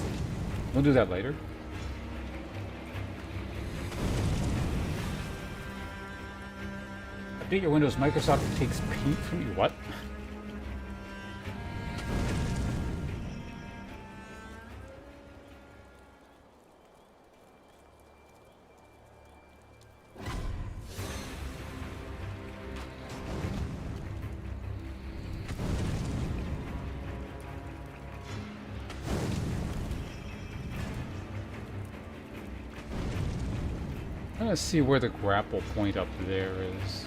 We'll do that later. Update your Windows. Microsoft takes paint from you. What? Let's see where the grapple point up there is.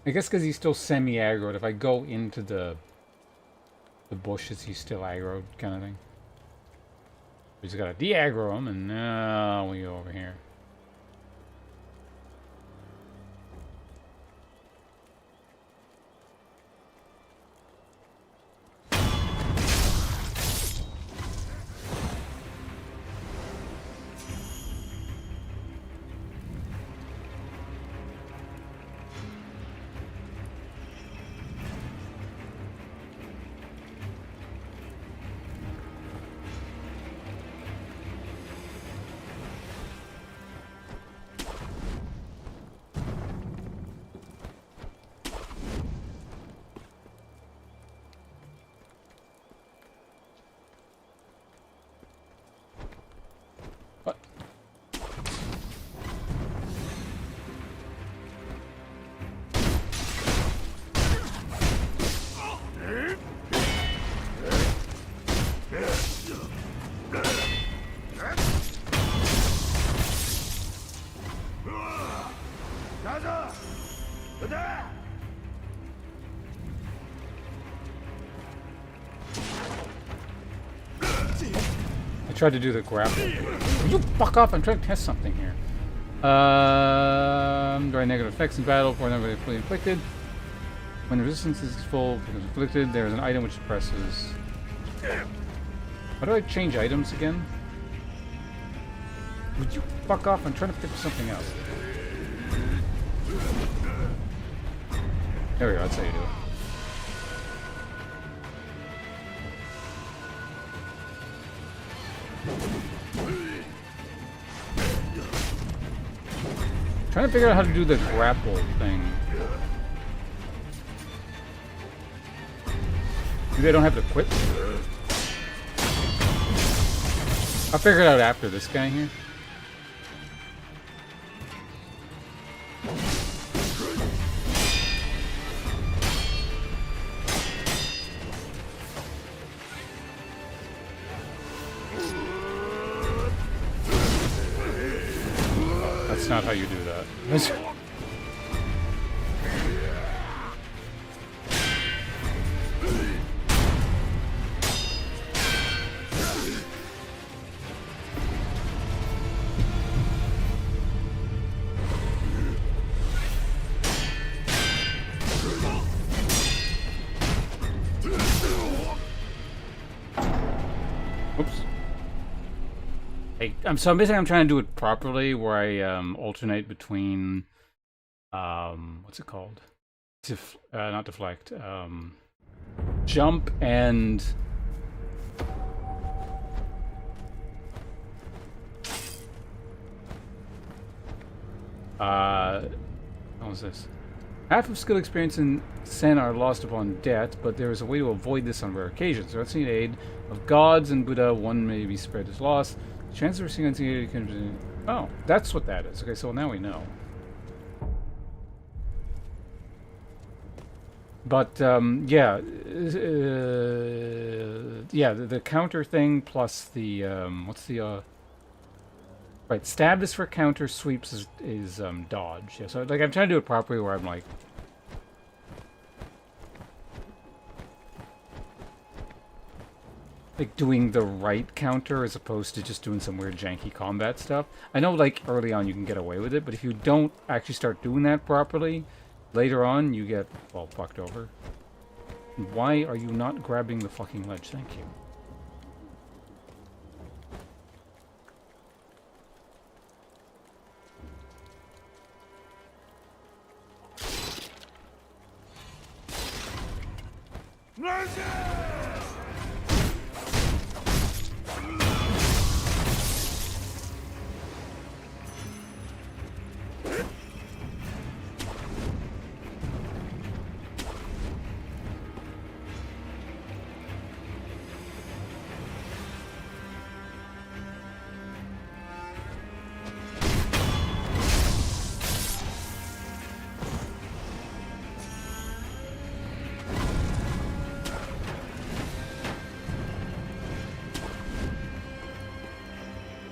I guess because he's still semi-aggroed. If I go into the bushes, he's still aggroed, kind of thing. We just gotta de-aggro him, and now we go over here. I tried to do the grapple. Will you fuck off? I'm trying to test something here. Dry negative effects in battle for never fully inflicted. When resistance is full, because inflicted, there is an item which presses. How do I change items again? Would you fuck off? I'm trying to pick something else. There we go, that's how you do it. Trying to figure out how to do the grapple thing. Maybe I don't have to quit. I'll figure it out after this guy here. That's not how you do that. So basically I'm trying to do it properly, where I alternate between what's it called? Not deflect. Jump and what was this? Half of skill experience and sen are lost upon death, but there is a way to avoid this on rare occasions. Without seeing aid of gods and Buddha, one may be spread as lost. Chances of receiving unseen can... Oh, that's what that is. Okay, so now we know. But, yeah. Yeah, the counter thing plus the, what's the, right, stab is for counter, sweeps is dodge. Yeah, so, like, I'm trying to do it properly where I'm, like... Like, doing the right counter as opposed to just doing some weird janky combat stuff. I know, like, early on you can get away with it, but if you don't actually start doing that properly, later on you get, well, fucked over. Why are you not grabbing the fucking ledge? Thank you.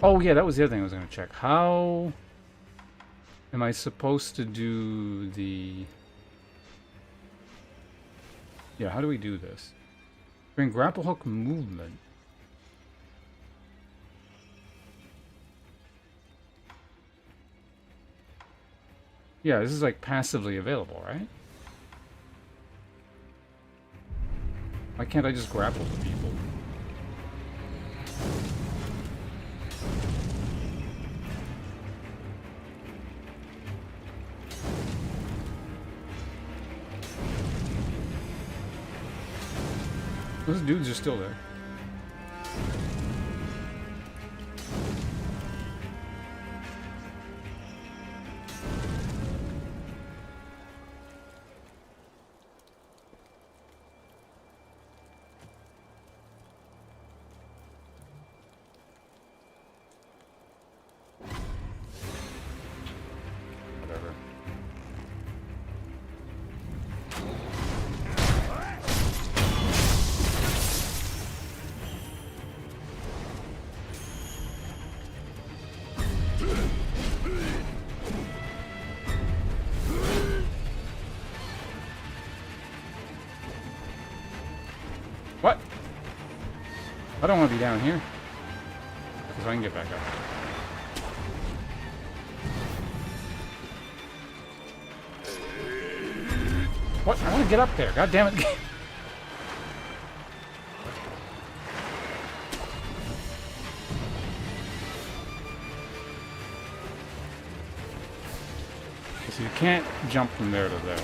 Oh yeah, that was the other thing I was going to check. How am I supposed to do the... Yeah, how do we do this? Bring grapple hook movement. Yeah, this is like passively available, right? Why can't I just grapple to people? Those dudes are still there. Whatever. What? I don't want to be down here. Because I can get back up. What? I want to get up there. God damn it. So you can't jump from there to there.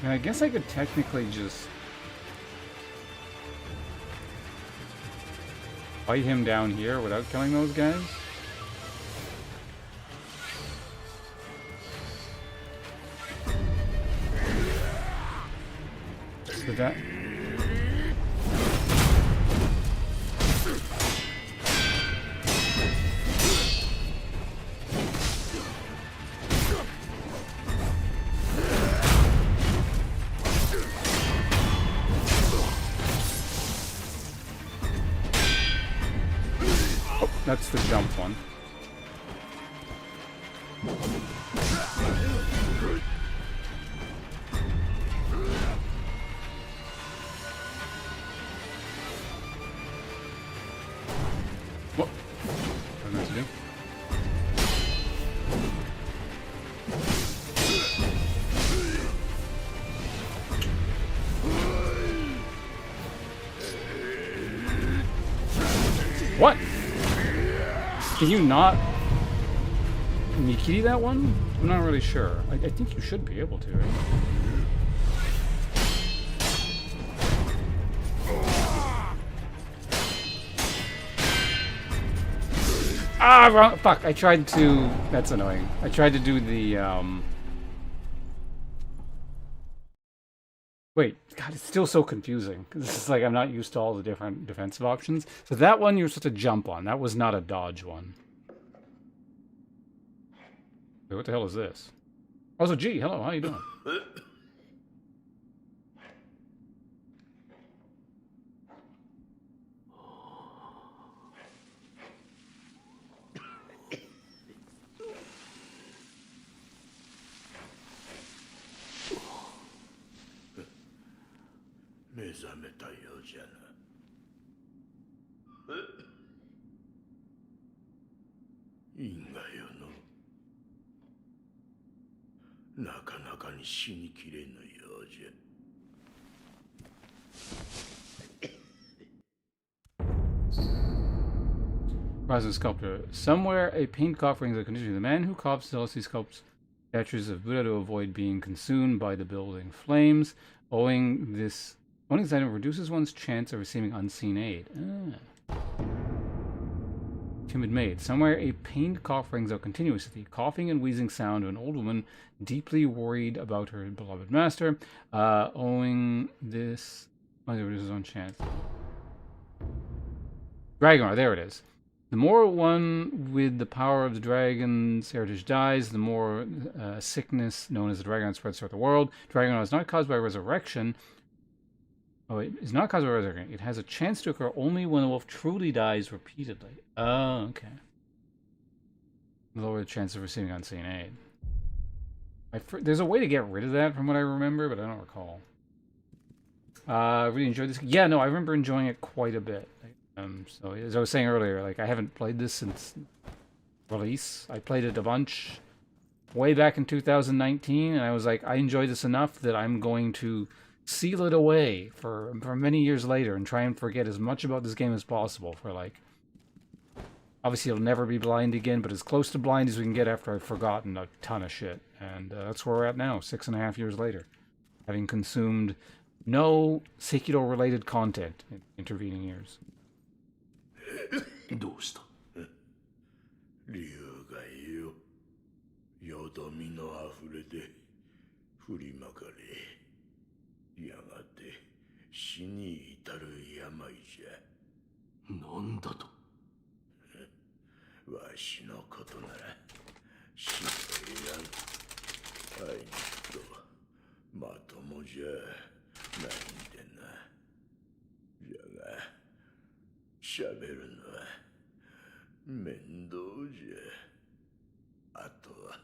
And I guess I could technically just fight him down here without killing those guys. Did that? Oh, that's the jump one. What? What am I supposed to do? What? Can you not Mikiri that one? I'm not really sure. I think you should be able to, right? Ah, wrong. Fuck, I tried to... That's annoying. I tried to do the, Wait, God, it's still so confusing. This is like I'm not used to all the different defensive options. So that one you're supposed to jump on. That was not a dodge one. Wait, what the hell is this? Also, gee, hello, how you doing? 目覚めたようじゃな。いいんがよの。なかなかに死にきれぬようじゃ。Rising sculptor. Somewhere a paint offering is a condition. The man who carves jealousy sculpts statues of Buddha to avoid being consumed by the building flames. Owning this item reduces one's chance of receiving unseen aid. Timid maid. Somewhere a pained cough rings out continuously. The coughing and wheezing sound of an old woman deeply worried about her beloved master. Owing this reduces one's chance. Dragon, there it is. The more one with the power of the dragon's heritage dies, the more sickness known as the dragon spreads throughout the world. Dragon is not caused by resurrection. Oh, it is not caused by resurrection. It has a chance to occur only when the wolf truly dies repeatedly. Oh, okay. Lower the chance of receiving unseen aid. There's a way to get rid of that from what I remember, but I don't recall. Really enjoyed this. Yeah, no, I remember enjoying it quite a bit. So as I was saying earlier, like I haven't played this since release. I played it a bunch way back in 2019, and I was like, I enjoyed this enough that I'm going to seal it away for many years later and try and forget as much about this game as possible. For like, obviously it'll never be blind again, but as close to blind as we can get after I've forgotten a ton of shit. And that's where we're at now, 6.5 years later, having consumed no Sekiro related content in intervening years. どうした理由がよ、よどみのあふれで振りまかれ、やがて死に至る病じゃ。なんだとわしのことなら知っていらん。あいつとまともじゃないんでな。じゃが喋るのは面倒じゃ。あとは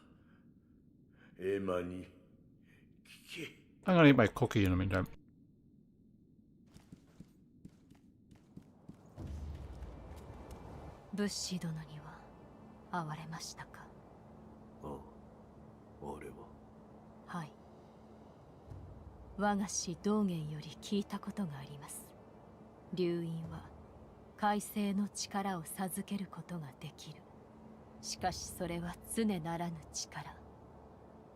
エマに聞け。I'm gonna eat my cookie in a meantime. 物資殿には会われましたか。ああ、俺は。はい。我が師道元より聞いたことがあります。流院は海星の力を授けることができる。しかしそれは常ならぬ力。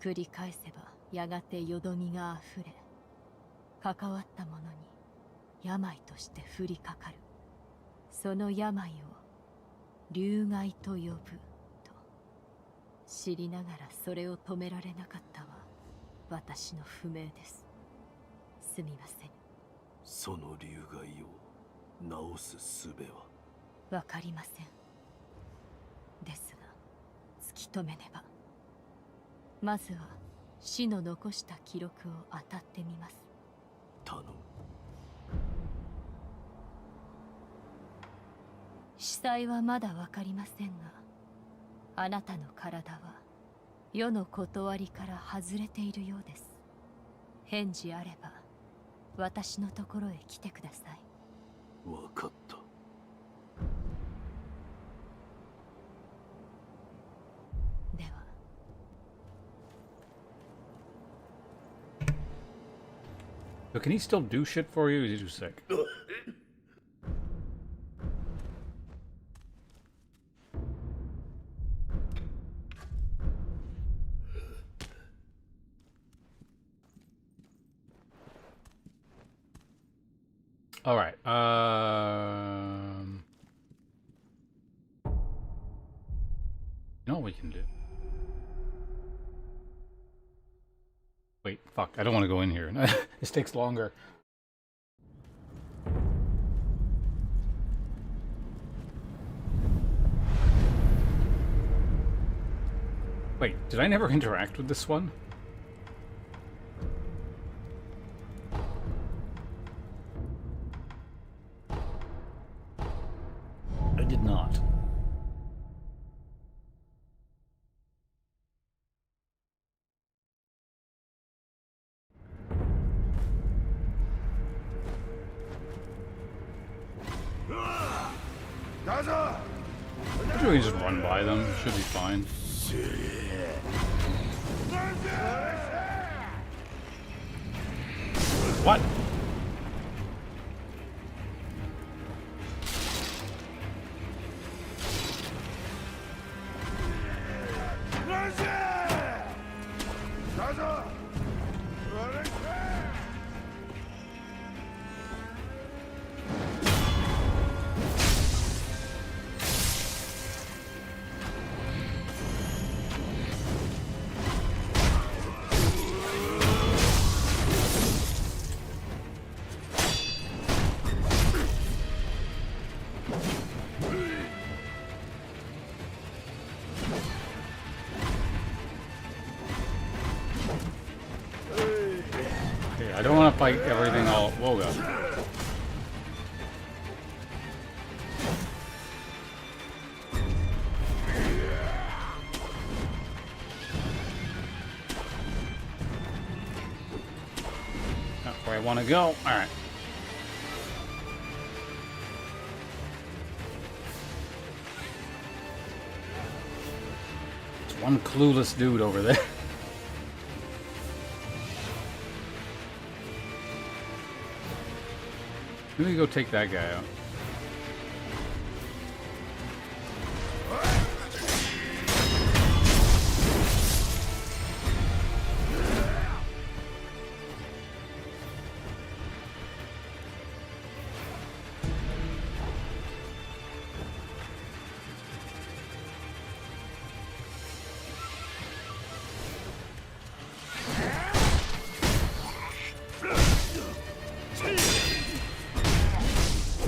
繰り返せばやがてよどみがあふれ、関わった者に病として降りかかる。その病を流害と呼ぶと知りながら、それを止められなかったは私の不明です。すみません。その流害を治す術はわかりません。ですが突き止めねば。まずは死の残した記録を当たってみます。頼む。司祭はまだわかりませんが、あなたの体は世の断りから外れているようです。返事あれば私のところへ来てください。わかった。では。But can he still do shit for you? Or is he too sick? All right. You know what we can do? Wait, fuck. I don't want to go in here. This takes longer. Wait, did I never interact with this one? I did not. Usually just run by them, should be fine. What? I don't want to fight everything all. Whoa, God. Not where I want to go. All right. There's one clueless dude over there. Let me go take that guy out.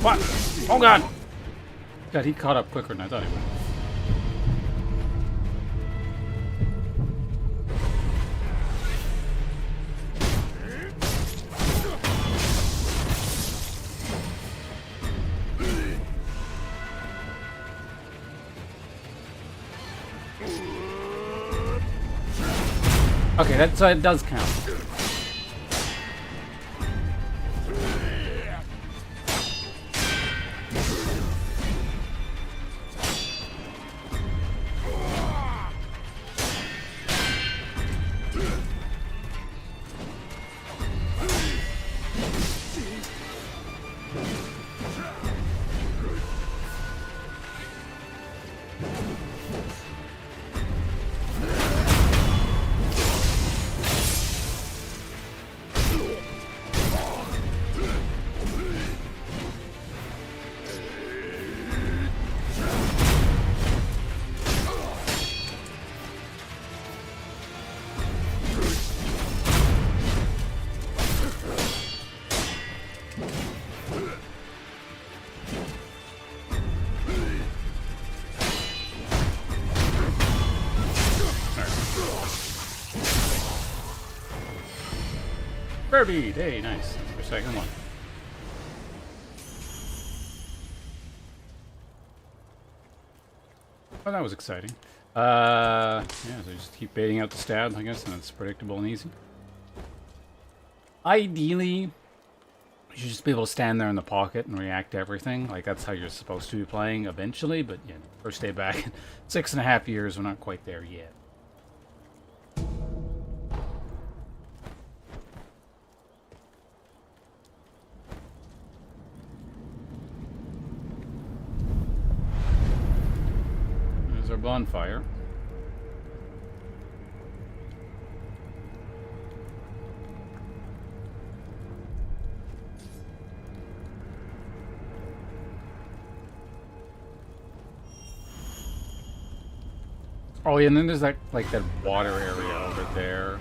What? Oh God! God, he caught up quicker than I thought he would. Okay, that it does count. Furby! Hey, nice. That's our second one. Oh, that was exciting. Yeah, so just keep baiting out the stab, I guess, and it's predictable and easy. Ideally, you should just be able to stand there in the pocket and react to everything. Like, that's how you're supposed to be playing eventually, but, yeah, first day back in 6.5 years, we're not quite there yet. There's our bonfire. Oh yeah, and then there's that, like, that water area over there.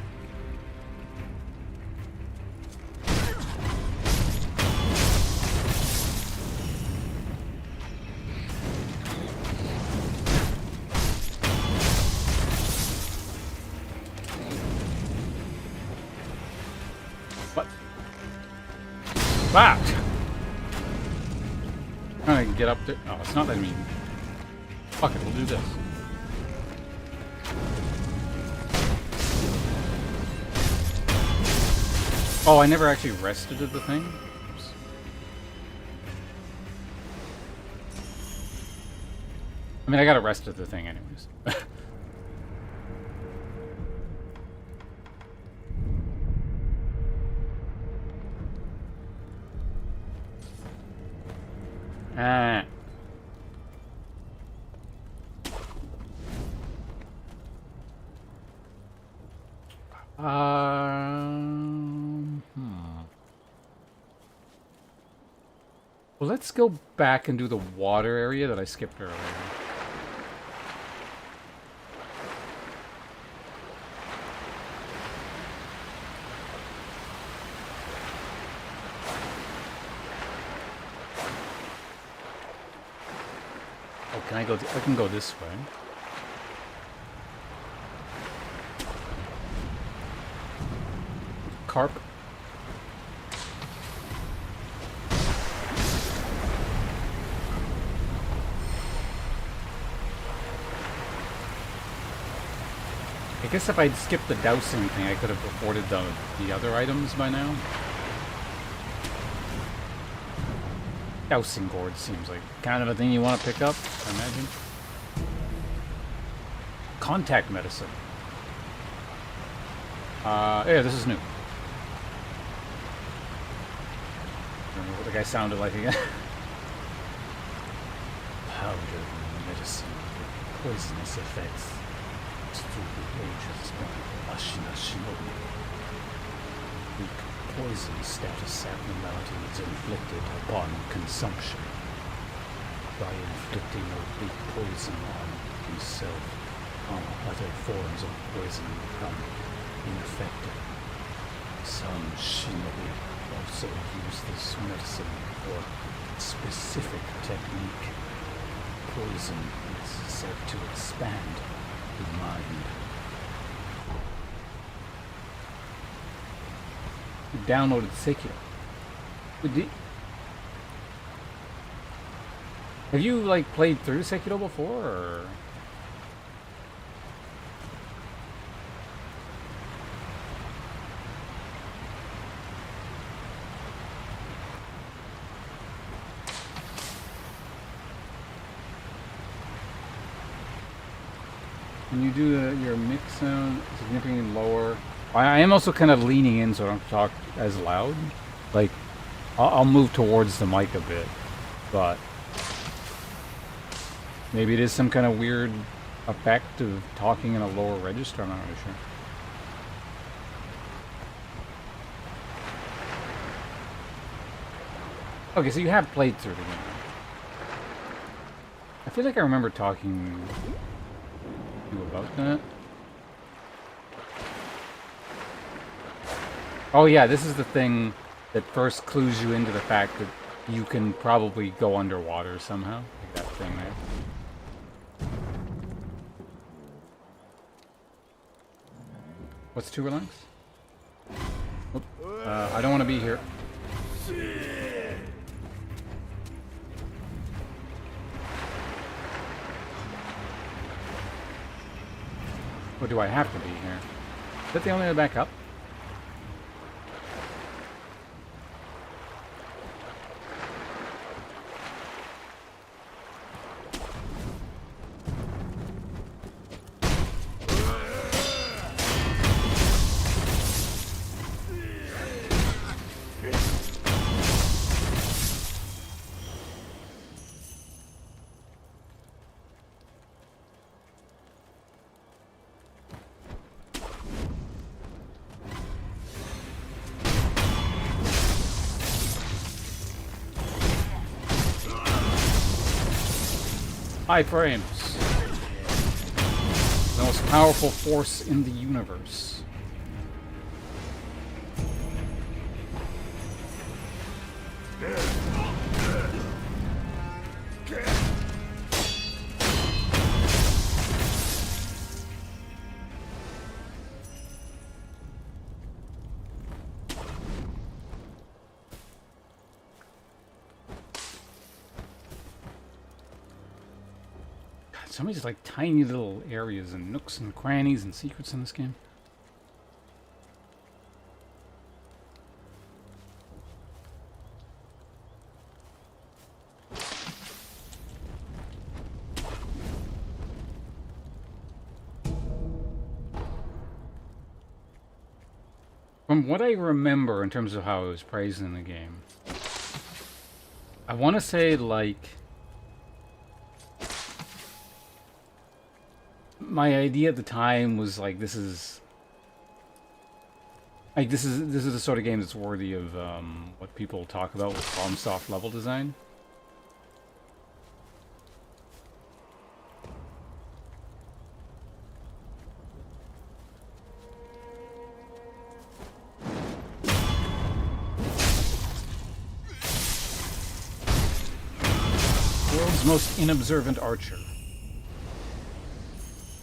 What? That! Trying to get up there. Oh, it's not letting me. Fuck it, we'll do this. Oh, I never actually rested at the thing? Oops. I mean, I got arrested at the thing anyways. Ah. Well, let's go back and do the water area that I skipped earlier. Oh, can I go? I can go this way. Carp. I guess if I'd skipped the dousing thing, I could have afforded the other items by now. Dousing gourd seems like kind of a thing you want to pick up, I imagine. Contact medicine. Yeah, this is new. I don't know what the guy sounded like again. Powder medicine with poisonous effects. Through the ages by Ashina Shinobi. Weak poison status abnormality is inflicted upon consumption. By inflicting oblique poison on himself, other forms of poison become ineffective. Some shinobi also use this medicine for specific technique. Poison is said to expand the mind. You downloaded Sekiro. Have you, like, played through Sekiro before, or? Can you do your mix sound significantly lower? I am also kind of leaning in so I don't talk as loud. Like, I'll move towards the mic a bit, but maybe it is some kind of weird effect of talking in a lower register. I'm not really sure. Okay, so you have played through the game. I feel like I remember talking to you about that. Oh yeah, this is the thing that first clues you into the fact that you can probably go underwater somehow. Like that thing there. What's 2 links? Oh. I don't want to be here. Or do I have to be here? Is that the only way back up? High frames. The most powerful force in the universe. So many just like tiny little areas and nooks and crannies and secrets in this game. From what I remember in terms of how it was praised in the game, I want to say like my idea at the time was like this is the sort of game that's worthy of what people talk about with FromSoft level design. World's most inobservant archer.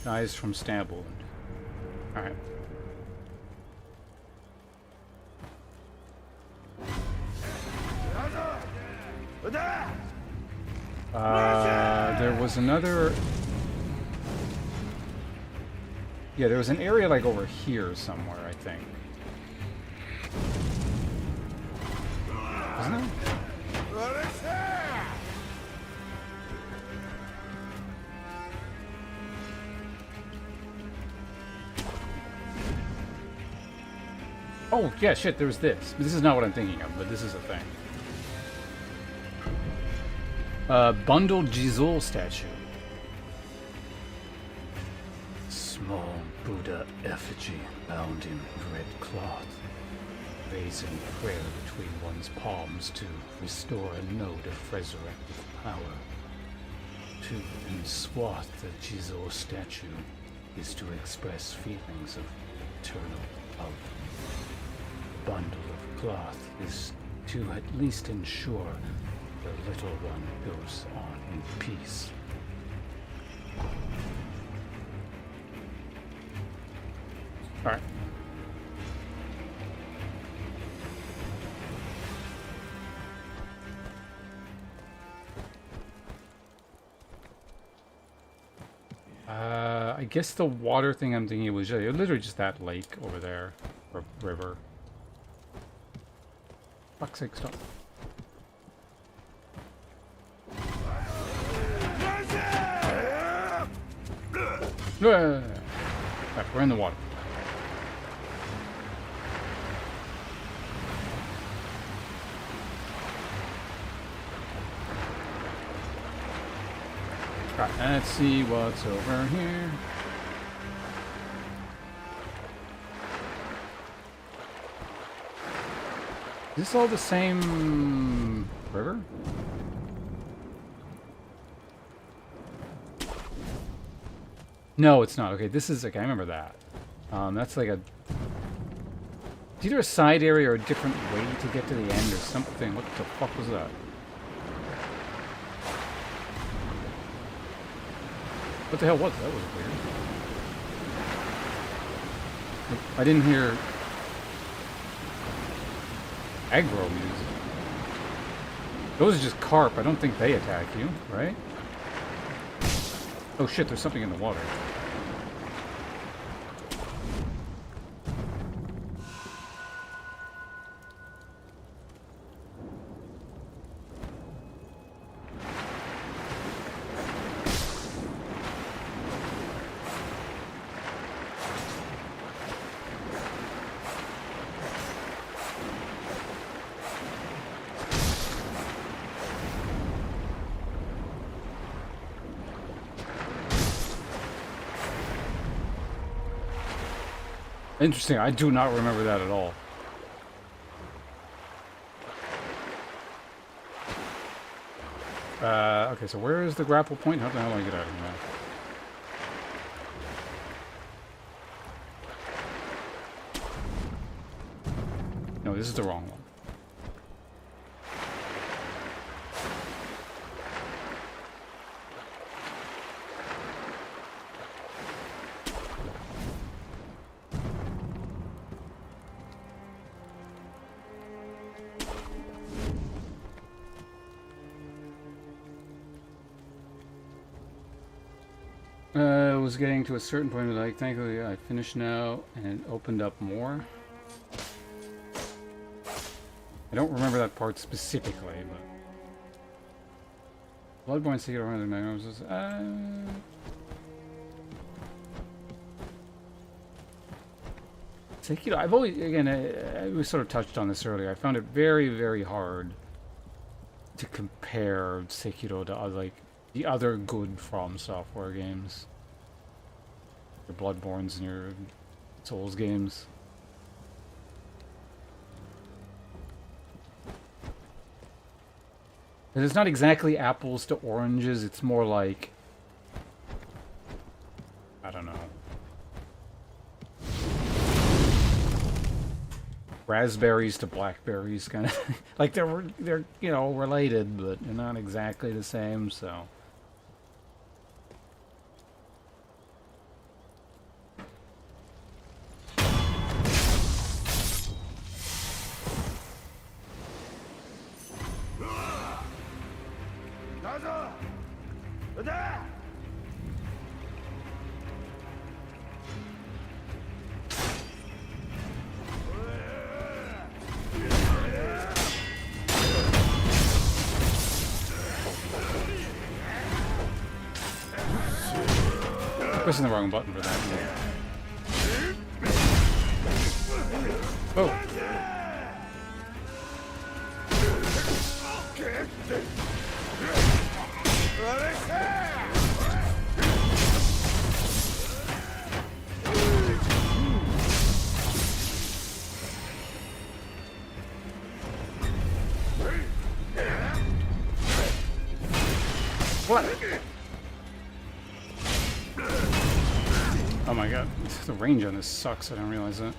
Dies from stab wound. Alright. There was another... Yeah, there was an area like over here somewhere, I think. Wasn't there? Oh, yeah, shit, there's this. This is not what I'm thinking of, but this is a thing. Bundled Jizul statue. Small Buddha effigy bound in red cloth. Raising prayer between one's palms to restore a note of resurrective power. To enswath the Jizul statue is to express feelings of eternal love. Bundle of cloth is to at least ensure the little one goes on in peace. All right. I guess the water thing I'm thinking was literally just that lake over there, or river. Fuck's sake, stop. Right, we're in the water. Alright, let's see what's over here. Is this all the same river? No, it's not. Okay, this is... Okay, I remember that. That's like a... It's either a side area or a different way to get to the end or something. What the fuck was that? What the hell was that? That was weird. I didn't hear... Aggro music. Those are just carp. I don't think they attack you, right? Oh shit, there's something in the water. Interesting, I do not remember that at all. Okay, so where is the grapple point? How the hell do I get out of here now? No, this is the wrong one. I was getting to a certain point, like, thankfully I finished now, and it opened up more. I don't remember that part specifically, but... Bloodborne Sekiro 100 Magnums. Sekiro, I've always, again, we sort of touched on this earlier, I found it very, very hard to compare Sekiro to, like, the other good From Software games. Your Bloodborns and your Souls games. And it's not exactly apples to oranges, it's more like... I don't know. Raspberries to blackberries, kind of. Like, they're, you know, related, but they're not exactly the same, so... Pressing the wrong button for that. Oh. What? Oh my god, the range on this sucks, I didn't realize that.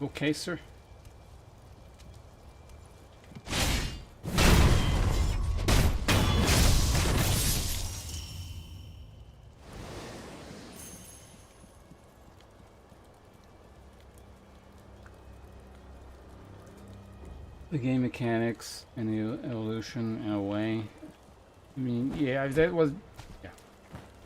Okay, sir. The game mechanics and the evolution in a way. I mean, yeah, that was... Yeah.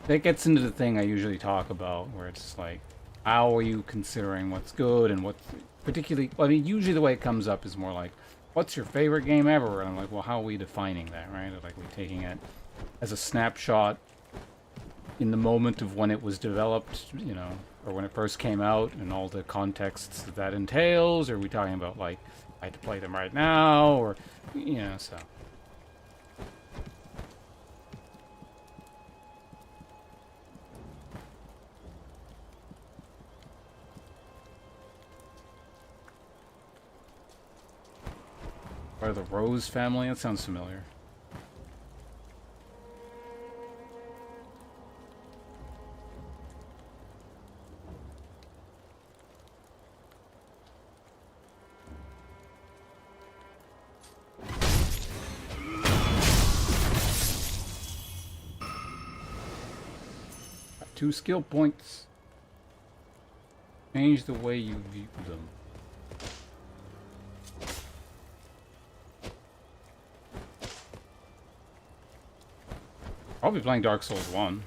That gets into the thing I usually talk about, where it's like, how are you considering what's good and what's... Particularly, I mean, usually the way it comes up is more like, what's your favorite game ever? And I'm like, well, how are we defining that, right? Like, we're taking it as a snapshot in the moment of when it was developed, you know, or when it first came out and all the contexts that that entails? Or are we talking about, like, I had to play them right now? Or, you know, so... Part of the Rose family? That sounds familiar. 2 skill points. Change the way you view them. I'll be playing Dark Souls 1.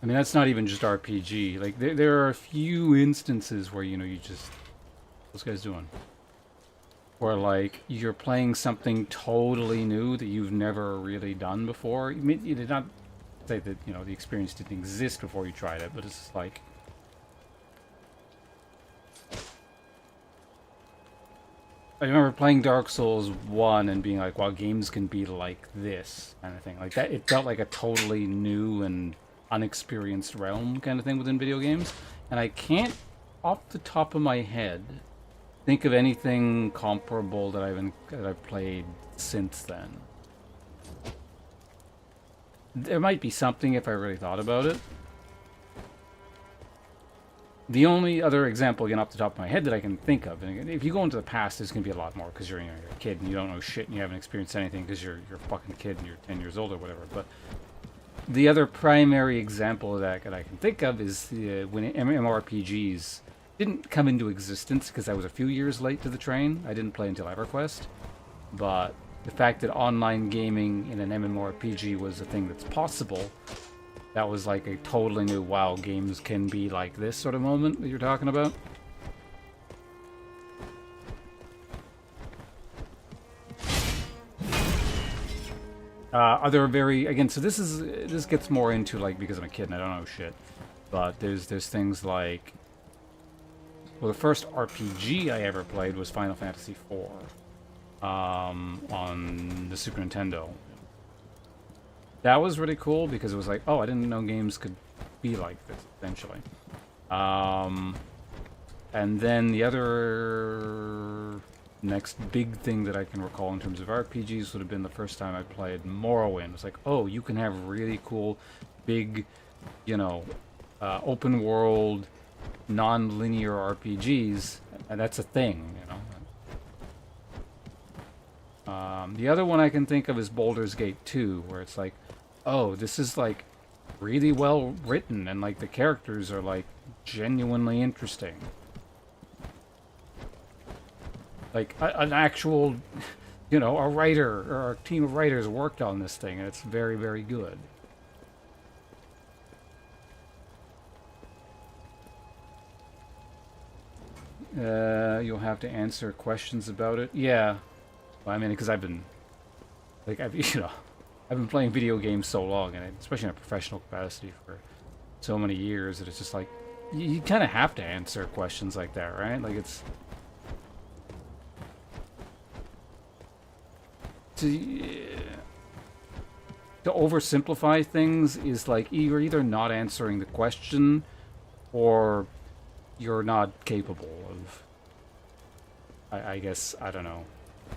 I mean, that's not even just RPG. Like, there are a few instances where, you know, you just... What's this guy's doing? Where, like, you're playing something totally new that you've never really done before. You did not say that, you know, the experience didn't exist before you tried it, but it's just like... I remember playing Dark Souls 1 and being like, wow, games can be like this kind of thing. Like, that, it felt like a totally new and unexperienced realm kind of thing within video games. And I can't, off the top of my head, think of anything comparable that I've played since then. There might be something if I really thought about it. The only other example, again, off the top of my head that I can think of, and again, if you go into the past, there's going to be a lot more, because you're a kid and you don't know shit and you haven't experienced anything because you're a fucking kid and you're 10 years old or whatever. But the other primary example of that I can think of is when MMORPGs didn't come into existence, because I was a few years late to the train. I didn't play until EverQuest. But the fact that online gaming in an MMORPG was a thing that's possible, that was like a totally new, wow, games can be like this sort of moment that you're talking about. Other very, again, so this gets more into, like, because I'm a kid and I don't know shit, but there's things like, well, the first RPG I ever played was Final Fantasy IV on the Super Nintendo. That was really cool because it was like, oh, I didn't know games could be like this, essentially. And then the other next big thing that I can recall in terms of RPGs would have been the first time I played Morrowind. It's like, oh, you can have really cool, big, you know, open world, non-linear RPGs, and that's a thing, you know. The other one I can think of is Baldur's Gate 2, where it's like, oh, this is like really well written, and like the characters are like genuinely interesting. Like an actual, you know, a writer or a team of writers worked on this thing, and it's very, very good. You'll have to answer questions about it. Yeah. Well, I mean, because I've been, like, you know, I've been playing video games so long, and especially in a professional capacity for so many years, that it's just like, you kind of have to answer questions like that, right? Like, it's... To oversimplify things is like, you're either not answering the question, or you're not capable of, I guess, I don't know.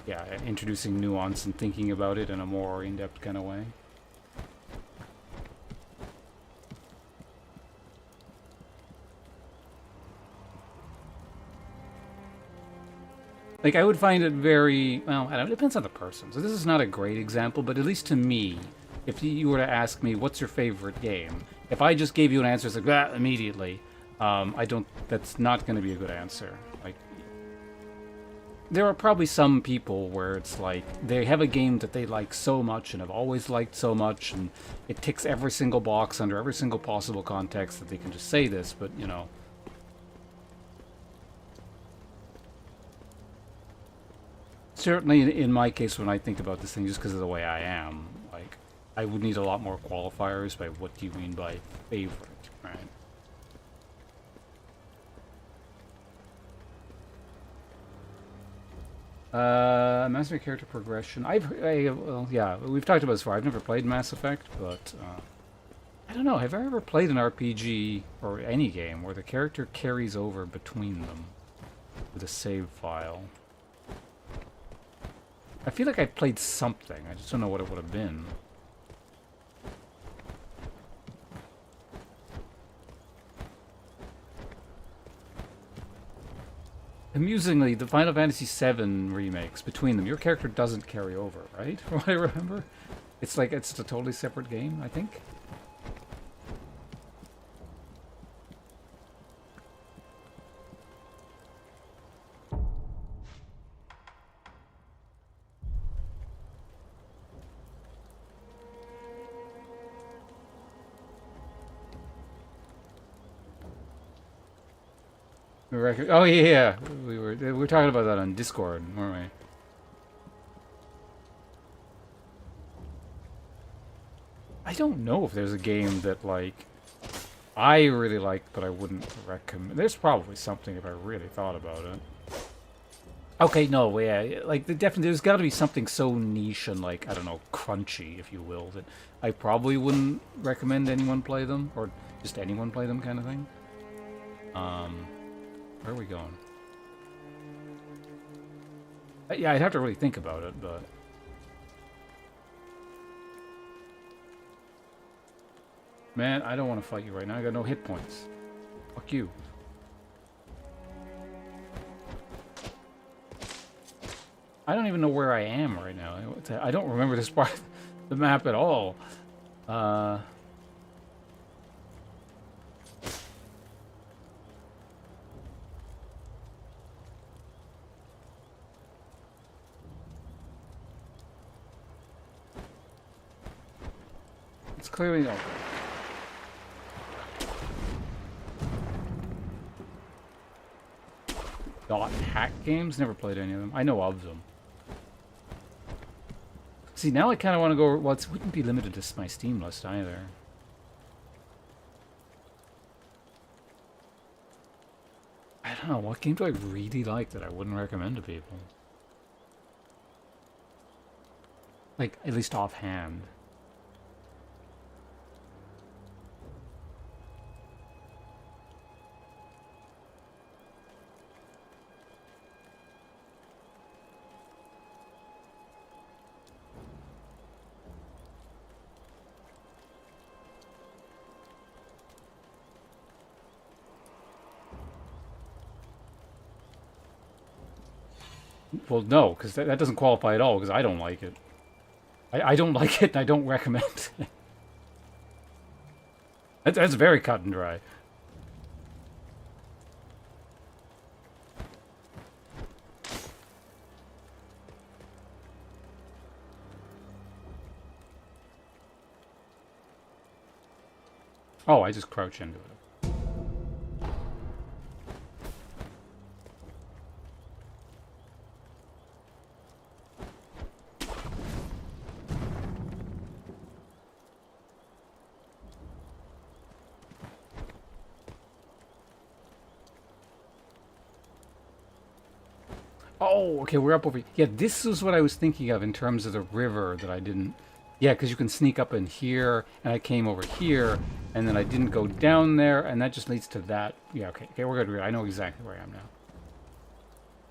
Yeah, introducing nuance and thinking about it in a more in-depth kind of way. Like, I would find it very, well, I don't know, it depends on the person. So this is not a great example, but at least to me, if you were to ask me, what's your favorite game? If I just gave you an answer, it's like, that immediately, that's not going to be a good answer. Like, there are probably some people where it's like, they have a game that they like so much and have always liked so much, and it ticks every single box under every single possible context that they can just say this, but, you know. Certainly in my case, when I think about this thing, just because of the way I am, like, I would need a lot more qualifiers by what do you mean by favorite, right? Mass Effect character progression. Well, yeah, we've talked about this before. I've never played Mass Effect, but I don't know. Have I ever played an RPG or any game where the character carries over between them with a save file? I feel like I played something. I just don't know what it would have been. Amusingly, the Final Fantasy VII remakes, between them, your character doesn't carry over, right? From what I remember. It's like, it's a totally separate game, I think. Oh yeah, we were talking about that on Discord, weren't we? I don't know if there's a game that like I really like, but I wouldn't recommend. There's probably something if I really thought about it. Okay, no, yeah, like there's got to be something so niche and like I don't know, crunchy, if you will, that I probably wouldn't recommend anyone play them or just anyone play them, kind of thing. Where are we going? Yeah, I'd have to really think about it, but... Man, I don't want to fight you right now. I got no hit points. Fuck you. I don't even know where I am right now. I don't remember this part of the map at all. It's clearly no. Dot hack games? Never played any of them. I know of them. See, now I kind of want to go... Well, it wouldn't be limited to my Steam list either. I don't know. What game do I really like that I wouldn't recommend to people? Like, at least offhand. Well, no, because that doesn't qualify at all, because I don't like it. I don't like it, and I don't recommend it. That's very cut and dry. Oh, I just crouch into it. Oh, okay, we're up over here. Yeah, this is what I was thinking of in terms of the river that I didn't... Yeah, because you can sneak up in here, and I came over here, and then I didn't go down there, and that just leads to that. Yeah, okay, we're good. I know exactly where I am now.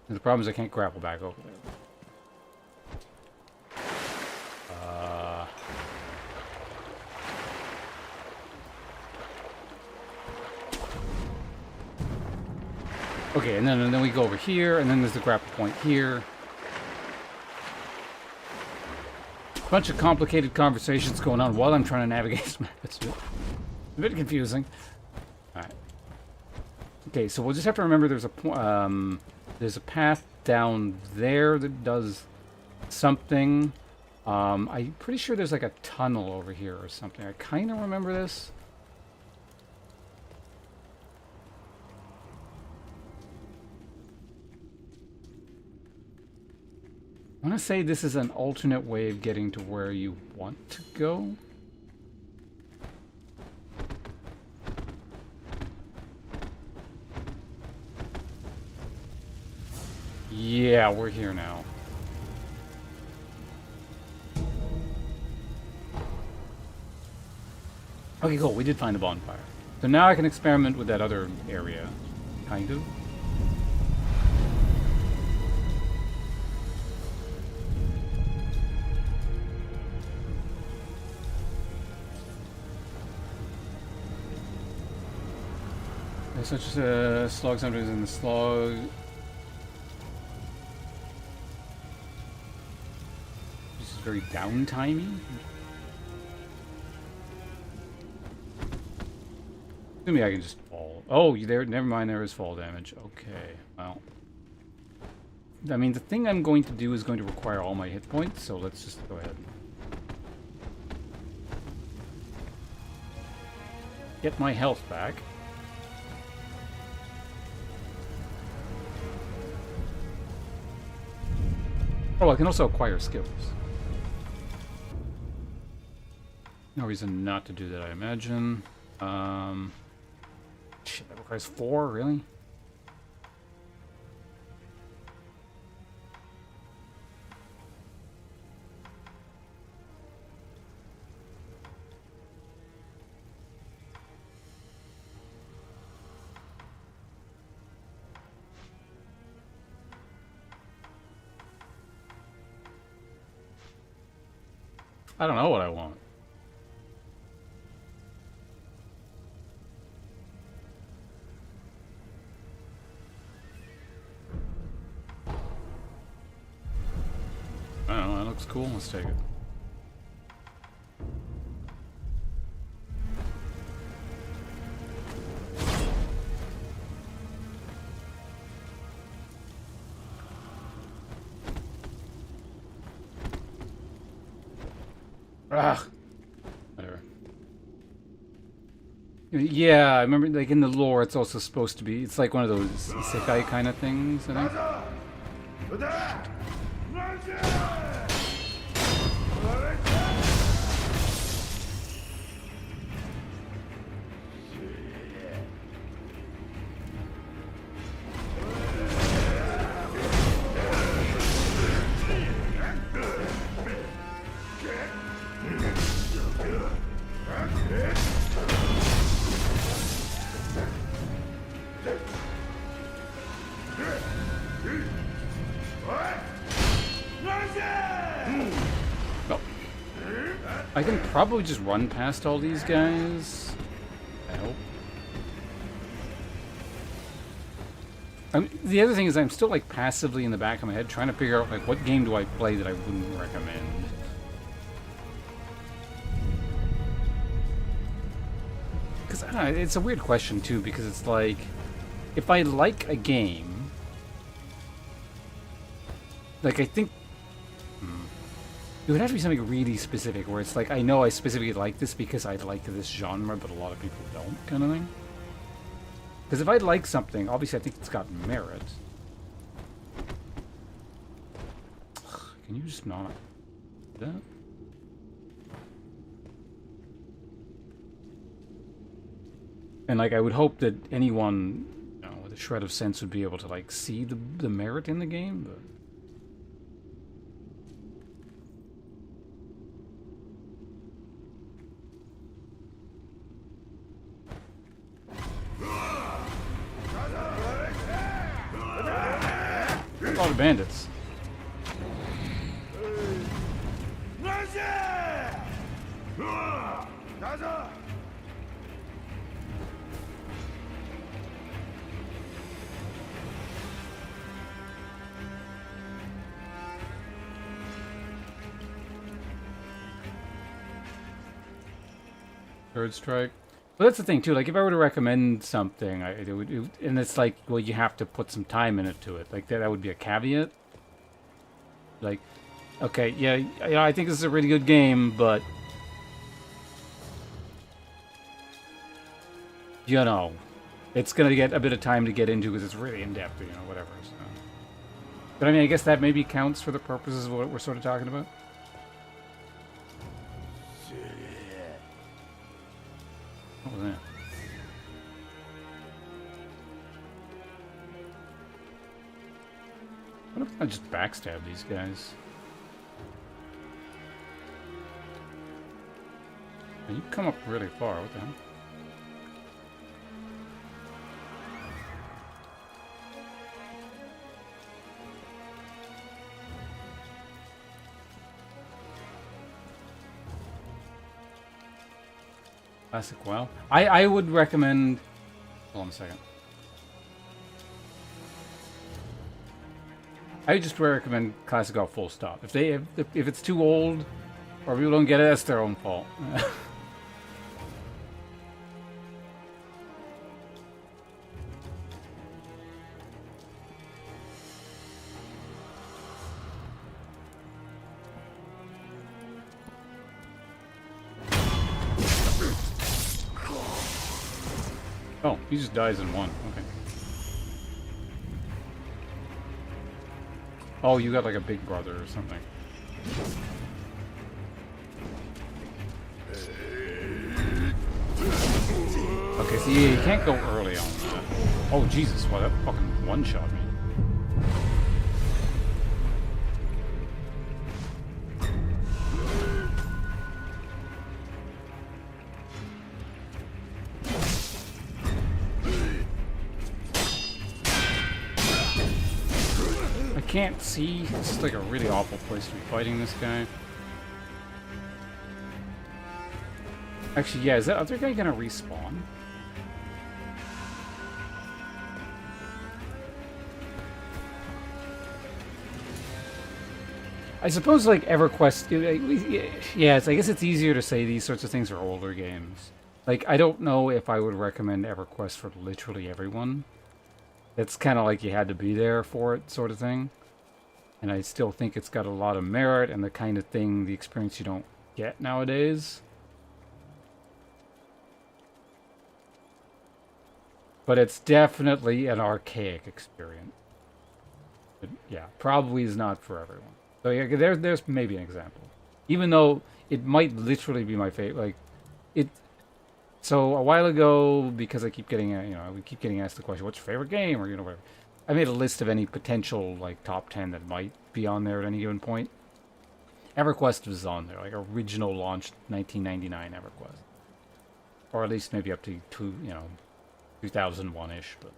And the problem is I can't grapple back over there. Okay, and then we go over here, and then there's the grapple point here. Bunch of complicated conversations going on while I'm trying to navigate this map. It's a bit confusing. Alright. Okay, so we'll just have to remember there's a path down there that does something. I'm pretty sure there's like a tunnel over here or something. I kind of remember this. I want to say this is an alternate way of getting to where you want to go. Yeah, we're here now. Okay, cool. We did find the bonfire. So now I can experiment with that other area. Kind of. Such as slog sometimes in the slog. very downtimey. Maybe I can just fall. Oh, there. Never mind. There is fall damage. Okay. Well, I mean, the thing I'm going to do is going to require all my hit points. So let's just go ahead. Get my health back. Oh, I can also acquire skills. No reason not to do that, I imagine. Shit, that requires 4, really? I don't know what I want. I don't know, that looks cool. Let's take it. Ugh. Whatever. Yeah, I remember, like, in the lore, it's also supposed to be, it's like one of those isekai kind of things, I think. I can probably just run past all these guys. I hope. The other thing is I'm still like passively in the back of my head trying to figure out like what game do I play that I wouldn't recommend. Because I don't know, it's a weird question too, because it's like if I like a game, like I think it would have to be something really specific, where it's like, I know I specifically like this because I like this genre, but a lot of people don't, kind of thing. Because if I like something, obviously I think it's got merit. Can you just not do that? And like, I would hope that anyone, you know, with a shred of sense would be able to like see the merit in the game, but... A lot of bandits. Third strike. But that's the thing too. Like, if I were to recommend something, and it's like, well, you have to put some time into it. Like that would be a caveat. Like, okay, yeah, I think this is a really good game, but you know, it's gonna get a bit of time to get into because it's really in depth, you know, whatever. So. But I mean, I guess that maybe counts for the purposes of what we're sort of talking about. What was that? What if I just backstab these guys? And you come up really far, what the hell? Classic WoW. I would recommend... Hold on a second. I just recommend Classic Golf full stop. If it's too old or people don't get it, that's their own fault. Oh, he just dies in one. Okay. Oh, you got like a big brother or something. Okay, so you can't go early on that. Oh, Jesus, wow, that fucking one-shot me. I can't see. This is like a really awful place to be fighting this guy. Actually, yeah, is that other guy gonna respawn? I suppose, like, EverQuest... Yeah, I guess it's easier to say these sorts of things are older games. Like, I don't know if I would recommend EverQuest for literally everyone. It's kind of like you had to be there for it, sort of thing. And I still think it's got a lot of merit and the kind of thing, the experience you don't get nowadays. But it's definitely an archaic experience. But yeah, probably is not for everyone. So yeah, there's maybe an example. Even though it might literally be my favorite, like it. So a while ago, because I keep getting, we keep getting asked the question, "What's your favorite game?" or whatever. I made a list of any potential like top 10 that might be on there at any given point. EverQuest was on there, like original launched 1999 EverQuest, or at least maybe up to 2001-ish, but.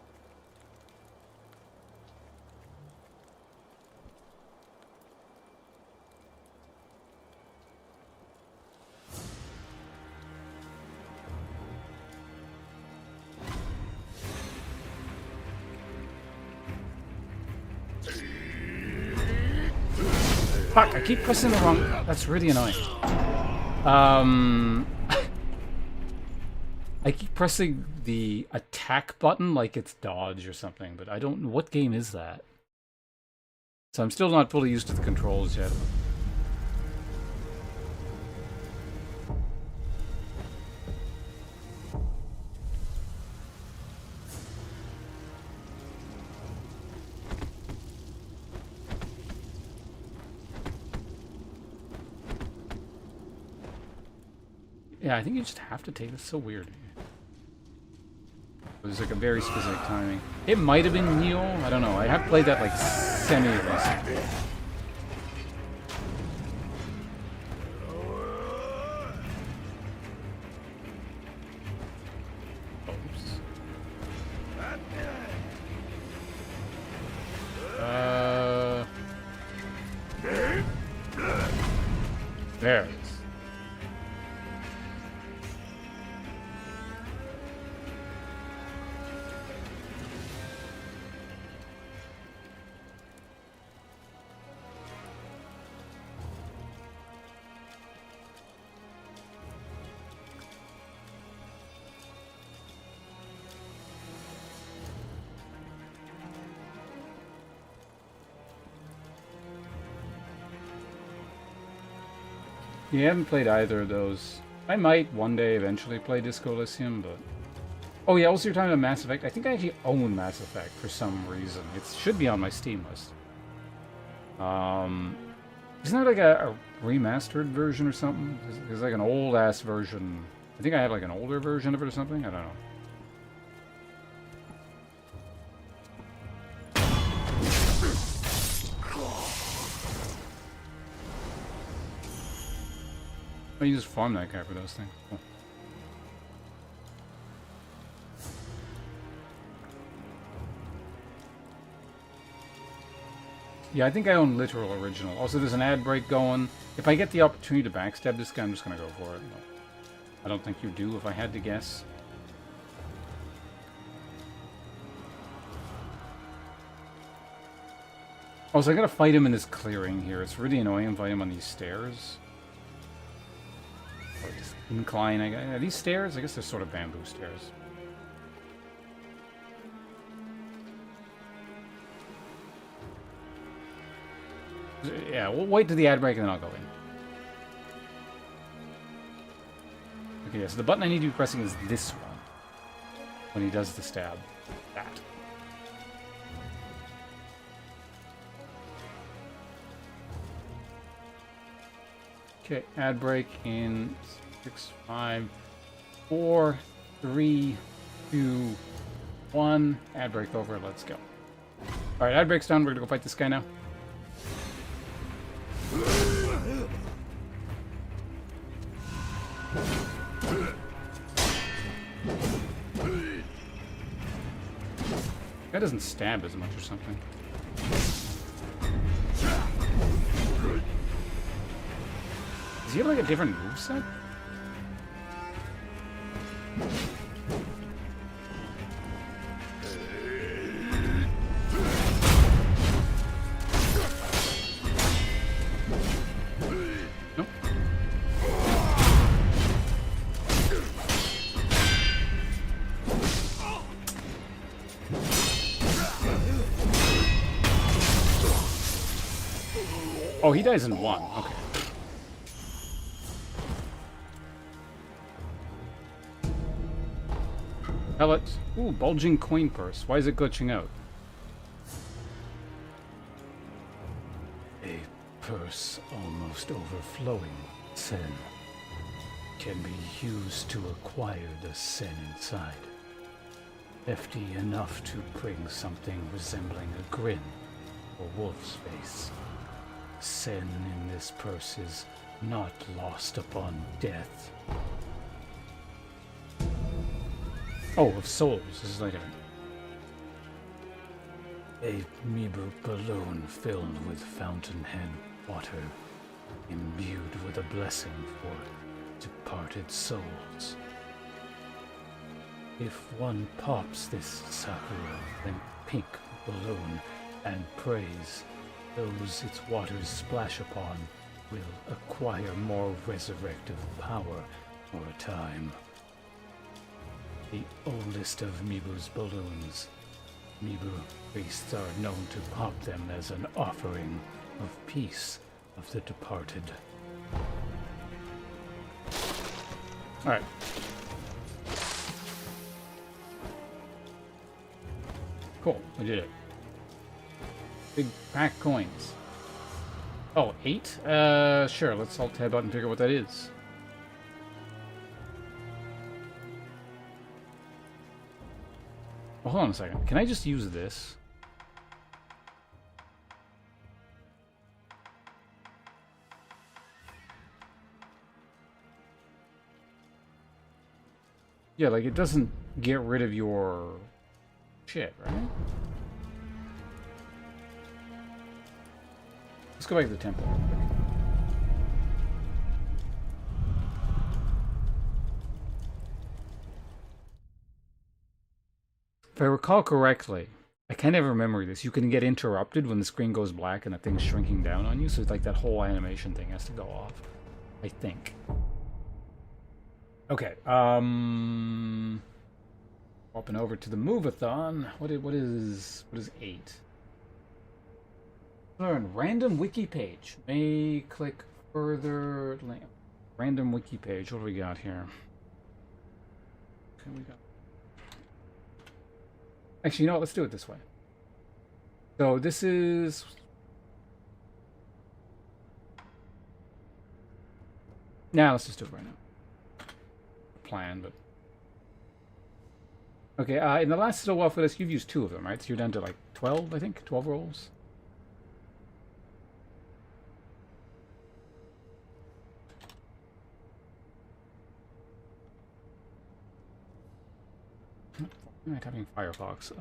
Fuck, I keep pressing the wrong... That's really annoying. I keep pressing the attack button like it's dodge or something, but I don't know. What game is that? So I'm still not fully used to the controls yet. Yeah, I think you just have to take this. So weird. There's like a very specific timing. It might have been Neil. I don't know. I have played that like semi-recently. There it is. You haven't played either of those. I might one day eventually play Disco Elysium, but... Oh yeah, also you're talking about Mass Effect. I think I actually own Mass Effect for some reason. It should be on my Steam list. Isn't there like a remastered version or something? There's like an old-ass version. I think I have like an older version of it or something? I don't know. Oh, you just farm that guy for those things. Cool. Yeah, I think I own literal original. Also, there's an ad break going. If I get the opportunity to backstab this guy, I'm just going to go for it. No. I don't think you do, if I had to guess. Also, I gotta fight him in this clearing here. It's really annoying to fight him on these stairs. Or this incline, I guess. Are these stairs? I guess they're sort of bamboo stairs. Yeah, we'll wait to the ad break and then I'll go in. Okay, yeah, so the button I need to be pressing is this one. When he does the stab. That. Okay, ad break in 6, 5, 4, 3, 2, 1. Ad break over, let's go. Alright, ad break's done. We're gonna go fight this guy now. That doesn't stab as much or something. Does he have like a different moveset? Nope. Oh, he dies in one. Okay. Pellets. Ooh, bulging coin purse. Why is it glitching out? A purse almost overflowing with sen can be used to acquire the sen inside. Hefty enough to bring something resembling a grin or wolf's face. Sen in this purse is not lost upon death. Oh, of souls. This is like a Mibu balloon filled with fountainhead water, imbued with a blessing for departed souls. If one pops this sakura and pink balloon and prays, those its waters splash upon will acquire more resurrective power for a time. The oldest of Mibu's balloons, Mibu priests are known to pop them as an offering of peace of the departed. Alright. Cool, we did it. Big pack coins. Oh, 8? Sure, let's alt tab out and figure out what that is. Well, hold on a second. Can I just use this? Yeah, like it doesn't get rid of your shit, right? Let's go back to the temple real quick. If I recall correctly, I can't ever remember this. You can get interrupted when the screen goes black and the thing's shrinking down on you, so it's like that whole animation thing has to go off. I think. Okay, hopping over to the move-a-thon. What is 8? Learn random wiki page. May click further link. Random wiki page. What do we got here? Okay, we got. Actually, you know what? Let's do it this way. So this is. Nah, let's just do it right now. Plan, but. Okay, in the last little while for this, you've used 2 of them, right? So you're down to like 12, I think? 12 rolls? Why am I typing Firefox?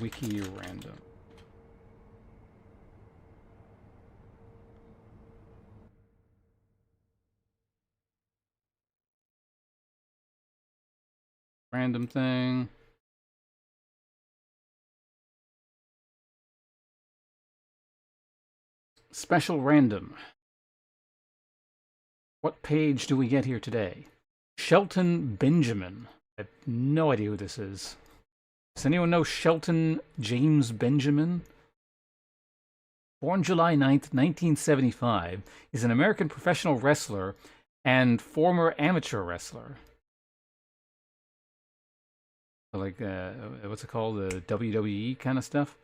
Wiki random. Random thing. Special random. What page do we get here today? Shelton Benjamin. I have no idea who this is. Does anyone know Shelton James Benjamin? Born July 9th, 1975, is an American professional wrestler and former amateur wrestler. Like, what's it called? The WWE kind of stuff?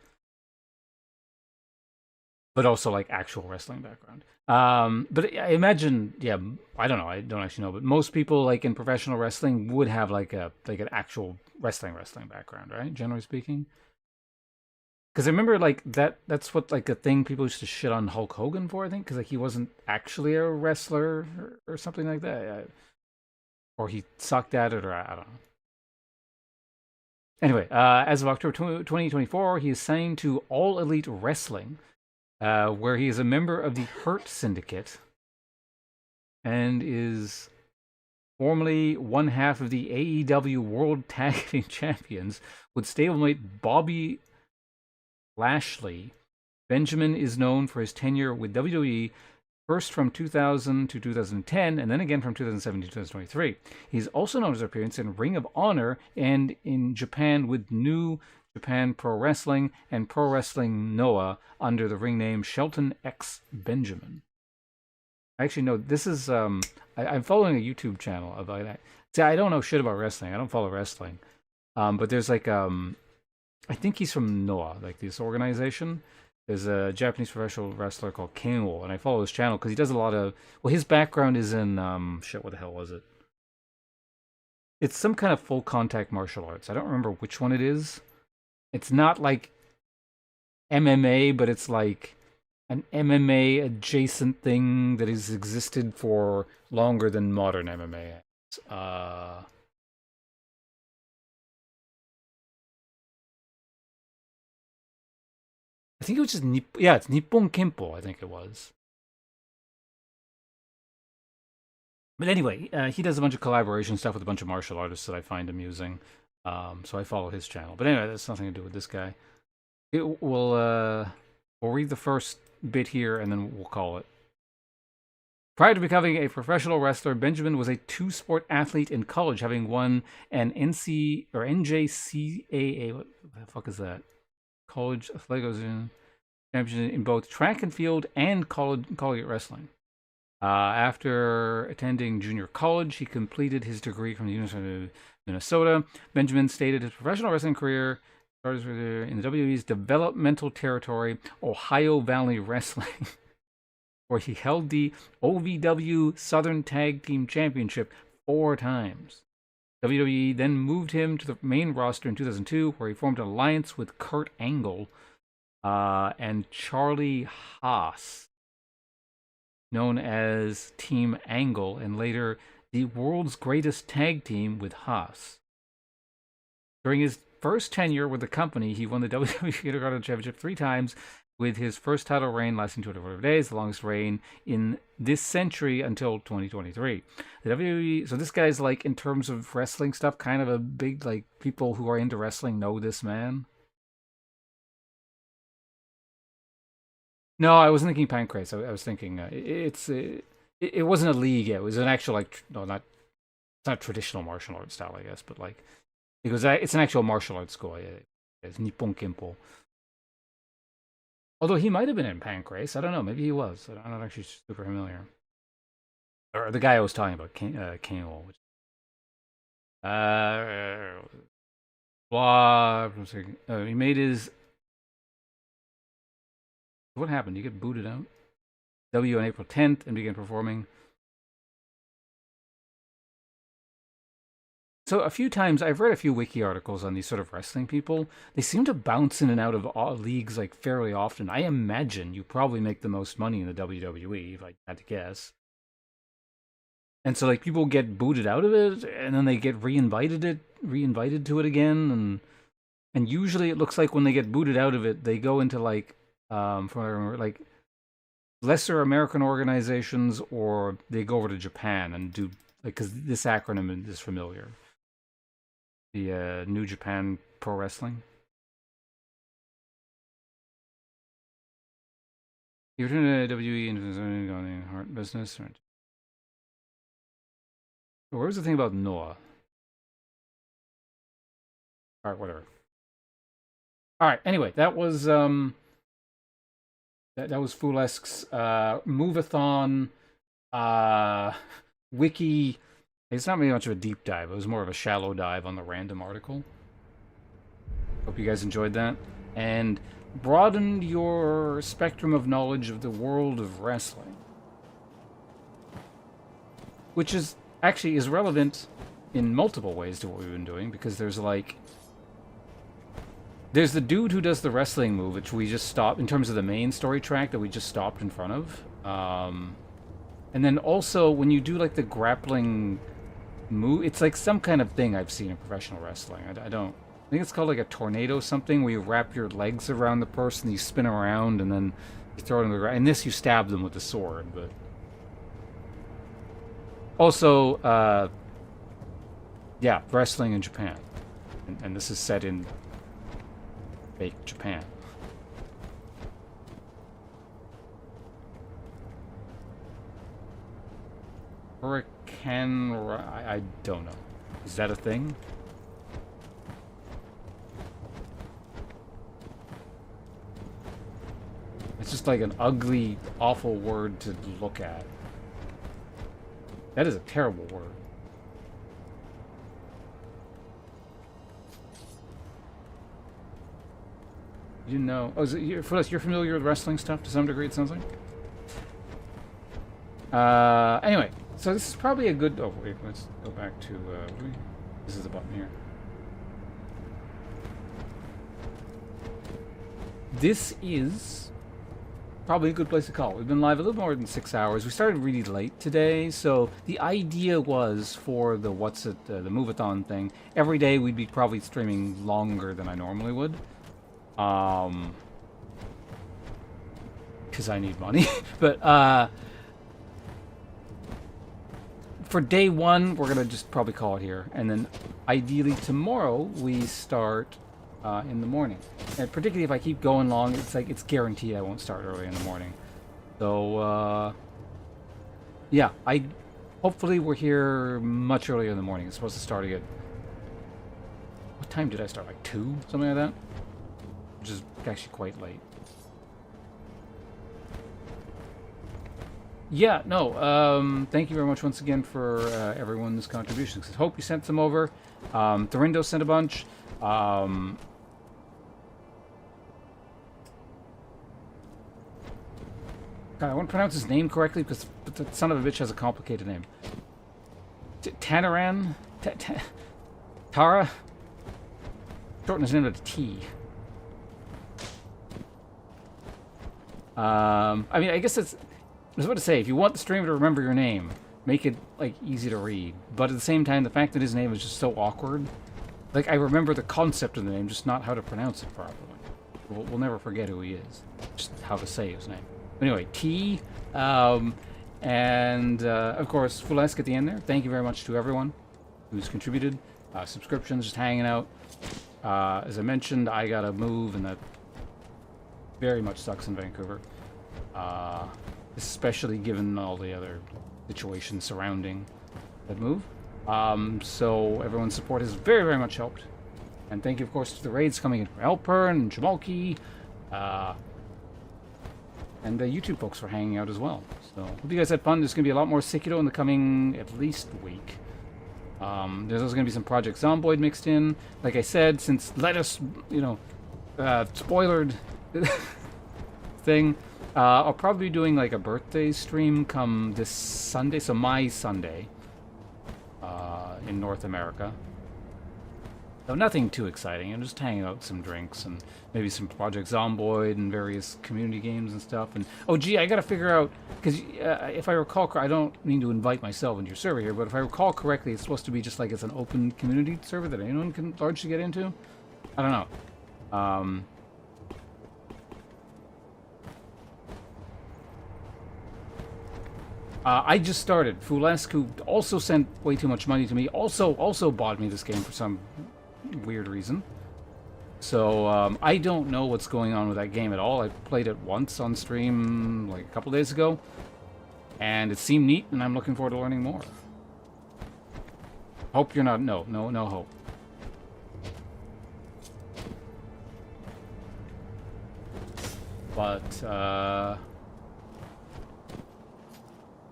But also like actual wrestling background. But I imagine, yeah, I don't know, I don't actually know, but most people like in professional wrestling would have like an actual wrestling background, right? Generally speaking. Because I remember like that's what like a thing people used to shit on Hulk Hogan for, I think, because like he wasn't actually a wrestler or something like that. Or he sucked at it, or I don't know. Anyway, as of October 2024, he is signed to All Elite Wrestling, where he is a member of the Hurt Syndicate and is formerly one half of the AEW World Tag Team Champions with stablemate Bobby Lashley. Benjamin is known for his tenure with WWE, first from 2000 to 2010, and then again from 2007 to 2023. He's also known for his appearance in Ring of Honor and in Japan with New Japan Pro Wrestling and Pro Wrestling Noah under the ring name Shelton X Benjamin. Actually, no, this is, I'm following a YouTube channel about that. See, I don't know shit about wrestling. I don't follow wrestling. But there's like, I think he's from Noah, like this organization. There's a Japanese professional wrestler called Kenwo, and I follow his channel because he does a lot of, well, his background is in, shit, what the hell was it? It's some kind of full contact martial arts. I don't remember which one it is. It's not like MMA, but it's like an MMA adjacent thing that has existed for longer than modern MMA. I think it was just yeah, it's Nippon Kempo, I think it was. But anyway, he does a bunch of collaboration stuff with a bunch of martial artists that I find amusing. So I follow his channel. But anyway, that's nothing to do with this guy. We'll read the first bit here and then we'll call it. Prior to becoming a professional wrestler, Benjamin was a two-sport athlete in college, having won an NJCAA. What the fuck is that? College athletics championship in both track and field and collegiate wrestling. After attending junior college, he completed his degree from the University of Minnesota. Benjamin stated his professional wrestling career started in the WWE's developmental territory, Ohio Valley Wrestling, where he held the OVW Southern Tag Team Championship 4 times. WWE then moved him to the main roster in 2002, where he formed an alliance with Kurt Angle and Charlie Haas, known as Team Angle, and later the world's greatest tag team with Haas. During his first tenure with the company, he won the WWE Intercontinental Championship 3 times, with his first title reign lasting 245 days, the longest reign in this century until 2023. The WWE, so this guy's like, in terms of wrestling stuff, kind of a big, like, people who are into wrestling know this man. No, I wasn't thinking Pancrase. I was thinking it wasn't a league. Yeah, it was an actual, like, no, not, it's not traditional martial arts style, I guess, but like, because it's an actual martial arts school. Yeah, it's Nippon Kempo. Although he might have been in Pancrase. I don't know. Maybe he was. I'm not actually super familiar. Or the guy I was talking about, Kano. Blah. He made his. What happened? You get booted out? W on April 10th and began performing. So a few times, I've read a few wiki articles on these sort of wrestling people. They seem to bounce in and out of all leagues like fairly often. I imagine you probably make the most money in the WWE, if I had to guess. And so like people get booted out of it, and then they get reinvited to it again, and usually it looks like when they get booted out of it, they go into like from what I remember, like lesser American organizations, or they go over to Japan and do, like, because this acronym is familiar. The New Japan Pro Wrestling. You return to WE into the heart business. Or... Where was the thing about Noah? Alright, whatever. Alright, anyway, that was that was Fulesk's Move-a-thon wiki. It's not really much of a deep dive, it was more of a shallow dive on the random article. Hope you guys enjoyed that. And broadened your spectrum of knowledge of the world of wrestling. Which is actually is relevant in multiple ways to what we've been doing, because there's like... There's the dude who does the wrestling move, which we just stopped, in terms of the main story track that we just stopped in front of. And then also, when you do like the grappling move, it's like some kind of thing I've seen in professional wrestling. I think it's called like a tornado something, where you wrap your legs around the person, you spin around, and then you throw it in the ground. In this, you stab them with the sword, but... Also, yeah, wrestling in Japan. And this is set in fake Japan. Hurricane... I don't know. Is that a thing? It's just like an ugly, awful word to look at. That is a terrible word. You know... Oh, is it, you're familiar with wrestling stuff to some degree, it sounds like? Anyway, so this is probably a good... Oh, wait, let's go back to... this is the button here. This is... probably a good place to call. We've been live a little more than 6 hours. We started really late today, so the idea was for the the Move-a-thon thing, every day we'd be probably streaming longer than I normally would. Because I need money. But, for day one, we're going to just probably call it here. And then, ideally, tomorrow, we start... in the morning. And particularly if I keep going long, it's like it's guaranteed I won't start early in the morning. So yeah, hopefully we're here much earlier in the morning. It's supposed to start at... What time did I start? Like 2? Something like that? Which is actually quite late. Yeah, no, thank you very much once again for everyone's contributions. I hope you sent some over. Thorindo sent a bunch. God, I want to pronounce his name correctly because the son of a bitch has a complicated name. Tanaran? Tara? Shorten his name to T. I mean, I guess it's... I was about to say, if you want the streamer to remember your name, make it, like, easy to read. But at the same time, the fact that his name is just so awkward... Like, I remember the concept of the name, just not how to pronounce it properly. We'll never forget who he is. Just how to say his name. But anyway, T, and of course, Fulesk at the end there. Thank you very much to everyone who's contributed. Subscriptions, just hanging out. As I mentioned, I gotta move, and that very much sucks in Vancouver. Especially given all the other situations surrounding that move. So everyone's support has very, very much helped. And thank you, of course, to the raids coming in from Elper and Jamalki, and the YouTube folks for hanging out as well. So hope you guys had fun. There's going to be a lot more Sekiro in the coming, at least, week. There's also going to be some Project Zomboid mixed in. Like I said, since let us, you know, spoilered thing, I'll probably be doing like a birthday stream come this Sunday, so my Sunday, in North America. So nothing too exciting. I'm just hanging out with some drinks and maybe some Project Zomboid and various community games and stuff. And oh, gee, I gotta figure out, because if I recall, I don't mean to invite myself into your server here, but if I recall correctly, it's supposed to be just like it's an open community server that anyone can largely get into. I don't know. I just started. Fulesk, who also sent way too much money to me, also bought me this game for some weird reason. So I don't know what's going on with that game at all. I played it once on stream like a couple days ago, and it seemed neat, and I'm looking forward to learning more. Hope you're not. No hope. But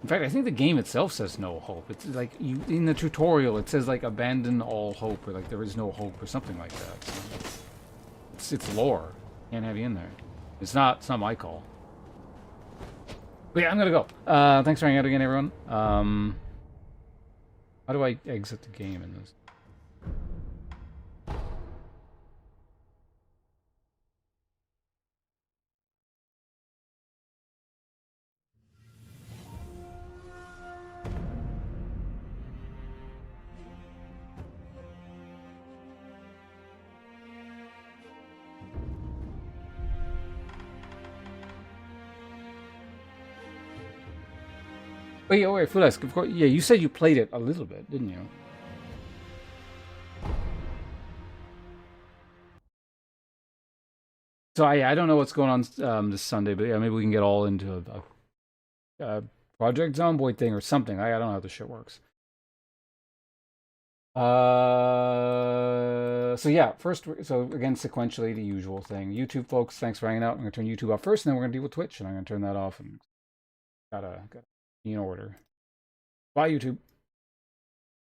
in fact, I think the game itself says no hope. It's like you in the tutorial, it says like abandon all hope, or like there is no hope, or something like that. It's lore. Can't have you in there. It's not I call. But yeah, I'm gonna go. Thanks for hanging out again, everyone. How do I exit the game in this? Wait, Fulesk, of course. Yeah, you said you played it a little bit, didn't you? So I don't know what's going on this Sunday, but yeah, maybe we can get all into a Project Zomboid thing or something. I don't know how this shit works. So yeah, so again, sequentially, the usual thing. YouTube folks, thanks for hanging out. I'm gonna turn YouTube off first, and then we're gonna deal with Twitch, and I'm gonna turn that off and gotta be in order. Bye, YouTube.